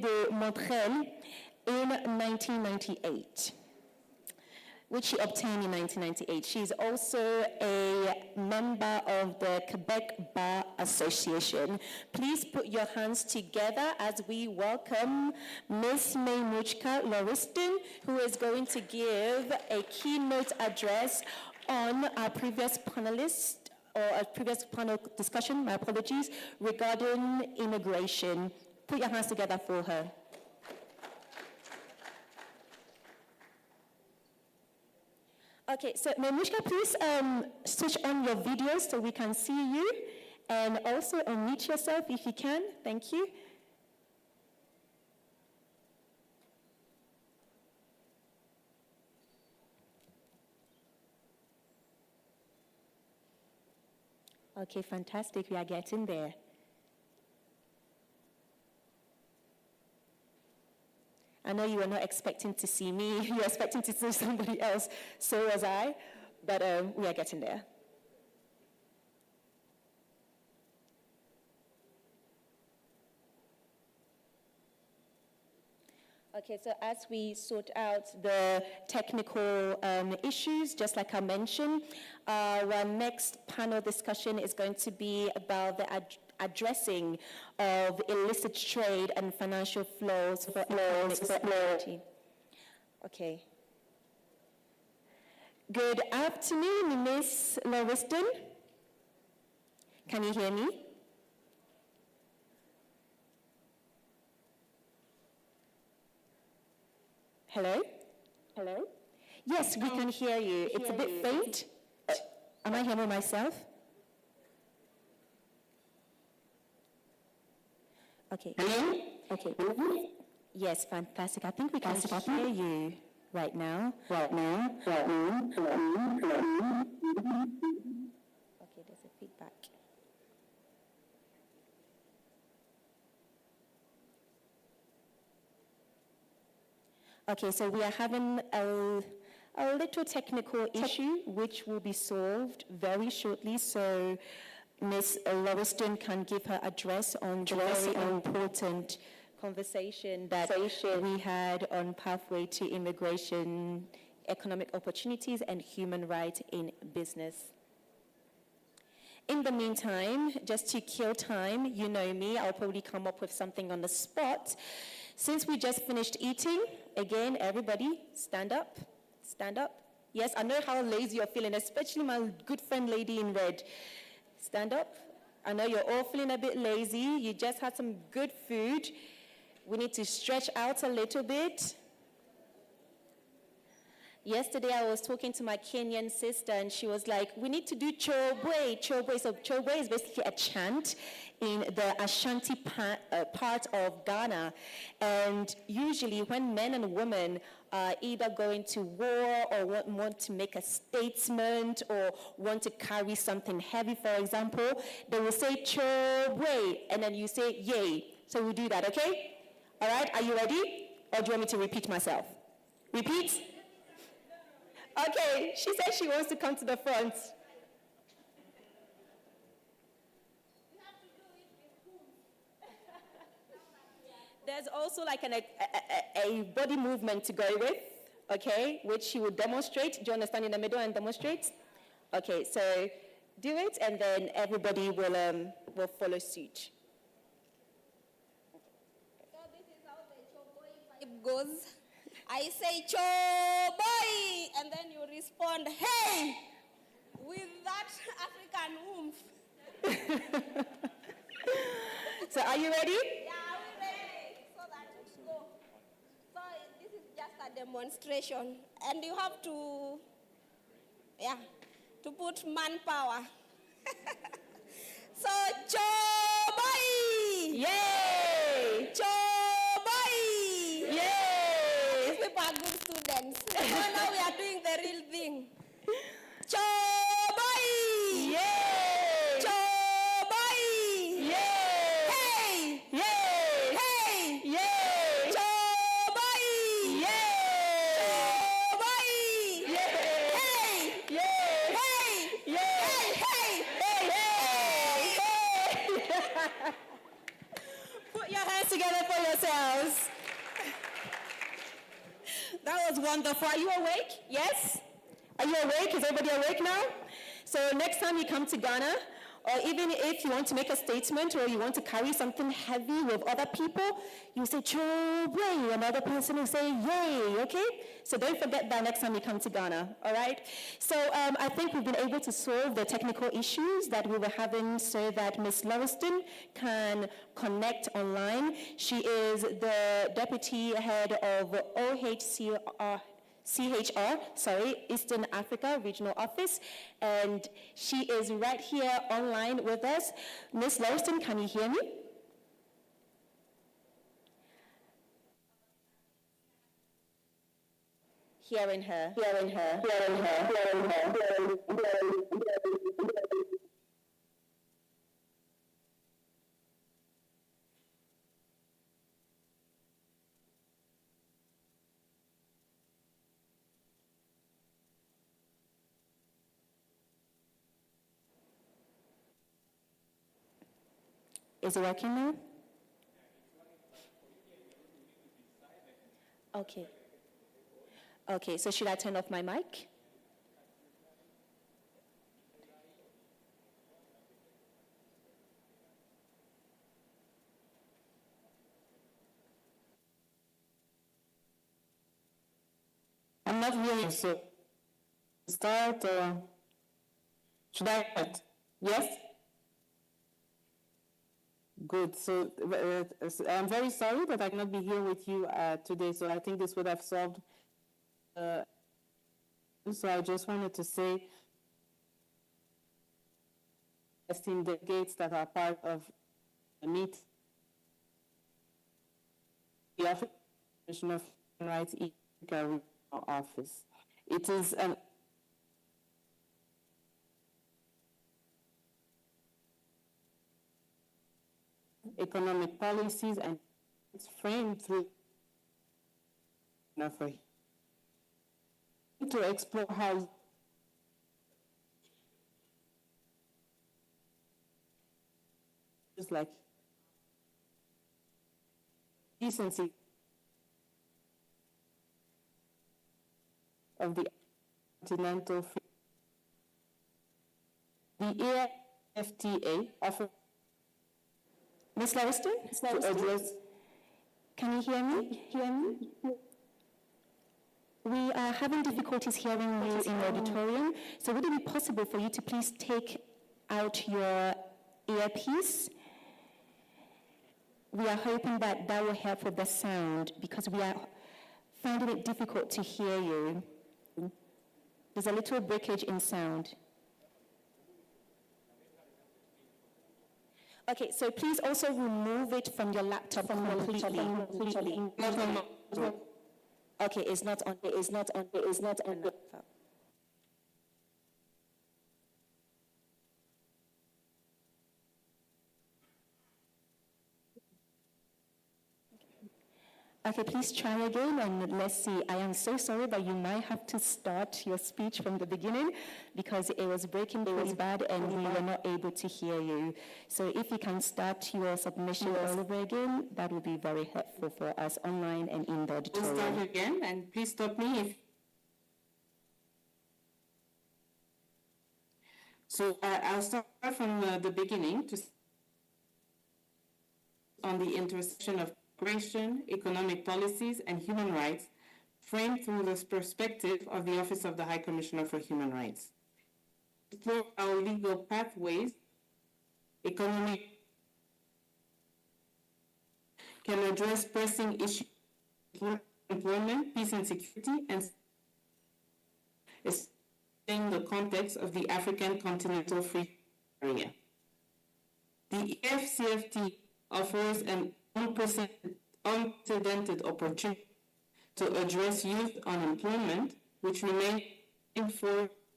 de Montréal in 1998, which she obtained in 1998. She's also a member of the Quebec Bar Association. Please put your hands together as we welcome Ms. May Muchka Lauriston, who is going to give a keynote address on our previous panelist, or a previous panel discussion, my apologies, regarding immigration. Put your hands together for her. Okay, so Mamushka, please switch on your video so we can see you, and also unmute yourself if you can. Thank you. Okay, fantastic. We are getting there. I know you were not expecting to see me. You were expecting to see somebody else. So was I. But we are getting there. Okay, so as we sort out the technical issues, just like I mentioned, our next panel discussion is going to be about the addressing of illicit trade and financial flows for economic security. Okay. Good afternoon, Ms. Lauriston. Can you hear me? Hello? Hello? Yes, we can hear you. It's a bit faint. Am I hearing myself? Okay. Hello? Okay. Yes, fantastic. I think we can hear you right now. Okay, there's a feedback. Okay, so we are having a little technical issue which will be solved very shortly. So Ms. Lauriston can give her address on the very important conversation that we had on pathway to immigration, economic opportunities, and human rights in business. In the meantime, just to kill time, you know me, I'll probably come up with something on the spot. Since we just finished eating, again, everybody, stand up, stand up. Yes, I know how lazy you're feeling, especially my good friend lady in red. Stand up. I know you're all feeling a bit lazy. You just had some good food. We need to stretch out a little bit. Yesterday, I was talking to my Kenyan sister, and she was like, we need to do chobwe. Chobwe. So chobwe is basically a chant in the Ashanti part of Ghana. And usually when men and women are either going to war or want to make a statement or want to carry something heavy, for example, they will say chobwe, and then you say yay. So we'll do that, okay? All right, are you ready? Or do you want me to repeat myself? Repeat? Okay, she said she wants to come to the front. there's also like a body movement to go with, okay, which she will demonstrate. Do you understand in the middle and demonstrate? Okay, so do it, and then everybody will follow suit. It goes. I say, "Cho boy," and then you respond, "Hey," with that African oomph. So are you ready? Yeah, we're ready. So that let's go. So this is just a demonstration, and you have to, to put manpower. So, Cho boy! Yay! Cho boy! Yay! These people are good students. So now we are doing the real thing. Cho boy! Yay! Cho boy! Yay! Hey! Yay! Hey! Yay! Cho boy! Yay! Cho boy! Yay! Hey! Yay! Hey! Yay! Hey! Hey! Put your hands together for yourselves. That was wonderful. Are you awake? Yes? Are you awake? Is everybody awake now? So next time you come to Ghana, or even if you want to make a statement or you want to carry something heavy with other people, you say, "Chobe," another person will say, "Yay," okay? So don't forget that next time you come to Ghana, all right? So I think we've been able to solve the technical issues that we were having so that Ms. Lauriston can connect online. She is the Deputy Head of CHR, Eastern Africa Regional Office, and she is right here online with us. Ms. Lauriston, can you hear me? Hearing her. Is it working now? Okay. Okay, so should I turn off my mic? I'm not hearing, so start or should I start? Yes? Good. So I'm very sorry that I cannot be here with you today. So I think this would have solved. So I just wanted to say, esteemed delegates that are part of the meet, the African Commission of Human Rights Africa Regional Office. It is an economic policies, and it's framed through to explore how just like decency of the continental free. The AFTA offers Ms. Lauriston? to address. Can you hear me? We are having difficulties hearing you in the auditorium, so would it be possible for you to please take out your earpiece? We are hoping that that will help with the sound because we are finding it difficult to hear you. There's a little breakage in sound. Okay, so please also remove it from your laptop completely. Okay, it's not on the laptop. Okay, please try again and let's see. I am so sorry, but you might have to start your speech from the beginning because it was breaking pretty bad and we were not able to hear you. So if you can start your submission all over again, that would be very helpful for us online and in the auditorium. We'll start again, and please stop me if... So I'll start from the beginning on the intersection of migration, economic policies, and human rights, framed through the perspective of the Office of the High Commissioner for Human Rights. Explore our legal pathways, economic can address pressing issues, employment, peace and security, and in the context of the African Continental Free Area. The EFCFT offers an unprecedented opportunity to address youth unemployment, which remains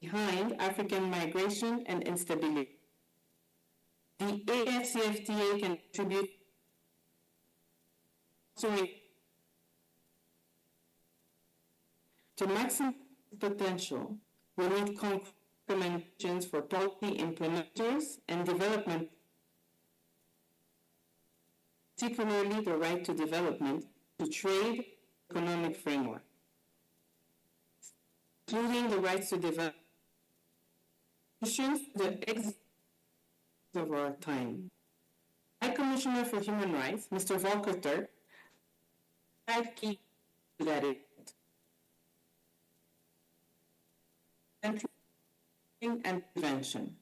behind African migration and instability. The AFCFTA can contribute to maximum potential. We need concrete recommendations for policy implementers and development, particularly the right to development, to trade economic framework, including the rights to develop, the exit of our time. High Commissioner for Human Rights, Mr. Volker Turk, had key to that end. And prevention.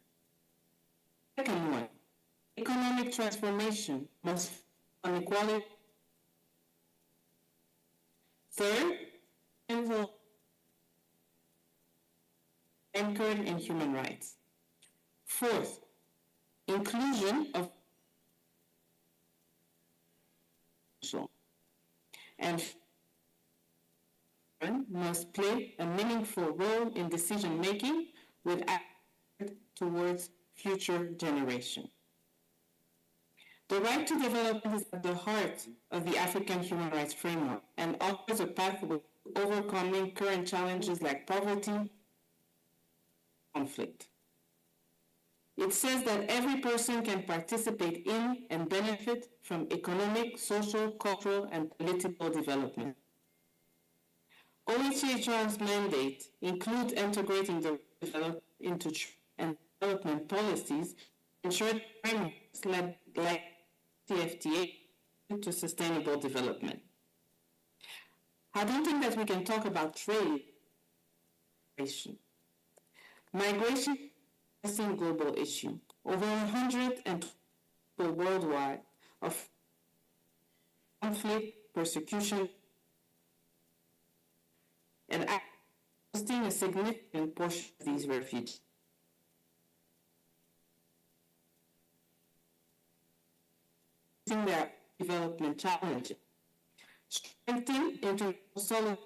Second one, economic transformation must on equality. Third, anchored in human rights. Fourth, inclusion of and must play a meaningful role in decision making with action towards future generations. The right to development is at the heart of the African human rights framework and offers a pathway to overcoming current challenges like poverty and conflict. It says that every person can participate in and benefit from economic, social, cultural, and political development. OHHR's mandate includes integrating the development into and development policies, ensuring frameworks like CFTA to sustainable development. I don't think that we can talk about trade. Migration is a global issue. Over 100 worldwide of conflict, persecution, and hosting a significant portion of these refugees. Their development challenges. Strengthening international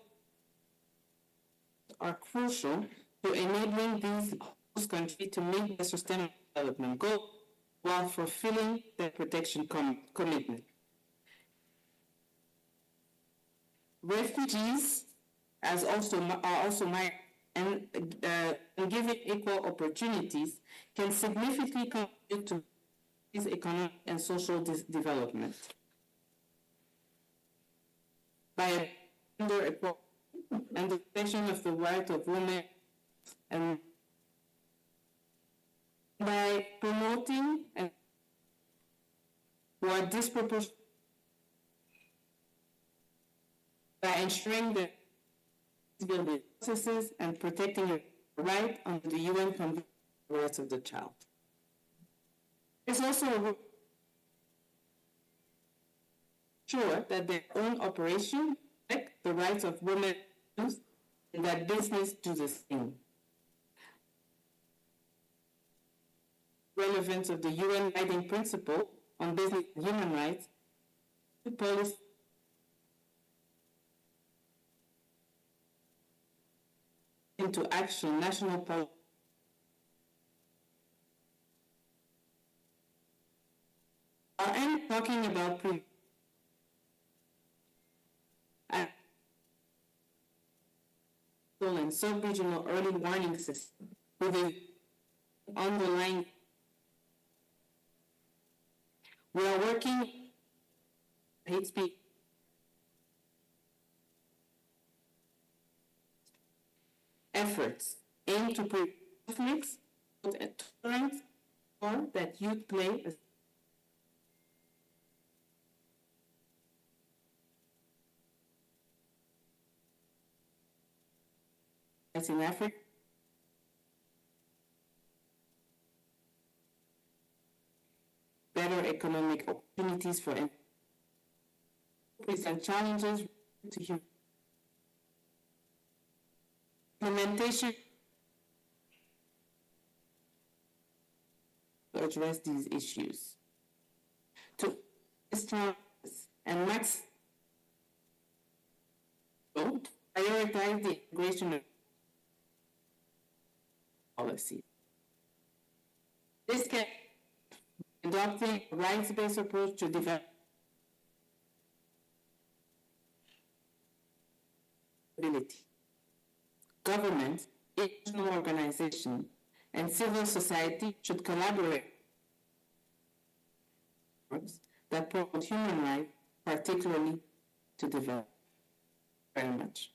are crucial to enabling these host countries to meet their sustainable development goals while fulfilling their protection commitment. Refugees are also and given equal opportunities can significantly contribute to economic and social development. By gender equality and the protection of the right of women, and by promoting and who are disproportionate, by ensuring that building processes and protecting the right under the UN Convention on the Rights of the Child. It's also sure that their own operation protect the rights of women and that business do the same. Relevance of the UN guiding principle on business and human rights policy into action, national policy. I am talking about and sub-regional early warning system with an underlying. We are working hate speech efforts aim to prevent conflicts and tolerance or that youth play as in Africa. Better economic opportunities for present challenges to human implementation to address these issues. To and max prioritize the integration of policy. This can adopting a rights-based approach to development. Government, international organizations, and civil society should collaborate that promote human rights, particularly to develop. Very much.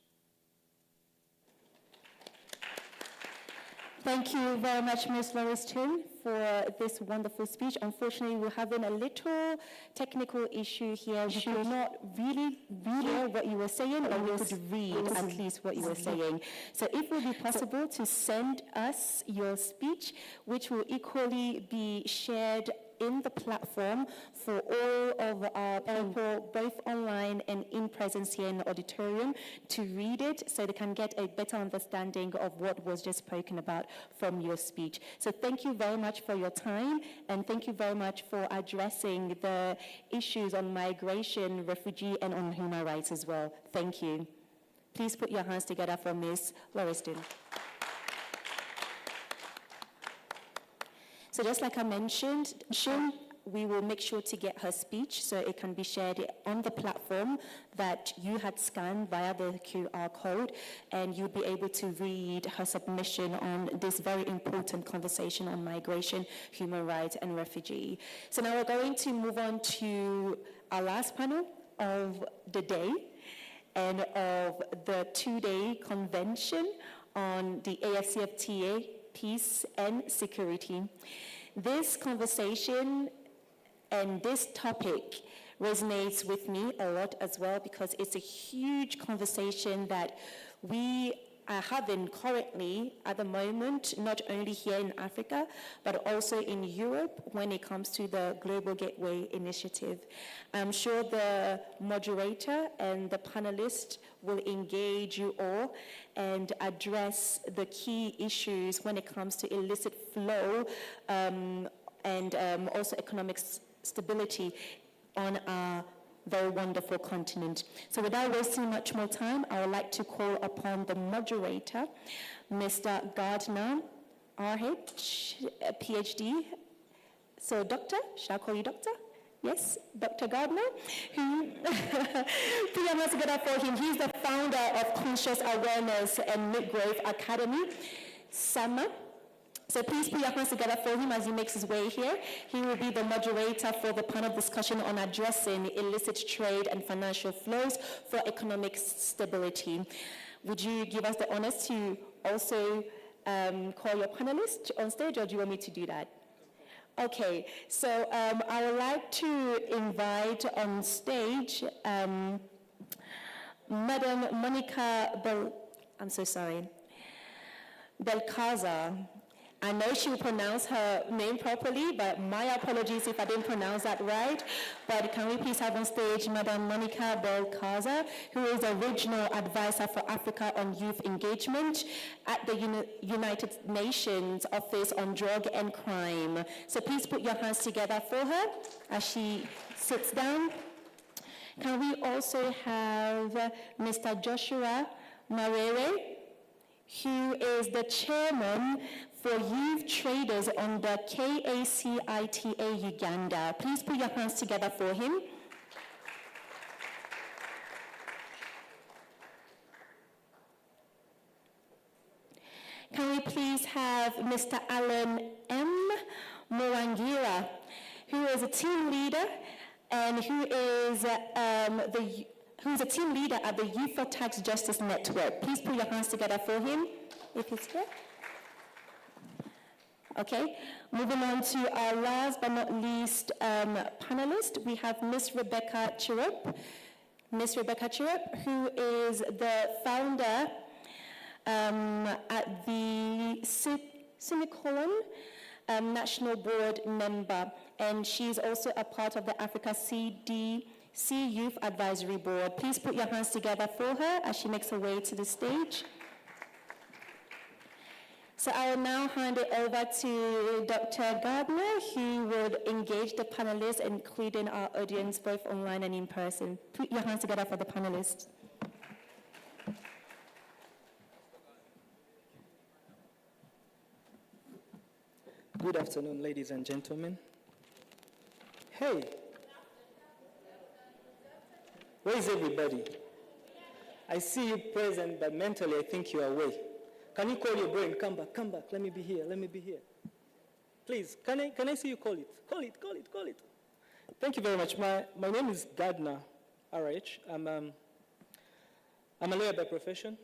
Thank you very much, Ms. Lauriston, for this wonderful speech. Unfortunately, we're having a little technical issue here. We could not really hear what you were saying, but we could read at least what you were saying. So if it would be possible to send us your speech, which will equally be shared in the platform for all of our people, both online and in presence here in the auditorium, to read it so they can get a better understanding of what was just spoken about from your speech. So thank you very much for your time, and thank you very much for addressing the issues on migration, refugee, and on human rights as well. Thank you. Please put your hands together for Ms. Lauriston. So just like I mentioned, we will make sure to get her speech so it can be shared on the platform that you had scanned via the QR code, and you'll be able to read her submission on this very important conversation on migration, human rights, and refugee. So now we're going to move on to our last panel of the day and of the two-day convention on the AFCFTA peace and security. This conversation and this topic resonates with me a lot as well, because it's a huge conversation that we are having currently at the moment, not only here in Africa, but also in Europe when it comes to the Global Gateway Initiative. I'm sure the moderator and the panelists will engage you all and address the key issues when it comes to illicit flow and also economic stability on our very wonderful continent. So without wasting much more time, I would like to call upon the moderator, Mr. Gardner, RH, PhD. So doctor, shall I call you doctor? Yes, Dr. Gardner, who put your hands together for him. He's the founder of Conscious Awareness and Mid-Growth Academy, SAMA. So please put your hands together for him as he makes his way here. He will be the moderator for the panel discussion on addressing illicit trade and financial flows for economic stability. Would you give us the honors to also call your panelists on stage, or do you want me to do that? Okay, so I would like to invite on stage Madam Monica Belcaza. I know she will pronounce her name properly, but my apologies if I didn't pronounce that right. But can we please have on stage Madam Monica Belcaza, who is the Regional Advisor for Africa on Youth Engagement at the United Nations Office on Drug and Crime. So please put your hands together for her as she sits down. Can we also have Mr. Joshua Marere, who is the Chairman for Youth Traders on the KACITA Uganda. Please put your hands together for him. have Mr. Alan M. Morangira, who is a team leader and who's a team leader at the Youth for Tax Justice Network. Please put your hands together for him, if he's here. Okay, moving on to our last but not least panelist, we have Miss Rebecca Chirup. Miss Rebecca Chirup, who is the founder at the Semicolon National Board member, and she's also a part of the Africa CDC Youth Advisory Board. Please put your hands together for her as she makes her way to the stage. So I will now hand it over to Dr. Gardner, who would engage the panelists, including our audience, both online and in person. Put your hands together for the panelists. Good afternoon, ladies and gentlemen. Hey, where is everybody? I see you present, but mentally I think you are away. Can you call your brain? Come back, let me be here, Please, can I see you call it? Call it. Thank you very much. My name is Gardner RH. I'm a lawyer by profession,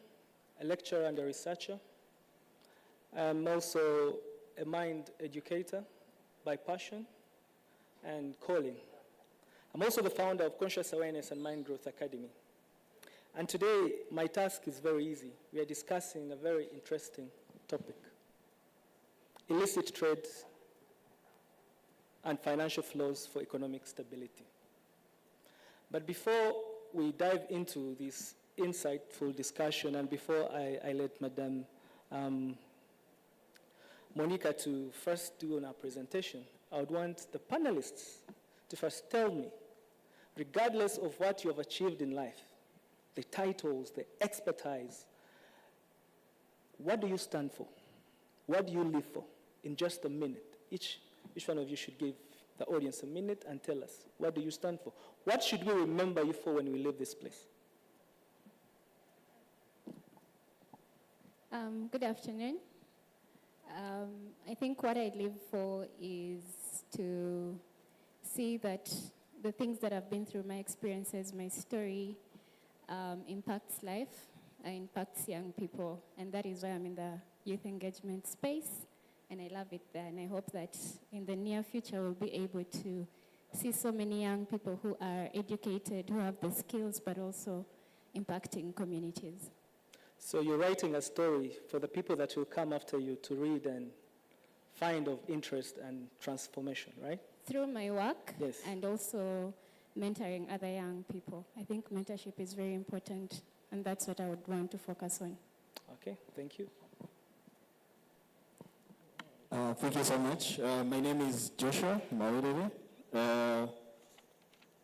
a lecturer and a researcher. I'm also a mind educator by passion and calling. I'm also the founder of Conscious Awareness and Mind Growth Academy. And today, my task is very easy. We are discussing a very interesting topic: illicit trade and financial flows for economic stability. But before we dive into this insightful discussion, and before I let Madame Monica to first do our presentation, I would want the panelists to first tell me, regardless of what you have achieved in life, the titles, the expertise, what do you stand for? What do you live for? In just a minute, each one of you should give the audience a minute and tell us, what do you stand for? What should we remember you for when we leave this place? Good afternoon. I think what I live for is to see that the things that I've been through, my experiences, my story, impacts life, impacts young people. And that is why I'm in the youth engagement space. And I love it there. And I hope that in the near future, we'll be able to see so many young people who are educated, who have the skills, but also impacting communities. So you're writing a story for the people that will come after you to read and find of interest and transformation, right? Through my work, yes, and also mentoring other young people. I think mentorship is very important, and that's what I would want to focus on. Okay, thank you. Thank you so much. My name is Joshua Maurere.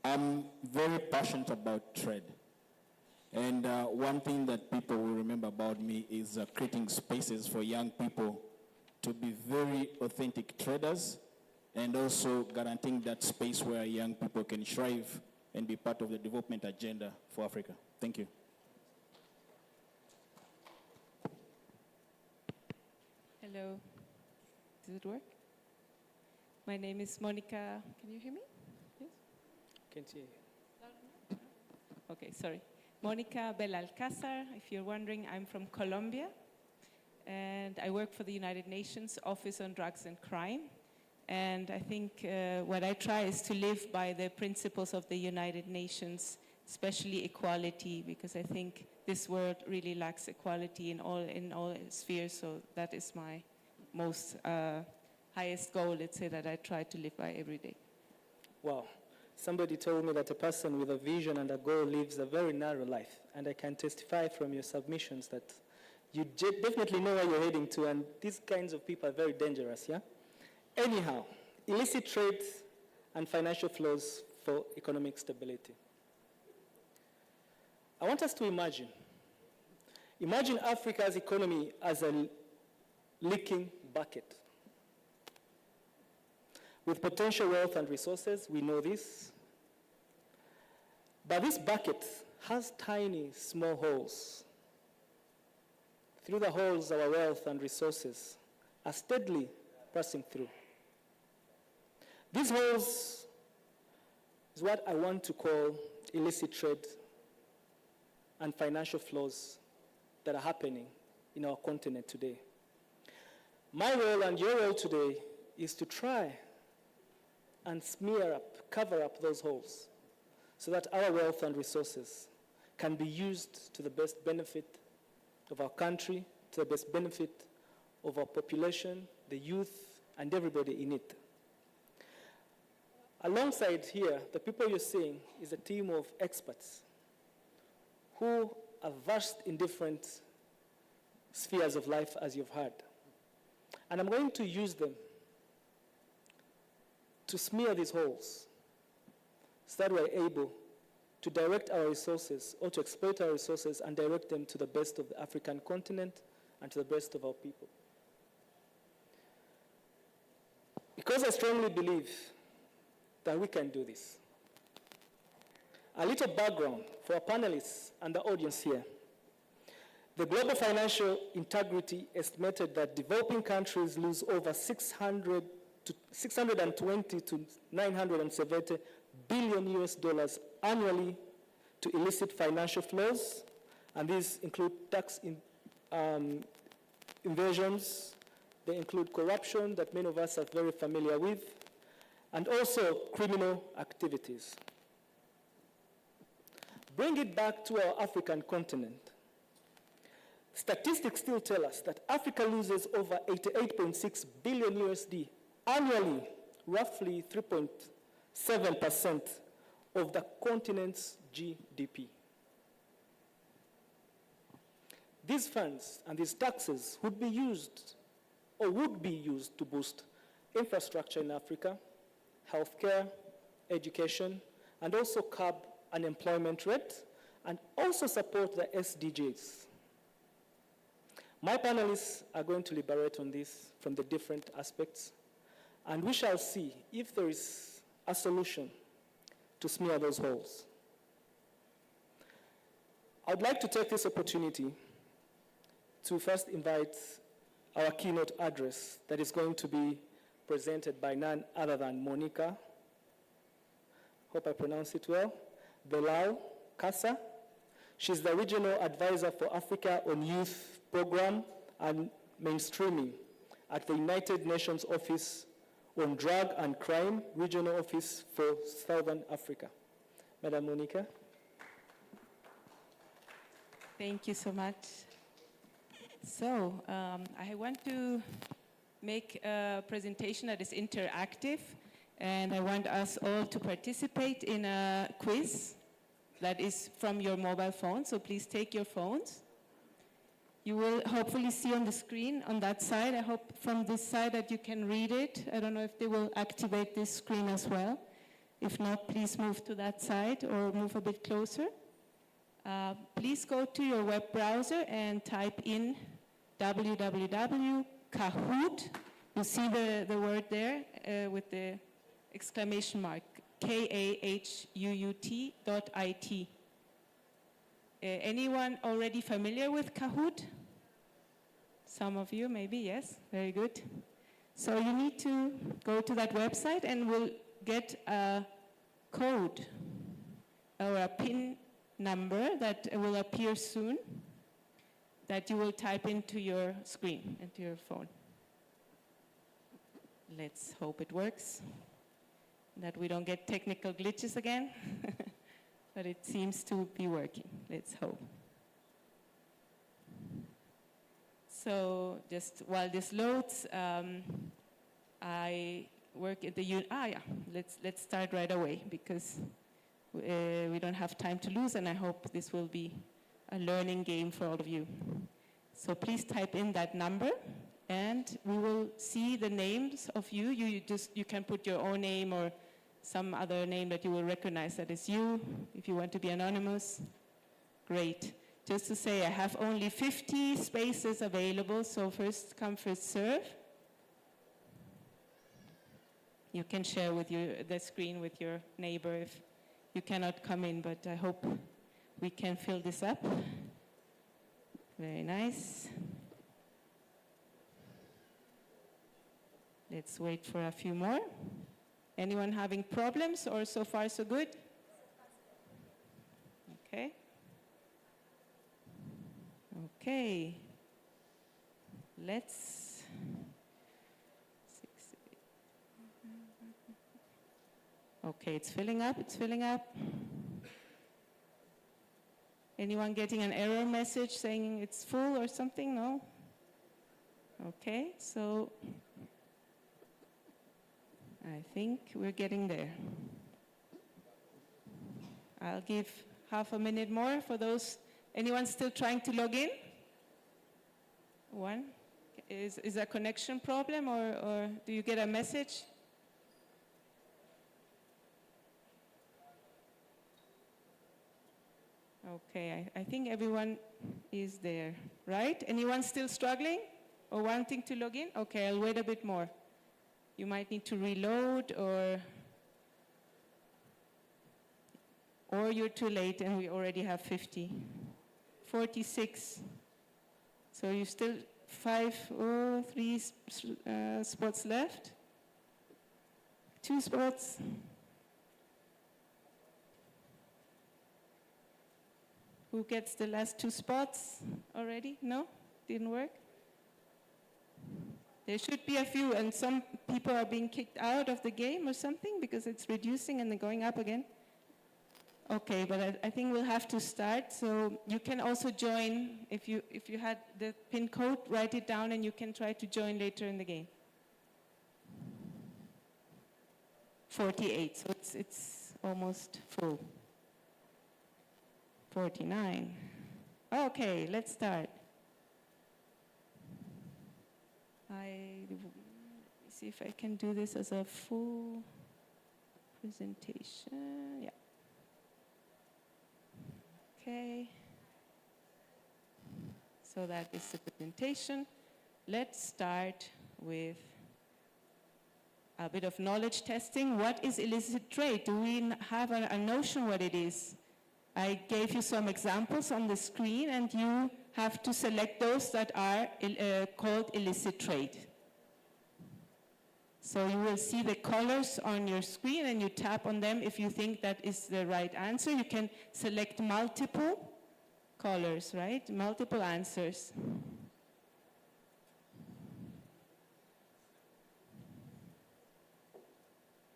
I'm very passionate about trade. And one thing that people will remember about me is creating spaces for young people to be very authentic traders, and also guaranteeing that space where young people can thrive and be part of the development agenda for Africa. Thank you. Hello. Does it work? My name is Monica. Can you hear me? Yes? Can't hear you. Okay, sorry. Monica Belalcázar. If you're wondering, I'm from Colombia, and I work for the United Nations Office on Drugs and Crime. And I think what I try is to live by the principles of the United Nations, especially equality, because I think this world really lacks equality in all spheres. So that is my most highest goal, let's say, that I try to live by every day. Wow. Somebody told me that a person with a vision and a goal lives a very narrow life. And I can testify from your submissions that you definitely know where you're heading to, and these kinds of people are very dangerous, yeah? Anyhow, illicit trade and financial flows for economic stability. I want us to imagine Africa's economy as a leaking bucket. With potential wealth and resources, we know this. But this bucket has tiny, small holes. Through the holes, our wealth and resources are steadily passing through. These holes is what I want to call illicit trade and financial flows that are happening in our continent today. My role and your role today is to try and smear up, cover up those holes so that our wealth and resources can be used to the best benefit of our country, to the best benefit of our population, the youth, and everybody in it. Alongside here, the people you're seeing is a team of experts who are versed in different spheres of life, as you've heard. And I'm going to use them to smear these holes so that we're able to direct our resources or to exploit our resources and direct them to the best of the African continent and to the best of our people. Because I strongly believe that we can do this. A little background for our panelists and the audience here. The Global Financial Integrity estimated that developing countries lose over 620 to 970 billion US dollars annually to illicit financial flows, and these include tax invasions, they include corruption that many of us are very familiar with, and also criminal activities. Bring it back to our African continent. Statistics still tell us that Africa loses over 88.6 billion USD annually, roughly 3.7% of the continent's GDP. These funds and these taxes would be used to boost infrastructure in Africa, healthcare, education, and also curb unemployment rate, and also support the SDGs. My panelists are going to elaborate on this from the different aspects, and we shall see if there is a solution to smear those holes. I'd like to take this opportunity to first invite our keynote address that is going to be presented by none other than Monica, hope I pronounce it well, Belal Kassa. She's the Regional Advisor for Africa on Youth Program and Mainstreaming at the United Nations Office on Drug and Crime, Regional Office for Southern Africa. Madam Monica. Thank you so much. So, I want to make a presentation that is interactive, and I want us all to participate in a quiz that is from your mobile phone, so please take your phones. You will hopefully see on the screen on that side. I hope from this side that you can read it. I don't know if they will activate this screen as well. If not, please move to that side or move a bit closer. Please go to your web browser and type in www.kahoot. You see the word there with the exclamation mark, KAHUUT.IT. Anyone already familiar with Kahoot? Some of you, maybe, yes, very good. So you need to go to that website and we'll get a code or a PIN number that will appear soon that you will type into your screen, into your phone. Let's hope it works, that we don't get technical glitches again, but it seems to be working. Let's hope. So just while this loads, I work at the let's start right away because we don't have time to lose, and I hope this will be a learning game for all of you. So please type in that number, and we will see the names of you. You can put your own name or some other name that you will recognize that is you. If you want to be anonymous, great. Just to say, I have only 50 spaces available, so first come, first serve. You can share with the screen with your neighbor if you cannot come in, but I hope we can fill this up. Very nice. Let's wait for a few more. Anyone having problems or so far so good? Okay. Okay. Let's. Okay, it's filling up, it's filling up. Anyone getting an error message saying it's full or something? No? Okay, so I think we're getting there. I'll give half a minute more for those. Anyone still trying to log in? One? Is a connection problem or do you get a message? Okay, I think everyone is there, right? Anyone still struggling or wanting to log in? Okay, I'll wait a bit more. You might need to reload or you're too late and we already have 50. 46. So you still 3 spots left. 2 spots. Who gets the last 2 spots already? No? Didn't work? There should be a few, and some people are being kicked out of the game or something because it's reducing and then going up again. Okay, but I think we'll have to start. So you can also join, if you had the PIN code, write it down and you can try to join later in the game. 48, so it's almost full. 49. Okay, let's start. Let me see if I can do this as a full presentation. Yeah. Okay. So that is the presentation. Let's start with a bit of knowledge testing. What is illicit trade? Do we have a notion what it is? I gave you some examples on the screen, and you have to select those that are called illicit trade. So you will see the colors on your screen, and you tap on them if you think that is the right answer. You can select multiple colors, right? Multiple answers.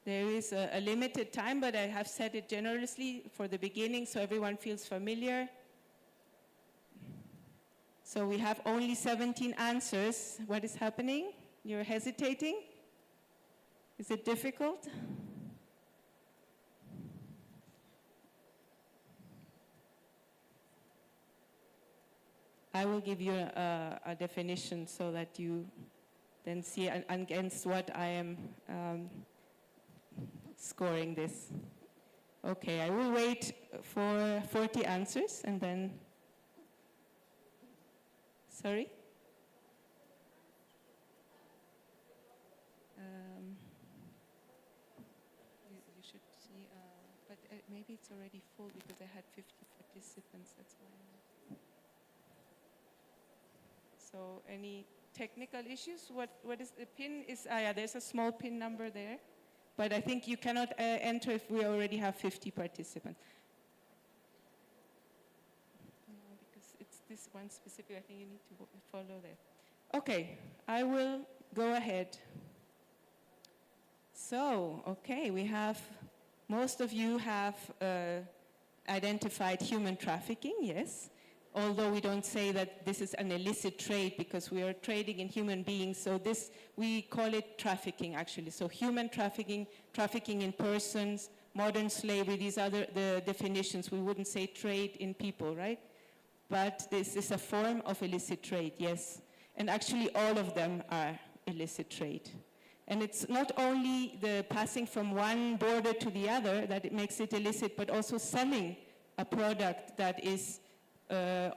There is a limited time, but I have set it generously for the beginning so everyone feels familiar. So we have only 17 answers. What is happening? You're hesitating? Is it difficult? I will give you a definition so that you then see against what I am scoring this. Okay, I will wait for 40 answers and then, sorry? You should see, but maybe it's already full because I had 50 participants, that's why. So any technical issues? What is the pin? Yeah, there's a small pin number there. But I think you cannot enter if we already have 50 participants. No, because it's this one specific, I think you need to follow there. Okay, I will go ahead. So, okay, most of you have identified human trafficking, yes. Although we don't say that this is an illicit trade because we are trading in human beings, so we call it trafficking actually. So human trafficking, trafficking in persons, modern slavery, these are the definitions. We wouldn't say trade in people, right? But this is a form of illicit trade, yes. And actually all of them are illicit trade. And it's not only the passing from one border to the other that it makes it illicit, but also selling a product that is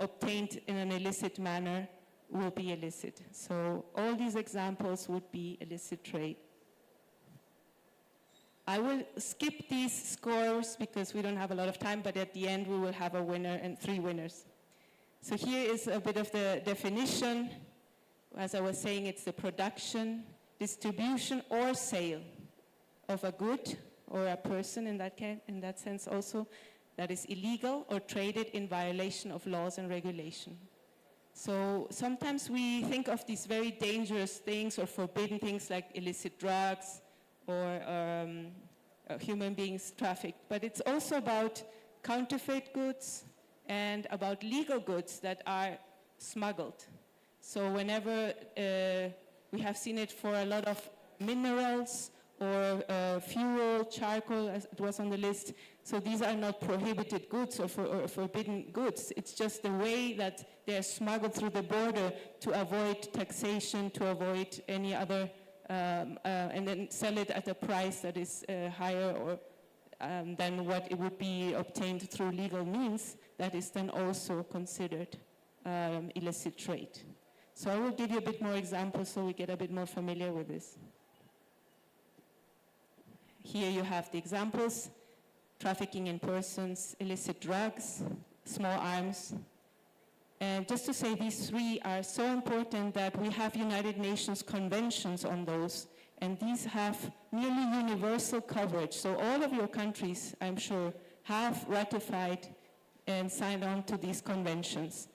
obtained in an illicit manner will be illicit. So all these examples would be illicit trade. I will skip these scores because we don't have a lot of time, but at the end we will have a winner and 3 winners. So here is a bit of the definition. As I was saying, it's the production, distribution or sale of a good or a person in that sense also that is illegal or traded in violation of laws and regulation. So sometimes we think of these very dangerous things or forbidden things like illicit drugs or human beings trafficked, but it's also about counterfeit goods and about legal goods that are smuggled. So whenever we have seen it for a lot of minerals or fuel, charcoal, as it was on the list. So these are not prohibited goods or forbidden goods. It's just the way that they're smuggled through the border to avoid taxation, to avoid any other, and then sell it at a price that is higher or than what it would be obtained through legal means. That is then also considered illicit trade. So I will give you a bit more examples so we get a bit more familiar with this. Here you have the examples: trafficking in persons, illicit drugs, small arms. And just to say, these three are so important that we have United Nations conventions on those, and these have nearly universal coverage. So all of your countries, I'm sure, have ratified and signed on to these conventions.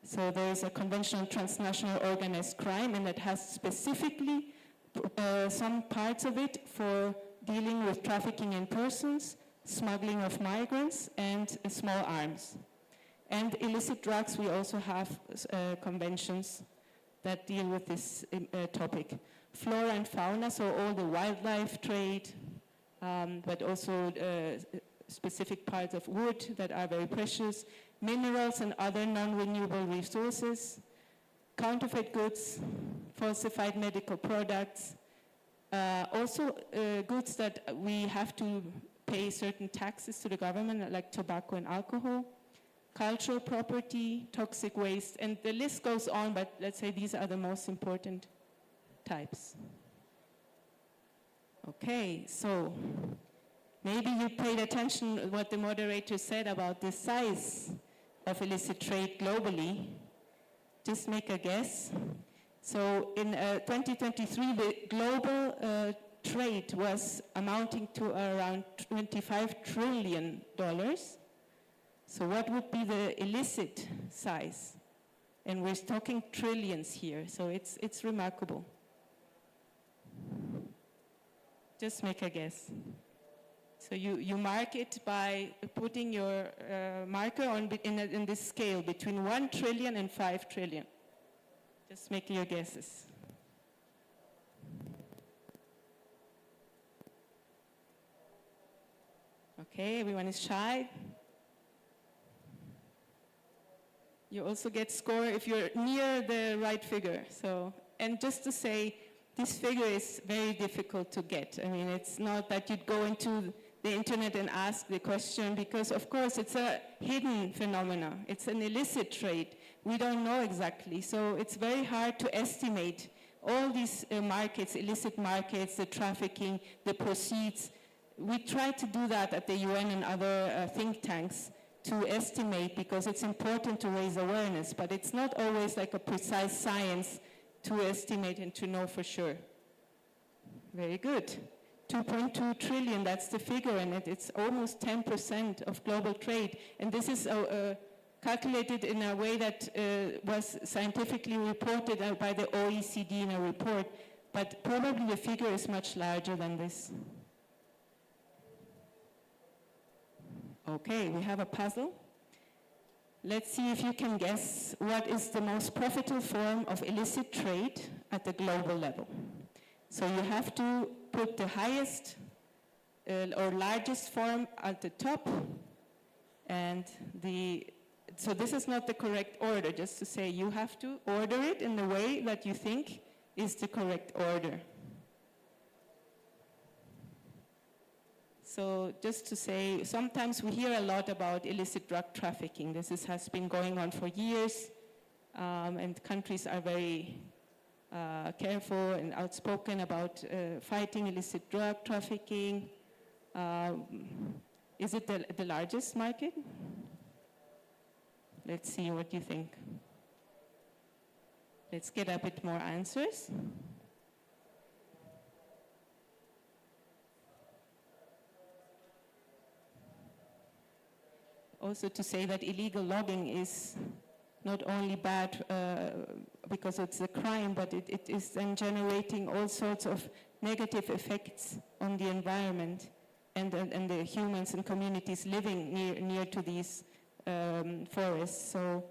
So there is a convention on transnational organized crime, and it has specifically some parts of it for dealing with trafficking in persons, smuggling of migrants, and small arms. And illicit drugs, we also have conventions that deal with this topic. Flora and fauna, so all the wildlife trade, but also specific parts of wood that are very precious, minerals and other non-renewable resources, counterfeit goods, falsified medical products, also goods that we have to pay certain taxes to the government, like tobacco and alcohol, cultural property, toxic waste, and the list goes on, but let's say these are the most important types. Okay, so maybe you paid attention to what the moderator said about the size of illicit trade globally. Just make a guess. So in 2023, the global trade was amounting to around $25 trillion. So what would be the illicit size? And we're talking trillions here, so it's remarkable. Just make a guess. So you mark it by putting your marker on in this scale between 1 trillion and 5 trillion. Just make your guesses. Okay, everyone is shy. You also get score if you're near the right figure. So, and just to say, this figure is very difficult to get. I mean, it's not that you'd go into the internet and ask the question, because of course it's a hidden phenomena. It's an illicit trade. We don't know exactly. So it's very hard to estimate all these markets, illicit markets, the trafficking, the proceeds. We try to do that at the UN and other think tanks to estimate, because it's important to raise awareness, but it's not always like a precise science to estimate and to know for sure. Very good. 2.2 trillion, that's the figure, and it's almost 10% of global trade. And this is calculated in a way that was scientifically reported by the OECD in a report, but probably the figure is much larger than this. Okay, we have a puzzle. Let's see if you can guess what is the most profitable form of illicit trade at the global level. So you have to put the highest or largest form at the top, and so this is not the correct order, just to say you have to order it in the way that you think is the correct order. So just to say, sometimes we hear a lot about illicit drug trafficking. This has been going on for years, and countries are very careful and outspoken about fighting illicit drug trafficking. Is it the largest market? Let's see what you think. Let's get a bit more answers. also to say that illegal logging is not only bad because it's a crime, but it is then generating all sorts of negative effects on the environment and the humans and communities living near to these forests. So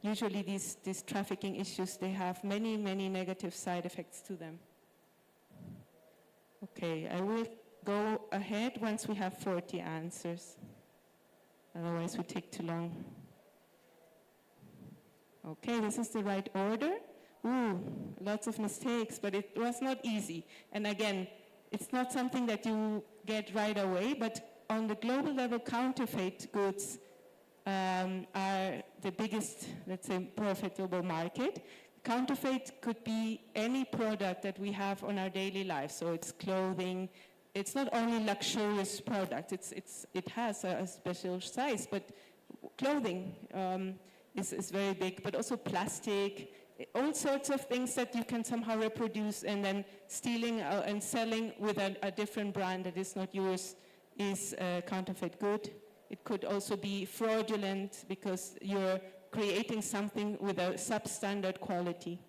usually these trafficking issues, they have many, many negative side effects to them. Okay, I will go ahead once we have 40 answers. Otherwise we take too long. Okay, this is the right order. Ooh, lots of mistakes, but it was not easy. And again, it's not something that you get right away, but on the global level, counterfeit goods are the biggest, let's say, profitable market. Counterfeit could be any product that we have on our daily life. So it's clothing. It's not only luxurious product. It has a special size, but clothing is very big, but also plastic, all sorts of things that you can somehow reproduce, and then stealing and selling with a different brand that is not yours is a counterfeit good. It could also be fraudulent because you're creating something with a substandard quality.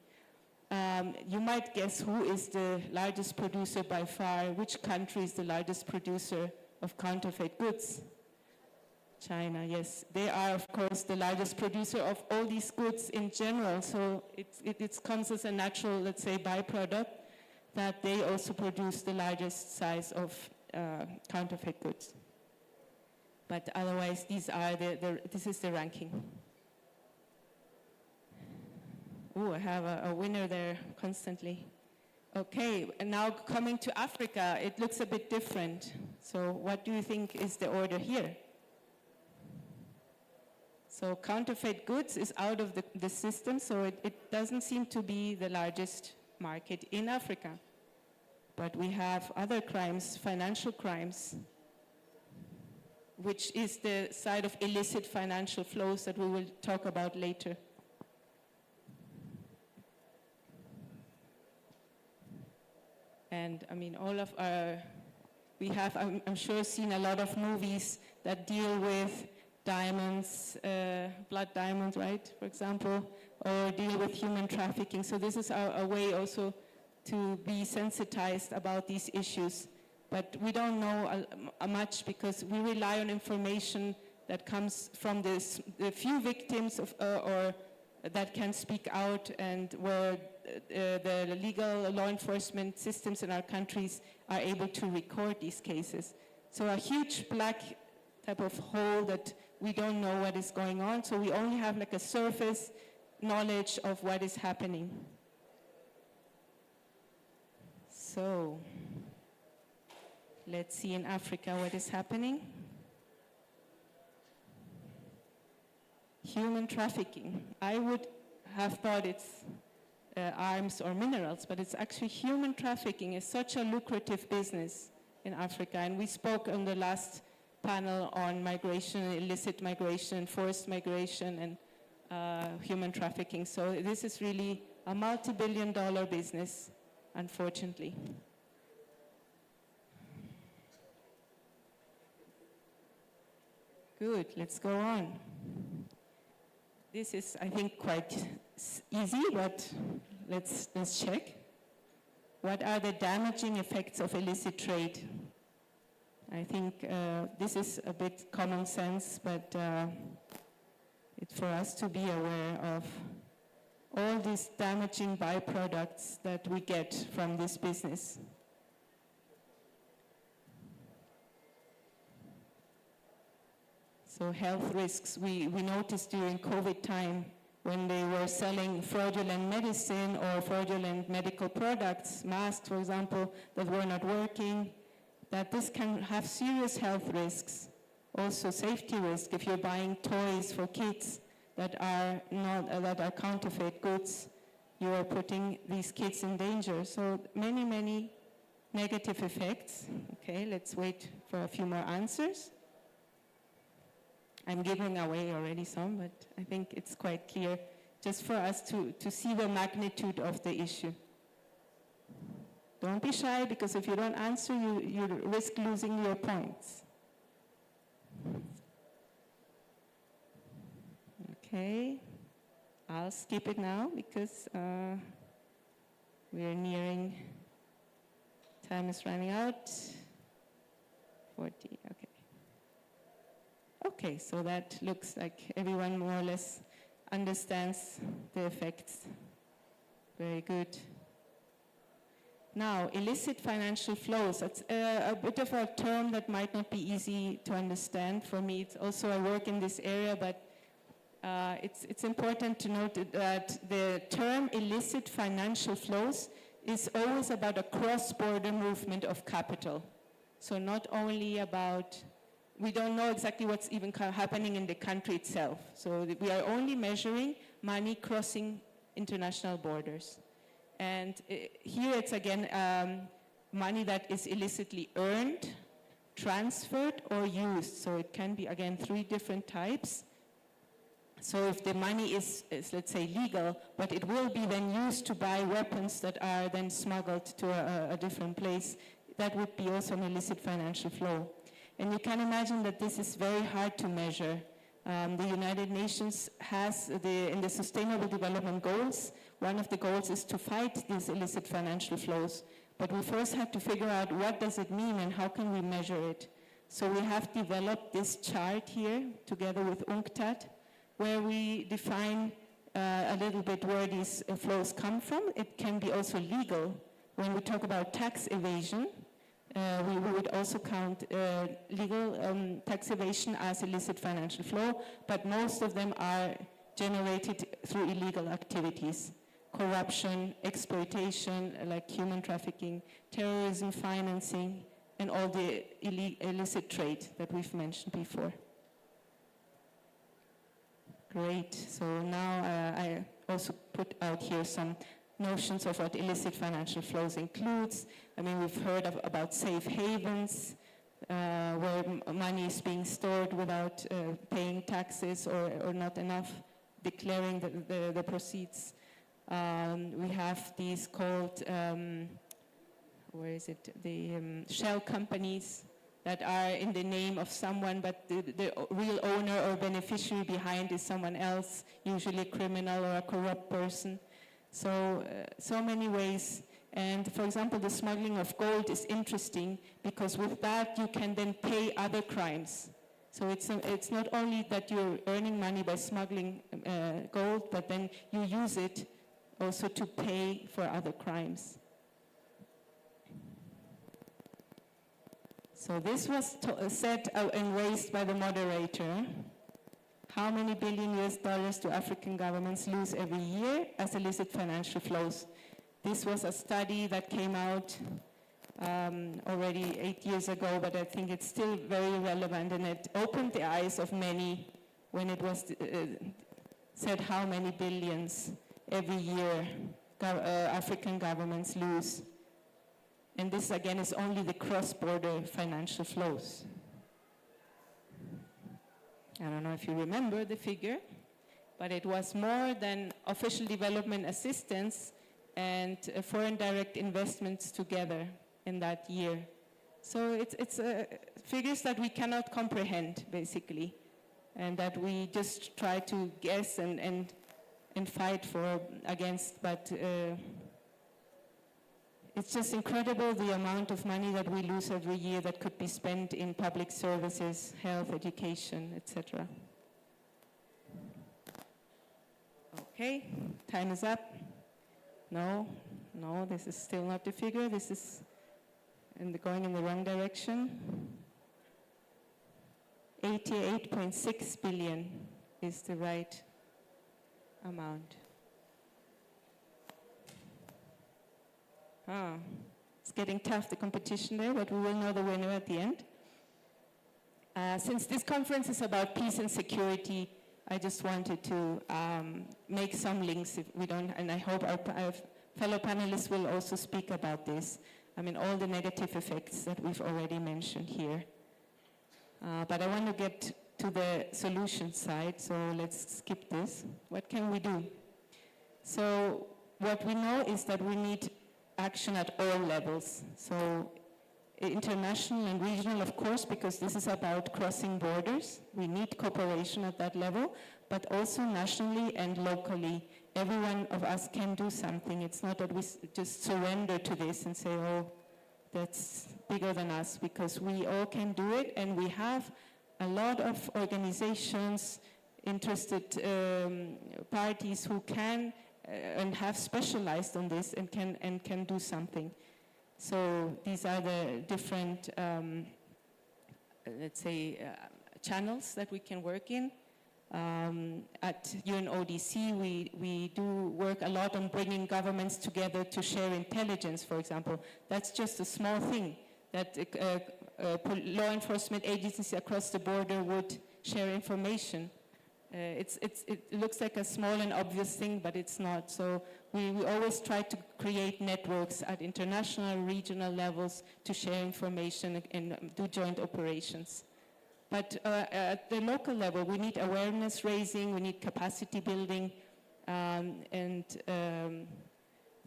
You might guess who is the largest producer by far, which country is the largest producer of counterfeit goods? China, yes. They are, of course, the largest producer of all these goods in general, so it comes as a natural, let's say, byproduct that they also produce the largest size of counterfeit goods. But otherwise, these are this is the ranking. Oh, I have a winner there constantly. Okay, and now coming to Africa, it looks a bit different. So what do you think is the order here? So counterfeit goods is out of the system, so it doesn't seem to be the largest market in Africa. But we have other crimes, financial crimes, which is the side of illicit financial flows that we will talk about later. And I mean, all of our, we have, I'm sure, seen a lot of movies that deal with diamonds, blood diamonds, right, for example, or deal with human trafficking. So this is our way also to be sensitized about these issues. But we don't know much because we rely on information that comes from the few victims of, or that can speak out, and where the legal law enforcement systems in our countries are able to record these cases. So a huge black type of hole that we don't know what is going on, so we only have like a surface knowledge of what is happening. So let's see in Africa what is happening. Human trafficking. I would have thought it's arms or minerals, but it's actually human trafficking is such a lucrative business in Africa. And we spoke on the last panel on migration, illicit migration, forced migration, and human trafficking. So this is really a multi-billion-dollar business, unfortunately. Good, let's go on. This is, I think, quite easy, but let's check. What are the damaging effects of illicit trade? I think this is a bit common sense, but it's for us to be aware of all these damaging byproducts that we get from this business. So health risks, we noticed during COVID time when they were selling fraudulent medicine or fraudulent medical products, masks, for example, that were not working, that this can have serious health risks. Also safety risk if you're buying toys for kids that are counterfeit goods, you are putting these kids in danger. So many, many negative effects. Okay, let's wait for a few more answers. I'm giving away already some, but I think it's quite clear just for us to see the magnitude of the issue. Don't be shy, because if you don't answer, you risk losing your points. Okay, I'll skip it now because we are nearing, time is running out. 40, okay. Okay, so that looks like everyone more or less understands the effects. Very good. Now, illicit financial flows. That's a bit of a term that might not be easy to understand for me. It's also, I work in this area, but it's important to note that the term illicit financial flows is always about a cross-border movement of capital. So not only about, we don't know exactly what's even happening in the country itself. So we are only measuring money crossing international borders. And here it's again money that is illicitly earned, transferred, or used. So it can be, again, 3 different types. So if the money is, let's say, legal, but it will be then used to buy weapons that are then smuggled to a different place, that would be also an illicit financial flow. And you can imagine that this is very hard to measure. The United Nations has, in the Sustainable Development Goals, one of the goals is to fight these illicit financial flows. But we first have to figure out what does it mean and how can we measure it. So we have developed this chart here together with UNCTAD, where we define a little bit where these flows come from. It can be also legal. When we talk about tax evasion, we would also count legal tax evasion as illicit financial flow, but most of them are generated through illegal activities. Corruption, exploitation, like human trafficking, terrorism financing, and all the illicit trade that we've mentioned before. Great, so now I also put out here some notions of what illicit financial flows includes. I mean, we've heard about safe havens, where money is being stored without paying taxes or not enough, declaring the proceeds. We have these called, where is it? The shell companies that are in the name of someone, but the real owner or beneficiary behind is someone else, usually a criminal or a corrupt person. So, so many ways. And for example, the smuggling of gold is interesting because with that you can then pay other crimes. So it's not only that you're earning money by smuggling gold, but then you use it also to pay for other crimes. So this was said and raised by the moderator. How many billion US dollars do African governments lose every year as illicit financial flows? This was a study that came out already 8 years ago, but I think it's still very relevant, and it opened the eyes of many when it was said how many billions every year African governments lose. And this again is only the cross-border financial flows. I don't know if you remember the figure, but it was more than official development assistance and foreign direct investments together in that year. So it's figures that we cannot comprehend, basically, and that we just try to guess and fight for against, but it's just incredible the amount of money that we lose every year that could be spent in public services, health, education, etc. Okay, time is up. No, this is still not the figure. This is going in the wrong direction. 88.6 billion is the right amount. It's getting tough, the competition there, but we will know the winner at the end. Since this conference is about peace and security, I just wanted to make some links, if we don't, and I hope our fellow panelists will also speak about this. I mean, all the negative effects that we've already mentioned here. But I want to get to the solution side, so let's skip this. What can we do? So what we know is that we need action at all levels. So international and regional, of course, because this is about crossing borders. We need cooperation at that level, but also nationally and locally. Every one of us can do something. It's not that we just surrender to this and say, oh, that's bigger than us, because we all can do it, and we have a lot of organizations, interested parties who can and have specialized on this and can do something. So these are the different, let's say, channels that we can work in. At UNODC, we do work a lot on bringing governments together to share intelligence, for example. That's just a small thing that law enforcement agencies across the border would share information. It looks like a small and obvious thing, but it's not. So we always try to create networks at international, regional levels to share information and do joint operations. But at the local level, we need awareness raising, we need capacity building, and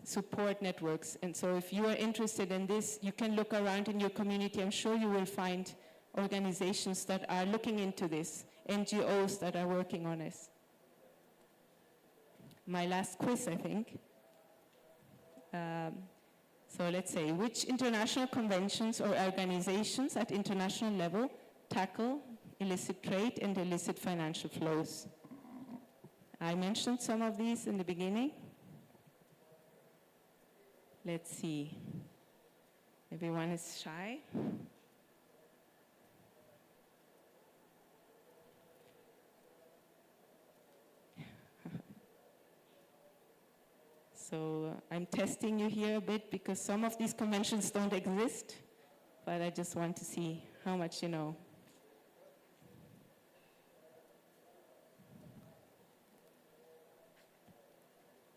support networks. And so if you are interested in this, you can look around in your community. I'm sure you will find organizations that are looking into this, NGOs that are working on this. My last quiz, I think. So let's say, which international conventions or organizations at international level tackle illicit trade and illicit financial flows? I mentioned some of these in the beginning. Let's see. Everyone is shy. So I'm testing you here a bit because some of these conventions don't exist, but I just want to see how much you know.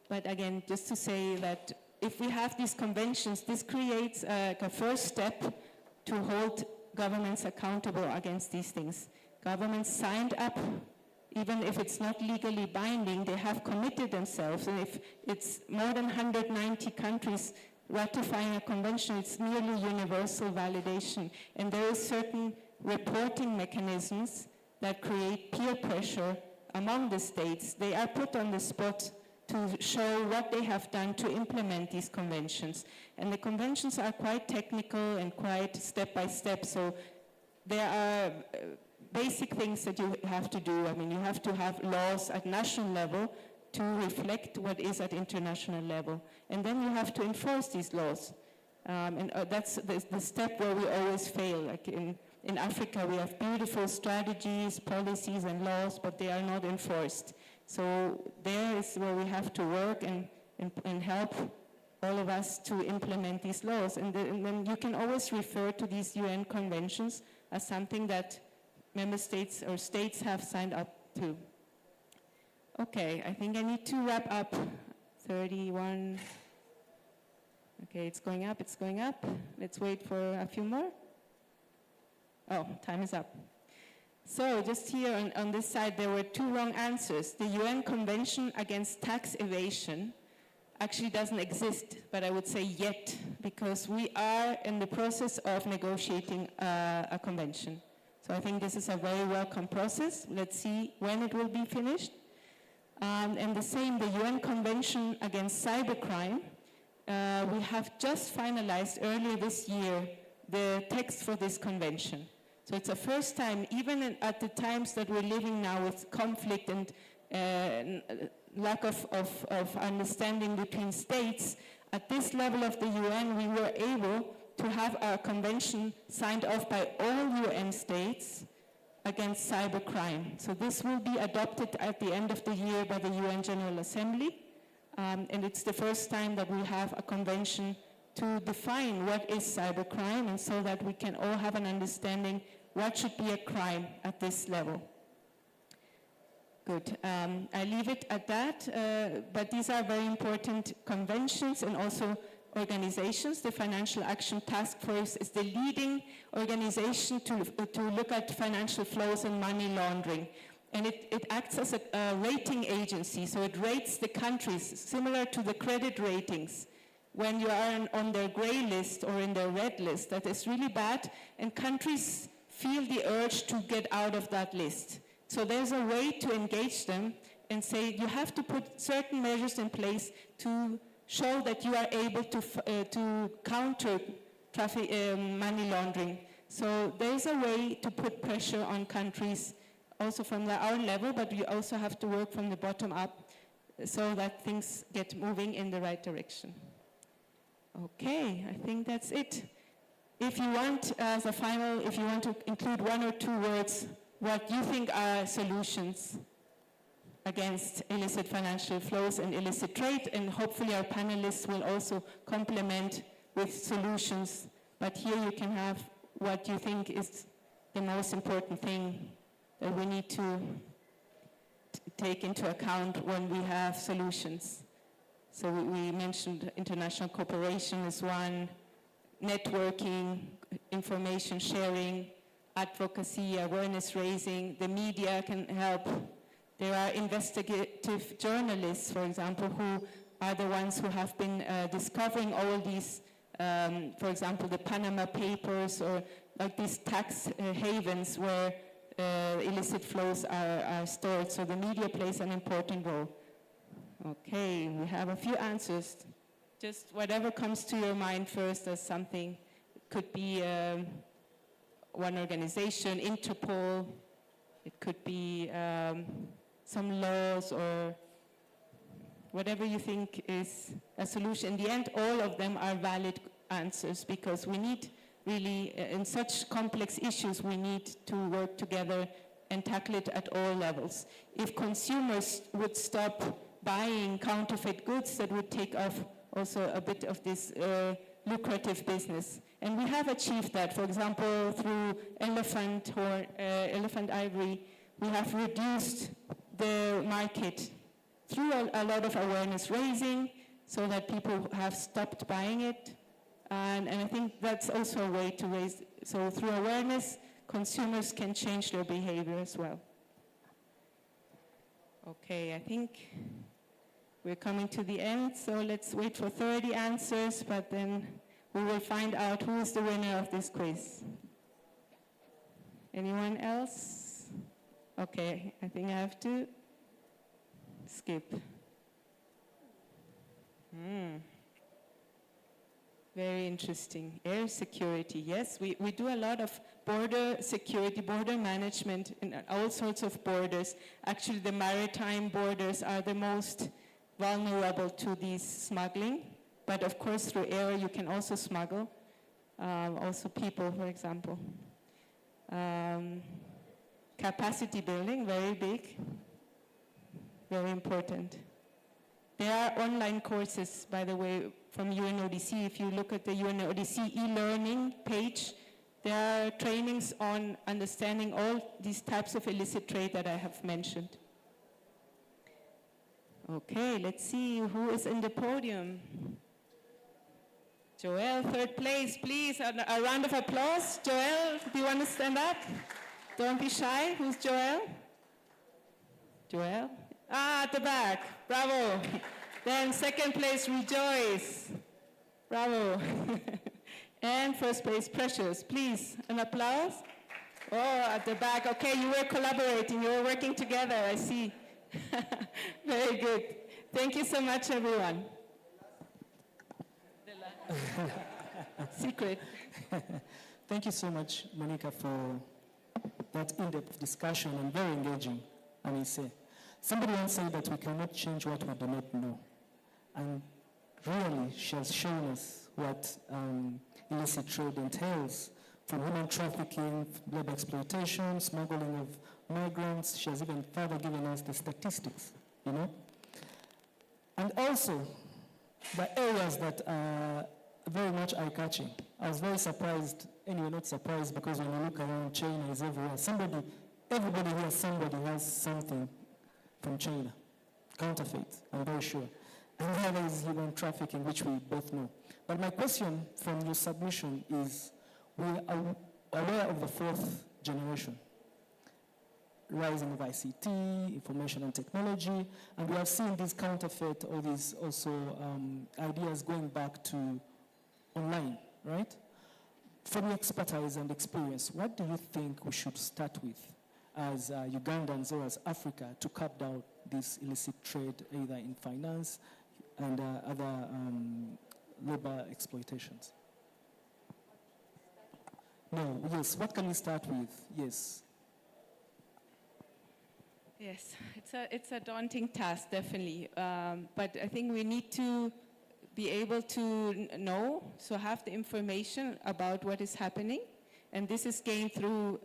But again, just to say that if we have these conventions, this creates a first step to hold governments accountable against these things. Governments signed up, even if it's not legally binding, they have committed themselves. And if it's more than 190 countries ratifying a convention, it's nearly universal validation. And there is certain reporting mechanisms that create peer pressure among the states. They are put on the spot to show what they have done to implement these conventions. And the conventions are quite technical and quite step-by-step, so there are basic things that you have to do. I mean, you have to have laws at national level to reflect what is at international level. And then you have to enforce these laws. And that's the step where we always fail. Like in Africa, we have beautiful strategies, policies, and laws, but they are not enforced. So there is where we have to work and help all of us to implement these laws. And then you can always refer to these UN conventions as something that member states or states have signed up to. Okay, I think I need to wrap up. 31. Okay, it's going up, it's going up. Let's wait for a few more. Oh, time is up. So just here on this side, there were two wrong answers. The UN Convention Against Tax Evasion actually doesn't exist, but I would say yet, because we are in the process of negotiating a convention. So I think this is a very welcome process. Let's see when it will be finished. And the same, the UN Convention Against Cybercrime, we have just finalized earlier this year the text for this convention. So it's the first time, even at the times that we're living now with conflict and lack of understanding between states, at this level of the UN, we were able to have a convention signed off by all UN states against cybercrime. So this will be adopted at the end of the year by the UN General Assembly. And it's the first time that we have a convention to define what is cybercrime, and so that we can all have an understanding what should be a crime at this level. Good. I leave it at that, but these are very important conventions and also organizations. The Financial Action Task Force is the leading organization to look at financial flows and money laundering. And it acts as a rating agency, so it rates the countries, similar to the credit ratings. when you are on their gray list or in their red list, that is really bad, and countries feel the urge to get out of that list. So there's a way to engage them and say you have to put certain measures in place to show that you are able to counter money laundering. So there's a way to put pressure on countries also from our level, but we also have to work from the bottom up so that things get moving in the right direction. Okay, I think that's it. If you want, as a final, if you want to include one or two words, what you think are solutions against illicit financial flows and illicit trade, and hopefully our panelists will also complement with solutions. But here you can have what you think is the most important thing that we need to take into account when we have solutions. So we mentioned international cooperation is one, networking, information sharing, advocacy, awareness raising. The media can help. There are investigative journalists, for example, who are the ones who have been discovering all these, for example, the Panama Papers, or like these tax havens where illicit flows are stored. So the media plays an important role. Okay, we have a few answers. Just whatever comes to your mind first as something. It could be one organization, Interpol. It could be some laws or whatever you think is a solution. In the end, all of them are valid answers, because we need really, in such complex issues, we need to work together and tackle it at all levels. If consumers would stop buying counterfeit goods, that would take off also a bit of this lucrative business. And we have achieved that. For example, through elephant ivory, we have reduced the market through a lot of awareness raising, so that people have stopped buying it. And I think that's also a way to raise, so through awareness, consumers can change their behavior as well. Okay, I think we're coming to the end, so let's wait for 30 answers, but then we will find out who is the winner of this quiz. Anyone else? Okay, I think I have to skip. Very interesting. Air security, yes. We do a lot of border security, border management in all sorts of borders. Actually, the maritime borders are the most vulnerable to this smuggling. But of course, through air, you can also smuggle. Also people, for example. Capacity building, very big. Very important. There are online courses, by the way, from UNODC. If you look at the UNODC e-learning page, there are trainings on understanding all these types of illicit trade that I have mentioned. Okay, let's see who is in the podium. Joel, third place, please. A round of applause. Joel, do you want to stand up? Don't be shy. Who's Joel? Joel? At the back. Bravo. Then second place, Rejoice. Bravo. And first place, Precious. Please, an applause. Oh, at the back. Okay, you were collaborating. You were working together, I see. Very good. Thank you so much, everyone. Secret. Thank you so much, Monica, for that in-depth discussion and very engaging, I may say. Somebody once said that we cannot change what we do not know. And really, she has shown us what illicit trade entails, from human trafficking, labor exploitation, smuggling of migrants. She has even further given us the statistics, you know. And also, the areas that are very much eye-catching. I was very surprised, anyway, not surprised, because when you look around, China is everywhere. Everybody here, somebody has something from China. Counterfeit, I'm very sure. And the other is human trafficking, which we both know. But my question from your submission is, we are aware of the fourth generation. rising of ICT, information and technology, and we have seen these counterfeit or these also ideas going back to online, right? From your expertise and experience, what do you think we should start with as Ugandans or as Africa to cut down this illicit trade, either in finance and other labor exploitations? No, yes, what can we start with? Yes. Yes, it's a daunting task, definitely. But I think we need to be able to know, so have the information about what is happening. And this is gained through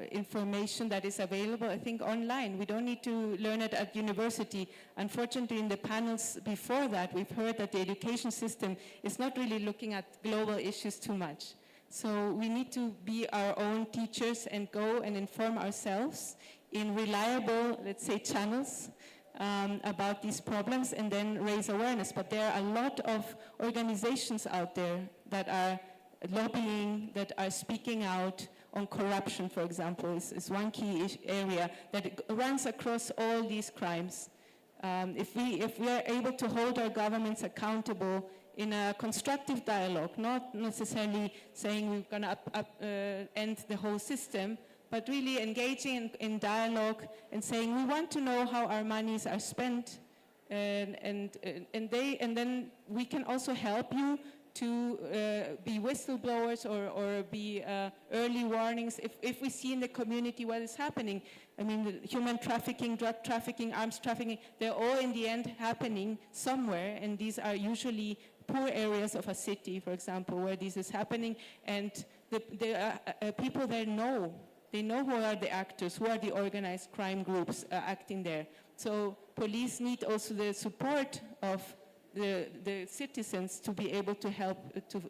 information that is available, I think, online. We don't need to learn it at university. Unfortunately, in the panels before that, we've heard that the education system is not really looking at global issues too much. So we need to be our own teachers and go and inform ourselves in reliable, let's say, channels about these problems and then raise awareness. But there are a lot of organizations out there that are lobbying, that are speaking out on corruption, for example, is one key area that runs across all these crimes. If we are able to hold our governments accountable in a constructive dialogue, not necessarily saying we're going to end the whole system, but really engaging in dialogue and saying we want to know how our monies are spent, and then we can also help you to be whistleblowers or be early warnings if we see in the community what is happening. I mean, the human trafficking, drug trafficking, arms trafficking, they're all in the end happening somewhere, and these are usually poor areas of a city, for example, where this is happening, and the people there know. They know who are the actors, who are the organized crime groups acting there. So police need also the support of the citizens to be able to help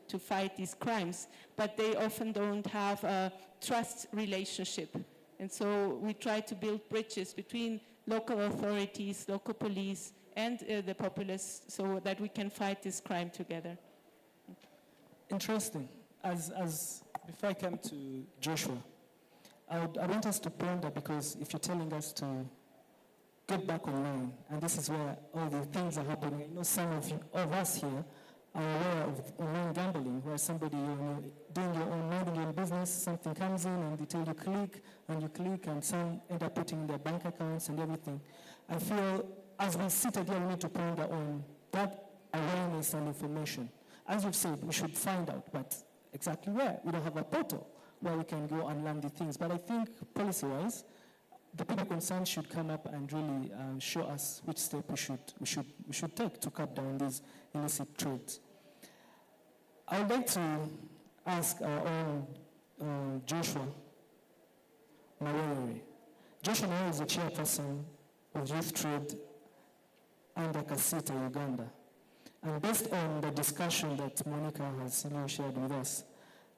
to fight these crimes, but they often don't have a trust relationship. And so we try to build bridges between local authorities, local police, and the populace so that we can fight this crime together. Interesting. Before I come to Joshua, I want us to ponder, because if you're telling us to get back online, and this is where all the things are happening. I know some of us here are aware of online gambling, where somebody, you're doing your own, minding your own business, something comes in and they tell you click, and some end up putting in their bank accounts and everything. I feel as we sit here, we need to ponder on that awareness and information. As you've said, we should find out, but exactly where? We don't have a portal where we can go and learn the things. But I think policy-wise, the people concerned should come up and really show us which step we should take to cut down these illicit trades. I would like to ask our own Joshua Mawere. Joshua Mawere is the chairperson of Youth Trade under Kasita, Uganda. And based on the discussion that Monica has shared with us,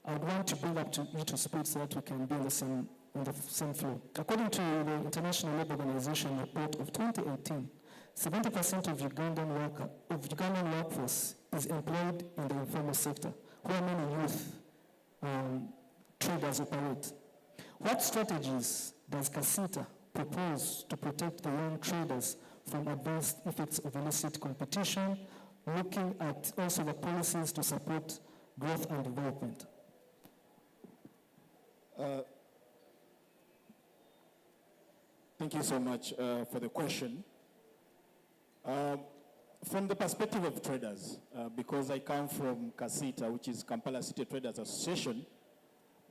I would want to bring up to you to speak so that we can be on the same floor. According to the International Labour Organization report of 2018, 70% of Ugandan workforce is employed in the informal sector, where many youth traders operate. What strategies does Kasita propose to protect the young traders from adverse effects of illicit competition, looking at also the policies to support growth and development? Thank you so much for the question. From the perspective of traders, because I come from Kasita, which is Kampala City Traders Association,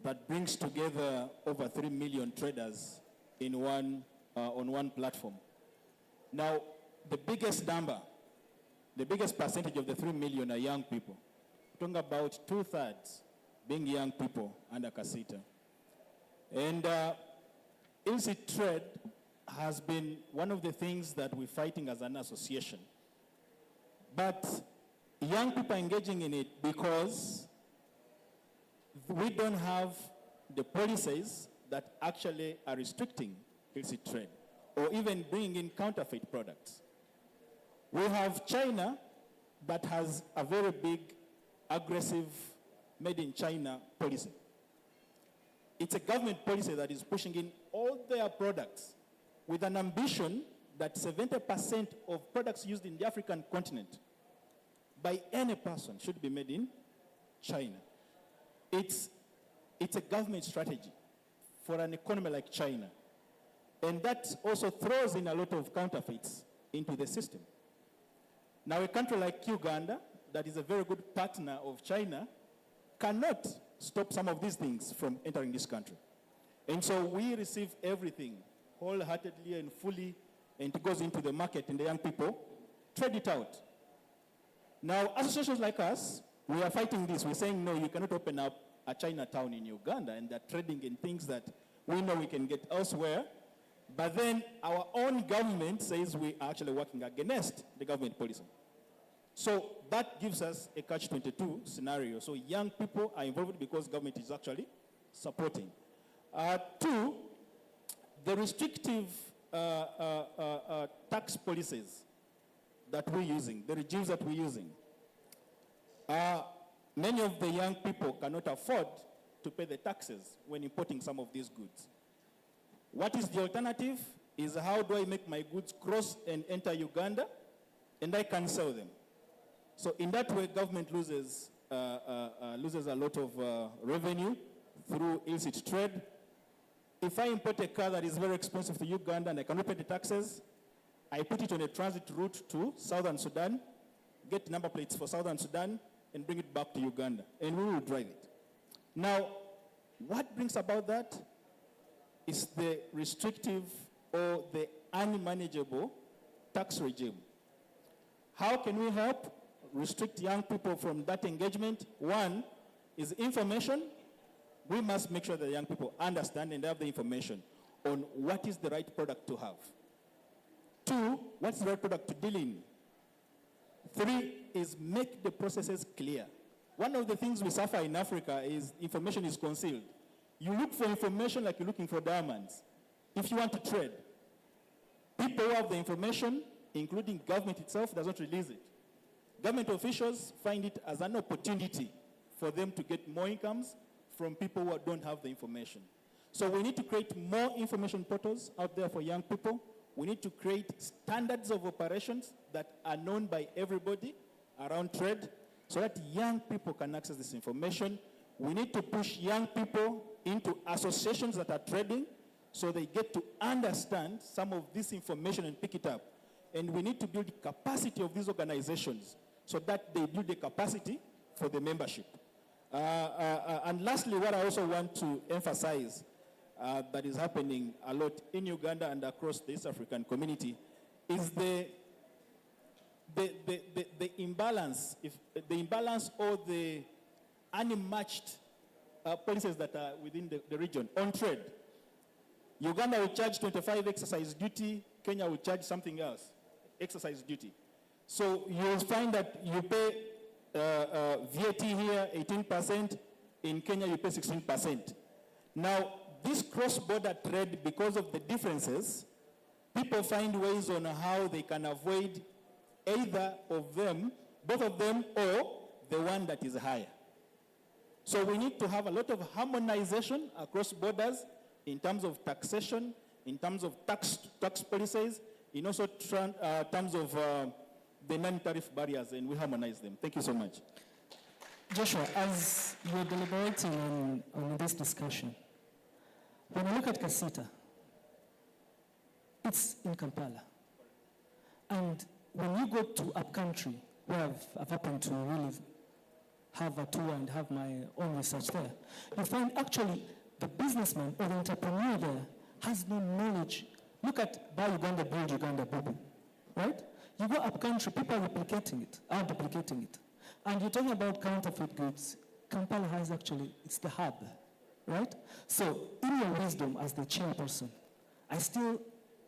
that brings together over 3 million traders in on one platform. Now, the biggest number, the biggest percentage of the 3 million are young people. We're talking about 2/3 being young people under Kasita. And illicit trade has been one of the things that we're fighting as an association. But young people are engaging in it because we don't have the policies that actually are restricting illicit trade or even bringing in counterfeit products. We have China that has a very big, aggressive, made in China policy. It's a government policy that is pushing in all their products with an ambition that 70% of products used in the African continent by any person should be made in China. It's a government strategy for an economy like China. And that also throws in a lot of counterfeits into the system. Now, a country like Uganda, that is a very good partner of China, cannot stop some of these things from entering this country. And so we receive everything wholeheartedly and fully, and it goes into the market, and the young people trade it out. Now, associations like us, we are fighting this. We're saying, no, you cannot open up a Chinatown in Uganda, and they're trading in things that we know we can get elsewhere. But then our own government says we are actually working against the government policy. So that gives us a catch-22 scenario. So young people are involved because government is actually supporting. Two, the restrictive tax policies that we're using, the regimes that we're using, many of the young people cannot afford to pay the taxes when importing some of these goods. What is the alternative? Is how do I make my goods cross and enter Uganda, and I can sell them. So in that way, government loses a lot of revenue through illicit trade. If I import a car that is very expensive to Uganda and I cannot pay the taxes, I put it on a transit route to Southern Sudan, get number plates for Southern Sudan, and bring it back to Uganda, and we will drive it. Now, what brings about that is the restrictive or the unmanageable tax regime. How can we help restrict young people from that engagement? One is information. We must make sure that young people understand and have the information on what is the right product to have. Two, what's the right product to deal in? Three is make the processes clear. One of the things we suffer in Africa is information is concealed. You look for information like you're looking for diamonds. If you want to trade, people who have the information, including government itself, does not release it. Government officials find it as an opportunity for them to get more incomes from people who don't have the information. So we need to create more information portals out there for young people. We need to create standards of operations that are known by everybody around trade so that young people can access this information. We need to push young people into associations that are trading so they get to understand some of this information and pick it up. And we need to build capacity of these organizations so that they build the capacity for the membership. And lastly, what I also want to emphasize that is happening a lot in Uganda and across the East African community is the imbalance, the imbalance or the unmatched policies that are within the region on trade. Uganda will charge 25 exercise duty, Kenya will charge something else, exercise duty. So you'll find that you pay VAT here 18%, in Kenya you pay 16%. Now, this cross-border trade, because of the differences, people find ways on how they can avoid either of them, both of them, or the one that is higher. So we need to have a lot of harmonization across borders in terms of taxation, in terms of tax policies, in also terms of the non-tariff barriers, and we harmonize them. Thank you so much. Joshua, as you're deliberating on this discussion, when I look at Kasita, it's in Kampala. And when you go to upcountry, where I've happened to really have a tour and have my own research there, you find actually the businessman or the entrepreneur there has no knowledge. Look at Buy Uganda, Build Uganda, Bubu, right? You go upcountry, people are duplicating it. And you're talking about counterfeit goods. Kampala has actually, it's the hub, right? So in your wisdom as the chairperson, I'm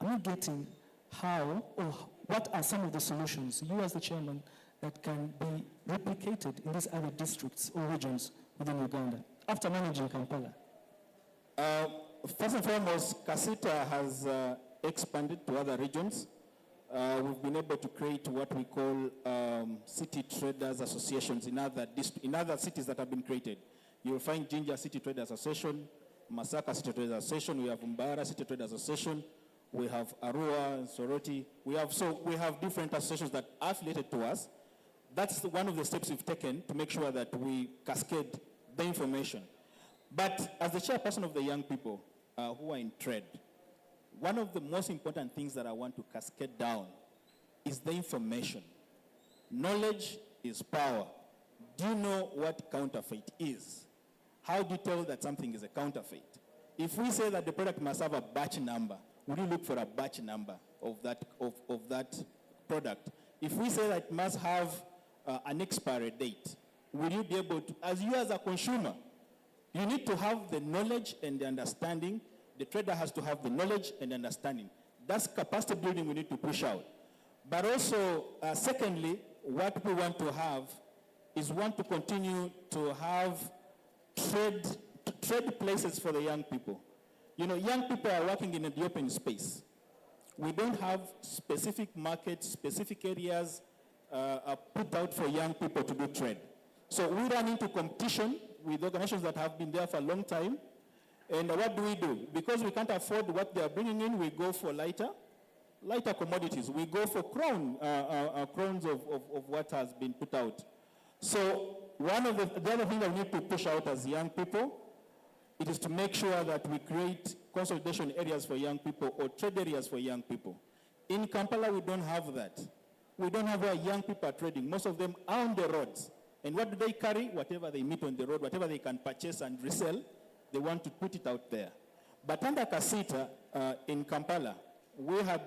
not getting how or what are some of the solutions, you as the chairman, that can be replicated in these other districts or regions within Uganda after managing Kampala? First and foremost, Kasita has expanded to other regions. We've been able to create what we call city traders associations in other cities that have been created. You'll find Jinja City Traders Association, Masaka City Traders Association, we have Mbara City Traders Association, we have Arua, Soroti, we have different associations that are affiliated to us. That's one of the steps we've taken to make sure that we cascade the information. But as the chairperson of the young people who are in trade, one of the most important things that I want to cascade down is the information. Knowledge is power. Do you know what counterfeit is? How do you tell that something is a counterfeit? If we say that the product must have a batch number, will you look for a batch number of that product? If we say that it must have an expiry date, will you be able to, as a consumer, you need to have the knowledge and the understanding. The trader has to have the knowledge and understanding. That's capacity building we need to push out. But also, secondly, what we want to have is want to continue to have trade places for the young people. You know, young people are working in the open space. We don't have specific markets, specific areas put out for young people to do trade. So we run into competition with organizations that have been there for a long time. And what do? Because we can't afford what they are bringing in, we go for lighter commodities. We go for crowns of what has been put out. So one of the other thing that we need to push out as young people, it is to make sure that we create consolidation areas for young people or trade areas for young people. In Kampala, we don't have that. We don't have where young people are trading. Most of them are on the roads. And what do they carry? Whatever they meet on the road, whatever they can purchase and resell, they want to put it out there. But under Kasita in Kampala, we have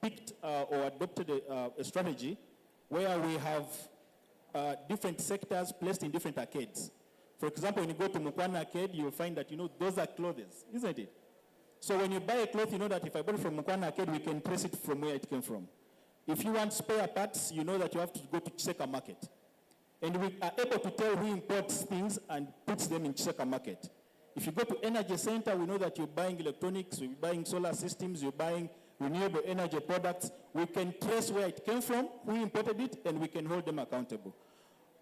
picked or adopted a strategy where we have different sectors placed in different arcades. For example, when you go to Mukwana Arcade, you'll find that, those are clothes, isn't it? So when you buy a cloth, you know that if I bought it from Mukwana Arcade, we can trace it from where it came from. If you want spare parts, you know that you have to go to Chiseka Market. And we are able to tell who imports things and puts them in Chiseka Market. If you go to Energy Center, we know that you're buying electronics, you're buying solar systems, you're buying renewable energy products. We can trace where it came from, who imported it, and we can hold them accountable.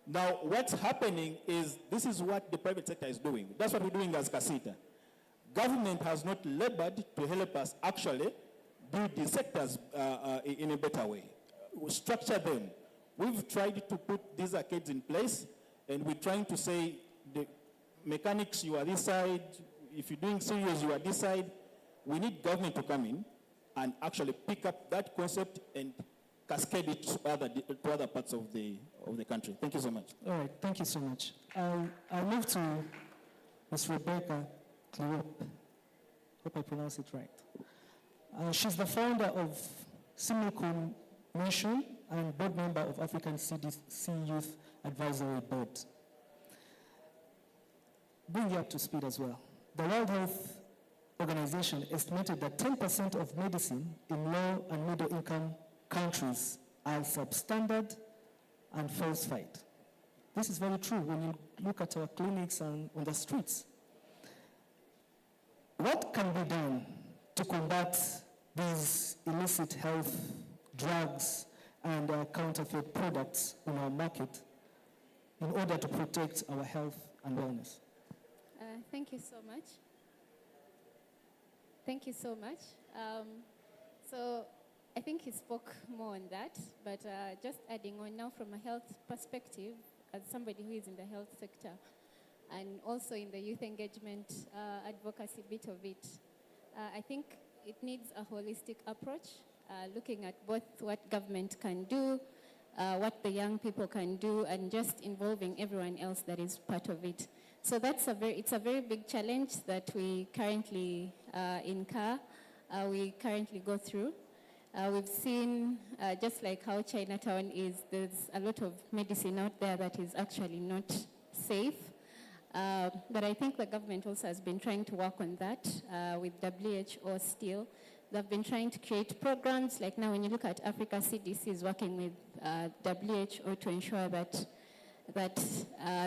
Now, what's happening is this is what the private sector is doing. That's what we're doing as Kasita. Government has not labored to help us actually build the sectors in a better way. We structure them. We've tried to put these arcades in place, and we're trying to say the mechanics, you are this side. If you're doing serious, you are this side. We need government to come in and actually pick up that concept and cascade it to other parts of the country. Thank you so much. All right, thank you so much. I'll move to Ms. Rebecca Clerop. Hope I pronounce it right. She's the founder of Simulcom Mission and board member of African CDC Youth Advisory Board. Bring you up to speed as well. The World Health Organization estimated that 10% of medicine in low and middle income countries are substandard and falsified. This is very true when you look at our clinics and on the streets. What can be done to combat these illicit health drugs and counterfeit products in our market in order to protect our health and wellness? Thank you so much. Thank you so much. So I think he spoke more on that, but just adding on now from a health perspective, as somebody who is in the health sector and also in the youth engagement advocacy bit of it, I think it needs a holistic approach, looking at both what government can do, what the young people can do, and just involving everyone else that is part of it. So it's a very big challenge that we currently incur, we currently go through. We've seen, just like how Chinatown is, there's a lot of medicine out there that is actually not safe. But I think the government also has been trying to work on that with WHO still. They've been trying to create programs, like now when you look at Africa, CDC is working with WHO to ensure that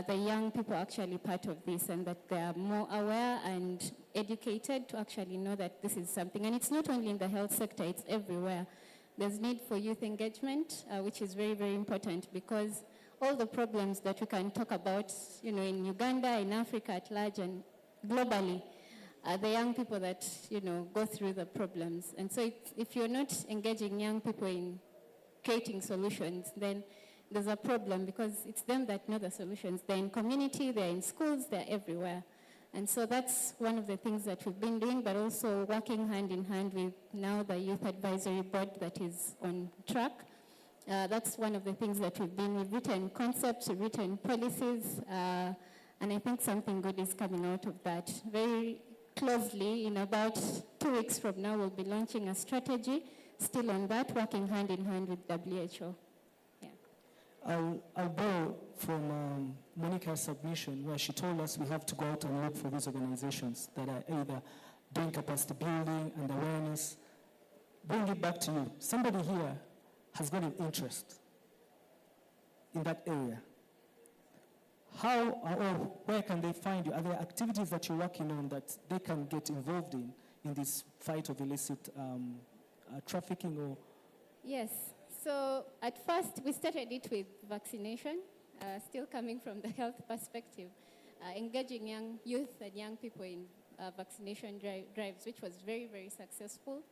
the young people are actually part of this and that they are more aware and educated to actually know that this is something. And it's not only in the health sector, it's everywhere. There's need for youth engagement, which is very, very important, because all the problems that we can talk about, in Uganda, in Africa at large, and globally, are the young people that, go through the problems. And so if you're not engaging young people in creating solutions, then there's a problem because it's them that know the solutions. They're in community, they're in schools, they're everywhere. And so that's one of the things that we've been doing, but also working hand in hand with now the Youth Advisory Board that is on track. That's one of the things that we've written concepts, we've written policies, and I think something good is coming out of that. Very closely, in about 2 weeks from now, we'll be launching a strategy, still on that, working hand in hand with WHO. I'll borrow from Monica's submission where she told us we have to go out and look for these organizations that are either doing capacity building and awareness. Bring it back to you. Somebody here has got an interest in that area. How or where can they find you? Are there activities that you're working on that they can get involved in this fight of illicit trafficking or? Yes. So at first, we started it with vaccination, still coming from the health perspective, engaging young youth and young people in vaccination drives, which was very, very successful.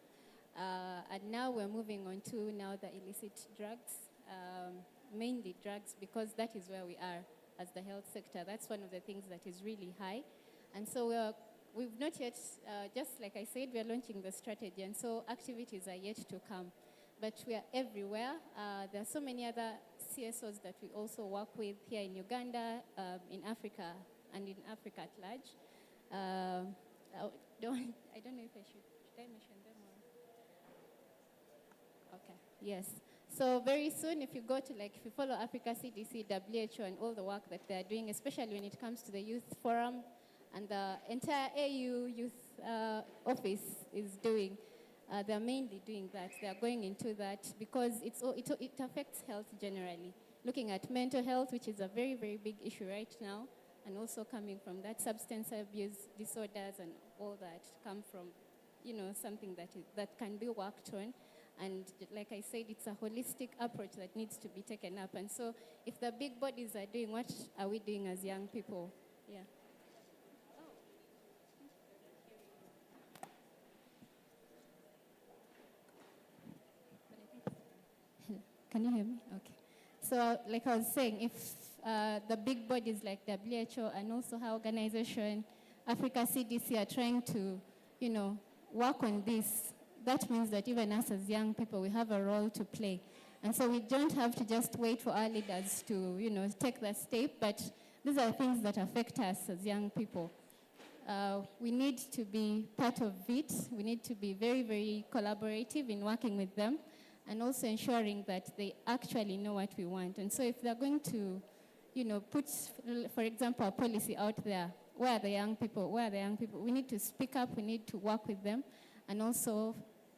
And now we're moving on to now the illicit drugs, mainly drugs, because that is where we are as the health sector. That's one of the things that is really high. And so we've not yet, just like I said, we're launching the strategy, and so activities are yet to come. But we are everywhere. There are so many other CSOs that we also work with here in Uganda, in Africa, and in Africa at large. I don't know if should I mention them or? Okay, yes. So very soon, if you follow Africa CDC, WHO, and all the work that they're doing, especially when it comes to the Youth Forum, and the entire AU Youth Office is doing, they're mainly doing that. They're going into that because it affects health generally. Looking at mental health, which is a very, very big issue right now, and also coming from that, substance abuse disorders and all that come from, something that can be worked on. And like I said, it's a holistic approach that needs to be taken up. And so if the big bodies are doing, what are we doing as young people? Yeah. Can you hear me? Okay. So like I was saying, if the big bodies like WHO and also our organization, Africa CDC, are trying to, work on this, that means that even us as young people, we have a role to play. And so we don't have to just wait for our leaders to, take that step, but these are things that affect us as young people. We need to be part of it. We need to be very, very collaborative in working with them, and also ensuring that they actually know what we want. And so if they're going to, put, for example, a policy out there, where are the young people? We need to speak up, we need to work with them, and also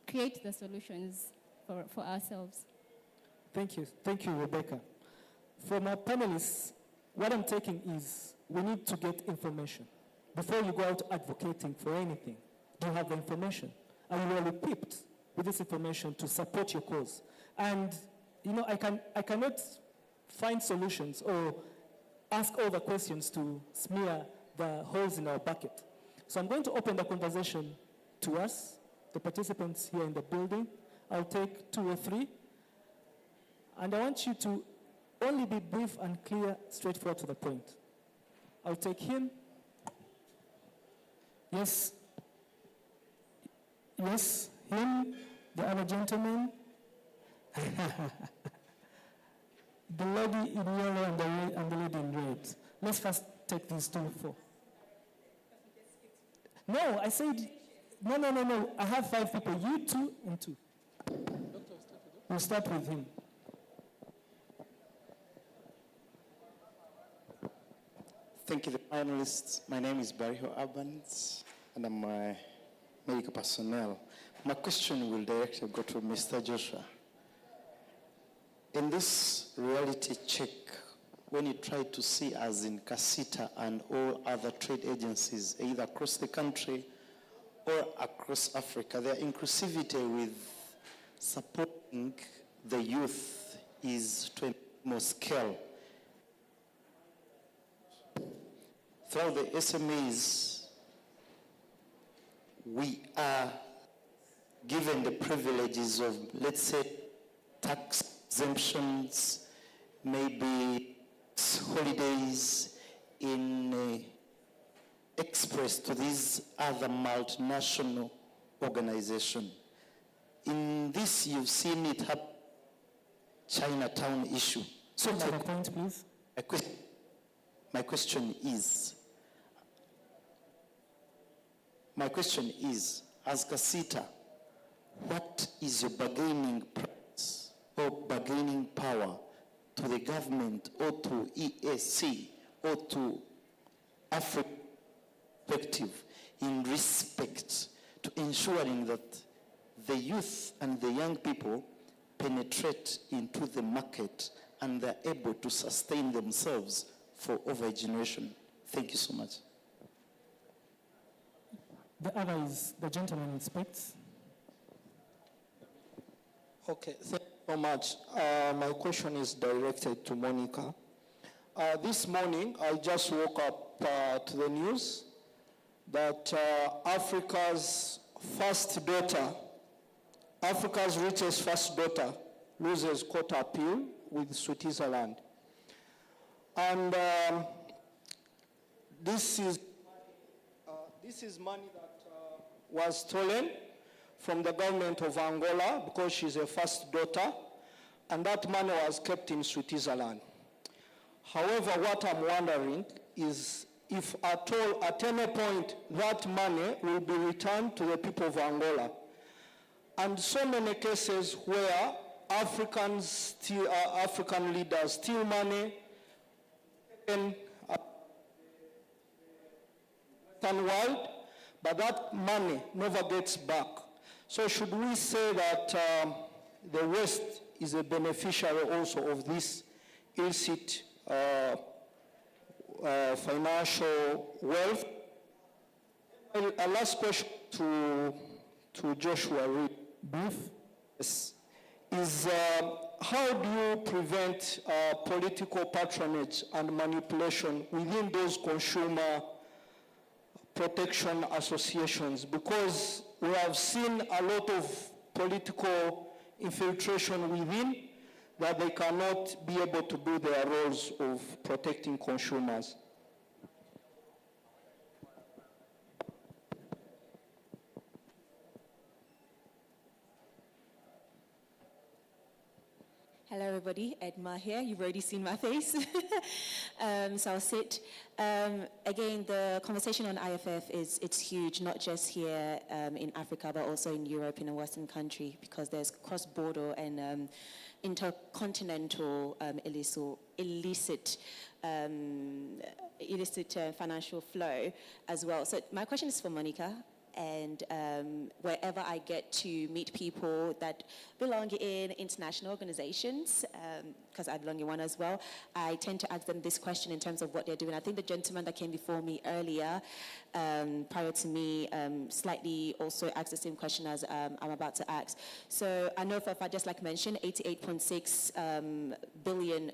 create the solutions for ourselves. Thank you, Rebecca. From our panelists, what I'm taking is we need to get information. Before you go out advocating for anything, do you have the information? Are you well equipped with this information to support your cause? And, I cannot find solutions or ask all the questions to smear the holes in our bucket. So I'm going to open the conversation to us, the participants here in the building. I'll take 2 or 3. And I want you to only be brief and clear, straightforward to the point. I'll take him. Yes. Yes, him, the other gentleman. The lady in yellow and the lady in red. Let's first take these 2 for. No, I said, no. I have 5 people. You 2 and 2. We'll start with him. Thank you, the panelists. My name is Bariho Abans, and I'm a medical personnel. My question will directly go to Mr. Joshua. In this reality check, when you try to see as in Casita and all other trade agencies, either across the country or across Africa, their inclusivity with supporting the youth is to a more scale. Throughout the SMEs, we are given the privileges of, let's say, tax exemptions, maybe holidays in express to these other multinational organizations. In this, you've seen it happen, Chinatown issue. So Another point, please. My question is, as Kasita, what is your bargaining price or bargaining power to the government or to EAC or to Africa perspective in respect to ensuring that the youth and the young people penetrate into the market and they're able to sustain themselves for over a generation? Thank you so much. The other is the gentleman in specs. Okay, thank you so much. My question is directed to Monica. This morning, I just woke up to the news that Africa's richest first daughter, loses court appeal with Switzerland. And this is money that was stolen from the government of Angola because she's a first daughter, and that money was kept in Switzerland. However, what I'm wondering is if at all, at any point, that money will be returned to the people of Angola. And so many cases where African leaders steal money in the Western world, but that money never gets back. So should we say that the West is a beneficiary also of this illicit financial wealth? A last question to Joshua Reed. Yes. Is how do you prevent political patronage and manipulation within those consumer protection associations? Because we have seen a lot of political infiltration within, that they cannot be able to do their roles of protecting consumers. Hello everybody, Edma here. You've already seen my face. So I'll sit. Again, the conversation on IFF it's huge, not just here in Africa, but also in Europe, in a Western country, because there's cross-border and intercontinental illicit financial flow as well. So my question is for Monica. And wherever I get to meet people that belong in international organizations, because I belong in one as well, I tend to ask them this question in terms of what they're doing. I think the gentleman that came before me earlier, prior to me, slightly also asked the same question as I'm about to ask. So I know for a fact, just like mentioned, $88.6 billion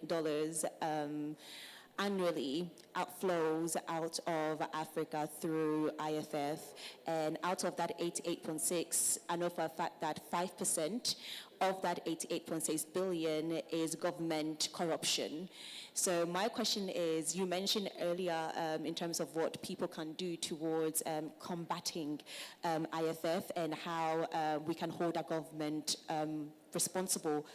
annually outflows out of Africa through IFF, and out of that 88.6, I know for a fact that 5% of that 88.6 billion is government corruption. So my question is, you mentioned earlier in terms of what people can do towards combating IFF and how we can hold our government responsible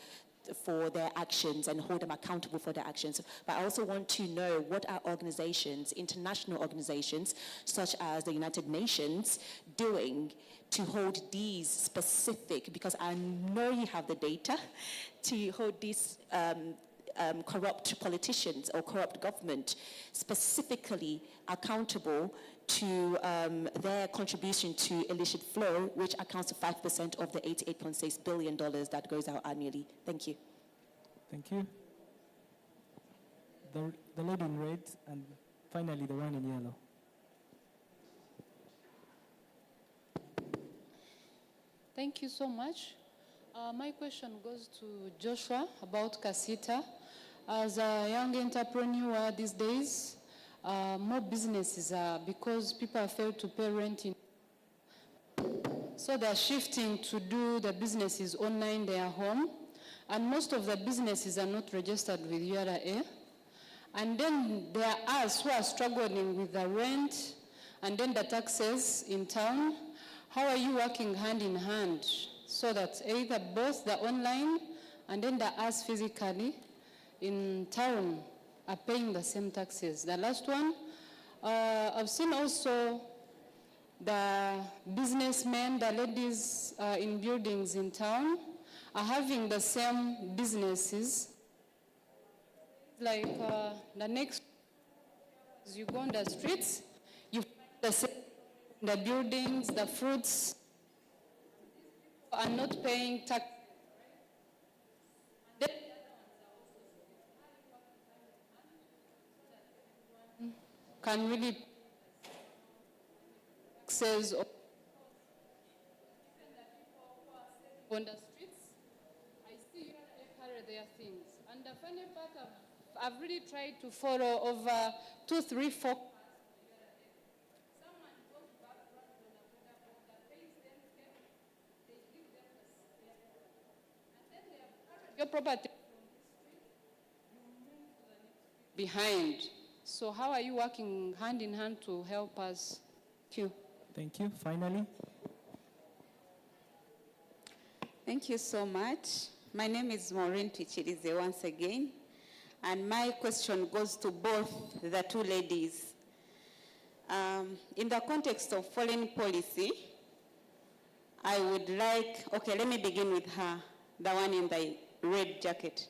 for their actions and hold them accountable for their actions. But I also want to know what are organizations, international organizations, such as the United Nations, doing to hold these specific, because I know you have the data, to hold these corrupt politicians or corrupt government specifically accountable to their contribution to illicit flow, which accounts to 5% of the $88.6 billion that goes out annually. Thank you. Thank you. The lady in red, and finally the one in yellow. Thank you so much. My question goes to Joshua about Kasita. As a young entrepreneur these days, more businesses are, because people have failed to pay rent in So they're shifting to do the businesses online, they are home. And most of the businesses are not registered with URA. And then there are us who are struggling with the rent and then the taxes in town. How are you working hand in hand so that either both the online and then the us physically in town are paying the same taxes? The last one, I've seen also the businessmen, the ladies in buildings in town are having the same businesses. Like the next, you go on the streets, you find the buildings, the fruits are not paying tax. Can really access on the streets. I see you carry their things. And the funny part, I've really tried to follow over 2, 3, 4. Your property behind. So how are you working hand in hand to help us? Thank you. Thank you. Finally. Thank you so much. My name is Maureen Tichirize once again, and my question goes to both the two ladies. In the context of foreign policy, I would like, okay, let me begin with her, the one in the red jacket.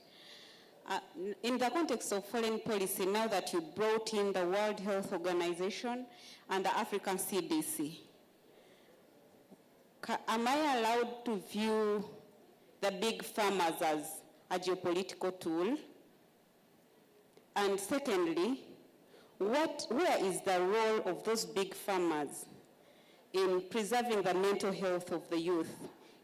In the context of foreign policy, now that you brought in the World Health Organization and the African CDC, am I allowed to view the big farmers as a geopolitical tool? And secondly, where is the role of those big farmers in preserving the mental health of the youth,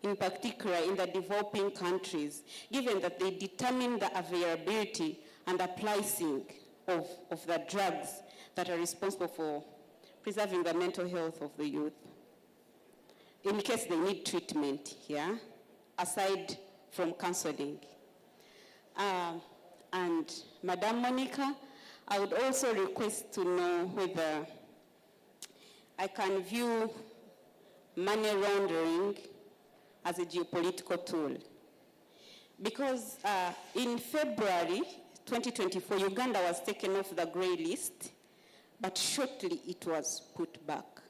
in particular in the developing countries, given that they determine the availability and the pricing of the drugs that are responsible for preserving the mental health of the youth, in case they need treatment here, aside from counseling? And Madam Monica, I would also request to know whether I can view money laundering as a geopolitical tool. Because in February 2024, Uganda was taken off the grey list, but shortly it was put back.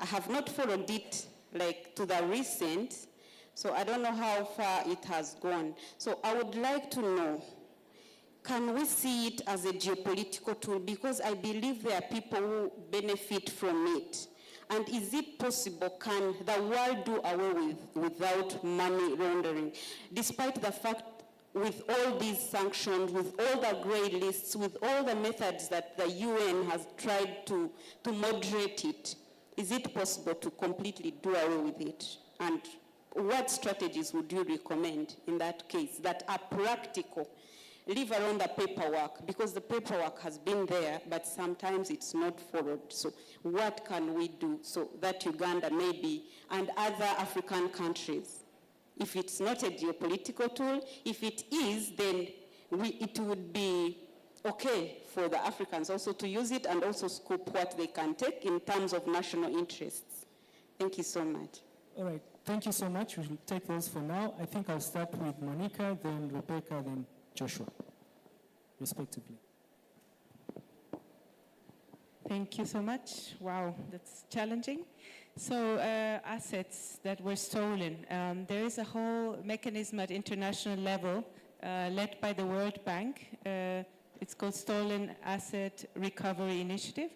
I have not followed it like to the recent, so I don't know how far it has gone. So I would like to know, can we see it as a geopolitical tool? Because I believe there are people who benefit from it. And is it possible, can the world do away without money laundering? Despite the fact, with all these sanctions, with all the grey lists, with all the methods that the UN has tried to moderate it, is it possible to completely do away with it? And what strategies would you recommend in that case that are practical? Leave alone the paperwork, because the paperwork has been there, but sometimes it's not followed. So what can we do so that Uganda maybe and other African countries, if it's not a geopolitical tool, if it is, then it would be okay for the Africans also to use it and also scope what they can take in terms of national interests. Thank you so much. All right, thank you so much. We will take those for now. I think I'll start with Monica, then Rebecca, then Joshua, respectively. Thank you so much. Wow, that's challenging. So assets that were stolen. There is a whole mechanism at international level led by the World Bank. It's called Stolen Asset Recovery Initiative.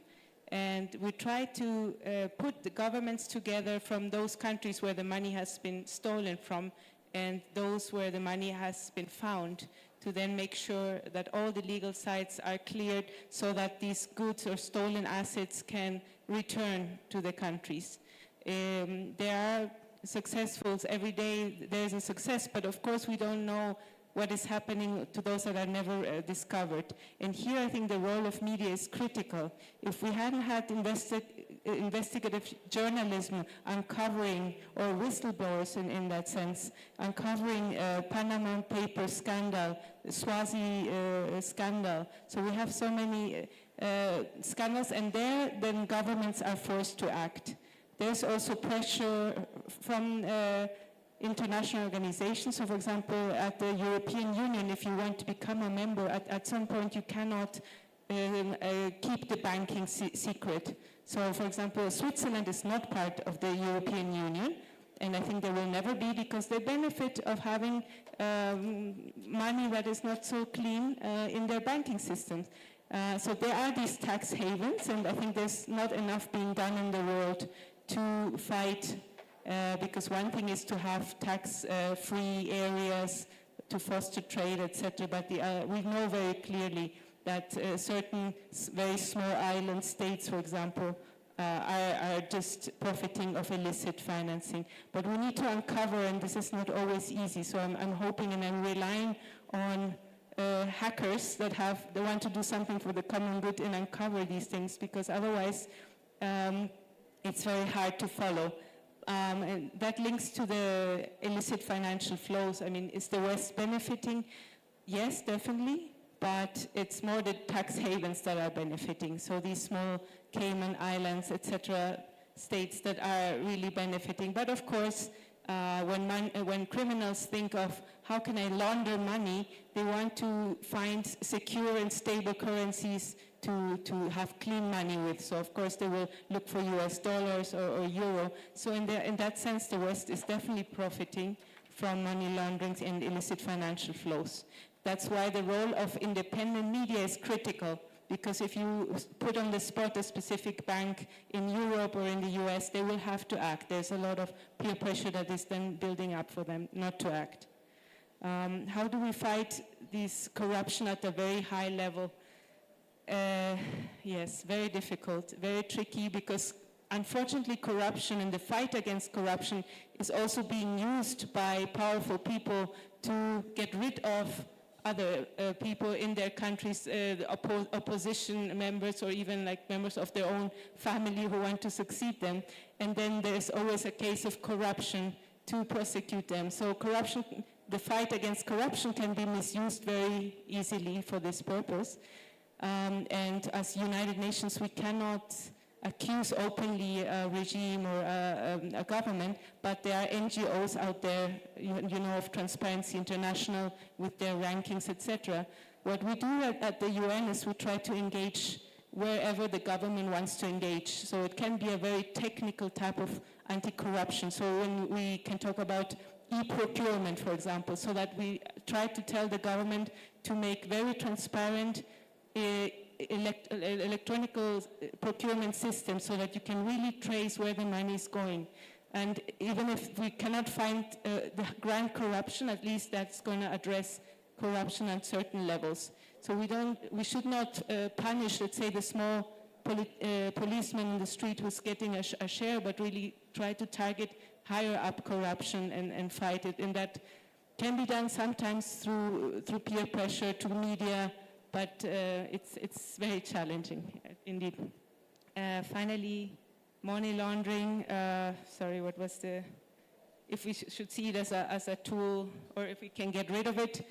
And we try to put the governments together from those countries where the money has been stolen from and those where the money has been found, to then make sure that all the legal sites are cleared so that these goods or stolen assets can return to the countries. There are successfuls every day, there's a success, but of course we don't know what is happening to those that are never discovered. And here I think the role of media is critical. If we hadn't had investigative journalism uncovering, or whistleblowers in that sense, uncovering Panama Papers scandal, Swazi scandal. So we have so many scandals, and there then governments are forced to act. There's also pressure from international organizations. So for example, at the European Union, if you want to become a member, at some point you cannot keep the banking secret. So for example, Switzerland is not part of the European Union, and I think they will never be, because they benefit of having money that is not so clean in their banking systems. So there are these tax havens, and I think there's not enough being done in the world to fight, because one thing is to have tax-free areas to foster trade, etc. But we know very clearly that certain very small island states, for example, are just profiting of illicit financing. But we need to uncover, and this is not always easy. So I'm hoping and I'm relying on hackers that want to do something for the common good and uncover these things, because otherwise it's very hard to follow. And that links to the illicit financial flows. I mean, is the West benefiting? Yes, definitely, but it's more the tax havens that are benefiting. So these small Cayman Islands, etc., states that are really benefiting. But of course, when criminals think of how can I launder money, they want to find secure and stable currencies to have clean money with. So of course they will look for US dollars or euro. So in that sense, the West is definitely profiting from money laundering and illicit financial flows. That's why the role of independent media is critical, because if you put on the spot a specific bank in Europe or in the US, they will have to act. There's a lot of peer pressure that is then building up for them not to act. How do we fight this corruption at a very high level? Yes, very difficult, very tricky, because unfortunately corruption and the fight against corruption is also being used by powerful people to get rid of other people in their countries, opposition members, or even like members of their own family who want to succeed them. And then there's always a case of corruption to prosecute them. So corruption, the fight against corruption can be misused very easily for this purpose. And as United Nations, we cannot accuse openly a regime or a government, but there are NGOs out there, you know, of Transparency International with their rankings, etc. What we do at the UN is we try to engage wherever the government wants to engage. So it can be a very technical type of anti-corruption. So when we can talk about e-procurement, for example, so that we try to tell the government to make very transparent electronic procurement system, so that you can really trace where the money is going. And even if we cannot find the grand corruption, at least that's going to address corruption at certain levels. So we should not punish, let's say, the small policeman in the street who's getting a share, but really try to target higher up corruption and fight it. And that can be done sometimes through peer pressure, to media, but it's very challenging indeed. Finally, money laundering. Sorry, what was the? If we should see it as a tool, or if we can get rid of it.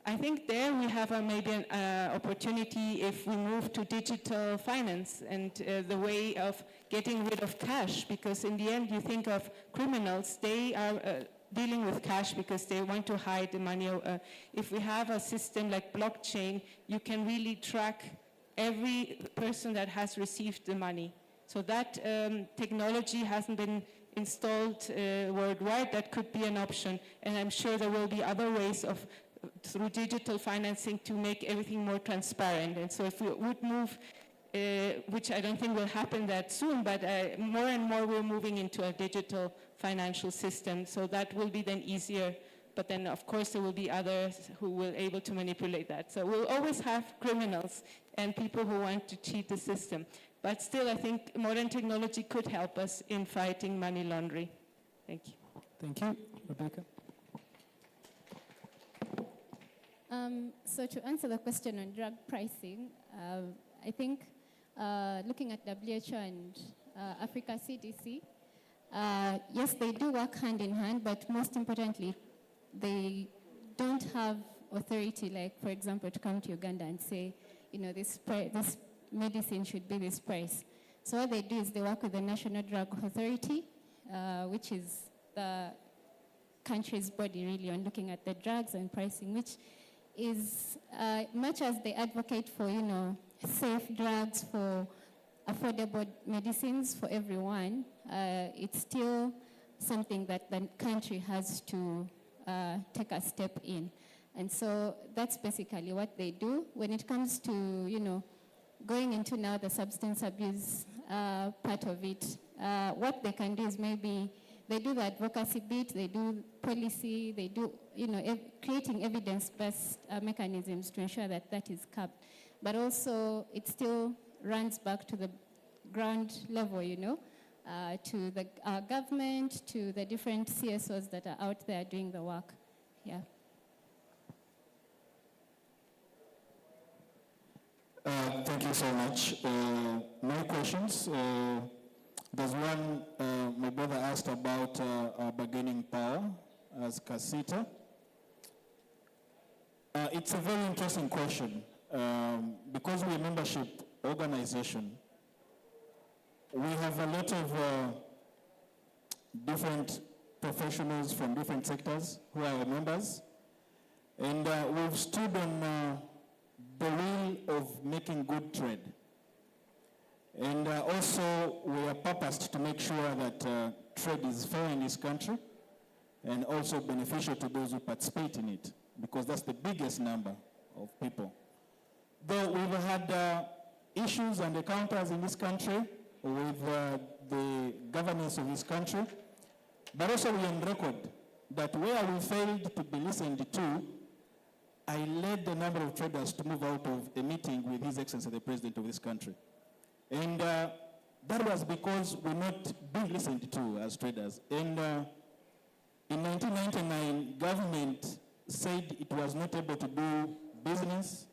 I think there we have maybe an opportunity if we move to digital finance and the way of getting rid of cash, because in the end you think of criminals, they are dealing with cash because they want to hide the money. If we have a system like blockchain, you can really track every person that has received the money. So that technology hasn't been installed worldwide. That could be an option. And I'm sure there will be other ways of, through digital financing, to make everything more transparent. And so if we would move, which I don't think will happen that soon, but more and more we're moving into a digital financial system. So that will be then easier. But then, of course, there will be others who will be able to manipulate that. So we'll always have criminals and people who want to cheat the system. But still, I think modern technology could help us in fighting money laundering. Thank you. Thank you. Rebecca? So to answer the question on drug pricing, I think looking at WHO and Africa CDC. Yes, they do work hand in hand, but most importantly, they don't have authority, like, for example, to come to Uganda and say, this medicine should be this price. So what they do is they work with the National Drug Authority, which is the country's body really on looking at the drugs and pricing, which is much as they advocate for, safe drugs, for affordable medicines for everyone, it's still something that the country has to take a step in. And so that's basically what they do. When it comes to, going into now the substance abuse part of it, what they can do is maybe they do the advocacy bit, they do policy, they do, creating evidence-based mechanisms to ensure that that is capped. But also, it still runs back to the ground level, to the government, to the different CSOs that are out there doing the work. Yeah. Thank you so much. No questions. There's one my brother asked about bargaining power as Kasita. It's a very interesting question because we're a membership organization. We have a lot of different professionals from different sectors who are our members, and we've stood on the wheel of making good trade. And also, we are purposed to make sure that trade is fair in this country and also beneficial to those who participate in it, because that's the biggest number of people. Though we've had issues and encounters in this country with the governance of this country, but also we're on record that where we failed to be listened to, I led a number of traders to move out of a meeting with His Excellency the President of this country. And that was because we're not being listened to as traders. And in 1999, government said it was not able to do business.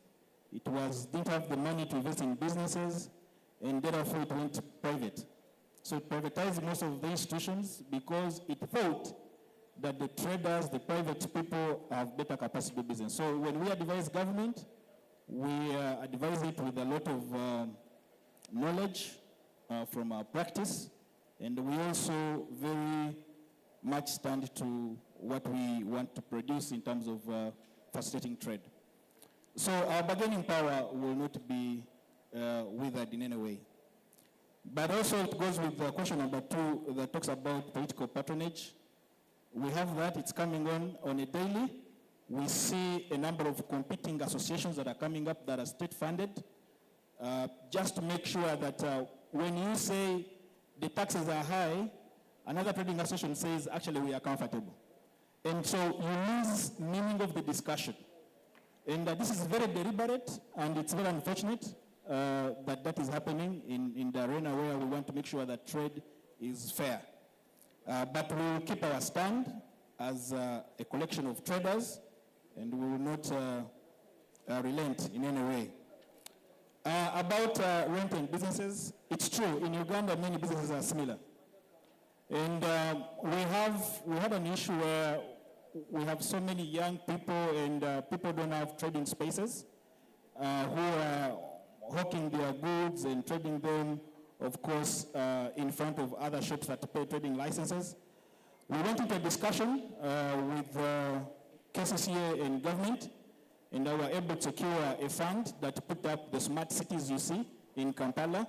It didn't have the money to invest in businesses, and therefore it went private. So it privatized most of the institutions because it thought that the traders, the private people, have better capacity to do business. So when we advise government, we advise it with a lot of knowledge from our practice, and we also very much stand to what we want to produce in terms of facilitating trade. So our bargaining power will not be withered in any way. But also it goes with question number 2 that talks about political patronage. We have that, it's coming on a daily. We see a number of competing associations that are coming up that are state-funded, just to make sure that when you say the taxes are high, another trading association says, actually, we are comfortable. And so you lose meaning of the discussion. And this is very deliberate, and it's very unfortunate that is happening in the arena where we want to make sure that trade is fair. But we will keep our stand as a collection of traders, and we will not relent in any way. About renting businesses, it's true. In Uganda, many businesses are similar. And we have an issue where we have so many young people, and people don't have trading spaces who are hawking their goods and trading them, of course, in front of other shops that pay trading licenses. We went into a discussion with KCCA and government, and we were able to secure a fund that put up the smart cities you see in Kampala.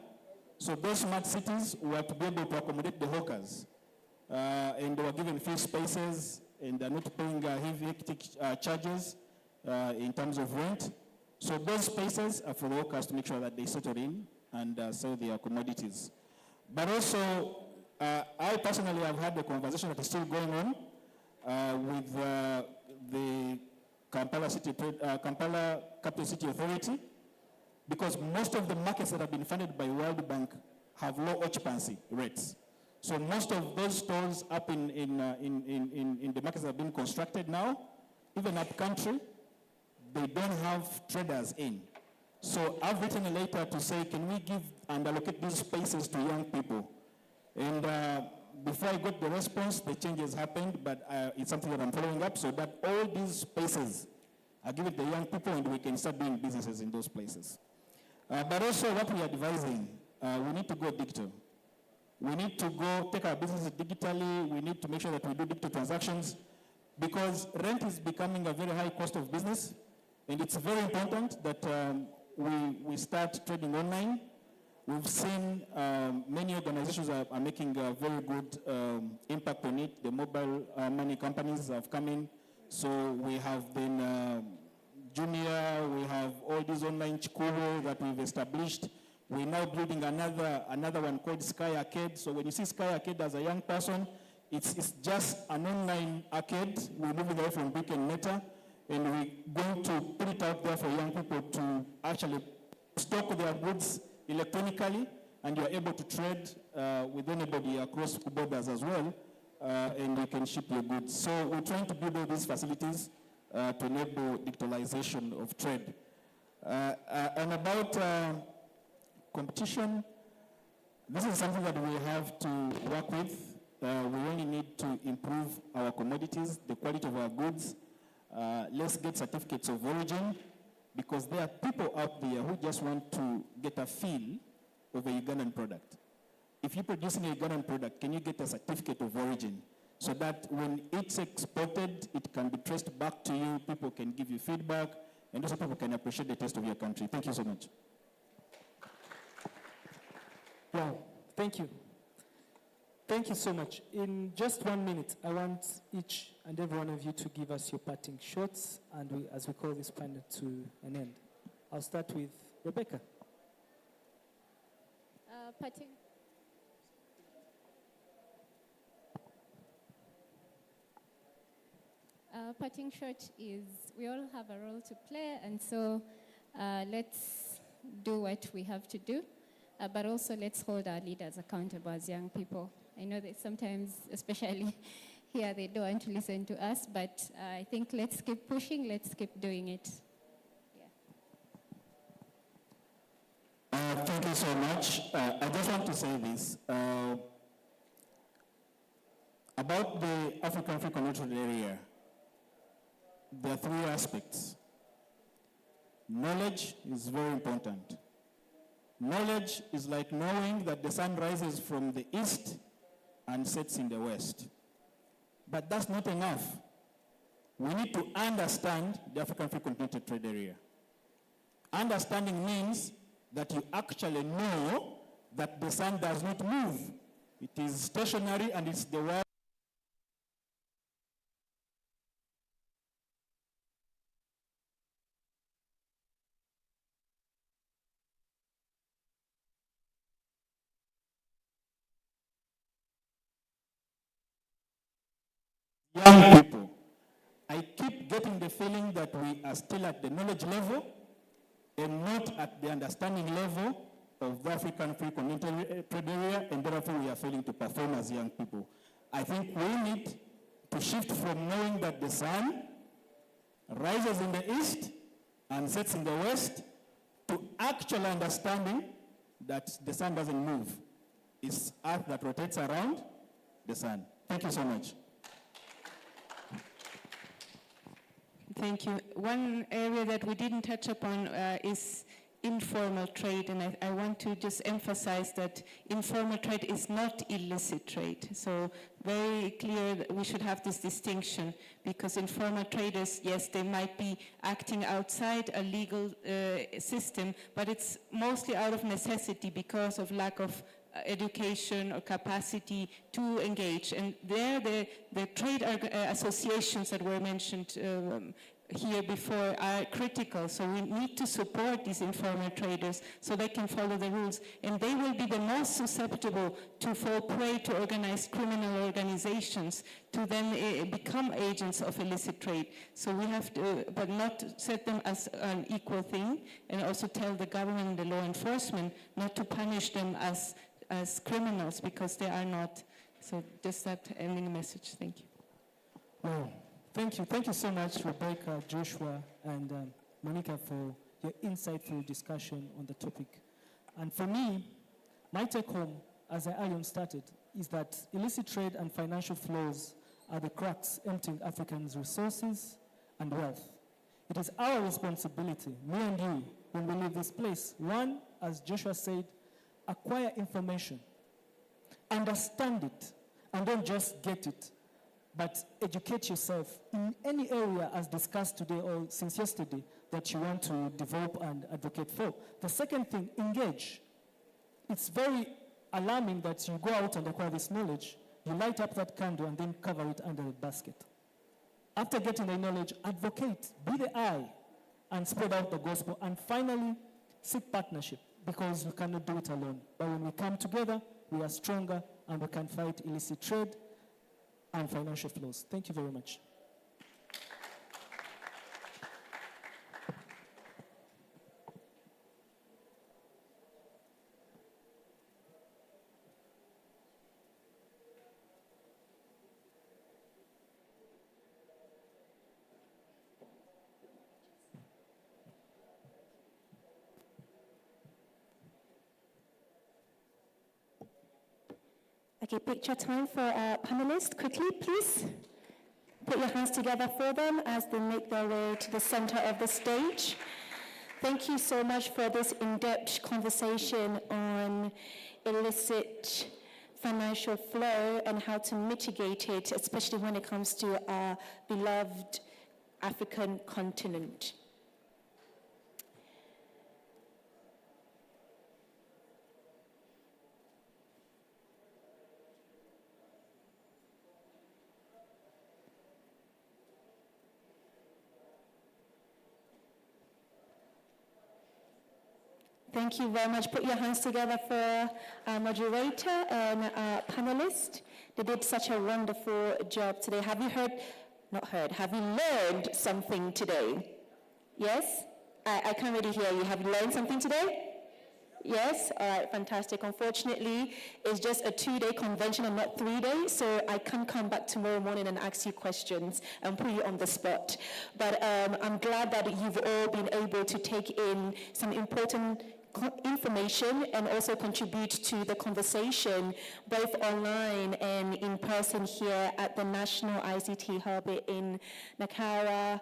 So those smart cities were to be able to accommodate the hawkers. And they were given free spaces, and they're not paying heavy hectic charges in terms of rent. So those spaces are for the hawkers to make sure that they settle in and sell their commodities. But also, I personally have had a conversation that is still going on with the Kampala Capital City Authority, because most of the markets that have been funded by World Bank have low occupancy rates. So most of those stores up in the markets that have been constructed now, even up country, they don't have traders in. So I've written a letter to say, can we give and allocate these spaces to young people And before I got the response, the changes happened, but it's something that I'm following up so that all these spaces are given to the young people and we can start doing businesses in those places. But also what we are advising, we need to go digital. We need to go take our businesses digitally. We need to make sure that we do digital transactions because rent is becoming a very high cost of business. And it's very important that we start trading online. We've seen many organizations are making a very good impact on it. The mobile money companies have come in. So we have been Junior, we have all these online chikuru that we've established. We're now building another one called Sky Arcade. So when you see Sky Arcade as a young person, it's just an online arcade. We're moving away from brick and mortar, and we're going to put it out there for young people to actually stock their goods electronically, and you're able to trade with anybody across borders as well, and you can ship your goods. So we're trying to build all these facilities to enable digitalization of trade. And about competition, this is something that we have to work with. We only need to improve our commodities, the quality of our goods. Let's get certificates of origin, because there are people out there who just want to get a feel of a Ugandan product. If you're producing a Ugandan product, can you get a certificate of origin so that when it's exported, it can be traced back to you, people can give you feedback, and also people can appreciate the taste of your country. Thank you so much. Wow, thank you. Thank you so much. In just 1 minute, I want each and every one of you to give us your parting shots, and as we call this panel to an end. I'll start with Rebecca. Parting shot is we all have a role to play, and so let's do what we have to do, but also let's hold our leaders accountable as young people. I know that sometimes, especially here, they don't want to listen to us, but I think let's keep pushing, let's keep doing it. Thank you so much. I just want to say this. About the African Free Commercial Area, there are three aspects. Knowledge is very important. Knowledge is like knowing that the sun rises from the east and sets in the west. But that's not enough. We need to understand the African Free Continental Trade Area. Understanding means that you actually know that the sun does not move. It is stationary and it's the world. Young people, I keep getting the feeling that we are still at the knowledge level and not at the understanding level of the African Free Continental Trade Area, and therefore we are failing to perform as young people. I think we need to shift from knowing that the sun rises in the east and sets in the west to actual understanding that the sun doesn't move. It's Earth that rotates around the sun. Thank you so much. Thank you. One area that we didn't touch upon is informal trade, and I want to just emphasize that informal trade is not illicit trade. So very clear that we should have this distinction, because informal traders, yes, they might be acting outside a legal system, but it's mostly out of necessity because of lack of education or capacity to engage. And there, the trade associations that were mentioned here before are critical. So we need to support these informal traders so they can follow the rules. And they will be the most susceptible to fall prey to organized criminal organizations to then become agents of illicit trade. So we have to, but not set them as an equal thing, and also tell the government and the law enforcement not to punish them as criminals, because they are not. So just that ending message. Thank you. Wow. Thank you. Thank you so much, Rebecca, Joshua, and Monica, for your insightful discussion on the topic. And for me, my take home, as I started, is that illicit trade and financial flows are the cracks emptying Africans' resources and wealth. It is our responsibility, me and you, when we leave this place, one, as Joshua said, acquire information, understand it, and don't just get it, but educate yourself in any area as discussed today or since yesterday that you want to develop and advocate for. The second thing, engage. It's very alarming that you go out and acquire this knowledge, you light up that candle and then cover it under a basket. After getting the knowledge, advocate, be the eye, and spread out the gospel. And finally, seek partnership, because we cannot do it alone. But when we come together, we are stronger and we can fight illicit trade and financial flows. Thank you very much. Okay, picture time for our panelists. Quickly, please. Put your hands together for them as they make their way to the center of the stage. Thank you so much for this in-depth conversation on illicit financial flow and how to mitigate it, especially when it comes to our beloved African continent. Thank you very much. Put your hands together for our moderator and our panelist. They did such a wonderful job today. Have you have you learned something today? Yes? I can't really hear you. Have you learned something today? Yes? All right, fantastic. Unfortunately, it's just a 2-day convention and not 3 days, so I can't come back tomorrow morning and ask you questions and put you on the spot. But I'm glad that you've all been able to take in some important information and also contribute to the conversation, both online and in person here at the National ICT Hub in Nakara,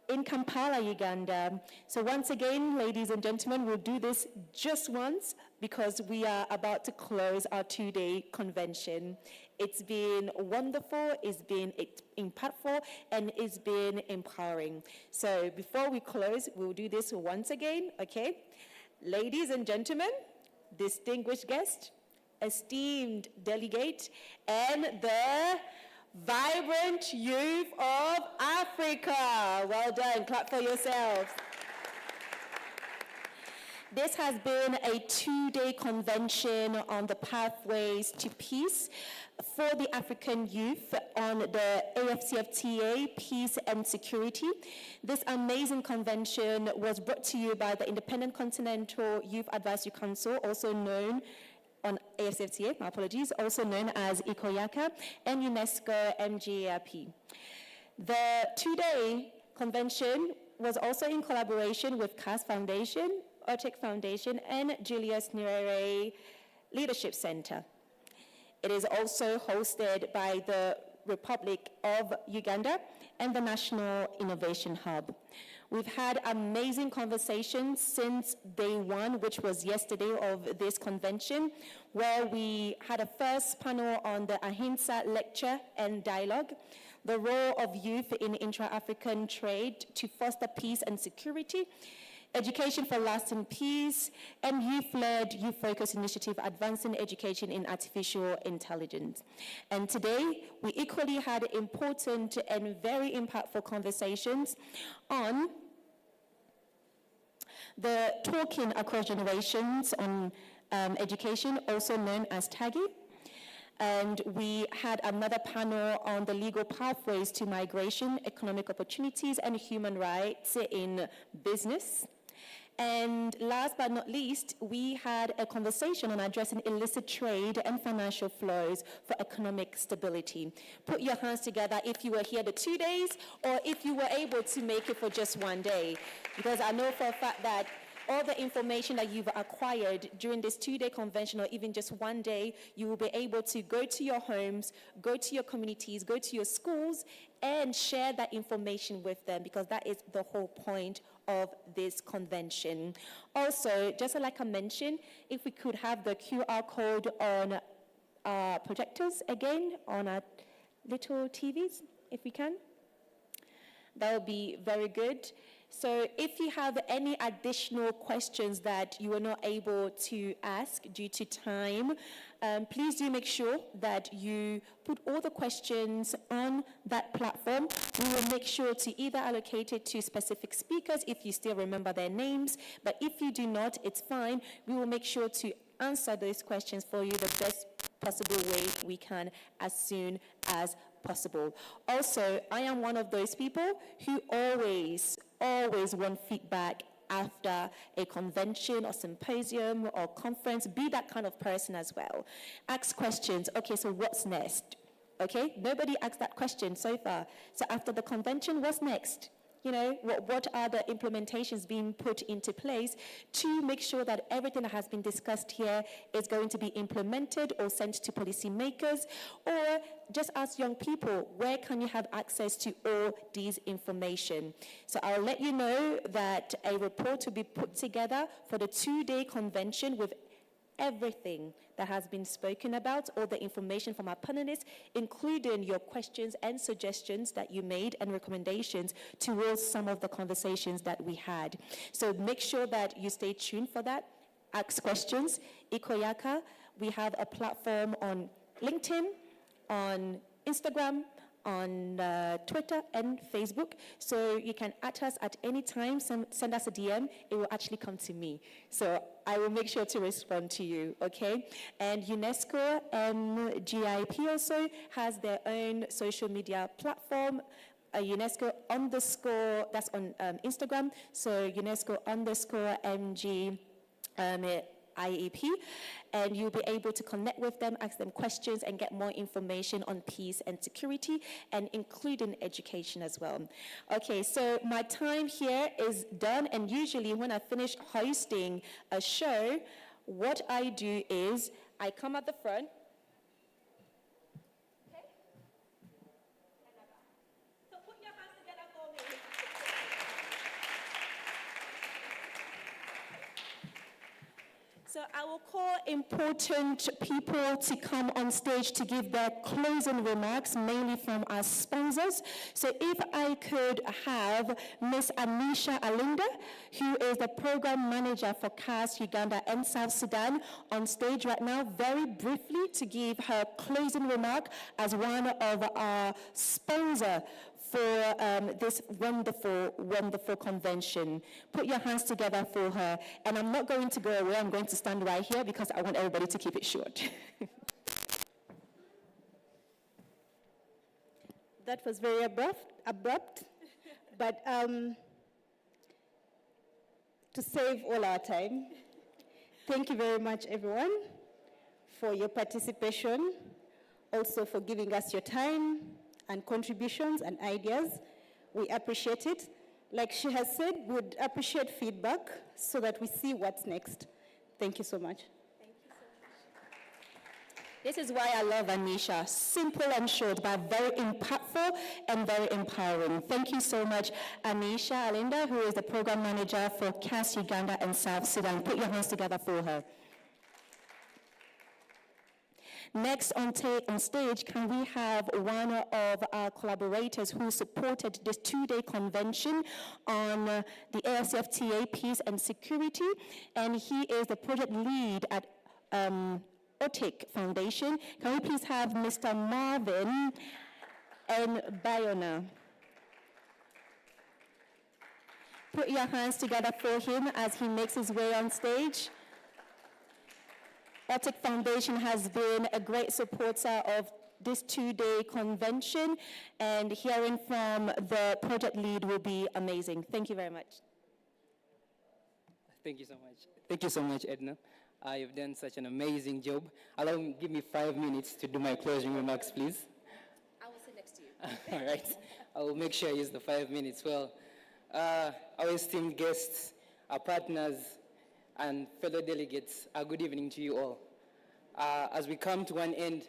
in Kampala, Uganda. So once again, ladies and gentlemen, we'll do this just once because we are about to close our 2-day convention. It's been wonderful, it's been impactful, and it's been empowering. So before we close, we'll do this once again, okay? Ladies and gentlemen, distinguished guest, esteemed delegate, and the vibrant youth of Africa. Well done, clap for yourselves. This has been a 2-day convention on the pathways to peace for the African youth on the AFCFTA, Peace and Security. This amazing convention was brought to you by the Independent Continental Youth Advisory Council, also known on AFCFTA, my apologies, also known as ICOYACA, and UNESCO MGARP. The 2-day convention was also in collaboration with CAS Foundation, OTEC Foundation, and Julius Nyerere Leadership Center. It is also hosted by the Republic of Uganda and the National Innovation Hub. We've had amazing conversations since day one, which was yesterday of this convention, where we had a first panel on the Ahinsa lecture and dialogue, the role of youth in intra-African trade to foster peace and security, education for lasting peace, and youth-led, youth-focused initiative advancing education in artificial intelligence. And today, we equally had important and very impactful conversations on the Talking Across Generations on Education, also known as TAGI. And we had another panel on the legal pathways to migration, economic opportunities, and human rights in business. And last but not least, we had a conversation on addressing illicit trade and financial flows for economic stability. Put your hands together if you were here the 2 days or if you were able to make it for just 1 day. Because I know for a fact that all the information that you've acquired during this 2-day convention, or even just 1 day, you will be able to go to your homes, go to your communities, go to your schools, and share that information with them, because that is the whole point of this convention. Also, just like I mentioned, if we could have the QR code on our projectors again, on our little TVs, if we can, that would be very good. So if you have any additional questions that you were not able to ask due to time, please do make sure that you put all the questions on that platform. We will make sure to either allocate it to specific speakers if you still remember their names, but if you do not, it's fine. We will make sure to answer those questions for you the best possible way we can as soon as possible. Also, I am one of those people who always want feedback after a convention or symposium or conference. Be that kind of person as well. Ask questions. Okay, so what's next? Okay, nobody asked that question so far. So after the convention, what's next? You know, what are the implementations being put into place to make sure that everything that has been discussed here is going to be implemented or sent to policymakers? Or just ask young people, where can you have access to all these information? So I'll let you know that a report will be put together for the 2-day convention with everything that has been spoken about, all the information from our panelists, including your questions and suggestions that you made and recommendations towards some of the conversations that we had. So make sure that you stay tuned for that. Ask questions. Ikoyaka, we have a platform on LinkedIn, on Instagram, on Twitter and Facebook, so you can at us at any time, send us a DM, it will actually come to me. So I will make sure to respond to you, okay? And UNESCO GIP also has their own social media platform, UNESCO _, that's on Instagram, so UNESCO _MG IEP, and you'll be able to connect with them, ask them questions, and get more information on peace and security, and including education as well. Okay, so my time here is done, and usually when I finish hosting a show, what I do is I come at the front. So I will call important people to come on stage to give their closing remarks, mainly from our sponsors. So if I could have Ms. Anisha Alinda, who is the program manager for CAS Uganda and South Sudan, on stage right now, very briefly to give her closing remark as one of our sponsors for this wonderful, wonderful convention. Put your hands together for her. And I'm not going to go away. I'm going to stand right here because I want everybody to keep it short. That was very abrupt, but to save all our time, thank you very much, everyone, for your participation, also for giving us your time and contributions and ideas. We appreciate it. Like she has said, we would appreciate feedback so that we see what's next. Thank you so much. This is why I love Anisha. Simple and short, but very impactful and very empowering. Thank you so much, Anisha Alinda, who is the program manager for CAS Uganda and South Sudan. Put your hands together for her. Next on stage, can we have one of our collaborators who supported this 2-day convention on the ASFTA Peace and Security, and he is the project lead at OTIC Foundation. Can we please have Mr. Marvin and Bayona? Put your hands together for him as he makes his way on stage. OTIC Foundation has been a great supporter of this 2-day convention, and hearing from the project lead will be amazing. Thank you very much. Thank you so much. Thank you so much, Edna. You've done such an amazing job. Give me 5 minutes to do my closing remarks, please. I will sit next to you. All right. I will make sure I use the 5 minutes. Well, our esteemed guests, our partners, and fellow delegates, good evening to you all. As we come to an end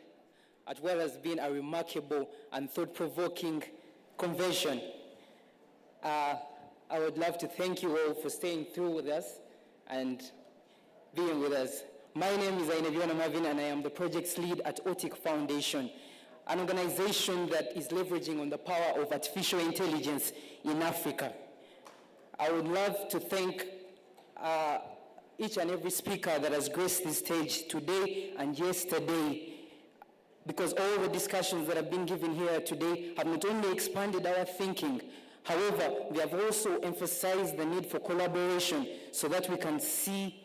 at what has been a remarkable and thought-provoking convention, I would love to thank you all for staying through with us and being with us. My name is Ahinsa Marvin, and I am the project's lead at OTIC Foundation, an organization that is leveraging on the power of artificial intelligence in Africa. I would love to thank each and every speaker that has graced this stage today and yesterday, because all the discussions that have been given here today have not only expanded our thinking, however, they have also emphasized the need for collaboration so that we can see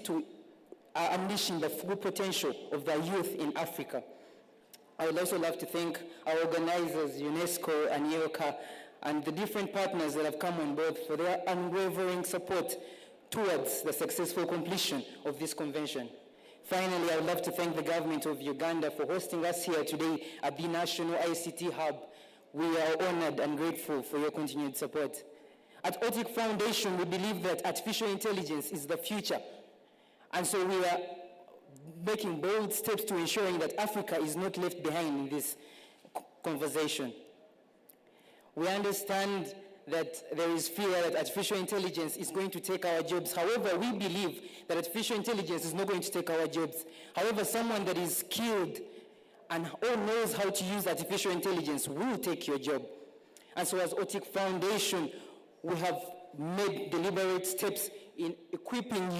to unleashing the full potential of the youth in Africa. I would also love to thank our organizers, UNESCO and IOCA, and the different partners that have come on board for their unwavering support towards the successful completion of this convention. Finally, I would love to thank the government of Uganda for hosting us here today at the National ICT Hub. We are honored and grateful for your continued support. At OTIC Foundation, we believe that artificial intelligence is the future. And so we are making bold steps to ensuring that Africa is not left behind in this conversation. We understand that there is fear that artificial intelligence is going to take our jobs. However, we believe that artificial intelligence is not going to take our jobs. However, someone that is skilled and knows how to use artificial intelligence will take your job. And so as OTIC Foundation, we have made deliberate steps in equipping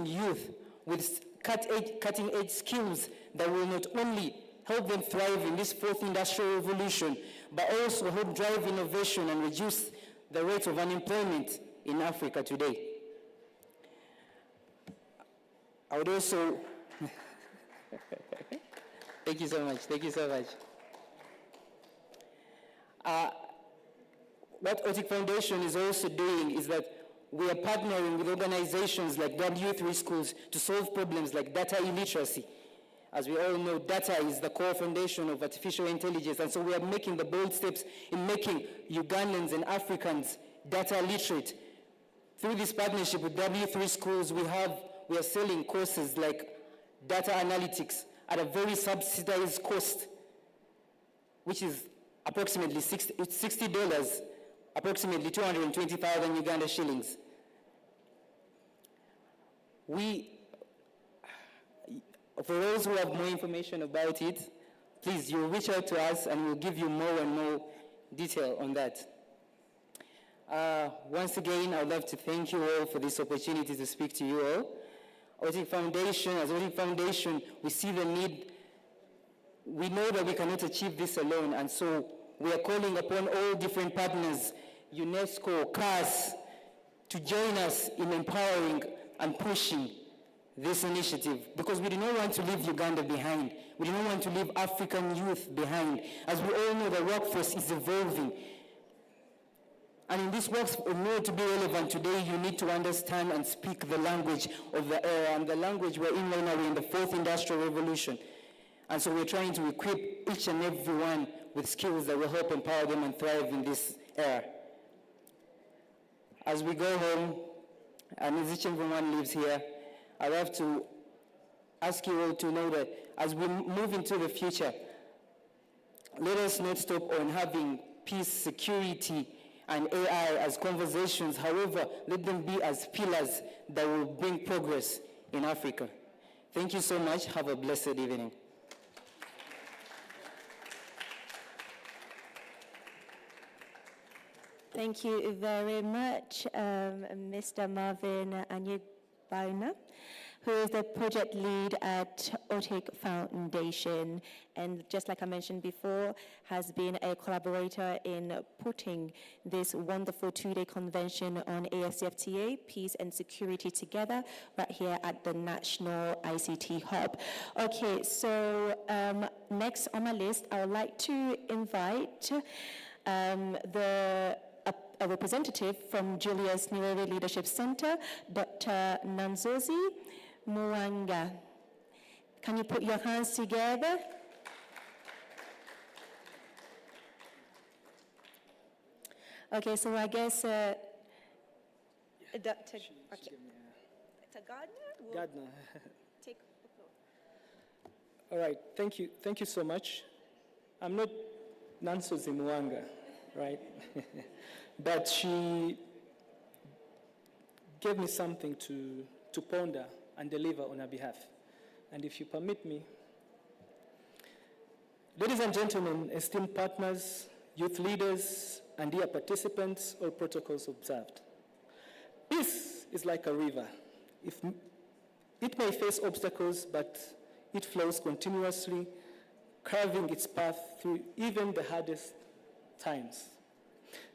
youth with cutting-edge skills that will not only help them thrive in this fourth industrial revolution, but also help drive innovation and reduce the rate of unemployment in Africa today. I would also, thank you so much. What OTIC Foundation is also doing is that we are partnering with organizations like W3 Schools to solve problems like data illiteracy. As we all know, data is the core foundation of artificial intelligence, and so we are making the bold steps in making Ugandans and Africans data literate. Through this partnership with W3 Schools, we are selling courses like data analytics at a very subsidized cost, which is approximately $60, approximately 220,000 Uganda shillings. For those who have more information about it, please, you reach out to us and we'll give you more and more detail on that. Once again, I would love to thank you all for this opportunity to speak to you all. As OTIC Foundation, we see the need. We know that we cannot achieve this alone, and so we are calling upon all different partners, UNESCO, CAS, to join us in empowering and pushing this initiative, because we do not want to leave Uganda behind. We do not want to leave African youth behind. As we all know, the workforce is evolving. And in this workforce, in order to be relevant today, you need to understand and speak the language of the era, and the language we're in right now, we're in the fourth industrial revolution. And so we're trying to equip each and every one with skills that will help empower them and thrive in this era. As we go home, and as each and every one lives here, I'd love to ask you all to know that as we move into the future, let us not stop on having peace, security, and AI as conversations. However, let them be as pillars that will bring progress in Africa. Thank you so much. Have a blessed evening. Thank you very much, Mr. Marvin Anyibana, who is the project lead at OTIC Foundation, and just like I mentioned before, has been a collaborator in putting this wonderful two-day convention on AFCFTA, peace and security together, right here at the National ICT Hub. Okay, so next on my list, I would like to invite a representative from Julius Nyerere Leadership Center, Dr. Nanzozi Mwanga. Can you put your hands together? Okay, so I guess Dr. Gardner will Gardner. take the floor. All right, thank you. Thank you so much. I'm not Nanso Zimuanga, right? But she gave me something to ponder and deliver on her behalf. And if you permit me, ladies and gentlemen, esteemed partners, youth leaders, and dear participants, all protocols observed. Peace is like a river. It may face obstacles, but it flows continuously, carving its path through even the hardest times.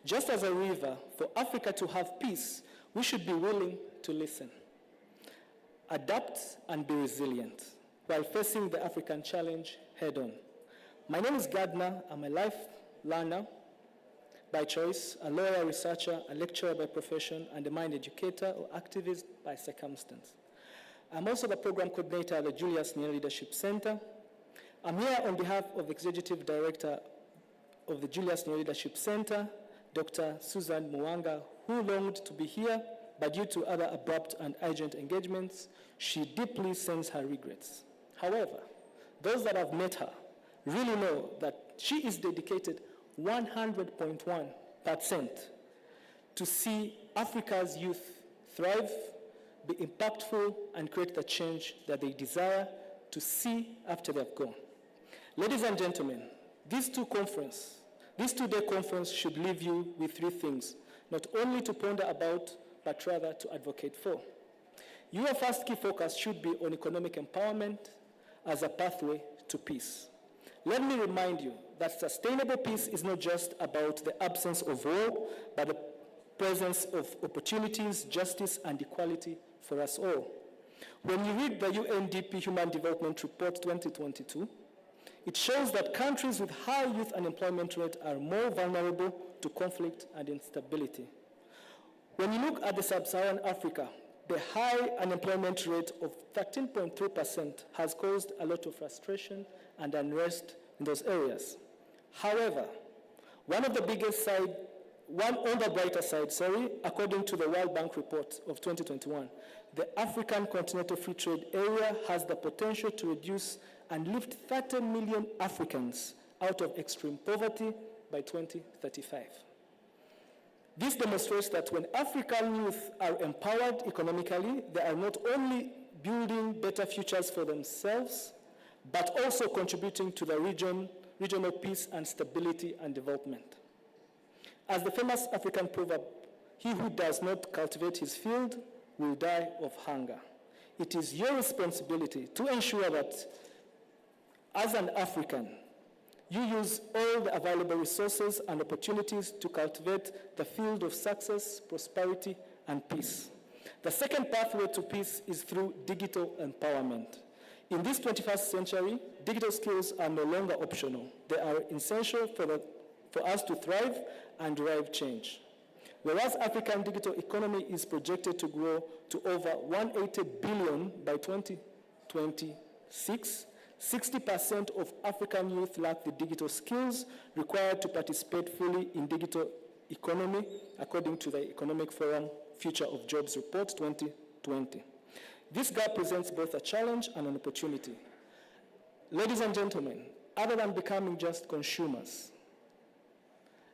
Just as a river, for Africa to have peace, we should be willing to listen, adapt, and be resilient while facing the African challenge head-on. My name is Gardner. I'm a life learner by choice, a lawyer, researcher, a lecturer by profession, and a mind educator or activist by circumstance. I'm also the program coordinator at the Julius Nyerere Leadership Center. I'm here on behalf of the Executive Director of the Julius Nyerere Leadership Center, Dr. Susan Muwanga, who longed to be here, but due to other abrupt and urgent engagements, she deeply sends her regrets. However, those that have met her really know that she is dedicated 100.1% to see Africa's youth thrive, be impactful, and create the change that they desire to see after they've gone. Ladies and gentlemen, this two-day conference should leave you with three things, not only to ponder about, but rather to advocate for. Your first key focus should be on economic empowerment as a pathway to peace. Let me remind you that sustainable peace is not just about the absence of war, but the presence of opportunities, justice, and equality for us all. When you read the UNDP Human Development Report 2022, it shows that countries with high youth unemployment rate are more vulnerable to conflict and instability. When you look at the sub-Saharan Africa, the high unemployment rate of 13.3% has caused a lot of frustration and unrest in those areas. However, on the brighter side, according to the World Bank report of 2021, the African Continental Free Trade Area has the potential to reduce and lift 30 million Africans out of extreme poverty by 2035. This demonstrates that when African youth are empowered economically, they are not only building better futures for themselves, but also contributing to the regional peace and stability and development. As the famous African proverb, "He who does not cultivate his field will die of hunger." It is your responsibility to ensure that, as an African, you use all the available resources and opportunities to cultivate the field of success, prosperity, and peace. The second pathway to peace is through digital empowerment. In this 21st century, digital skills are no longer optional. They are essential for us to thrive and drive change. Whereas African digital economy is projected to grow to over 180 billion by 2026, 60% of African youth lack the digital skills required to participate fully in digital economy, according to the Economic Forum Future of Jobs Report 2020. This gap presents both a challenge and an opportunity. Ladies and gentlemen, other than becoming just consumers,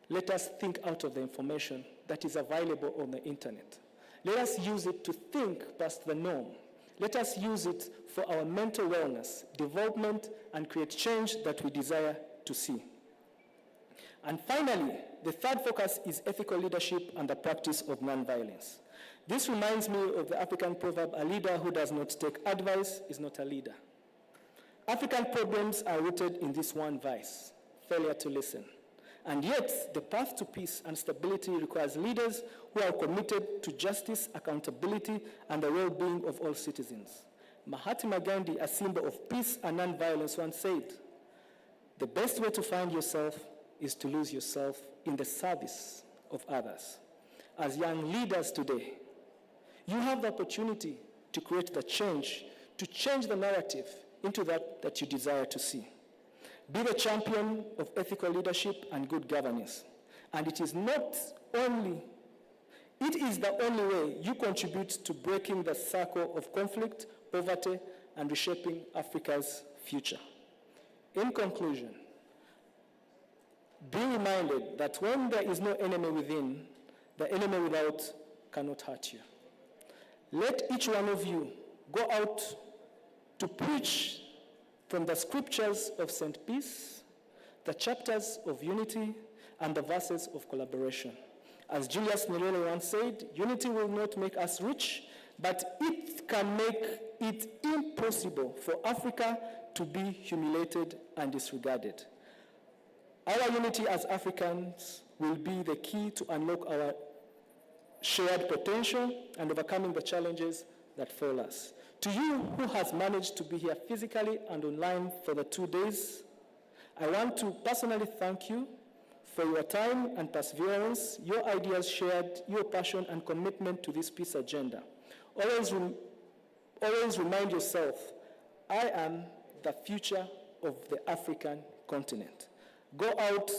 let us think out of the information that is available on the internet. Let us use it to think past the norm. Let us use it for our mental wellness, development, and create change that we desire to see. And finally, the third focus is ethical leadership and the practice of nonviolence. This reminds me of the African proverb, "A leader who does not take advice is not a leader." African problems are rooted in this one vice, failure to listen. And yet, the path to peace and stability requires leaders who are committed to justice, accountability, and the well-being of all citizens. Mahatma Gandhi, a symbol of peace and nonviolence, once said, "The best way to find yourself is to lose yourself in the service of others." As young leaders today, you have the opportunity to create the change, to change the narrative into that you desire to see. Be the champion of ethical leadership and good governance. And it is not only It is the only way you contribute to breaking the circle of conflict, poverty, and reshaping Africa's future. In conclusion, be reminded that when there is no enemy within, the enemy without cannot hurt you. Let each one of you go out to preach from the scriptures of St. Peace, the chapters of unity, and the verses of collaboration. As Julius Nyerere once said, unity will not make us rich, but it can make it impossible for Africa to be humiliated and disregarded. Our unity as Africans will be the key to unlock our shared potential and overcoming the challenges that fall us. To you who has managed to be here physically and online for the 2 days, I want to personally thank you for your time and perseverance, your ideas shared, your passion and commitment to this peace agenda. Always remind yourself, I am the future of the African continent. Go out,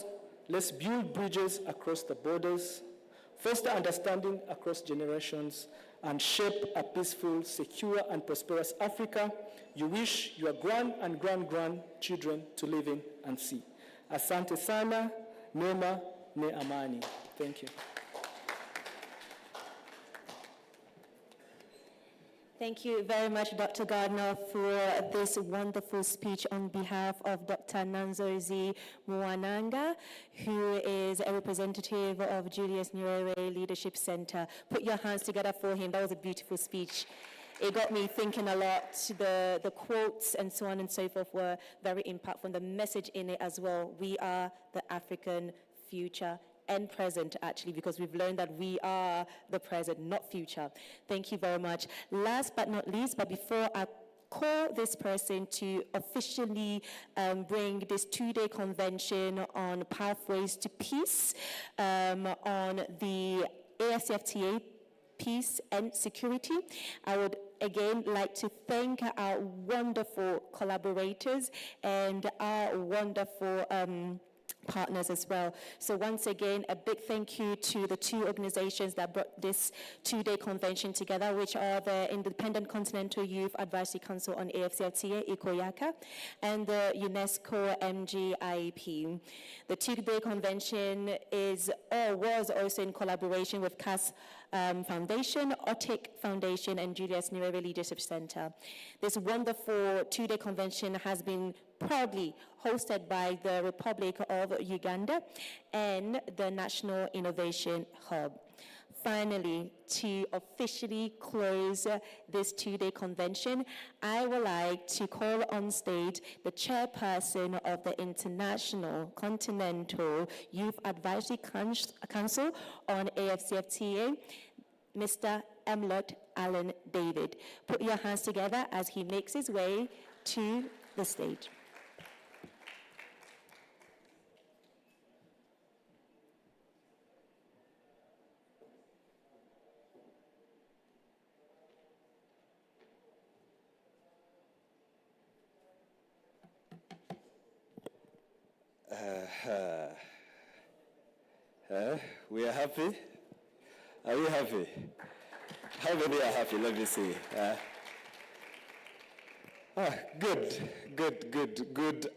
let's build bridges across the borders, foster understanding across generations, and shape a peaceful, secure, and prosperous Africa you wish your grand and grandchildren to live in and see. Asante sana, Nema ne amani. Thank you. Thank you very much, Dr. Gardner, for this wonderful speech on behalf of Dr. Nanzozi Mwananga, who is a representative of Julius Nyerere Leadership Center. Put your hands together for him. That was a beautiful speech. It got me thinking a lot. The quotes and so on and so forth were very impactful, and the message in it as well. We are the African future and present, actually, because we've learned that we are the present, not future. Thank you very much. Last but not least, but before I call this person to officially bring this 2-day convention on pathways to peace on the AFCFTA peace and security, I would again like to thank our wonderful collaborators and our wonderful partners as well. So once again, a big thank you to the two organizations that brought this 2-day convention together, which are the Independent Continental Youth Advisory Council on AFCFTA, ICOYACA, and the UNESCO MGIEP. The 2-day convention was also in collaboration with CAS Foundation, OTIC Foundation, and Julius Nyerere Leadership Center. This wonderful 2-day convention has been proudly hosted by the Republic of Uganda and the National Innovation Hub. Finally, to officially close this 2-day convention, I would like to call on stage the chairperson of the International Continental Youth Advisory Council on AFCFTA, Mr. Emlot Allen David. Put your hands together as he makes his way to the stage. We are happy? Are we happy? How many are happy? Let me see. Good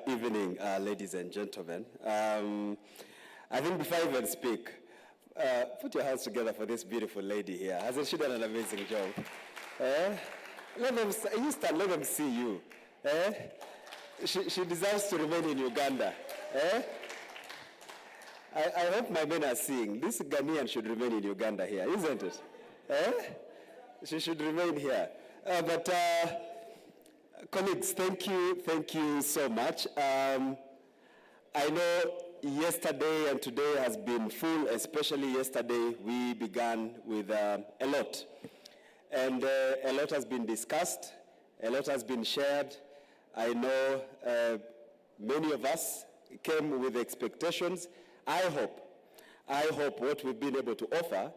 evening, ladies and gentlemen. I think before I even speak, put your hands together for this beautiful lady here. Hasn't she done an amazing job? Let them see you. She deserves to remain in Uganda. I hope my men are seeing. This Ghanaian should remain in Uganda here, isn't it? She should remain here. Colleagues, thank you so much. I know yesterday and today has been full, especially yesterday we began with a lot. And a lot has been discussed, a lot has been shared. I know many of us came with expectations. I hope what we've been able to offer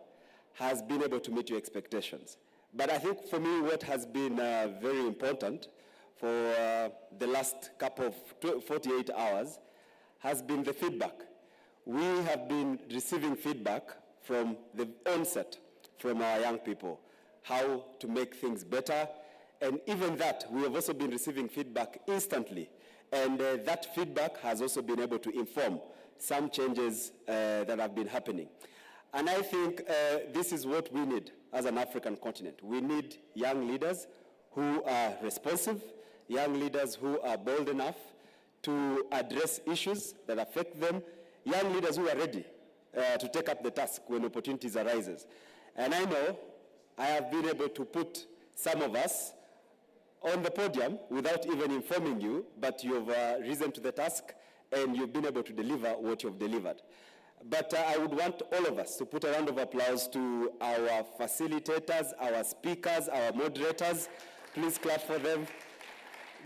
has been able to meet your expectations. But I think for me what has been very important for the last couple of 48 hours has been the feedback. We have been receiving feedback from the onset from our young people, how to make things better. And even that, we have also been receiving feedback instantly. And that feedback has also been able to inform some changes that have been happening. And I think this is what we need as an African continent. We need young leaders who are responsive, young leaders who are bold enough to address issues that affect them, young leaders who are ready to take up the task when opportunities arises. And I know I have been able to put some of us on the podium without even informing you, but you've risen to the task and you've been able to deliver what you've delivered. But I would want all of us to put a round of applause to our facilitators, our speakers, our moderators. Please clap for them.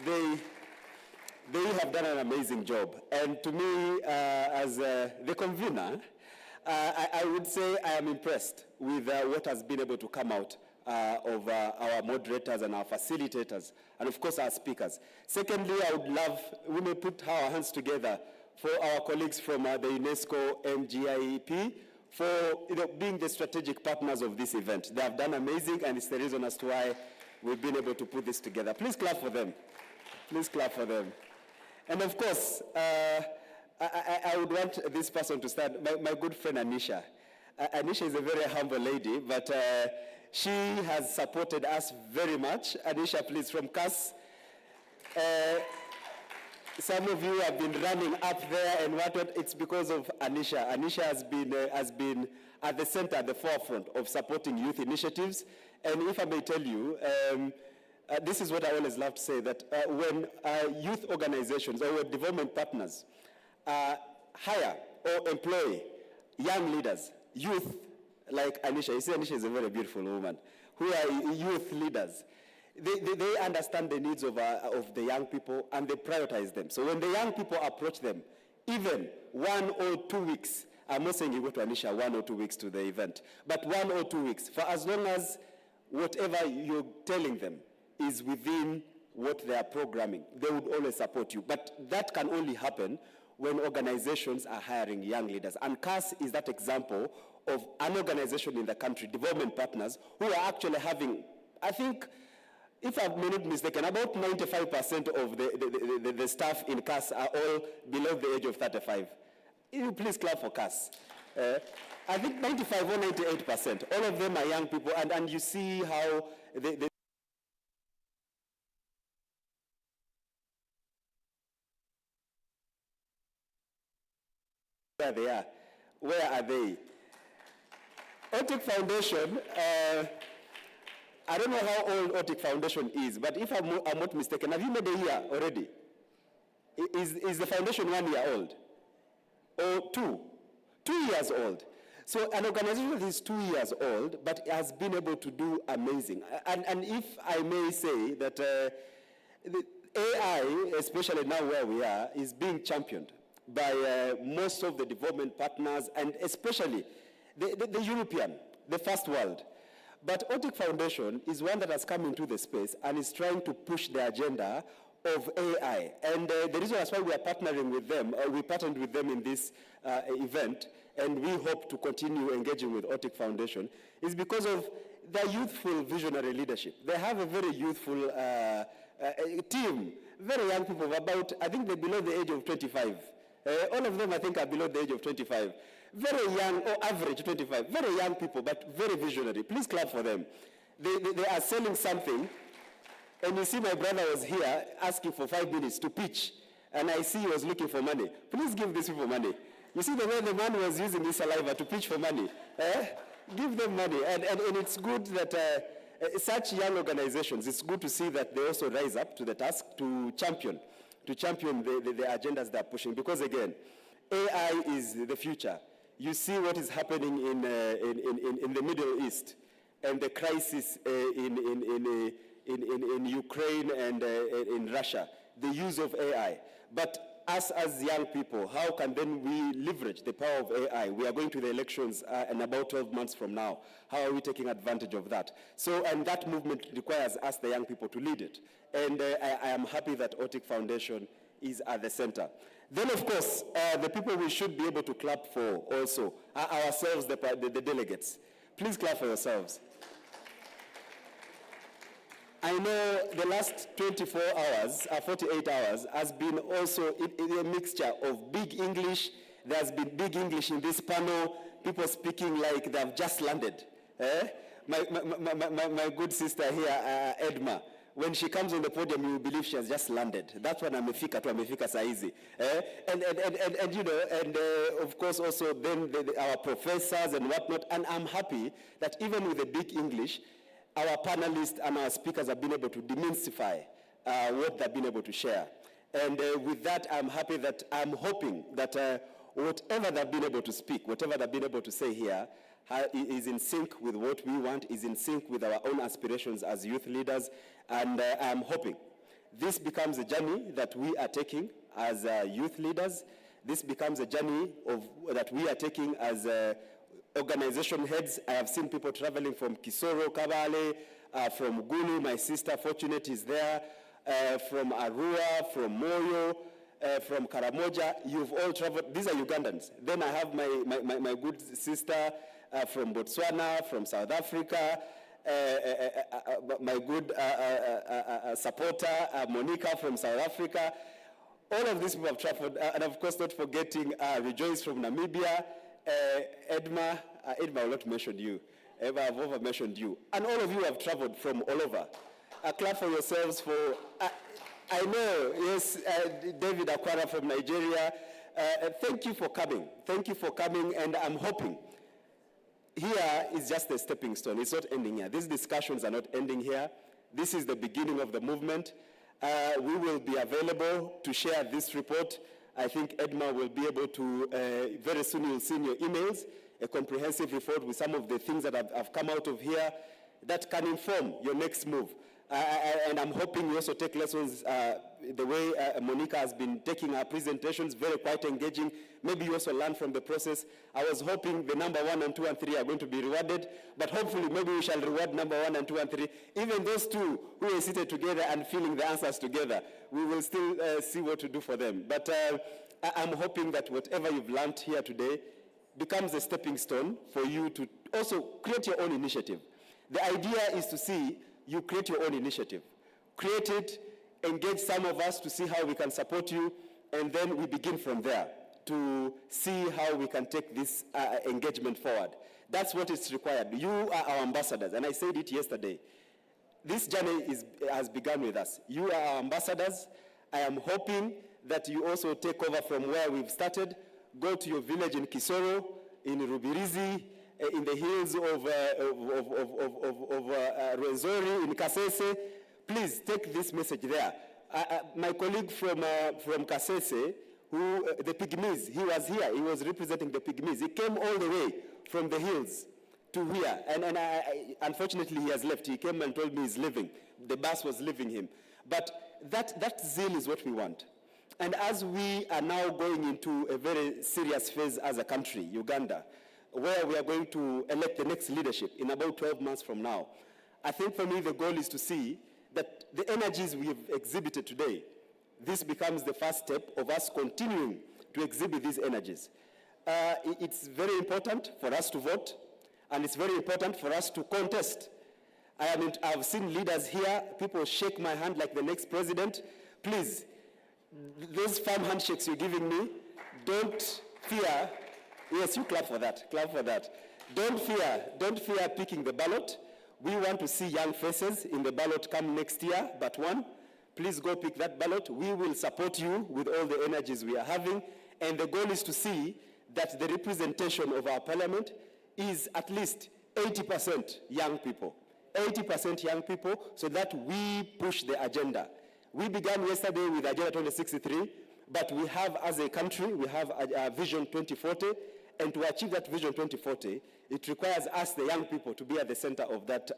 They have done an amazing job. And to me, as the convener, I would say I am impressed with what has been able to come out of our moderators and our facilitators, and of course our speakers. Secondly, I would love, we may put our hands together for our colleagues from the UNESCO MGIEP for being the strategic partners of this event. They have done amazing, and it's the reason as to why we've been able to put this together. Please clap for them. Please clap for them. And of course, I would want this person to start, my good friend Anisha. Anisha is a very humble lady, but she has supported us very much. Anisha, please, from CAS. Some of you have been running up there and whatnot. It's because of Anisha. Anisha has been at the center, at the forefront of supporting youth initiatives. And if I may tell you, this is what I always love to say, that when youth organizations or development partners hire or employ young leaders, youth like Anisha, you see Anisha is a very beautiful woman, who are youth leaders, they understand the needs of the young people and they prioritize them. So when the young people approach them, even 1 or 2 weeks, I'm not saying you go to Anisha 1 or 2 weeks to the event, but 1 or 2 weeks, for as long as whatever you're telling them is within what they are programming, they would always support you. But that can only happen when organizations are hiring young leaders. And CAS is that example of an organization in the country, development partners, who are actually having, I think, if I'm not mistaken, about 95% of the staff in CAS are all below the age of 35. You please clap for CAS. I think 95 or 98%, all of them are young people, and you see how they where they are. Where are they? Otic Foundation, I don't know how old Otic Foundation is, but if I'm not mistaken, have you made a year already? Is the foundation 1 year old? Or 2? 2 years old. So an organization that is 2 years old, but has been able to do amazing. And if I may say that the AI, especially now where we are, is being championed by most of the development partners, and especially the European, the first world. But Otic Foundation is one that has come into the space and is trying to push the agenda of AI. And the reason that's why we are partnering with them, we partnered with them in this event, and we hope to continue engaging with Otic Foundation, is because of their youthful visionary leadership. They have a very youthful team, very young people, about, I think they're below the age of 25. All of them, I think, are below the age of 25. Very young, or average 25. Very young people, but very visionary. Please clap for them. They are selling something, and you see my brother was here asking for 5 minutes to pitch, and I see he was looking for money. Please give these people money. You see the way the man was using his saliva to pitch for money. Give them money, and it's good that such young organizations, it's good to see that they also rise up to the task to champion the agendas they're pushing. Because again, AI is the future. You see what is happening in the Middle East and the crisis in Ukraine and in Russia, the use of AI. But us as young people, how can then we leverage the power of AI? We are going to the elections in about 12 months from now. How are we taking advantage of that? So, and that movement requires us, the young people, to lead it. And I am happy that Otic Foundation is at the center. Then, of course, the people we should be able to clap for also are ourselves, the delegates. Please clap for yourselves. I know the last 24 hours, 48 hours, has been also a mixture of big English. There's been big English in this panel, people speaking like they have just landed. My good sister here, Edma, when she comes on the podium, you will believe she has just landed. That's when amefika saizi. And you know, and of course also then our professors and whatnot. And I'm happy that even with the big English, our panelists and our speakers have been able to demystify what they've been able to share. And with that, I'm happy that I'm hoping that whatever they've been able to speak, whatever they've been able to say here, is in sync with what we want, is in sync with our own aspirations as youth leaders. And I'm hoping this becomes a journey that we are taking as youth leaders. This becomes a journey that we are taking as organization heads. I have seen people traveling from Kisoro, Kabale, from Gulu. My sister, Fortunate, is there. From Arua, from Moyo, from Karamoja. You've all traveled. These are Ugandans. Then I have my good sister from Botswana, from South Africa, my good supporter, Monica from South Africa. All of these people have traveled, and of course not forgetting Rejoice from Namibia, Edma will not mention you. Eva, I've over mentioned you. And all of you have traveled from all over. Clap for yourselves for, I know, yes, David Akwara from Nigeria. Thank you for coming. Thank you for coming, and I'm hoping here is just a stepping stone. It's not ending here. These discussions are not ending here. This is the beginning of the movement. We will be available to share this report. I think Edma will be able to, very soon you'll see in your emails, a comprehensive report with some of the things that have come out of here that can inform your next move. And I'm hoping you also take lessons the way Monica has been taking her presentations, very quite engaging. Maybe you also learn from the process. I was hoping the number 1 and 2 and 3 are going to be rewarded, but hopefully maybe we shall reward number 1 and 2 and 3. Even those two who are seated together and feeling the answers together, we will still see what to do for them. But I'm hoping that whatever you've learned here today becomes a stepping stone for you to also create your own initiative. The idea is to see you create your own initiative. Create it, engage some of us to see how we can support you, and then we begin from there to see how we can take this engagement forward. That's what is required. You are our ambassadors, and I said it yesterday. This journey has begun with us. You are our ambassadors. I am hoping that you also take over from where we've started, go to your village in Kisoro, in Rubirizi, in the hills of Rwenzori, in Kasese. Please take this message there. My colleague from Kasese, the Pygmies, he was here. He was representing the Pygmies. He came all the way from the hills to here. And unfortunately, he has left. He came and told me he's leaving. The bus was leaving him. But that zeal is what we want. And as we are now going into a very serious phase as a country, Uganda, where we are going to elect the next leadership in about 12 months from now, I think for me the goal is to see that the energies we have exhibited today, this becomes the first step of us continuing to exhibit these energies. It's very important for us to vote, and it's very important for us to contest. I've seen leaders here, people shake my hand like the next president. Please, those firm handshakes you're giving me, don't fear. Yes, you clap for that. Clap for that. Don't fear picking the ballot. We want to see young faces in the ballot come next year, but one. Please go pick that ballot. We will support you with all the energies we are having, and the goal is to see that the representation of our parliament is at least 80% young people. 80% young people, so that we push the agenda. We began yesterday with Agenda 2063, but we have, as a country, we have a Vision 2040, and to achieve that Vision 2040, it requires us, the young people, to be at the center of that,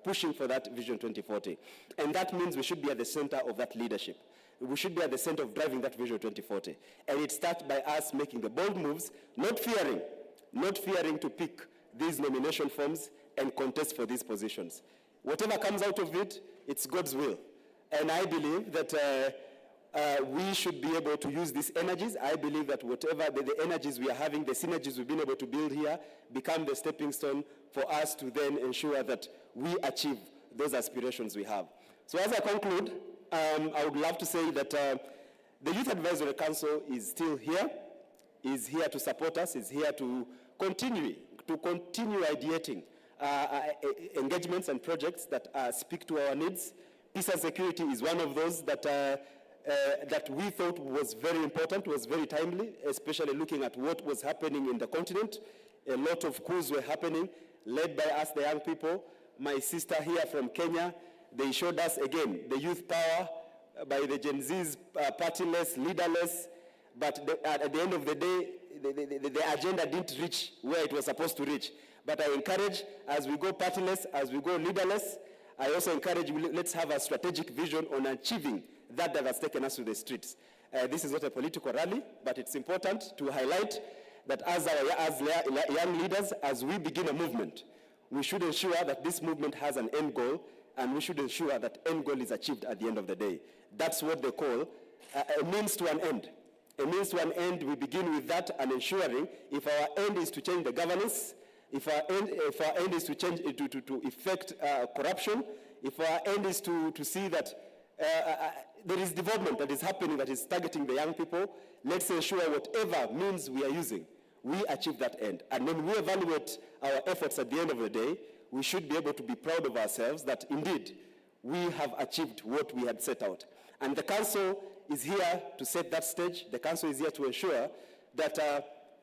pushing for that Vision 2040. And that means we should be at the center of that leadership. We should be at the center of driving that Vision 2040. And it starts by us making the bold moves, not fearing to pick these nomination forms and contest for these positions. Whatever comes out of it, it's God's will. And I believe that we should be able to use these energies. I believe that whatever the energies we are having, the synergies we've been able to build here, become the stepping stone for us to then ensure that we achieve those aspirations we have. So as I conclude, I would love to say that the Youth Advisory Council is still here, is here to support us, is here to continue ideating engagements and projects that speak to our needs. Peace and security is one of those that we thought was very important, was very timely, especially looking at what was happening in the continent. A lot of coups were happening, led by us, the young people. My sister here from Kenya, they showed us again the youth power by the Gen Zs, partyless, leaderless, but at the end of the day, the agenda didn't reach where it was supposed to reach. But I encourage, as we go partyless, as we go leaderless, I also encourage, let's have a strategic vision on achieving that has taken us to the streets. This is not a political rally, but it's important to highlight that as young leaders, as we begin a movement, we should ensure that this movement has an end goal, and we should ensure that end goal is achieved at the end of the day. That's what they call a means to an end. A means to an end, we begin with that and ensuring if our end is to change the governance, if our end is to change, to effect corruption, if our end is to see that there is development that is happening that is targeting the young people, let's ensure whatever means we are using, we achieve that end. And when we evaluate our efforts at the end of the day, we should be able to be proud of ourselves that indeed we have achieved what we had set out. And the council is here to set that stage. The council is here to ensure that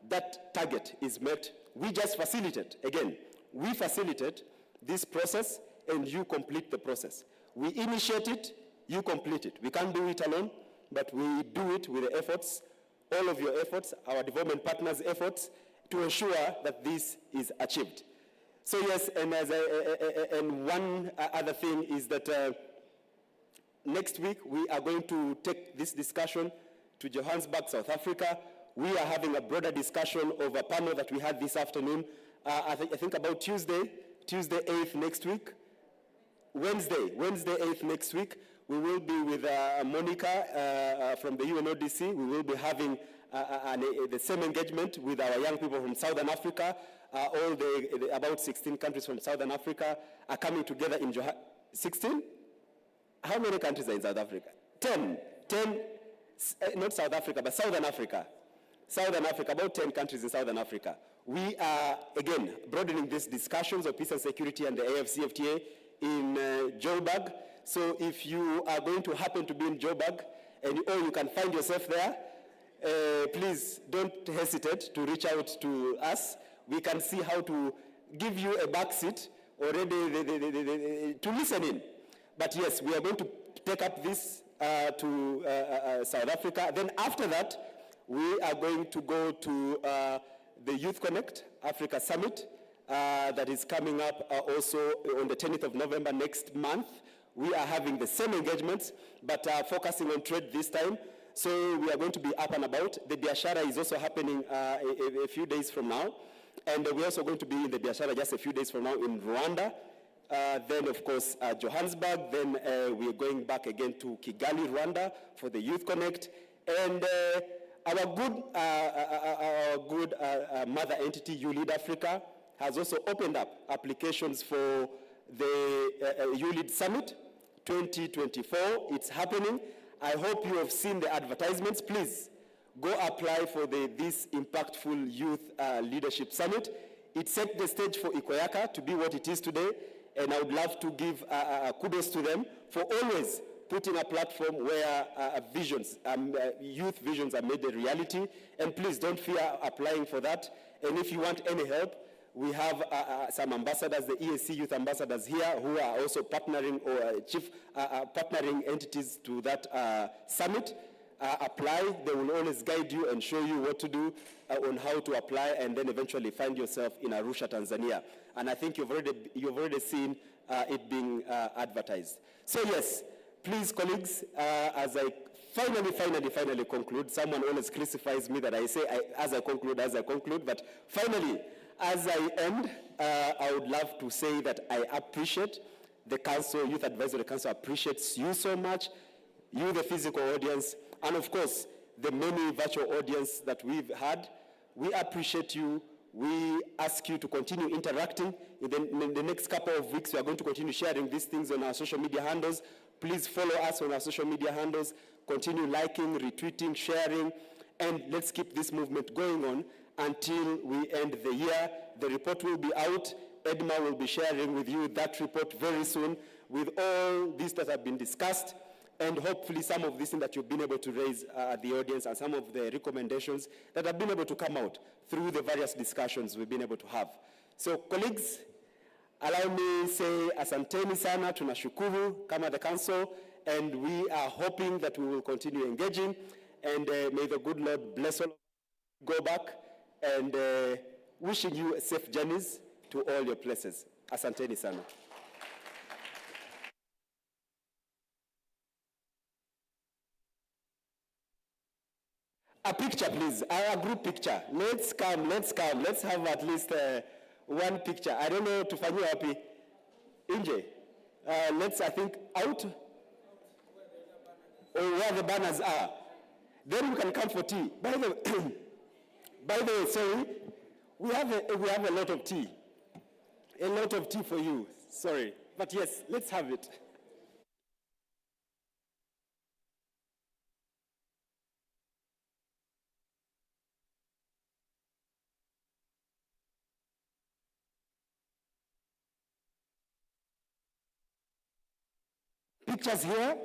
that target is met. We just facilitate. Again, we facilitate this process and you complete the process. We initiate it, you complete it. We can't do it alone, but we do it with the efforts, all of your efforts, our development partners' efforts, to ensure that this is achieved. So yes, and one other thing is that next week we are going to take this discussion to Johannesburg, South Africa. We are having a broader discussion of a panel that we had this afternoon. I think about Tuesday 8th next week. Wednesday 8th next week. We will be with Monica from the UNODC. We will be having the same engagement with our young people from Southern Africa. About 16 countries from Southern Africa are coming together in 16? How many countries are in South Africa? 10, not South Africa, but Southern Africa. Southern Africa, about 10 countries in Southern Africa. We are, again, broadening these discussions of peace and security and the AFCFTA in Joburg. So if you are going to happen to be in Joburg, or you can find yourself there, please don't hesitate to reach out to us. We can see how to give you a back seat already to listen in. But yes, we are going to take up this to South Africa. Then after that, we are going to go to the Youth Connect Africa Summit that is coming up also on the 10th of November next month. We are having the same engagements, but focusing on trade this time. So we are going to be up and about. The Biashara is also happening a few days from now. And we're also going to be in the Biashara just a few days from now in Rwanda. Then, of course, Johannesburg. Then we're going back again to Kigali, Rwanda for the Youth Connect. And our good mother entity, You Lead Africa, has also opened up applications for the You Lead Summit 2024. It's happening. I hope you have seen the advertisements. Please go apply for this impactful youth leadership summit. It set the stage for Ikoyaka to be what it is today, and I would love to give kudos to them for always putting a platform where youth visions are made a reality. And please don't fear applying for that. And if you want any help, we have some ambassadors, the EAC youth ambassadors here, who are also partnering or chief partnering entities to that summit. Apply. They will always guide you and show you what to do on how to apply, and then eventually find yourself in Arusha, Tanzania. And I think you've already seen it being advertised. So yes, please, colleagues, as I finally conclude, someone always crucifies me that I say as I conclude, but finally, as I end, I would love to say that I appreciate the Council, Youth Advisory Council appreciates you so much. you, the physical audience, and of course, the many virtual audience that we've had. We appreciate you. We ask you to continue interacting. In the next couple of weeks, we are going to continue sharing these things on our social media handles. Please follow us on our social media handles. Continue liking, retweeting, sharing, and let's keep this movement going on until we end the year. The report will be out. Edma will be sharing with you that report very soon with all these that have been discussed, and hopefully some of these things that you've been able to raise at the audience and some of the recommendations that have been able to come out through the various discussions we've been able to have. So colleagues, allow me say asanteni sana, tunashukuru kama the council, and we are hoping that we will continue engaging, and may the good Lord bless all of you. Go back, and wishing you safe journeys to all your places. Asanteni sana. A picture, please. A group picture. Let's come. Let's have at least one picture. I don't know, tufanyie wapi? Inje. Let's, I think, out. Or where the banners are. Then we can come for tea. By the way, sorry, we have a lot of tea. A lot of tea for you. Sorry. But yes, let's have it. Pictures here.